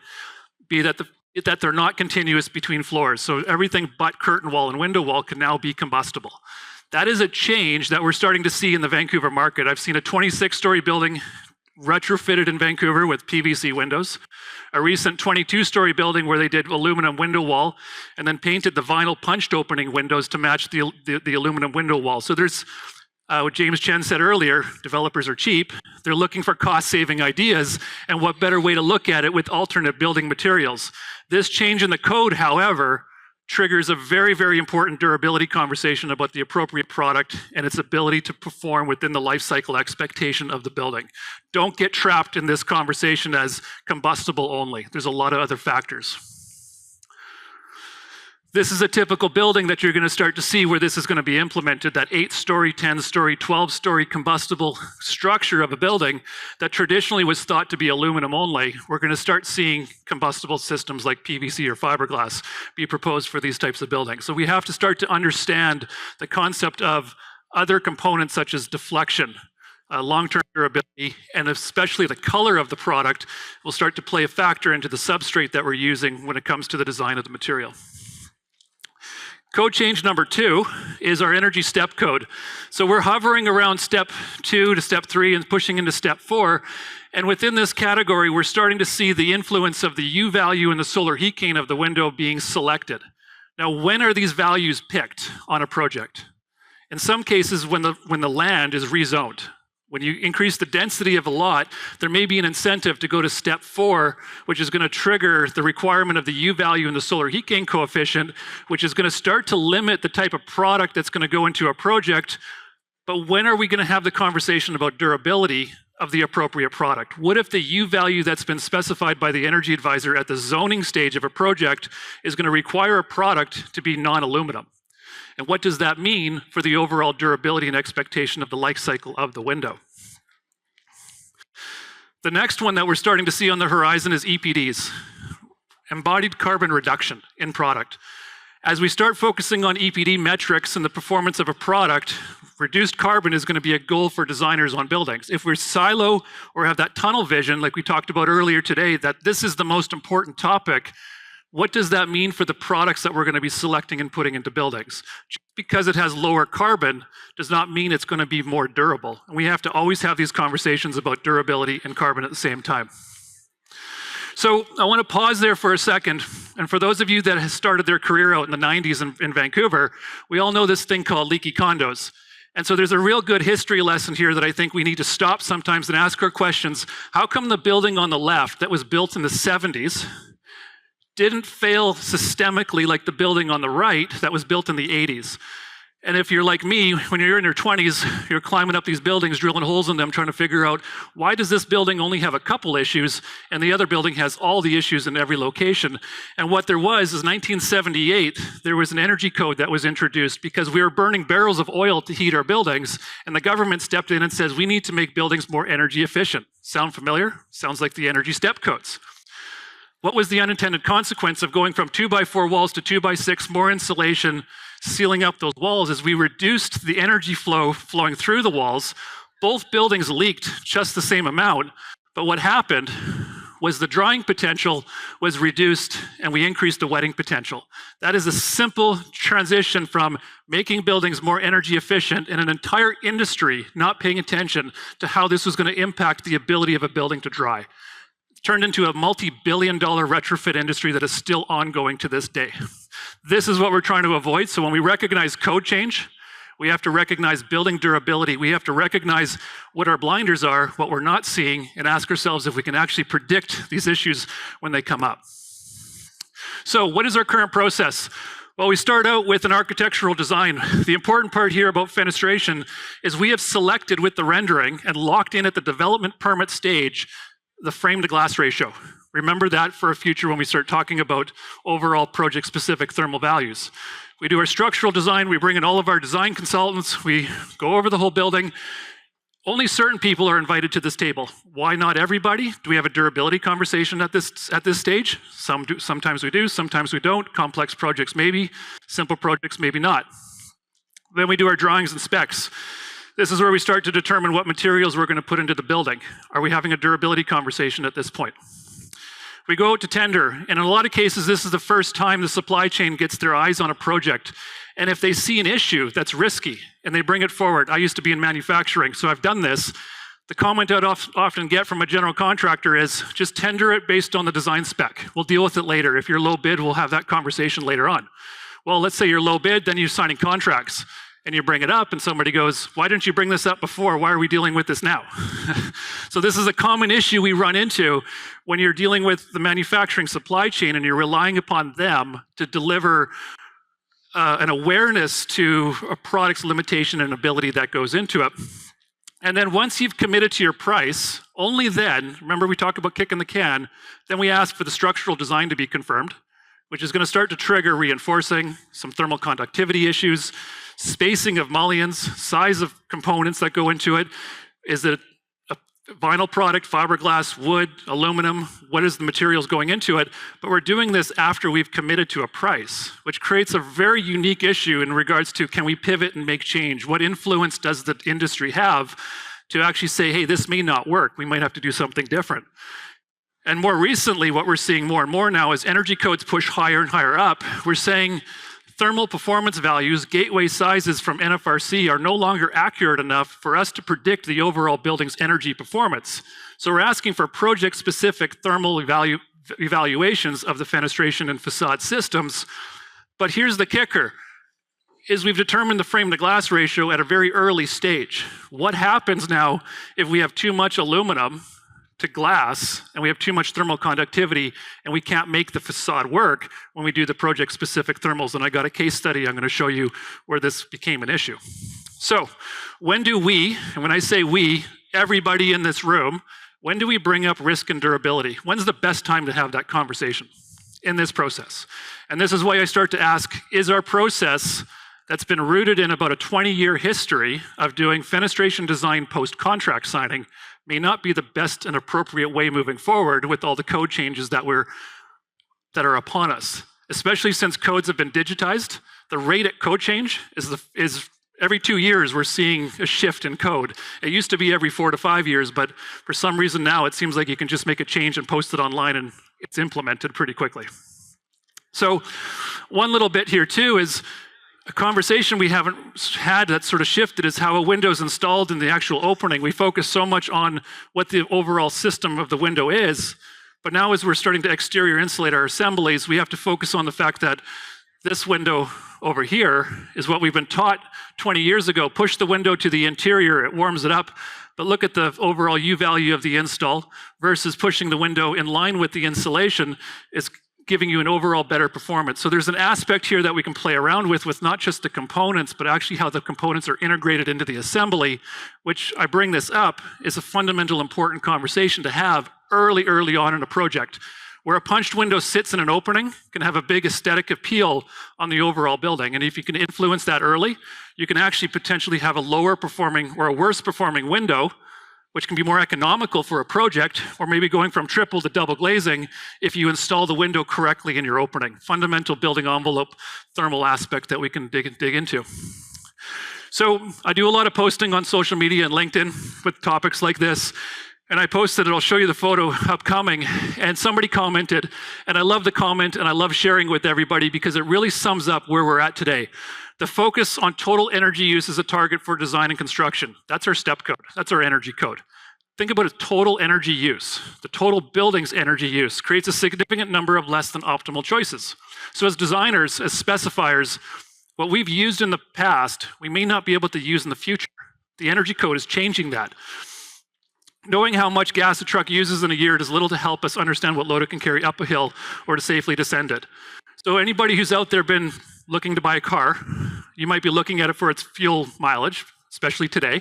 be that they're not continuous between floors. So everything but curtain wall and window wall can now be combustible. That is a change that we're starting to see in the Vancouver market. I've seen a 26-story building retrofitted in Vancouver with PVC windows, a recent 22-story building where they did aluminum window wall and then painted the vinyl punched opening windows to match the aluminum window wall. So there's what James Chen said earlier, developers are cheap. They're looking for cost-saving ideas, and what better way to look at it with alternate building materials. This change in the code, however, triggers a very, very important durability conversation about the appropriate product and its ability to perform within the life cycle expectation of the building. Don't get trapped in this conversation as combustible only. There's a lot of other factors. This is a typical building that you're going to start to see where this is going to be implemented, that 8-story, 10-story, 12-story combustible structure of a building that traditionally was thought to be aluminum only. We're going to start seeing combustible systems like PVC or fiberglass be proposed for these types of buildings. So we have to start to understand the concept of other components such as deflection, long-term durability, and especially the color of the product will start to play a factor into the substrate that we're using when it comes to the design of the material. Code change number 2 is our energy step code. So we're hovering around step 2 to step 3 and pushing into step 4. And within this category, we're starting to see the influence of the U value and the solar heat gain of the window being selected. Now, when are these values picked on a project? In some cases, when the land is rezoned. When you increase the density of a lot, there may be an incentive to go to step 4, which is going to trigger the requirement of the U value and the solar heat gain coefficient, which is going to start to limit the type of product that's going to go into a project. But when are we going to have the conversation about durability of the appropriate product? What if the U value that's been specified by the energy advisor at the zoning stage of a project is going to require a product to be non-aluminum? And what does that mean for the overall durability and expectation of the life cycle of the window? The next one that we're starting to see on the horizon is EPDs, embodied carbon reduction in product. As we start focusing on EPD metrics and the performance of a product, reduced carbon is going to be a goal for designers on buildings. If we're silo or have that tunnel vision, like we talked about earlier today, that this is the most important topic, what does that mean for the products that we're going to be selecting and putting into buildings? Just because it has lower carbon does not mean it's going to be more durable. And we have to always have these conversations about durability and carbon at the same time. So I want to pause there for a second. And for those of you that have started their career out in the 90s in Vancouver, we all know this thing called leaky condos. And so there's a real good history lesson here that I think we need to stop sometimes and ask our questions. How come the building on the left that was built in the 70s didn't fail systemically like the building on the right that was built in the 80s? And if you're like me, when you're in your 20s, you're climbing up these buildings, drilling holes in them, trying to figure out, why does this building only have a couple issues and the other building has all the issues in every location? And what there was is 1978, there was an energy code that was introduced because we were burning barrels of oil to heat our buildings, and the government stepped in and says, we need to make buildings more energy efficient. Sound familiar? Sounds like the energy step codes. What was the unintended consequence of going from 2x4 walls to 2x6, more insulation, sealing up those walls? As we reduced the energy flow flowing through the walls, both buildings leaked just the same amount. But what happened was the drying potential was reduced and we increased the wetting potential. That is a simple transition from making buildings more energy efficient and an entire industry not paying attention to how this was going to impact the ability of a building to dry. Turned into a multi-billion-dollar retrofit industry that is still ongoing to this day. This is what we're trying to avoid. So when we recognize code change, we have to recognize building durability. We have to recognize what our blinders are, what we're not seeing, and ask ourselves if we can actually predict these issues when they come up. So what is our current process? Well, we start out with an architectural design. The important part here about fenestration is we have selected with the rendering and locked in at the development permit stage the frame to glass ratio. Remember that for a future when we start talking about overall project-specific thermal values. We do our structural design, we bring in all of our design consultants, we go over the whole building. Only certain people are invited to this table. Why not everybody? Do we have a durability conversation at this stage? Sometimes we do, sometimes we don't. Complex projects maybe, simple projects maybe not. Then we do our drawings and specs. This is where we start to determine what materials we're going to put into the building. Are we having a durability conversation at this point? We go out to tender, and in a lot of cases, this is the first time the supply chain gets their eyes on a project. And if they see an issue that's risky, and they bring it forward, I used to be in manufacturing, so I've done this. The comment I'd often get from a general contractor is, just tender it based on the design spec. We'll deal with it later. If you're low bid, we'll have that conversation later on. Well, let's say you're low bid, then you're signing contracts. And you bring it up and somebody goes, why didn't you bring this up before? Why are we dealing with this now? So this is a common issue we run into when you're dealing with the manufacturing supply chain and you're relying upon them to deliver an awareness to a product's limitation and ability that goes into it. And then once you've committed to your price, only then, remember we talked about kicking the can, then we ask for the structural design to be confirmed, which is going to start to trigger reinforcing, some thermal conductivity issues, spacing of mullions, size of components that go into it. Is it a vinyl product, fiberglass, wood, aluminum, what is the materials going into it, but we're doing this after we've committed to a price, which creates a very unique issue in regards to can we pivot and make change? What influence does the industry have to actually say, hey, this may not work, we might have to do something different. And more recently, what we're seeing more and more now is energy codes push higher and higher up. We're saying thermal performance values, gateway sizes from NFRC are no longer accurate enough for us to predict the overall building's energy performance. So we're asking for project-specific thermal evaluations of the fenestration and facade systems. But here's the kicker, is we've determined the frame to glass ratio at a very early stage. What happens now if we have too much aluminum to glass and we have too much thermal conductivity and we can't make the facade work when we do the project specific thermals? And I got a case study I'm going to show you where this became an issue. So when do we, and when I say we, everybody in this room, when do we bring up risk and durability? When's the best time to have that conversation in this process? And this is why I start to ask, is our process that's been rooted in about a 20-year history of doing fenestration design post-contract signing may not be the best and appropriate way moving forward with all the code changes that are upon us. Especially since codes have been digitized, the rate at code change is every 2 years we're seeing a shift in code. It used to be every 4 to 5 years, but for some reason now it seems like you can just make a change and post it online and it's implemented pretty quickly. So one little bit here too is a conversation we haven't had that sort of shifted is how a window is installed in the actual opening. We focus so much on what the overall system of the window is, but now as we're starting to exterior insulate our assemblies, we have to focus on the fact that this window over here is what we've been taught 20 years ago. Push the window to the interior, it warms it up, but look at the overall U value of the install versus pushing the window in line with the insulation is giving you an overall better performance. So there's an aspect here that we can play around with not just the components, but actually how the components are integrated into the assembly, which I bring this up is a fundamental important conversation to have early on in a project. Where a punched window sits in an opening can have a big aesthetic appeal on the overall building. And if you can influence that early, you can actually potentially have a lower performing or a worse performing window, which can be more economical for a project, or maybe going from triple to double glazing if you install the window correctly in your opening. Fundamental building envelope thermal aspect that we can dig into. So I do a lot of posting on social media and LinkedIn with topics like this. And I posted it, I'll show you the photo upcoming, and somebody commented, and I love the comment and I love sharing with everybody because it really sums up where we're at today. The focus on total energy use is a target for design and construction. That's our step code, that's our energy code. Think about it, total energy use. The total building's energy use creates a significant number of less than optimal choices. So as designers, as specifiers, what we've used in the past, we may not be able to use in the future. The energy code is changing that. Knowing how much gas a truck uses in a year does little to help us understand what load it can carry up a hill or to safely descend it. So anybody who's out there been looking to buy a car, you might be looking at it for its fuel mileage, especially today.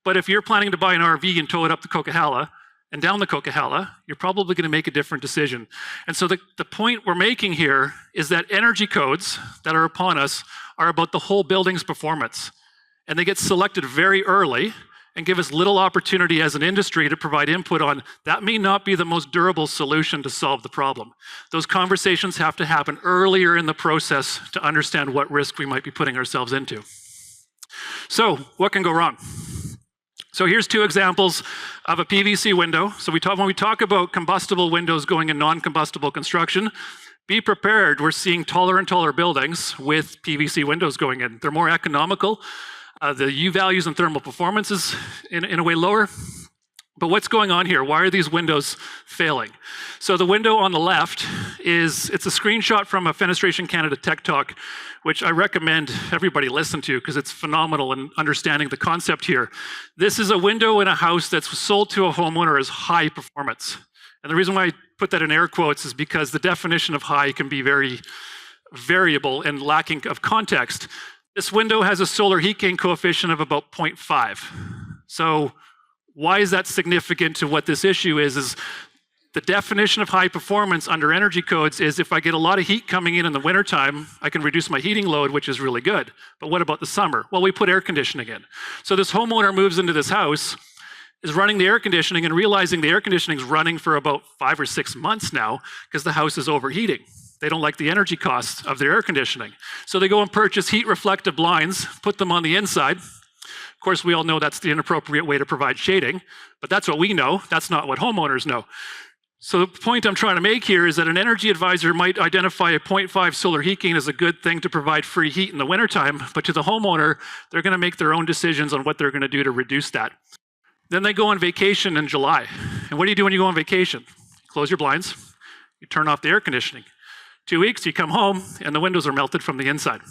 But if you're planning to buy an RV and tow it up the Coquihalla and down the Coquihalla, you're probably going to make a different decision. And so the point we're making here is that energy codes that are upon us are about the whole building's performance. And they get selected very early and give us little opportunity as an industry to provide input on that may not be the most durable solution to solve the problem. Those conversations have to happen earlier in the process to understand what risk we might be putting ourselves into. So what can go wrong? So here's two examples of a PVC window. So when we talk about combustible windows going in non-combustible construction, be prepared. We're seeing taller and taller buildings with PVC windows going in. They're more economical. The U values and thermal performance is in a way lower. But what's going on here? Why are these windows failing? So the window on the left it's a screenshot from a Fenestration Canada Tech Talk, which I recommend everybody listen to because it's phenomenal in understanding the concept here. This is a window in a house that's sold to a homeowner as high performance. And the reason why I put that in air quotes is because the definition of high can be very variable and lacking of context. This window has a solar heat gain coefficient of about 0.5. So why is that significant to what this issue is the definition of high performance under energy codes is if I get a lot of heat coming in the wintertime, I can reduce my heating load, which is really good. But what about the summer? Well, we put air conditioning in. So this homeowner moves into this house, is running the air conditioning and realizing the air conditioning is running for about 5 or 6 months now because the house is overheating. They don't like the energy costs of their air conditioning. So they go and purchase heat reflective blinds, put them on the inside. Of course, we all know that's the inappropriate way to provide shading, but that's what we know. That's not what homeowners know. So the point I'm trying to make here is that an energy advisor might identify a 0.5 solar heat gain as a good thing to provide free heat in the wintertime, but to the homeowner, they're going to make their own decisions on what they're going to do to reduce that. Then they go on vacation in July. And what do you do when you go on vacation? You close your blinds, you turn off the air conditioning. 2 weeks, you come home, and the windows are melted from the inside.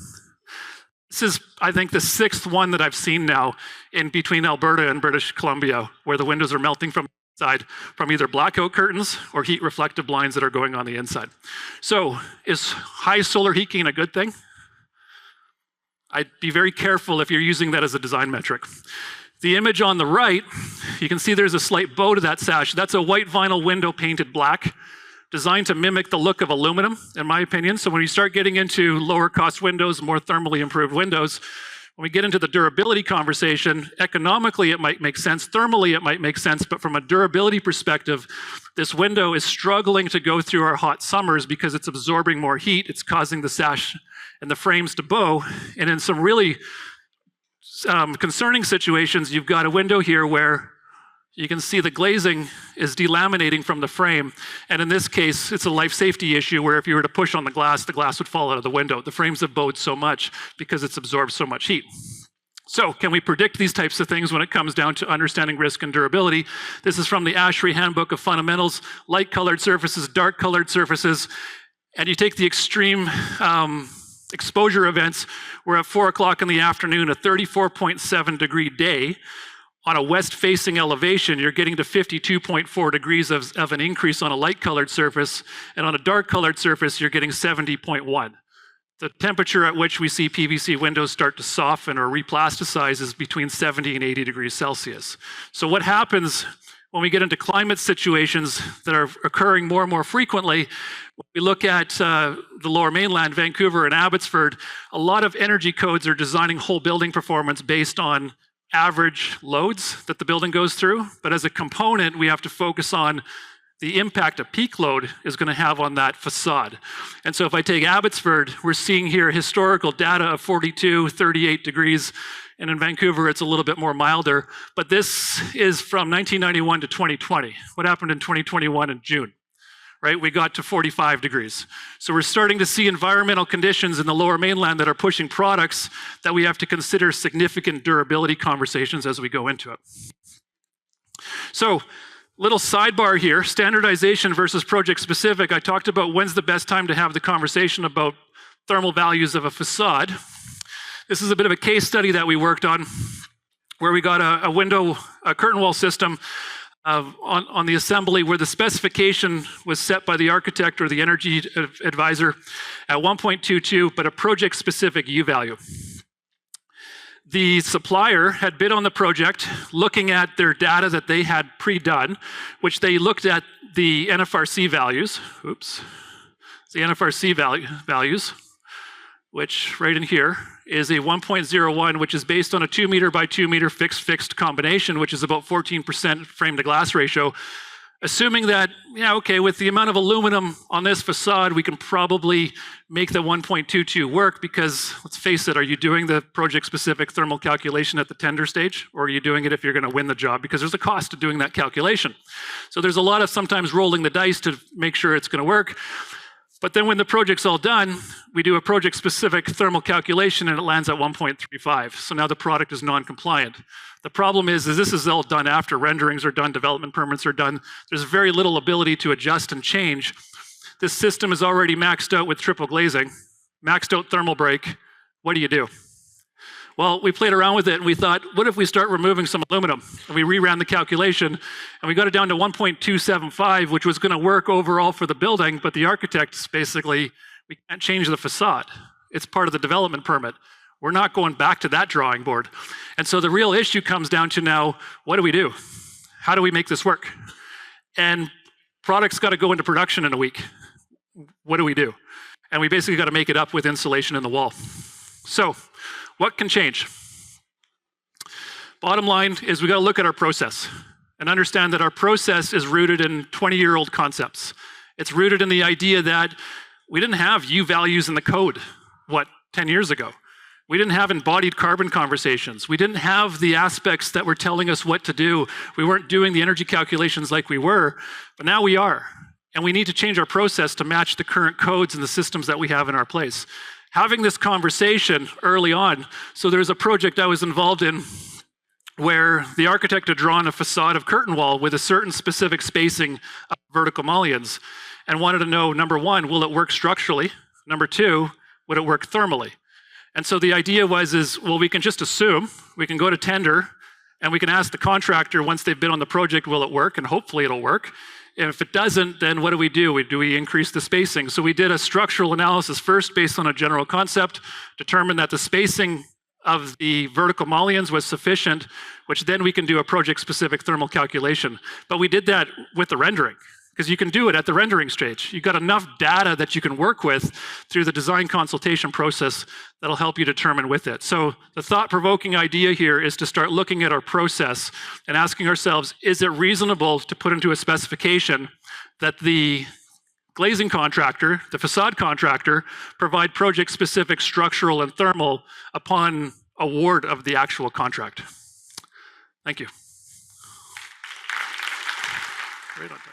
This is, I think, the 6th one that I've seen now in between Alberta and British Columbia, where the windows are melting from the inside from either blackout curtains or heat reflective blinds that are going on the inside. So, is high solar heat gain a good thing? I'd be very careful if you're using that as a design metric. The image on the right, you can see there's a slight bow to that sash. That's a white vinyl window painted black, designed to mimic the look of aluminum, in my opinion. So when you start getting into lower cost windows, more thermally improved windows, when we get into the durability conversation, economically it might make sense, thermally it might make sense, but from a durability perspective, this window is struggling to go through our hot summers because it's absorbing more heat, it's causing the sash and the frames to bow, and in some really concerning situations, you've got a window here where you can see the glazing is delaminating from the frame. And in this case, it's a life safety issue where if you were to push on the glass would fall out of the window. The frames have bowed so much because it's absorbed so much heat. So can we predict these types of things when it comes down to understanding risk and durability? This is from the ASHRAE Handbook of Fundamentals, light colored surfaces, dark colored surfaces. And you take the extreme exposure events, where at 4 o'clock in the afternoon, a 34.7 degree day, on a west-facing elevation, you're getting to 52.4 degrees of an increase on a light-colored surface, and on a dark-colored surface, you're getting 70.1. The temperature at which we see PVC windows start to soften or replasticize is between 70 and 80 degrees Celsius. So what happens when we get into climate situations that are occurring more and more frequently? We look at the Lower Mainland, Vancouver and Abbotsford, a lot of energy codes are designing whole building performance based on average loads that the building goes through, but as a component, we have to focus on the impact a peak load is going to have on that facade. And so if I take Abbotsford, we're seeing here historical data of 42, 38 degrees, and in Vancouver, it's a little bit more milder, but this is from 1991 to 2020. What happened in 2021 in June? Right, we got to 45 degrees. So we're starting to see environmental conditions in the Lower Mainland that are pushing products that we have to consider significant durability conversations as we go into it. So, little sidebar here, standardization versus project specific. I talked about when's the best time to have the conversation about thermal values of a facade. This is a bit of a case study that we worked on where we got a curtain wall system on the assembly where the specification was set by the architect or the energy advisor at 1.22, but a project-specific U value. The supplier had bid on the project looking at their data that they had pre-done, which they looked at the NFRC values. Oops. The NFRC values, which right in here is a 1.01, which is based on a 2 meter by 2 meter fixed combination, which is about 14% frame to glass ratio. Assuming that, yeah, okay, with the amount of aluminum on this facade, we can probably make the 1.22 work because, let's face it, are you doing the project-specific thermal calculation at the tender stage, or are you doing it if you're going to win the job? Because there's a cost to doing that calculation. So there's a lot of sometimes rolling the dice to make sure it's going to work. But then when the project's all done, we do a project-specific thermal calculation and it lands at 1.35. So now the product is non-compliant. The problem is this is all done after renderings are done, development permits are done. There's very little ability to adjust and change. This system is already maxed out with triple glazing, maxed out thermal break. What do you do? Well, we played around with it and we thought, what if we start removing some aluminum? And we reran the calculation and we got it down to 1.275, which was going to work overall for the building, but the architects basically, we can't change the facade. It's part of the development permit. We're not going back to that drawing board. And so the real issue comes down to now, what do we do? How do we make this work? And product's got to go into production in a week. What do we do? And we basically got to make it up with insulation in the wall. So, what can change? Bottom line is we got to look at our process. and understand that our process is rooted in 20-year-old concepts. It's rooted in the idea that we didn't have U values in the code, 10 years ago. We didn't have embodied carbon conversations. We didn't have the aspects that were telling us what to do. We weren't doing the energy calculations like we were, but now we are. And we need to change our process to match the current codes and the systems that we have in our place. Having this conversation early on, so there's a project I was involved in where the architect had drawn a facade of curtain wall with a certain specific spacing of vertical mullions and wanted to know, number one, will it work structurally? Number two, would it work thermally? And so the idea was, well, we can just assume, we can go to tender, and we can ask the contractor once they've been on the project, will it work? And hopefully it'll work. And if it doesn't, then what do? Do we increase the spacing? So we did a structural analysis first based on a general concept, determined that the spacing of the vertical mullions was sufficient, which then we can do a project-specific thermal calculation. But we did that with the rendering, because you can do it at the rendering stage. You've got enough data that you can work with through the design consultation process that'll help you determine with it. So the thought-provoking idea here is to start looking at our process and asking ourselves, is it reasonable to put into a specification that the glazing contractor, the facade contractor, provide project-specific structural and thermal upon award of the actual contract? Thank you. Great on time.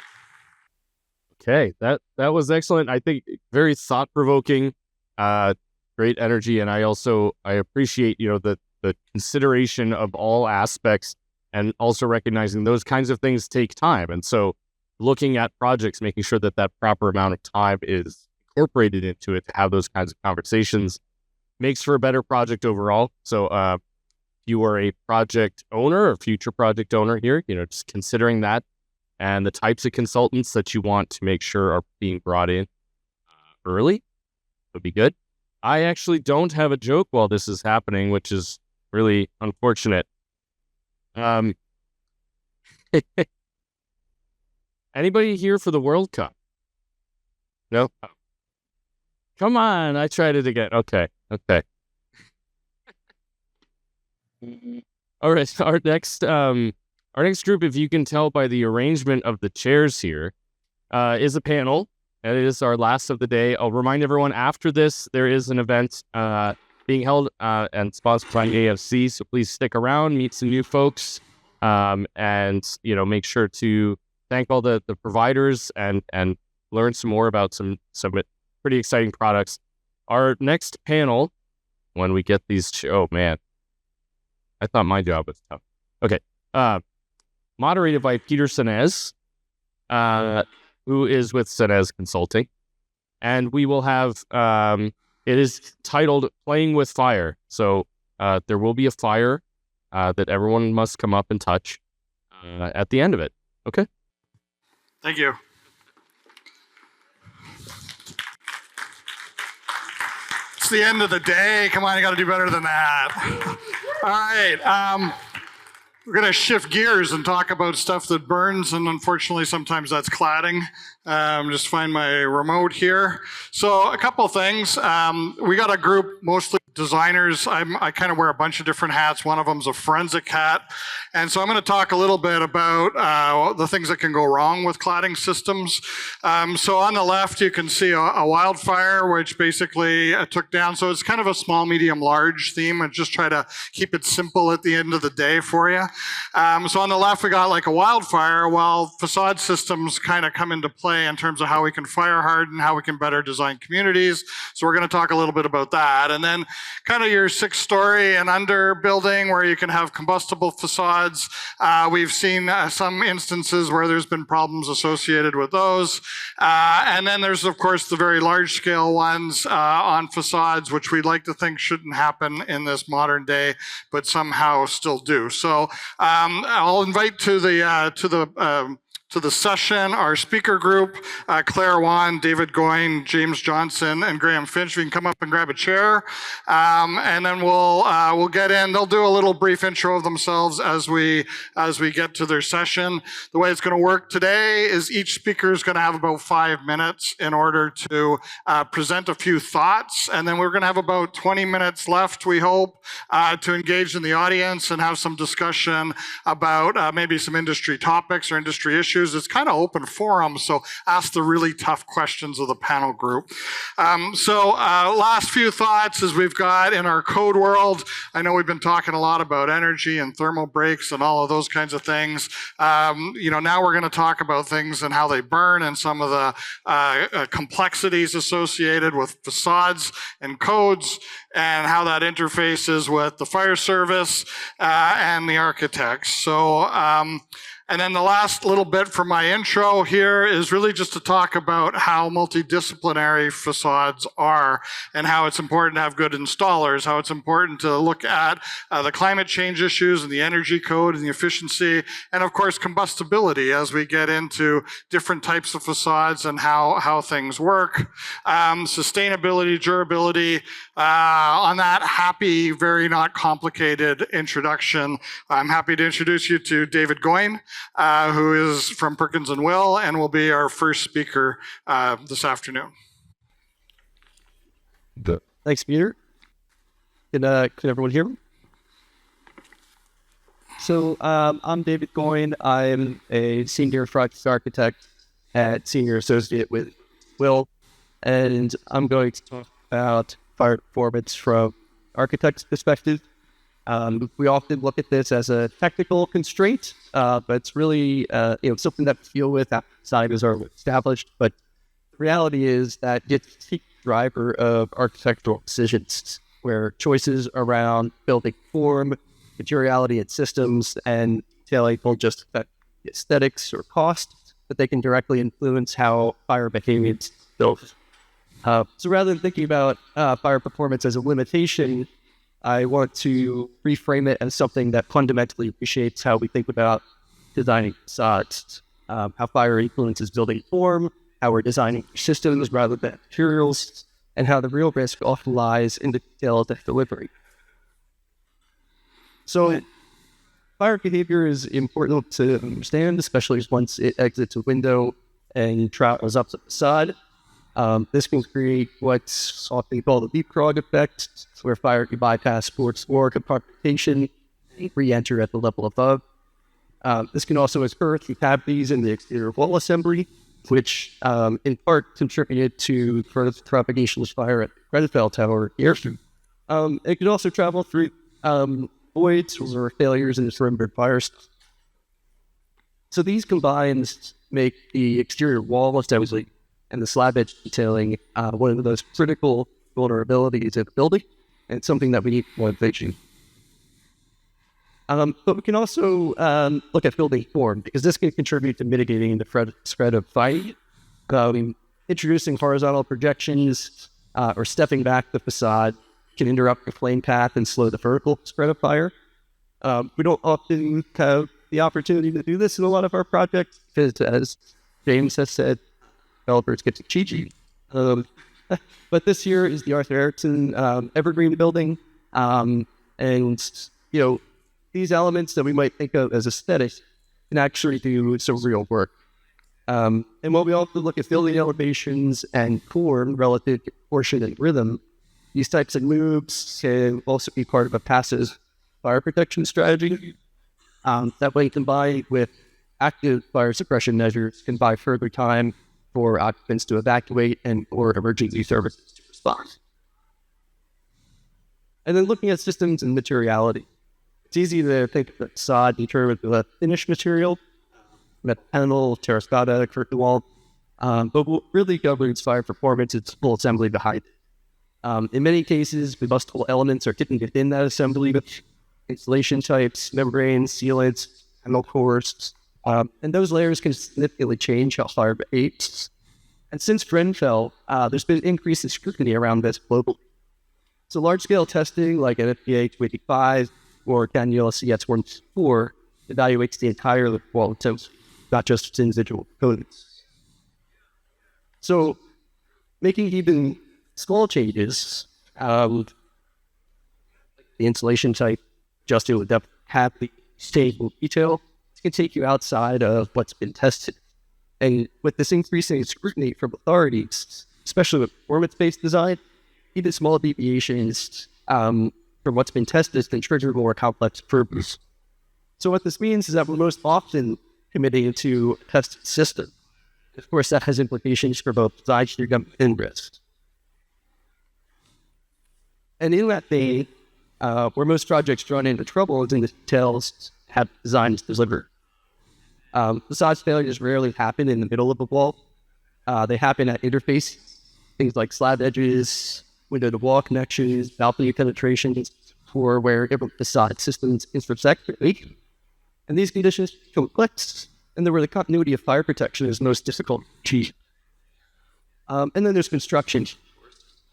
Okay, that was excellent. I think very thought-provoking, great energy, and I appreciate the consideration of all aspects, and also recognizing those kinds of things take time. And so, looking at projects, making sure that proper amount of time is incorporated into it to have those kinds of conversations makes for a better project overall. So, if you are a project owner or future project owner here, just considering that, and the types of consultants that you want to make sure are being brought in early would be good. I actually don't have a joke while this is happening, which is really unfortunate. Anybody here for the World Cup? No? Come on, I tried it again. Okay. All right, our next group, if you can tell by the arrangement of the chairs here, is a panel. And it is our last of the day. I'll remind everyone, after this, there is an event being held and sponsored by AFC. So please stick around, meet some new folks, and make sure to thank all the providers and learn some more about some pretty exciting products. Our next panel, when we get these, oh man, I thought my job was tough. Okay. Moderated by Peter Senez, who is with Senez Consulting. And we will have, it is titled Playing with Fire. So there will be a fire that everyone must come up and touch at the end of it. Okay? Thank you. It's the end of the day. Come on, you got to do better than that. All right. We're going to shift gears and talk about stuff that burns, and unfortunately, sometimes that's cladding. Just find my remote here. So a couple things. We got a group, mostly designers. I kind of wear a bunch of different hats. One of them's a forensic hat. And so I'm going to talk a little bit about the things that can go wrong with cladding systems. So on the left, you can see a wildfire, which basically took down. So it's kind of a small, medium, large theme, and just try to keep it simple at the end of the day for you. So on the left, we got like a wildfire, while facade systems kind of come into play in terms of how we can fire harden, how we can better design communities. So we're going to talk a little bit about that. And then kind of your 6-story and under building where you can have combustible facades. We've seen some instances where there's been problems associated with those. And then there's, of course, the very large scale ones on facades, which we'd like to think shouldn't happen in this modern day, but somehow still do. So I'll invite to the to the session. Our speaker group, Claire Wan, David Goyne, James Johnson, and Graham Finch. We can come up and grab a chair. And then we'll get in. They'll do a little brief intro of themselves as we get to their session. The way it's going to work today is each speaker is going to have about 5 minutes in order to present a few thoughts. And then we're going to have about 20 minutes left, we hope, to engage in the audience and have some discussion about maybe some industry topics or industry issues. It's kind of open forum, so ask the really tough questions of the panel group. Last few thoughts as we've got in our code world. I know we've been talking a lot about energy and thermal breaks and all of those kinds of things. Now we're going to talk about things and how they burn and some of the complexities associated with facades and codes and how that interfaces with the fire service and the architects. And then the last little bit for my intro here is really just to talk about how multidisciplinary facades are and how it's important to have good installers, how it's important to look at the climate change issues and the energy code and the efficiency, and of course combustibility as we get into different types of facades and how things work. Sustainability, durability. On that happy, very not complicated introduction, I'm happy to introduce you to David Goyne, who is from Perkins & Will and will be our first speaker this afternoon. Thanks, Peter. Can everyone hear me? So I'm David Goyne. I'm a senior project architect at Senior Associate with Will, and I'm going to talk about fire performance from architect's perspective. We often look at this as a technical constraint, but it's really something that we deal with after designers are established. But the reality is that it's the driver of architectural decisions, where choices around building form, materiality, and systems and detailing don't just affect aesthetics or cost, but they can directly influence how fire behavior is built. So rather than thinking about fire performance as a limitation, I want to reframe it as something that fundamentally reshapes how we think about designing facades, how fire influences building form, how we're designing systems rather than materials, and how the real risk often lies in the details of delivery. So fire behavior is important to understand, especially once it exits a window and travels up the facade. This can create what's often called the leapfrog effect, where fire can bypass sports floor compartmentation and re-enter at the level above. This can also occur through cavities in the exterior wall assembly, which in part contributed to further propagation of fire at the Grenfell Tower here. It can also travel through voids or failures in the perimeter fire stuff. So these combines make the exterior wall assembly and the slab edge detailing one of the most critical vulnerabilities of the building, and something that we need more attention. But we can also look at building form, because this can contribute to mitigating the spread of fire. Introducing horizontal projections or stepping back the facade can interrupt the flame path and slow the vertical spread of fire. We don't often have the opportunity to do this in a lot of our projects, because as James has said, developers get to cheat. But this here is the Arthur Erickson Evergreen building. And, these elements that we might think of as aesthetic can actually do some real work. And while we often look at building elevations and form relative to proportion and rhythm, these types of moves can also be part of a passive fire protection strategy. That way, combined with active fire suppression measures, can buy further time for occupants to evacuate and for emergency services to respond. And then looking at systems and materiality. It's easy to think of the facade in terms of a finished material, metal panel, terracotta, curtain wall, but what really governs fire performance is full assembly behind it. In many cases, the combustible elements are hidden within that assembly, insulation types, membranes, sealants, panel cores, and those layers can significantly change how fire behaves. And since Grenfell, there's been an increase in scrutiny around this globally. So large-scale testing like NFPA 285 or Daniela CS104 evaluates the entire wall intensity. not just individual components. So making even small changes, the insulation type, adjusting with depth, have the stable detail, it can take you outside of what's been tested. And with this increasing scrutiny from authorities, especially with performance-based design, even small deviations from what's been tested can trigger more complex approvals. So what this means is that we're most often committing to a tested system. Of course, that has implications for both design and risk. And in that vein, where most projects run into trouble is in the details how design is delivered. Facade failures rarely happen in the middle of a wall. They happen at interfaces, things like slab edges, window-to-wall connections, balcony penetrations, or where different facade systems intersect. And these conditions are complex, and where the continuity of fire protection is most difficult to achieve. And then there's construction,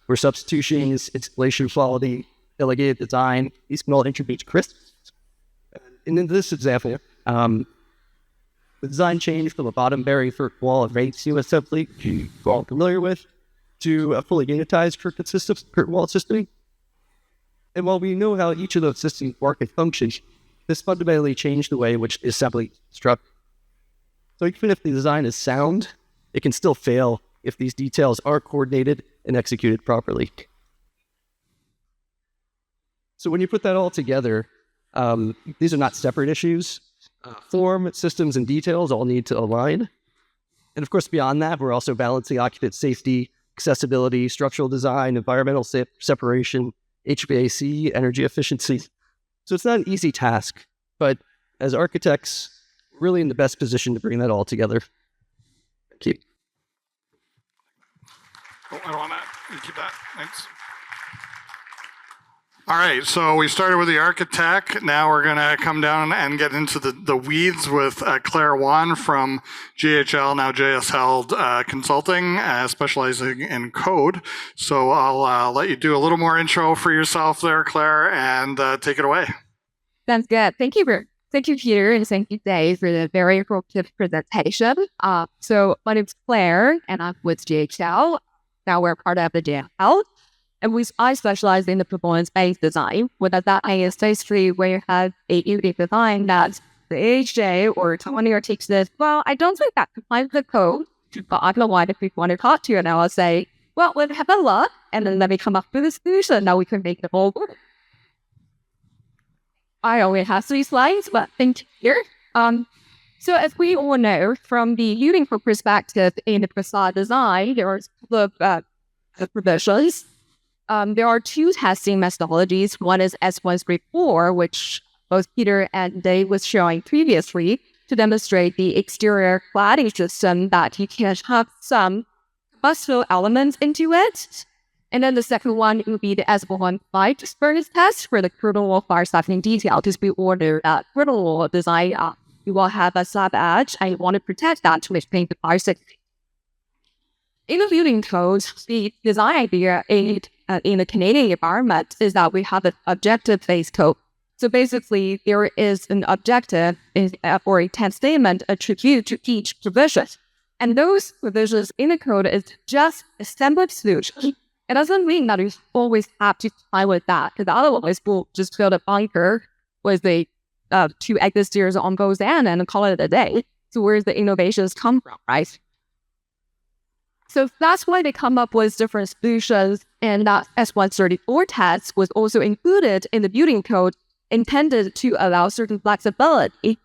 where substitutions, installation quality, delegated design, these can all contribute to risks. And in this example, the design change from a bottom bearing for wall and rain seal assembly, you're all familiar with, to a fully unitized curtain wall system. And while we know how each of those systems work and function, this fundamentally changed the way in which the assembly is constructed. So even if the design is sound, it can still fail if these details aren't coordinated and executed properly. So when you put that all together, these are not separate issues. Form, systems, and details all need to align. And of course, beyond that, we're also balancing occupant safety, accessibility, structural design, environmental separation, HVAC, energy efficiency. So it's not an easy task, but as architects, we're really in the best position to bring that all together. Thank you. Oh, I don't want that. You keep that. Thanks. All right, so we started with the architect. Now we're going to come down and get into the weeds with Claire Wan from GHL, now JS Held Consulting, specializing in code. So I'll let you do a little more intro for yourself there, Claire, and take it away. Sounds good. Thank you, Peter, and thank you, Dave, for the very informative presentation. So my name's Claire, and I'm with GHL. Now we're part of the JHL. And I specialize in the performance-based design, whether that is basically where you have a unique design that the AHJ or Convenor takes this, well, I don't think that complies with the code, but I don't know why the people want to talk to you, and I'll say, well, let's have a look, and then let me come up with a solution, now we can make the whole work. I only have 3 slides, but thank you here. So as we all know, from the unique perspective in the facade design, there are a couple of provisions. There are 2 testing methodologies. One is S134, which both Peter and Dave was showing previously to demonstrate the exterior cladding system that you can have some combustible elements into it. And then the second one would be the S115 furnace test for the curtain wall fire softening detail. Because we order that curtain wall design, you will have a slab edge, and you want to protect that to maintain the fire safety. In the building code, the design idea in the Canadian environment is that we have an objective-based code. So basically, there is an objective or a test statement attributed to each provision. And those provisions in the code is just a sample solution. It doesn't mean that you always have to comply with that, because otherwise we'll just build a bunker with the 2 exit stairs on both ends and call it a day. So where's the innovations come from, right? So that's why they come up with different solutions, and that S134 test was also included in the building code, intended to allow certain flexibility.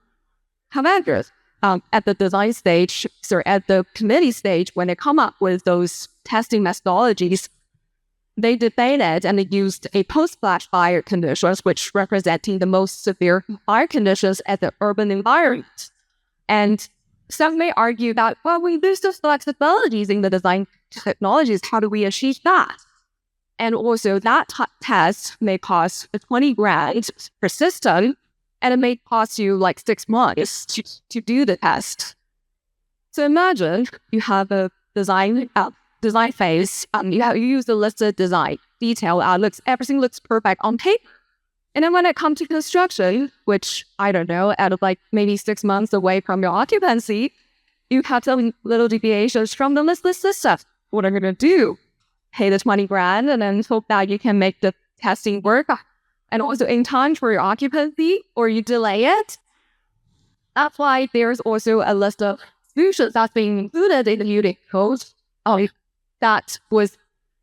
However, at the design stage, or at the committee stage, when they come up with those testing methodologies, they debated and they used a post-flash fire conditions, which representing the most severe fire conditions at the urban environment. And some may argue that, well, we lose those flexibilities in the design technologies. How do we achieve that? And also that test may cost 20 grand per system, and it may cost you like 6 months to do the test. So imagine you have a design phase, you use the listed design detail, everything looks perfect on paper. And then when it comes to construction, which I don't know, out of like maybe 6 months away from your occupancy, you have some little deviations from the listed system. What are you going to do? Pay the 20 grand and then hope that you can make the testing work and also in time for your occupancy, or you delay it. That's why there's also a list of solutions that's being included in the building code that was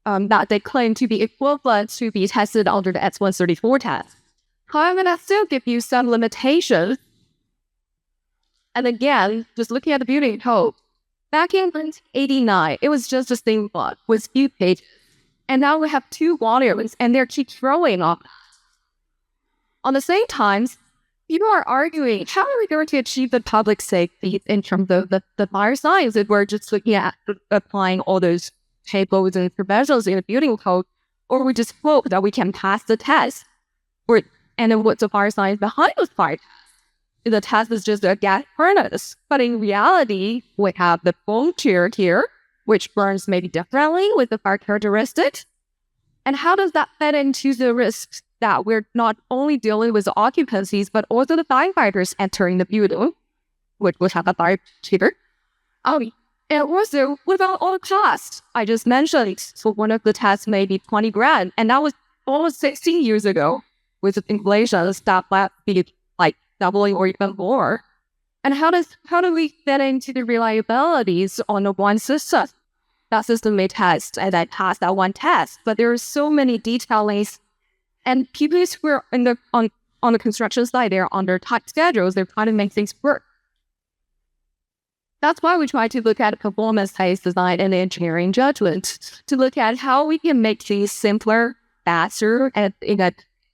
that they claim to be equivalent to be tested under the S134 test. However, that still give you some limitations. And again, just looking at the building code, back in 1989, it was just a single block with few pages. And now we have 2 volumes, and they keep growing up. On the same time, people are arguing, how are we going to achieve the public safety in terms of the fire science if we're just looking at applying all those tables and provisions in the building code, or we just hope that we can pass the test? And then what's the fire science behind those fire tests? The test is just a gas furnace. But in reality, we have the foam chair here, which burns maybe differently with the fire characteristics. And how does that fit into the risks that we're not only dealing with the occupancies, but also the firefighters entering the building, which would have a fire chair? And also, what about all the costs? I just mentioned, so one of the tests may be 20 grand, and that was almost 16 years ago. With inflation, that might be like doubling or even more. And how do we fit into the reliabilities on the one system? That system may test and I pass that one test, but there are so many detailings, and people who are on the construction side, they're under tight schedules. They're trying to make things work. That's why we try to look at performance-based design and engineering judgment to look at how we can make things simpler, faster,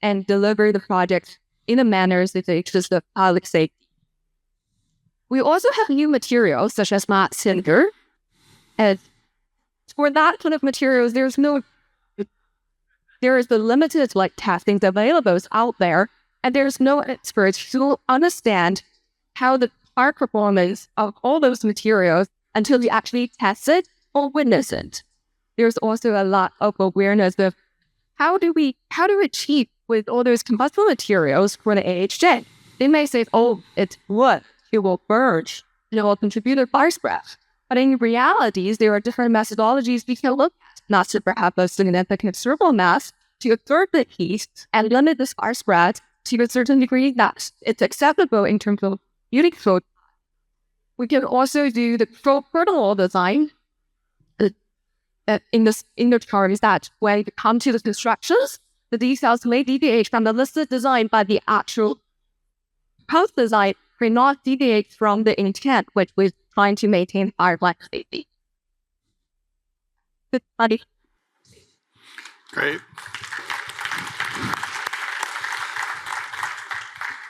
and deliver the project in a manner that it's just a public safety. We also have new materials such as matte cinder, and for that kind of materials, there is the limited testings available out there, and there's no experts who understand how the fire performance of all those materials until you actually test it or witness it. There's also a lot of awareness of how do we achieve with all those combustible materials for the AHJ. They may say, oh, it's wood, it will burn, it will contribute to fire spread. But in reality, there are different methodologies we can look at, not to perhaps a significant thermal mass to absorb the heat and limit the fire spread to a certain degree that it's acceptable in terms of building code. We can also do the protocol design in the terms that when it comes to the constructions, the details may deviate from the listed design, but the actual post design may not deviate from the intent, which we're trying to maintain fire safety. Good study. Great.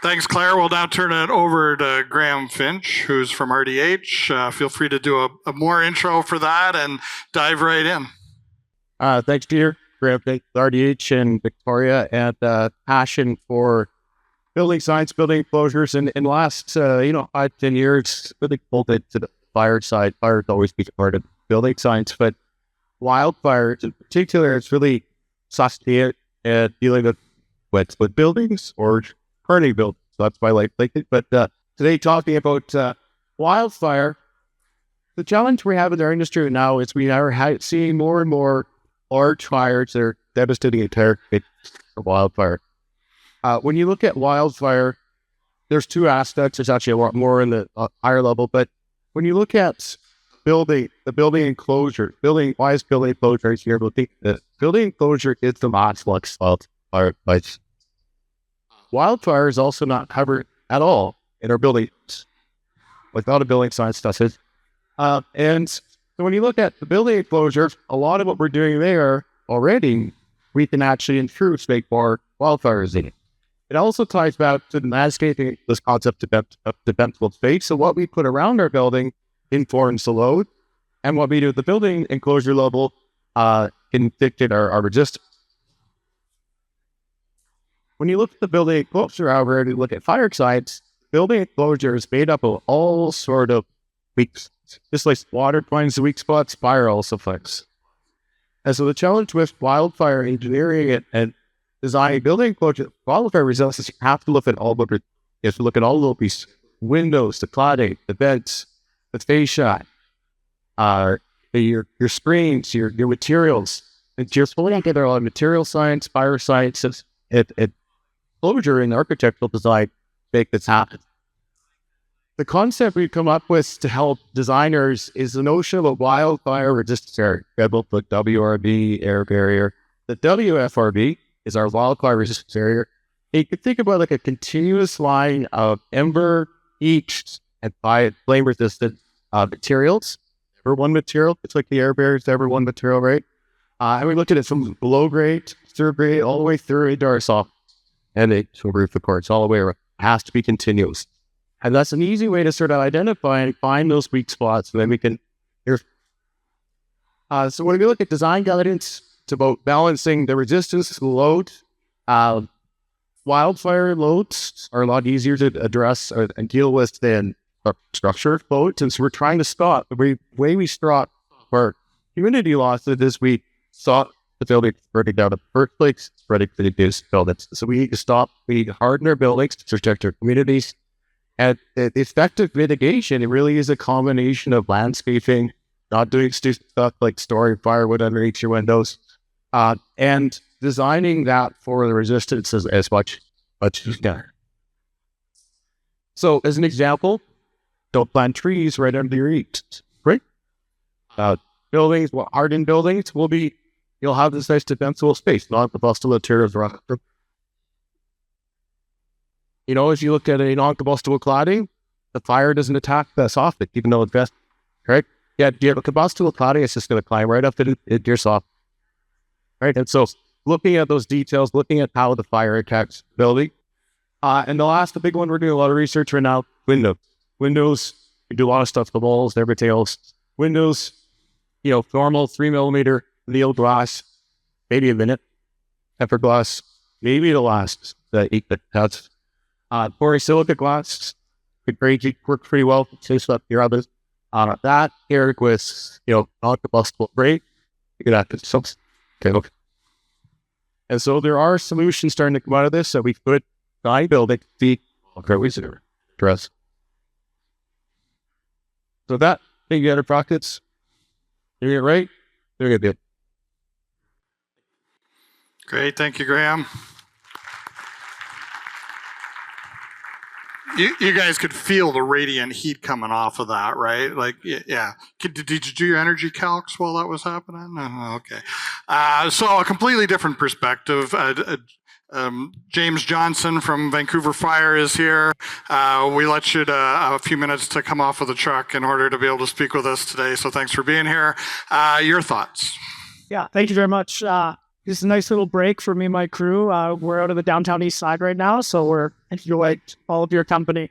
Thanks, Claire. We'll now turn it over to Graham Finch, who's from RDH. Feel free to do a more intro for that and dive right in. Thanks, Peter. Graham Finch, RDH in Victoria, and passion for building science, building closures. And in the last 5-10 years, really pulled it to the fire side. Fire has always been a part of building science, but wildfires in particular, it's really sustained at dealing with buildings or burning buildings. So that's why I like it. But today, talking about wildfire, the challenge we have in our industry now is we are seeing more and more large fires that are devastating entire wildfire. When you look at wildfire, there's 2 aspects. There's actually a lot more in the higher level, but when you look at the building enclosure, why is building enclosure here? The building enclosure is the mass flux wildfire. Wildfire is also not covered at all in our buildings, without a building science does it. And so when you look at the building enclosure, a lot of what we're doing there already, we can actually improve to make more wildfires in it. It also ties back to the landscaping, this concept of defensible space. So what we put around our building informs the load, and what we do at the building enclosure level can dictate our resistance. When you look at the building enclosure, however, and you look at fire sites, building enclosure is made up of all sort of weak spots. Just like water finds the weak spots, fire also finds. And so the challenge with wildfire engineering and designing building project, wildfire resistance, you have to look at all the, you have to look at all the little pieces, windows, the cladding, the vents, the fascia, your screens, your materials. And you're pulling together on material science, fire sciences, and closure in architectural design make this happen. The concept we've come up with to help designers is the notion of a wildfire resistance area. We have both the WRB, air barrier. The WFRB is our wildfire resistance area. You could think about like a continuous line of ember, heat, and flame resistant materials. Ever one material. It's like the air barrier is ever one material, right? And we looked at it from below grade, third grade, all the way through into our soft and it to roof, of course, all the way around. It has to be continuous. And that's an easy way to sort of identify and find those weak spots. And then we can so when we look at design guidance, it's about balancing the resistance to the load. Wildfire loads are a lot easier to address and deal with than structure loads. And so we're trying to stop. The way we stop our humidity losses is we stop the building spreading down the first place, spreading to the buildings. So we need to stop. We need to harden our buildings to protect our communities. And the effective mitigation, it really is a combination of landscaping, not doing stupid stuff like storing firewood underneath your windows, and designing that for the resistance as much as you can. So, as an example, don't plant trees right under your eaves, right? Buildings, hardened buildings will be, you'll have this nice defensible space, not the combustible materials around it. You know, if you look at a non-combustible cladding, the fire doesn't attack that soffit, even though it's best, right? Yeah, if you have a combustible cladding, it's just going to climb right up into your soffit, right? And so, looking at those details, looking at how the fire attacks the building. And the big one, we're doing a lot of research right now, windows. Windows, we do a lot of stuff, the walls, everything else. Windows, you know, normal 3mm annealed glass, maybe a minute. Tempered glass, maybe it'll last that's borosilicate glass, works pretty well. Safe stuff your others. That paired with, you know, non-combustible break, you could have to something. Okay. And so there are solutions starting to come out of this that we could build it to address. So that, think you other pockets. Doing it right, doing it good. Great, thank you, Graham. You guys could feel the radiant heat coming off of that, right? Like, yeah. Did you do your energy calcs while that was happening? Okay. So a completely different perspective. James Johnson from Vancouver Fire is here. We let you a few minutes to come off of the truck in order to be able to speak with us today. So thanks for being here. Your thoughts? Yeah, thank you very much. This is a nice little break for me and my crew. We're out of the downtown east side right now, so we're enjoying all of your company.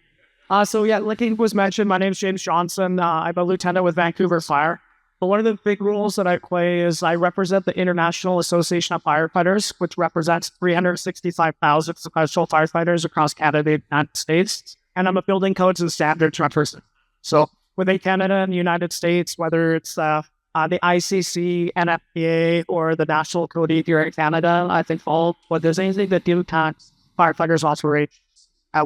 So yeah, like it was mentioned, my name is James Johnson. I'm a lieutenant with Vancouver Fire. But one of the big roles that I play is I represent the International Association of Firefighters, which represents 365,000 professional firefighters across Canada and the United States. And I'm a building codes and standards representative. So within Canada and the United States, whether it's the ICC, NFPA, or the National Code here in Canada, I think but there's anything that impacts firefighters operate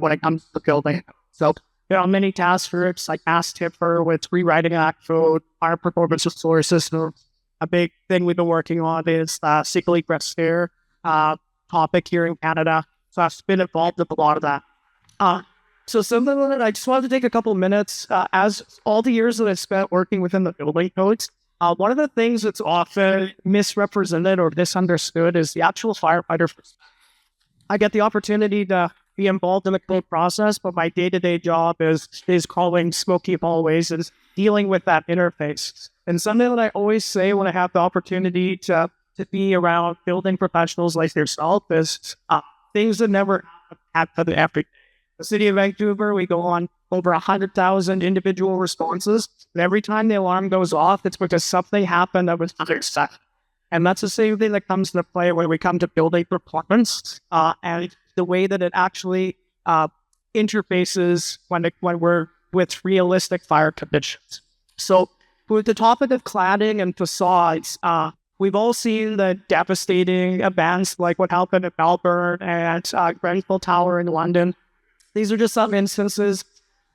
when it comes to building. So there are many task groups like ASTIPR with rewriting that code, fire performance restore systems. A big thing we've been working on is the single egress stair topic here in Canada. So I've been involved with a lot of that. So something that I just wanted to take a couple minutes, as all the years that I've spent working within the building codes, one of the things that's often misrepresented or misunderstood is the actual firefighter. I get the opportunity to be involved in the code process, but my day-to-day job is calling smoky hallways and dealing with that interface. And something that I always say when I have the opportunity to be around building professionals like yourself is things that never happen after. The city of Vancouver, we go on over 100,000 individual responses, and every time the alarm goes off, it's because something happened that was unexpected. And that's the same thing that comes into play when we come to building performance and the way that it actually interfaces when we're with realistic fire conditions. So with the topic of cladding and facades, we've all seen the devastating events like what happened at Melbourne and Grenfell Tower in London. These are just some instances.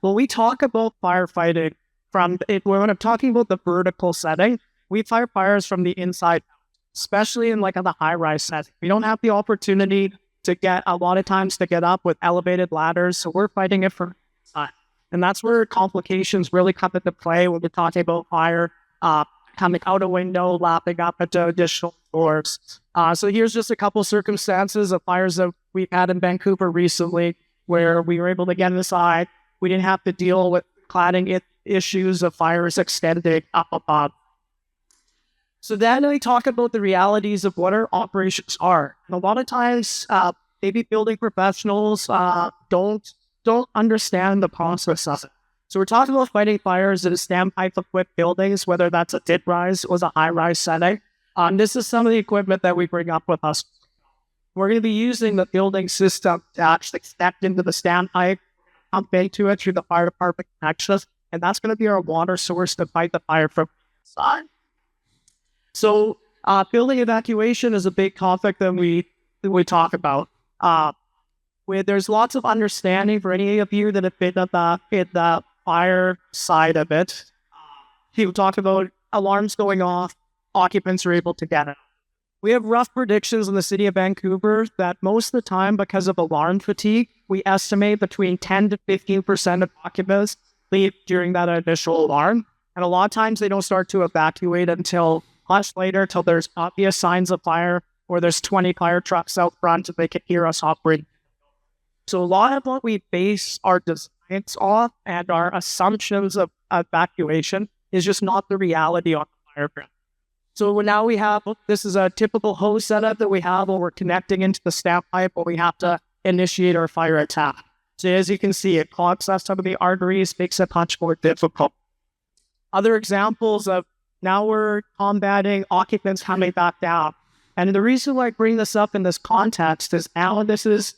When we talk about firefighting, when I'm talking about the vertical setting, we fight fires from the inside, especially in like on the high-rise setting. We don't have the opportunity to get a lot of times to get up with elevated ladders, so we're fighting it from inside. And that's where complications really come into play when we're talking about fire coming out a window, lapping up into additional floors. So here's just a couple circumstances of fires that we've had in Vancouver recently where we were able to get inside. We didn't have to deal with cladding issues of fires extending up above. So then we talk about the realities of what our operations are. And a lot of times, maybe building professionals don't understand the process of it. So we're talking about fighting fires in standpipe equipped buildings, whether that's a mid-rise or a high-rise setting. This is some of the equipment that we bring up with us. We're going to be using the building system to actually step into the standpipe, pump into it through the fire department connections, and that's going to be our water source to fight the fire from inside. So building evacuation is a big topic that we talk about. Where there's lots of understanding for any of you that have been in the fire side of it. People talk about alarms going off, occupants are able to get it. We have rough predictions in the city of Vancouver that most of the time, because of alarm fatigue, we estimate between 10 to 15% of occupants leave during that initial alarm. And a lot of times they don't start to evacuate until much later, till there's obvious signs of fire, or there's 20 fire trucks out front and they can hear us operating. So a lot of what we base our designs off and our assumptions of evacuation is just not the reality on the fire ground. So now we have, this is a typical hose setup that we have where we're connecting into the standpipe where we have to initiate our fire attack. So as you can see, it clogs up some of the arteries, makes it much more difficult. Other examples of now we're combating occupants coming back down. And the reason why I bring this up in this context is now this is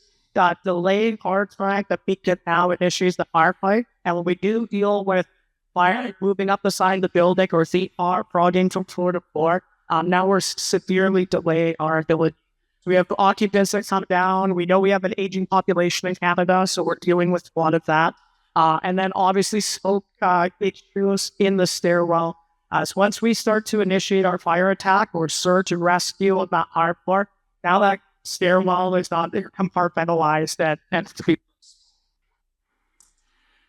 delayed fire track that we can now initiate the firefight. And when we do deal with fire moving up the side of the building or feet are frogging from floor to floor, now we're severely delaying our ability. So we have occupants that come down. We know we have an aging population in Canada, so we're dealing with a lot of that. And then obviously smoke issues in the stairwell. So once we start to initiate our fire attack or search and rescue on that hard floor, now that stairwell is not compartmentalized and to be.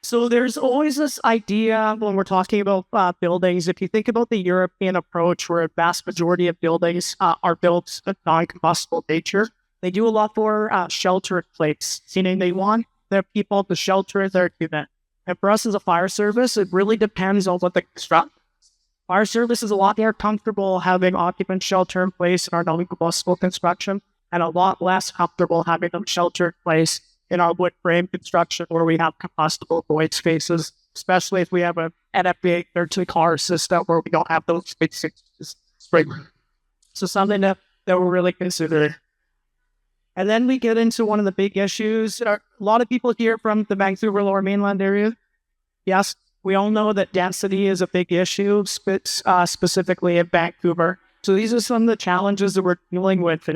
So there's always this idea when we're talking about buildings. If you think about the European approach, where a vast majority of buildings are built of non-combustible nature, they do a lot for shelter in place, meaning they want their people to shelter their unit. And for us as a fire service, it really depends on what the construct. Fire service is a lot more comfortable having occupant shelter in place in our non-combustible construction, and a lot less comfortable having them shelter in place in our wood frame construction where we have combustible void spaces, especially if we have an NFPA 13 car system where we don't have those spaces. So something that we're really considering. And then we get into one of the big issues. A lot of people here from the Vancouver Lower Mainland area. Yes, we all know that density is a big issue, specifically in Vancouver. So these are some of the challenges that we're dealing with.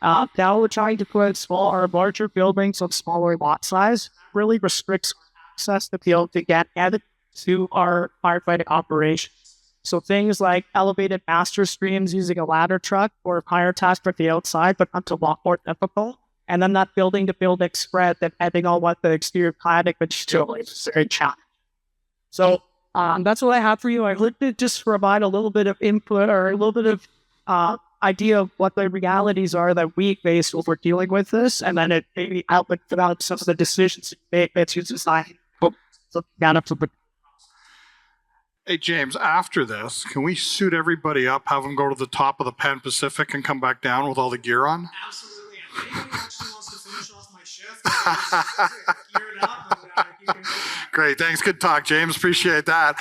Now we're trying to put smaller or larger buildings on smaller lot size, really restricts access to be able to get added to our firefighting operations. So things like elevated master streams using a ladder truck or fire task from the outside becomes a lot more difficult. And then that building to building spread, depending on what the exterior cladding would still is very challenging. So that's what I have for you. I hope to just provide a little bit of input or a little bit of idea of what the realities are that we face when we're dealing with this, and then it maybe output about some of the decisions made to society. Hey, James, after this, can we suit everybody up, have them go to the top of the Pan Pacific and come back down with all the gear on? Absolutely. If anyone actually wants to finish off my shift, gear it up. And, Great. Thanks. Good talk, James. Appreciate that.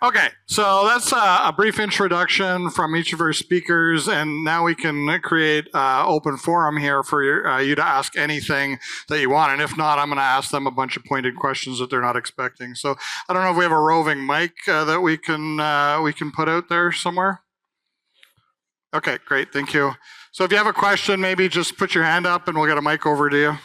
Okay, so that's a brief introduction from each of our speakers, and now we can create open forum here for you to ask anything that you want. And if not, I'm going to ask them a bunch of pointed questions that they're not expecting. So I don't know if we have a roving mic that we can put out there somewhere. Okay, great, thank you. So if you have a question, maybe just put your hand up and we'll get a mic over to you.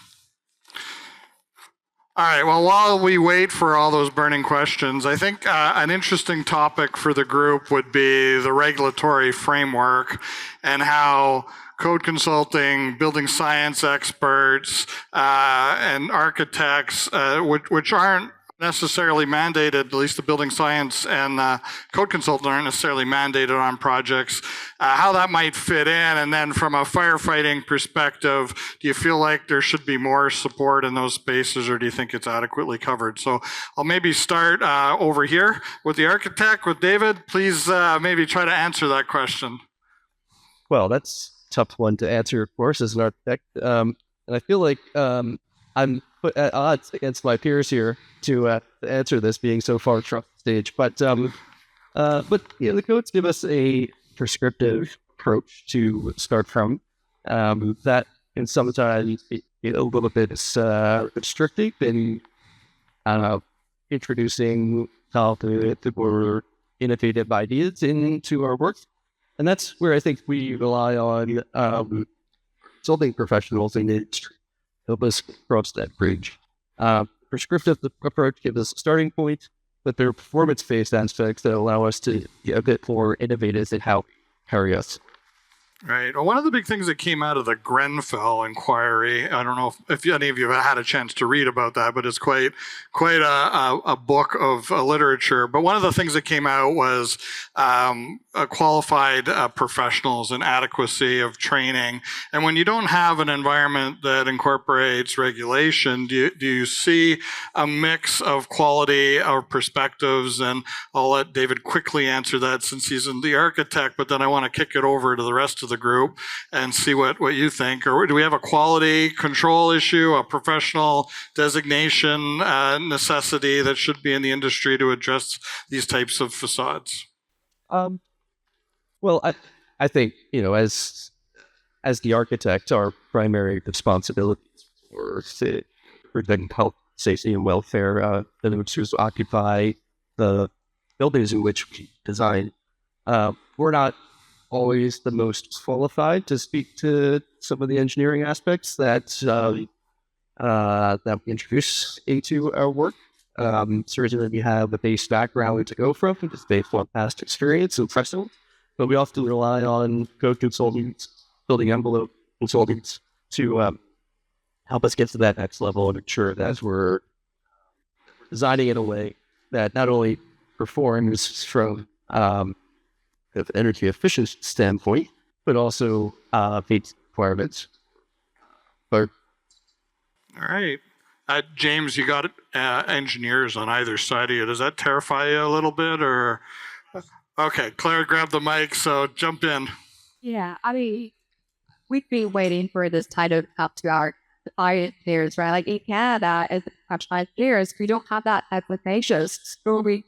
All right, well, while we wait for all those burning questions, I think an interesting topic for the group would be the regulatory framework and how code consulting, building science experts, and architects, which aren't necessarily mandated, at least the building science and code consultant aren't necessarily mandated on projects, how that might fit in. And then from a firefighting perspective, do you feel like there should be more support in those spaces, or do you think it's adequately covered? So I'll maybe start over here with the architect, with David. Please maybe try to answer that question. Well, that's a tough one to answer, of course, as an architect. And I feel like I'm put at odds against my peers here to answer this, being so far from the stage. But the codes give us a prescriptive approach to start from. That can sometimes be a little bit restrictive in introducing the more innovative ideas into our work. And that's where I think we rely on consulting professionals in the industry to help us cross that bridge. Prescriptive approach gives us a starting point, but there are performance-based aspects that allow us to be a bit more innovative in how we carry us. Right. Well, one of the big things that came out of the Grenfell inquiry, I don't know if any of you have had a chance to read about that, but it's quite a book of literature. But one of the things that came out was qualified professionals and adequacy of training. And when you don't have an environment that incorporates regulation, do you see a mix of quality or perspectives? And I'll let David quickly answer that since he's the architect, but then I want to kick it over to the rest of the group and see what you think. Or do we have a quality control issue, a professional designation necessity that should be in the industry to address these types of facades? Well, I think, as the architect, our primary responsibility is for protecting health, safety, and welfare of those who occupy the buildings in which we design. We're not always the most qualified to speak to some of the engineering aspects that we introduce into our work. Certainly we have a base background to go from, just based on past experience and precedent, but we often rely on code consultants, building envelope consultants to help us get to that next level and ensure that we're designing in a way that not only performs from an energy efficient standpoint, but also meets requirements. But all right. James, you got engineers on either side of you. Does that terrify you a little bit, or? Okay, Claire grabbed the mic, so jump in. Yeah, I mean, we've been waiting for this title to come to our engineers, right? Like in Canada, as engineers, we don't have that applications. So we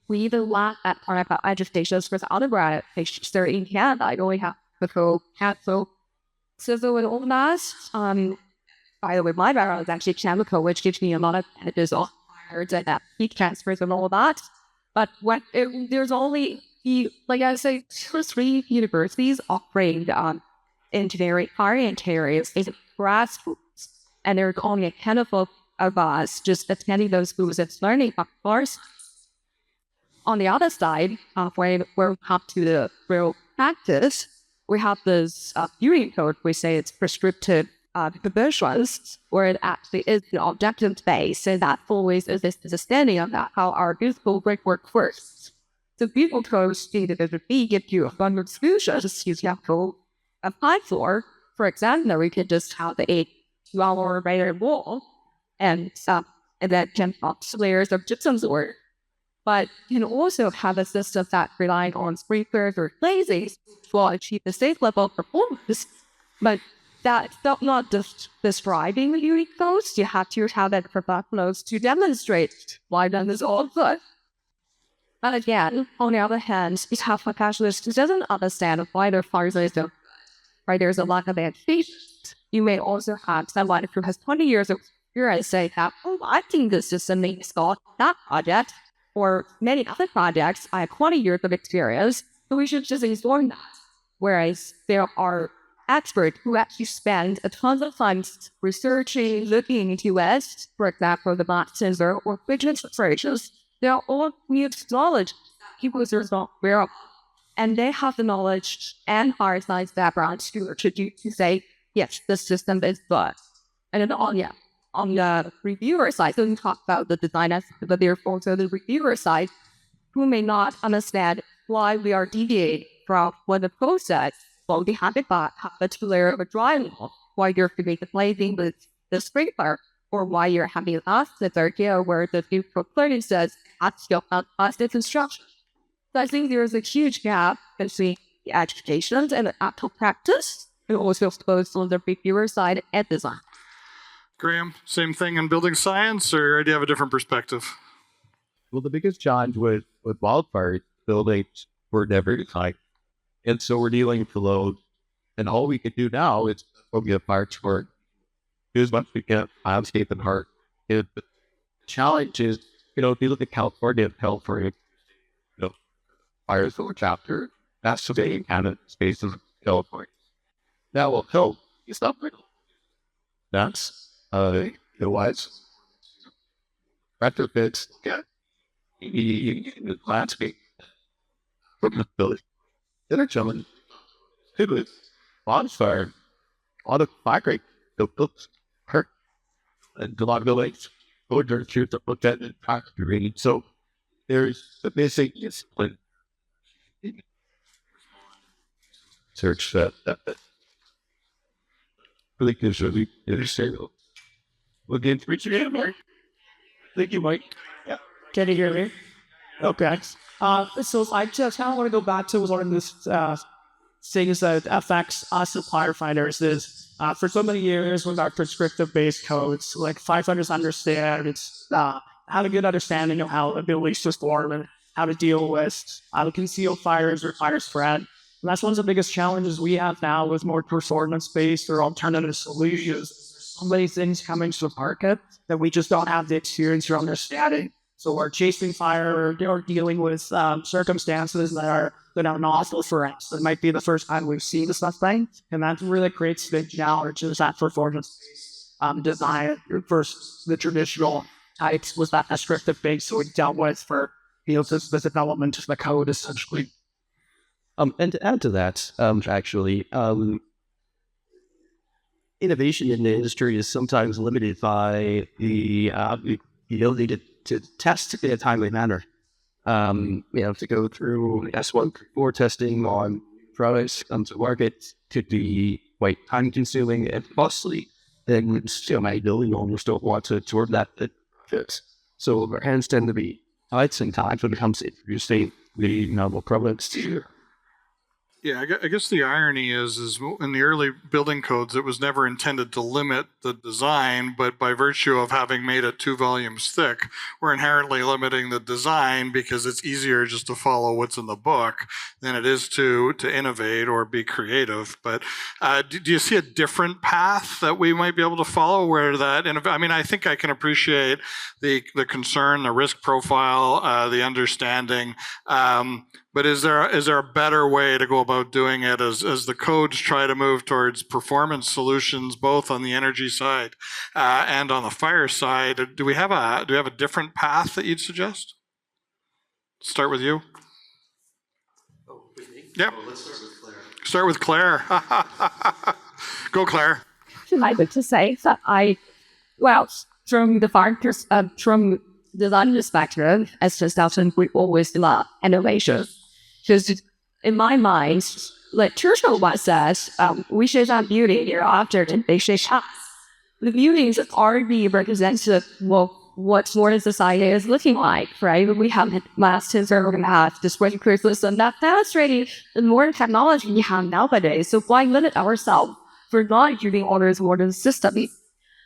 even lack that part of our educations for the undergrad applications. They're in Canada, you only have the whole council. So with all that, by the way, my background is actually chemical, which gives me a lot of advantages on fires and heat transfers and all that. But there's only, like I say, 2 or 3 universities offering engineering oriented areas in grassroots, and there are only a handful of us just attending those schools and learning, of course. On the other side, when we come to the real practice, we have this building code. We say it's prescriptive provisions, where it actually is the objective based, and that always is this understanding of that, how our beautiful brickwork works. So beautiful codes stated as a B give you a bunch of solutions you have to apply for. For example, we could just have a 2-hour layer wall and then 10 layers of gypsum board. But you can also have a system that relies on sprinklers or glazing to achieve the same level of performance. But that's not just describing the unique codes. You have to have that professionals to demonstrate why that is all good. But again, on the other hand, you have a casualist who doesn't understand why their fires are so right. There's a lack of education. You may also have someone who has 20 years of experience say that, oh, I think this system makes God that project, or many other projects, I have 20 years of experience, so we should just ignore that. Whereas there are experts who actually spend a ton of time researching, looking into it, for example, the Mahsa sensor or fidget operations. They are all new knowledge people are not aware of. And they have the knowledge and hard science background to say, yes, this system is good. And then on the reviewer side, so we talk about the design aspect, but there's also the reviewer side who may not understand why we are deviating from what the process will be having a particular dry wall, why you're doing the glazing with the sprinkler, or why you're having us that here where the new procurement says that's still not positive construction. So I think there's a huge gap between the education and the actual practice, and also both on the reviewer side and design. Graham, same thing in building science, or do you have a different perspective? Well, the biggest challenge with wildfire buildings were never defined. And so we're dealing with the load. And all we can do now is get fire work. Do as much as we can, landscape and heart. The challenge is, if you look at California, fires over chapter, that's the big kind of space of California. That will help. It's not real. That's, it was. Retrofits, the landscape from the building. The other challenge, it was bonfire, a lot of fire rate, the books hurt, and a lot of buildings go to the truth to put that in factory. So there's the missing discipline. Search that. Really gives really interesting. We'll get to reach your Mark. Thank you, Mike. Yeah. Can you hear me? Okay. So I just kind of want to go back to one of these things that affects us as firefighters is for so many years with our prescriptive-based codes, like firefighters understand have a good understanding of how abilities to form and how to deal with concealed fires or fire spread. And that's one of the biggest challenges we have now with more performance-based or alternative solutions. So many things coming to the market that we just don't have the experience or understanding. So we're chasing fire or dealing with circumstances that are novel for us. It might be the first time we've seen something, and that really creates big challenges that performance design versus the traditional types was that descriptive base we dealt with for the development of the code essentially. And to add to that, innovation in the industry is sometimes limited by the ability to test in a timely manner. To go through S1 testing on products comes to market could be quite time consuming and costly. And I know we almost don't want to absorb that fix. So our hands tend to be tight sometimes when it comes to introducing the novel products to Yeah, I guess the irony is in the early building codes, it was never intended to limit the design, but by virtue of having made it 2 volumes thick, we're inherently limiting the design because it's easier just to follow what's in the book than it is to innovate or be creative. But do you see a different path that we might be able to follow where that, I think I can appreciate the concern, the risk profile, the understanding, but is there a better way to go about doing it as the codes try to move towards performance solutions, both on the energy side and on the fire side? Do we have a different path that you'd suggest? Start with you. Oh, with me? Yep. Oh, let's start with Claire. Start with Claire. Go, Claire. I would just say that from the fires, from design perspective, as just mentioned, we always love innovation. Because in my mind, like Churchill once says, we should have beauty here after they should have. The beauty is already representative of what modern society is looking like, right? We have masters, we're going to have display curriculum, and that's really the modern technology we have nowadays. So why limit ourselves for not using all those modern systems?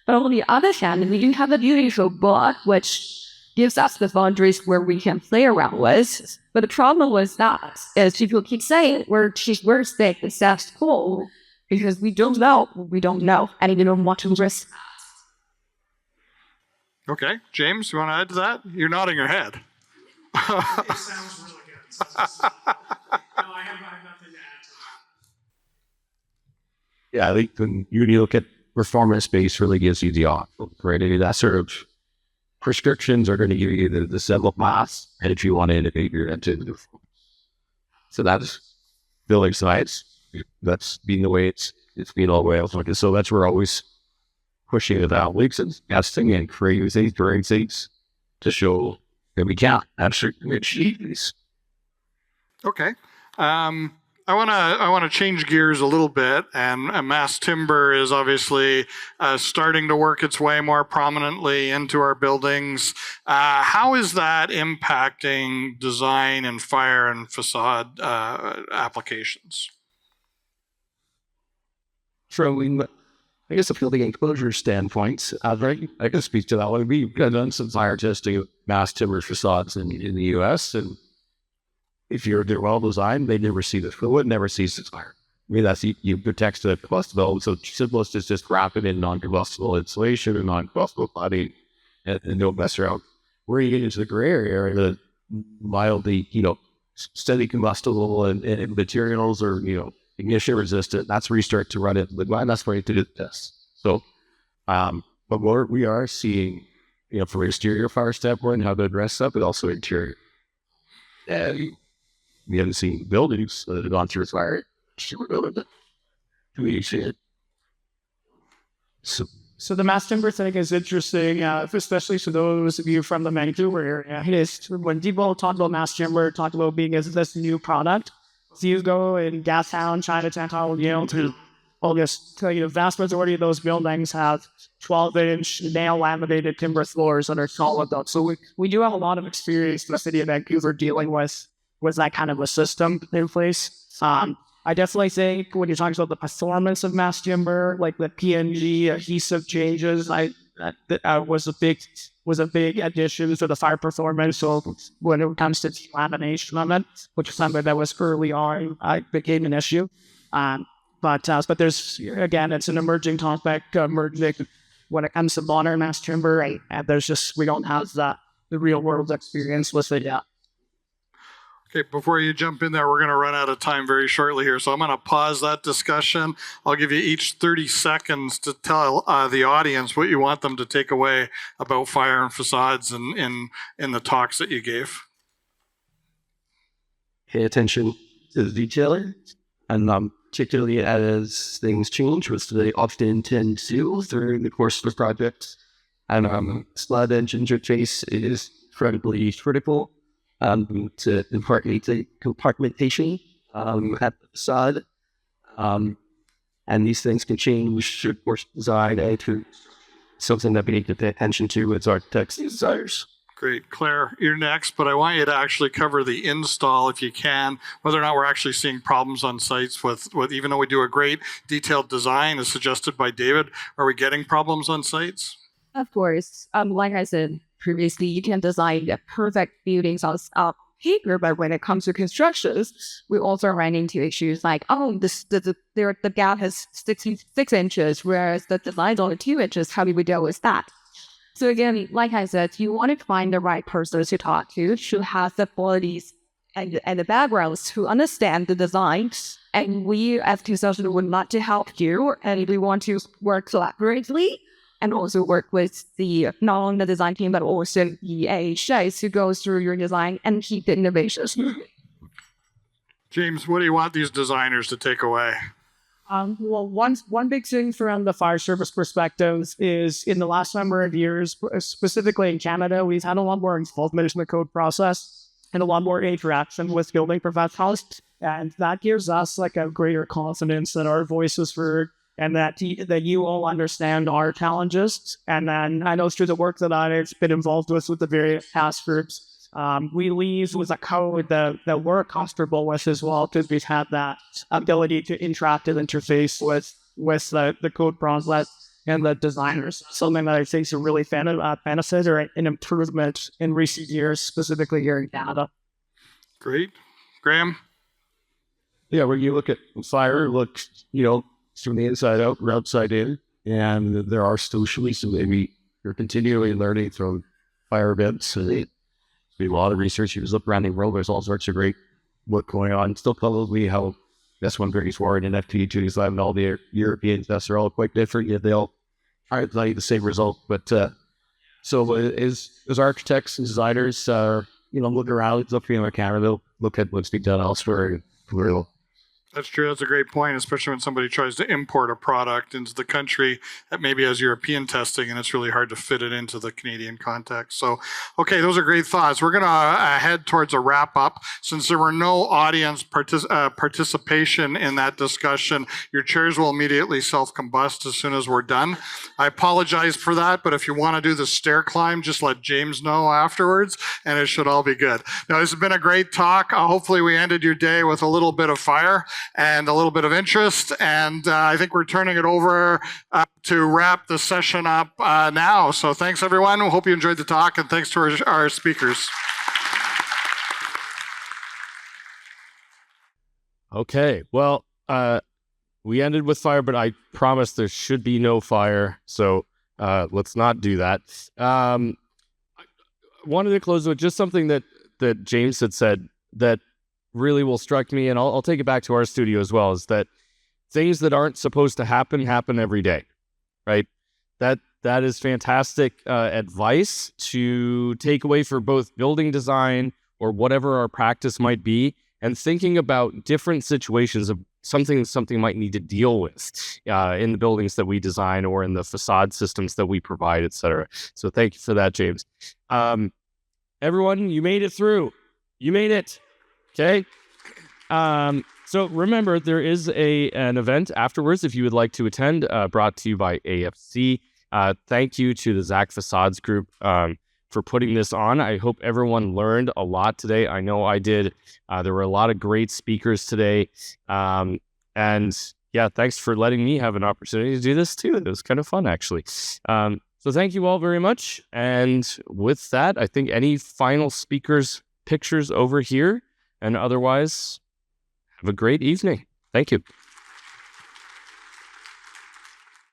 But on the other hand, we do have a beautiful book, which gives us the boundaries where we can play around with. But the problem was that, as people keep saying, we're staying the status quo because we don't know, and we don't want to risk. Okay, James, you want to add to that? You're nodding your head. It sounds really good. I have nothing to add to that. Yeah, I think when you look at performance-based really gives you the option, right? And that sort of prescriptions are going to give you the several paths, and if you want to innovate, you're into the so that's building science. That's been the way it's been all the way. So that's where we're always pushing it out, leaks and testing and creating things to show that we can actually achieve these. Okay. I want to change gears a little bit, and mass timber is obviously starting to work its way more prominently into our buildings. How is that impacting design and fire and facade applications? From, I guess, a building enclosure standpoint, I can speak to that one. We've done some fire testing of mass timber facades in the U.S., and if they're well designed, they never see the fluid, never sees the fire. I mean, that's you protect the combustible. So simplest is just wrap it in non-combustible insulation and non-combustible cladding, and don't mess around. Where you get into the gray area, the mildly, steady combustible and materials or ignition resistant, that's where you start to run it. And that's where you do the test. So, but what we are seeing, from an exterior fire standpoint, how to address that, but also interior. We haven't seen buildings that have gone through fire. We see it. So the mass timber thing is interesting, especially for those of you from the Vancouver area. It is when people talk about mass timber, talk about being as this new product. So you go in Gastown, Chinatown, to August, vast majority of those buildings have 12-inch nail laminated timber floors that are solid though. So we do have a lot of experience in the city of Vancouver dealing with that kind of a system in place. I definitely think when you're talking about the performance of mass timber, like the PNG adhesive changes, that was a big addition to the fire performance. So when it comes to lamination on it, which is something that was early on, became an issue. But there's, again, it's an emerging topic, when it comes to modern mass timber, and we don't have the real world experience with it yet. Okay, before you jump in there, we're going to run out of time very shortly here. So I'm going to pause that discussion. I'll give you each 30 seconds to tell the audience what you want them to take away about fire and facades in the talks that you gave. Pay attention to the detailer, and particularly as things change, which they often tend to during the course of the project. And slot edge interface is incredibly critical. To compartmentation at the facade. And these things can change, of course, design to something that we need to pay attention to as architects' desires. Great. Claire, you're next, but I want you to actually cover the install if you can, whether or not we're actually seeing problems on sites with even though we do a great detailed design as suggested by David, are we getting problems on sites? Of course. Like I said previously, you can design the perfect buildings on paper, but when it comes to constructions, we also run into issues like, the gap is 6 inches, whereas the design's only 2 inches. How do we deal with that? So again, like I said, you want to find the right person to talk to have the qualities and the backgrounds to understand the design. And we, as consultants, would like to help you, and we want to work collaboratively and also work with not only the design team, but also the AHJs who goes through your design and keep the innovations moving. James, what do you want these designers to take away? Well, one big thing from the fire service perspective is in the last number of years, specifically in Canada, we've had a lot more involvement in the code process and a lot more interaction with building professionals. And that gives us a greater confidence that our voice is heard, and that you all understand our challenges. And then I know through the work that I've been involved with the various task groups, we leave with a code that we're comfortable with as well, because we've had that ability to interact and interface with the code process and the designers. Something that I think is a really benefit or an improvement in recent years, specifically here in Canada. Great. Graham? Yeah, when you look at fire, look, from the inside out or outside in, and there are still so maybe you're continually learning from fire events. So there's a lot of research. You just look around the world, there's all sorts of great work going on. Still probably how S134 and FP2 and all the European tests are all quite different, yet they all aren't like the same result. But so as architects and designers, look around, look from the camera, they'll look at what's being done elsewhere. That's true. That's a great point, especially when somebody tries to import a product into the country that maybe has European testing, and it's really hard to fit it into the Canadian context. So, okay, those are great thoughts. We're going to head towards a wrap up. Since there were no audience participation in that discussion, your chairs will immediately self-combust as soon as we're done. I apologize for that, but if you want to do the stair climb, just let James know afterwards, and it should all be good. Now, this has been a great talk. Hopefully, we ended your day with a little bit of fire and a little bit of interest. And I think we're turning it over to wrap the session up now. So thanks, everyone. We hope you enjoyed the talk, and thanks to our speakers. Okay, well, we ended with fire, but I promise there should be no fire. So let's not do that. I wanted to close with just something that James had said that really will strike me, and I'll take it back to our studio as well, is that things that aren't supposed to happen every day, right? That is fantastic advice to take away for both building design or whatever our practice might be, and thinking about different situations of something might need to deal with in the buildings that we design or in the facade systems that we provide, etc. So thank you for that, James. Everyone, you made it through. You made it. Okay. So remember, there is an event afterwards if you would like to attend, brought to you by AFC. Thank you to the Zak Façades group for putting this on. I hope everyone learned a lot today. I know I did. There were a lot of great speakers today. And yeah, thanks for letting me have an opportunity to do this too. It was kind of fun, actually. So thank you all very much. And with that, I think any final speakers' pictures over here. And otherwise, have a great evening. Thank you.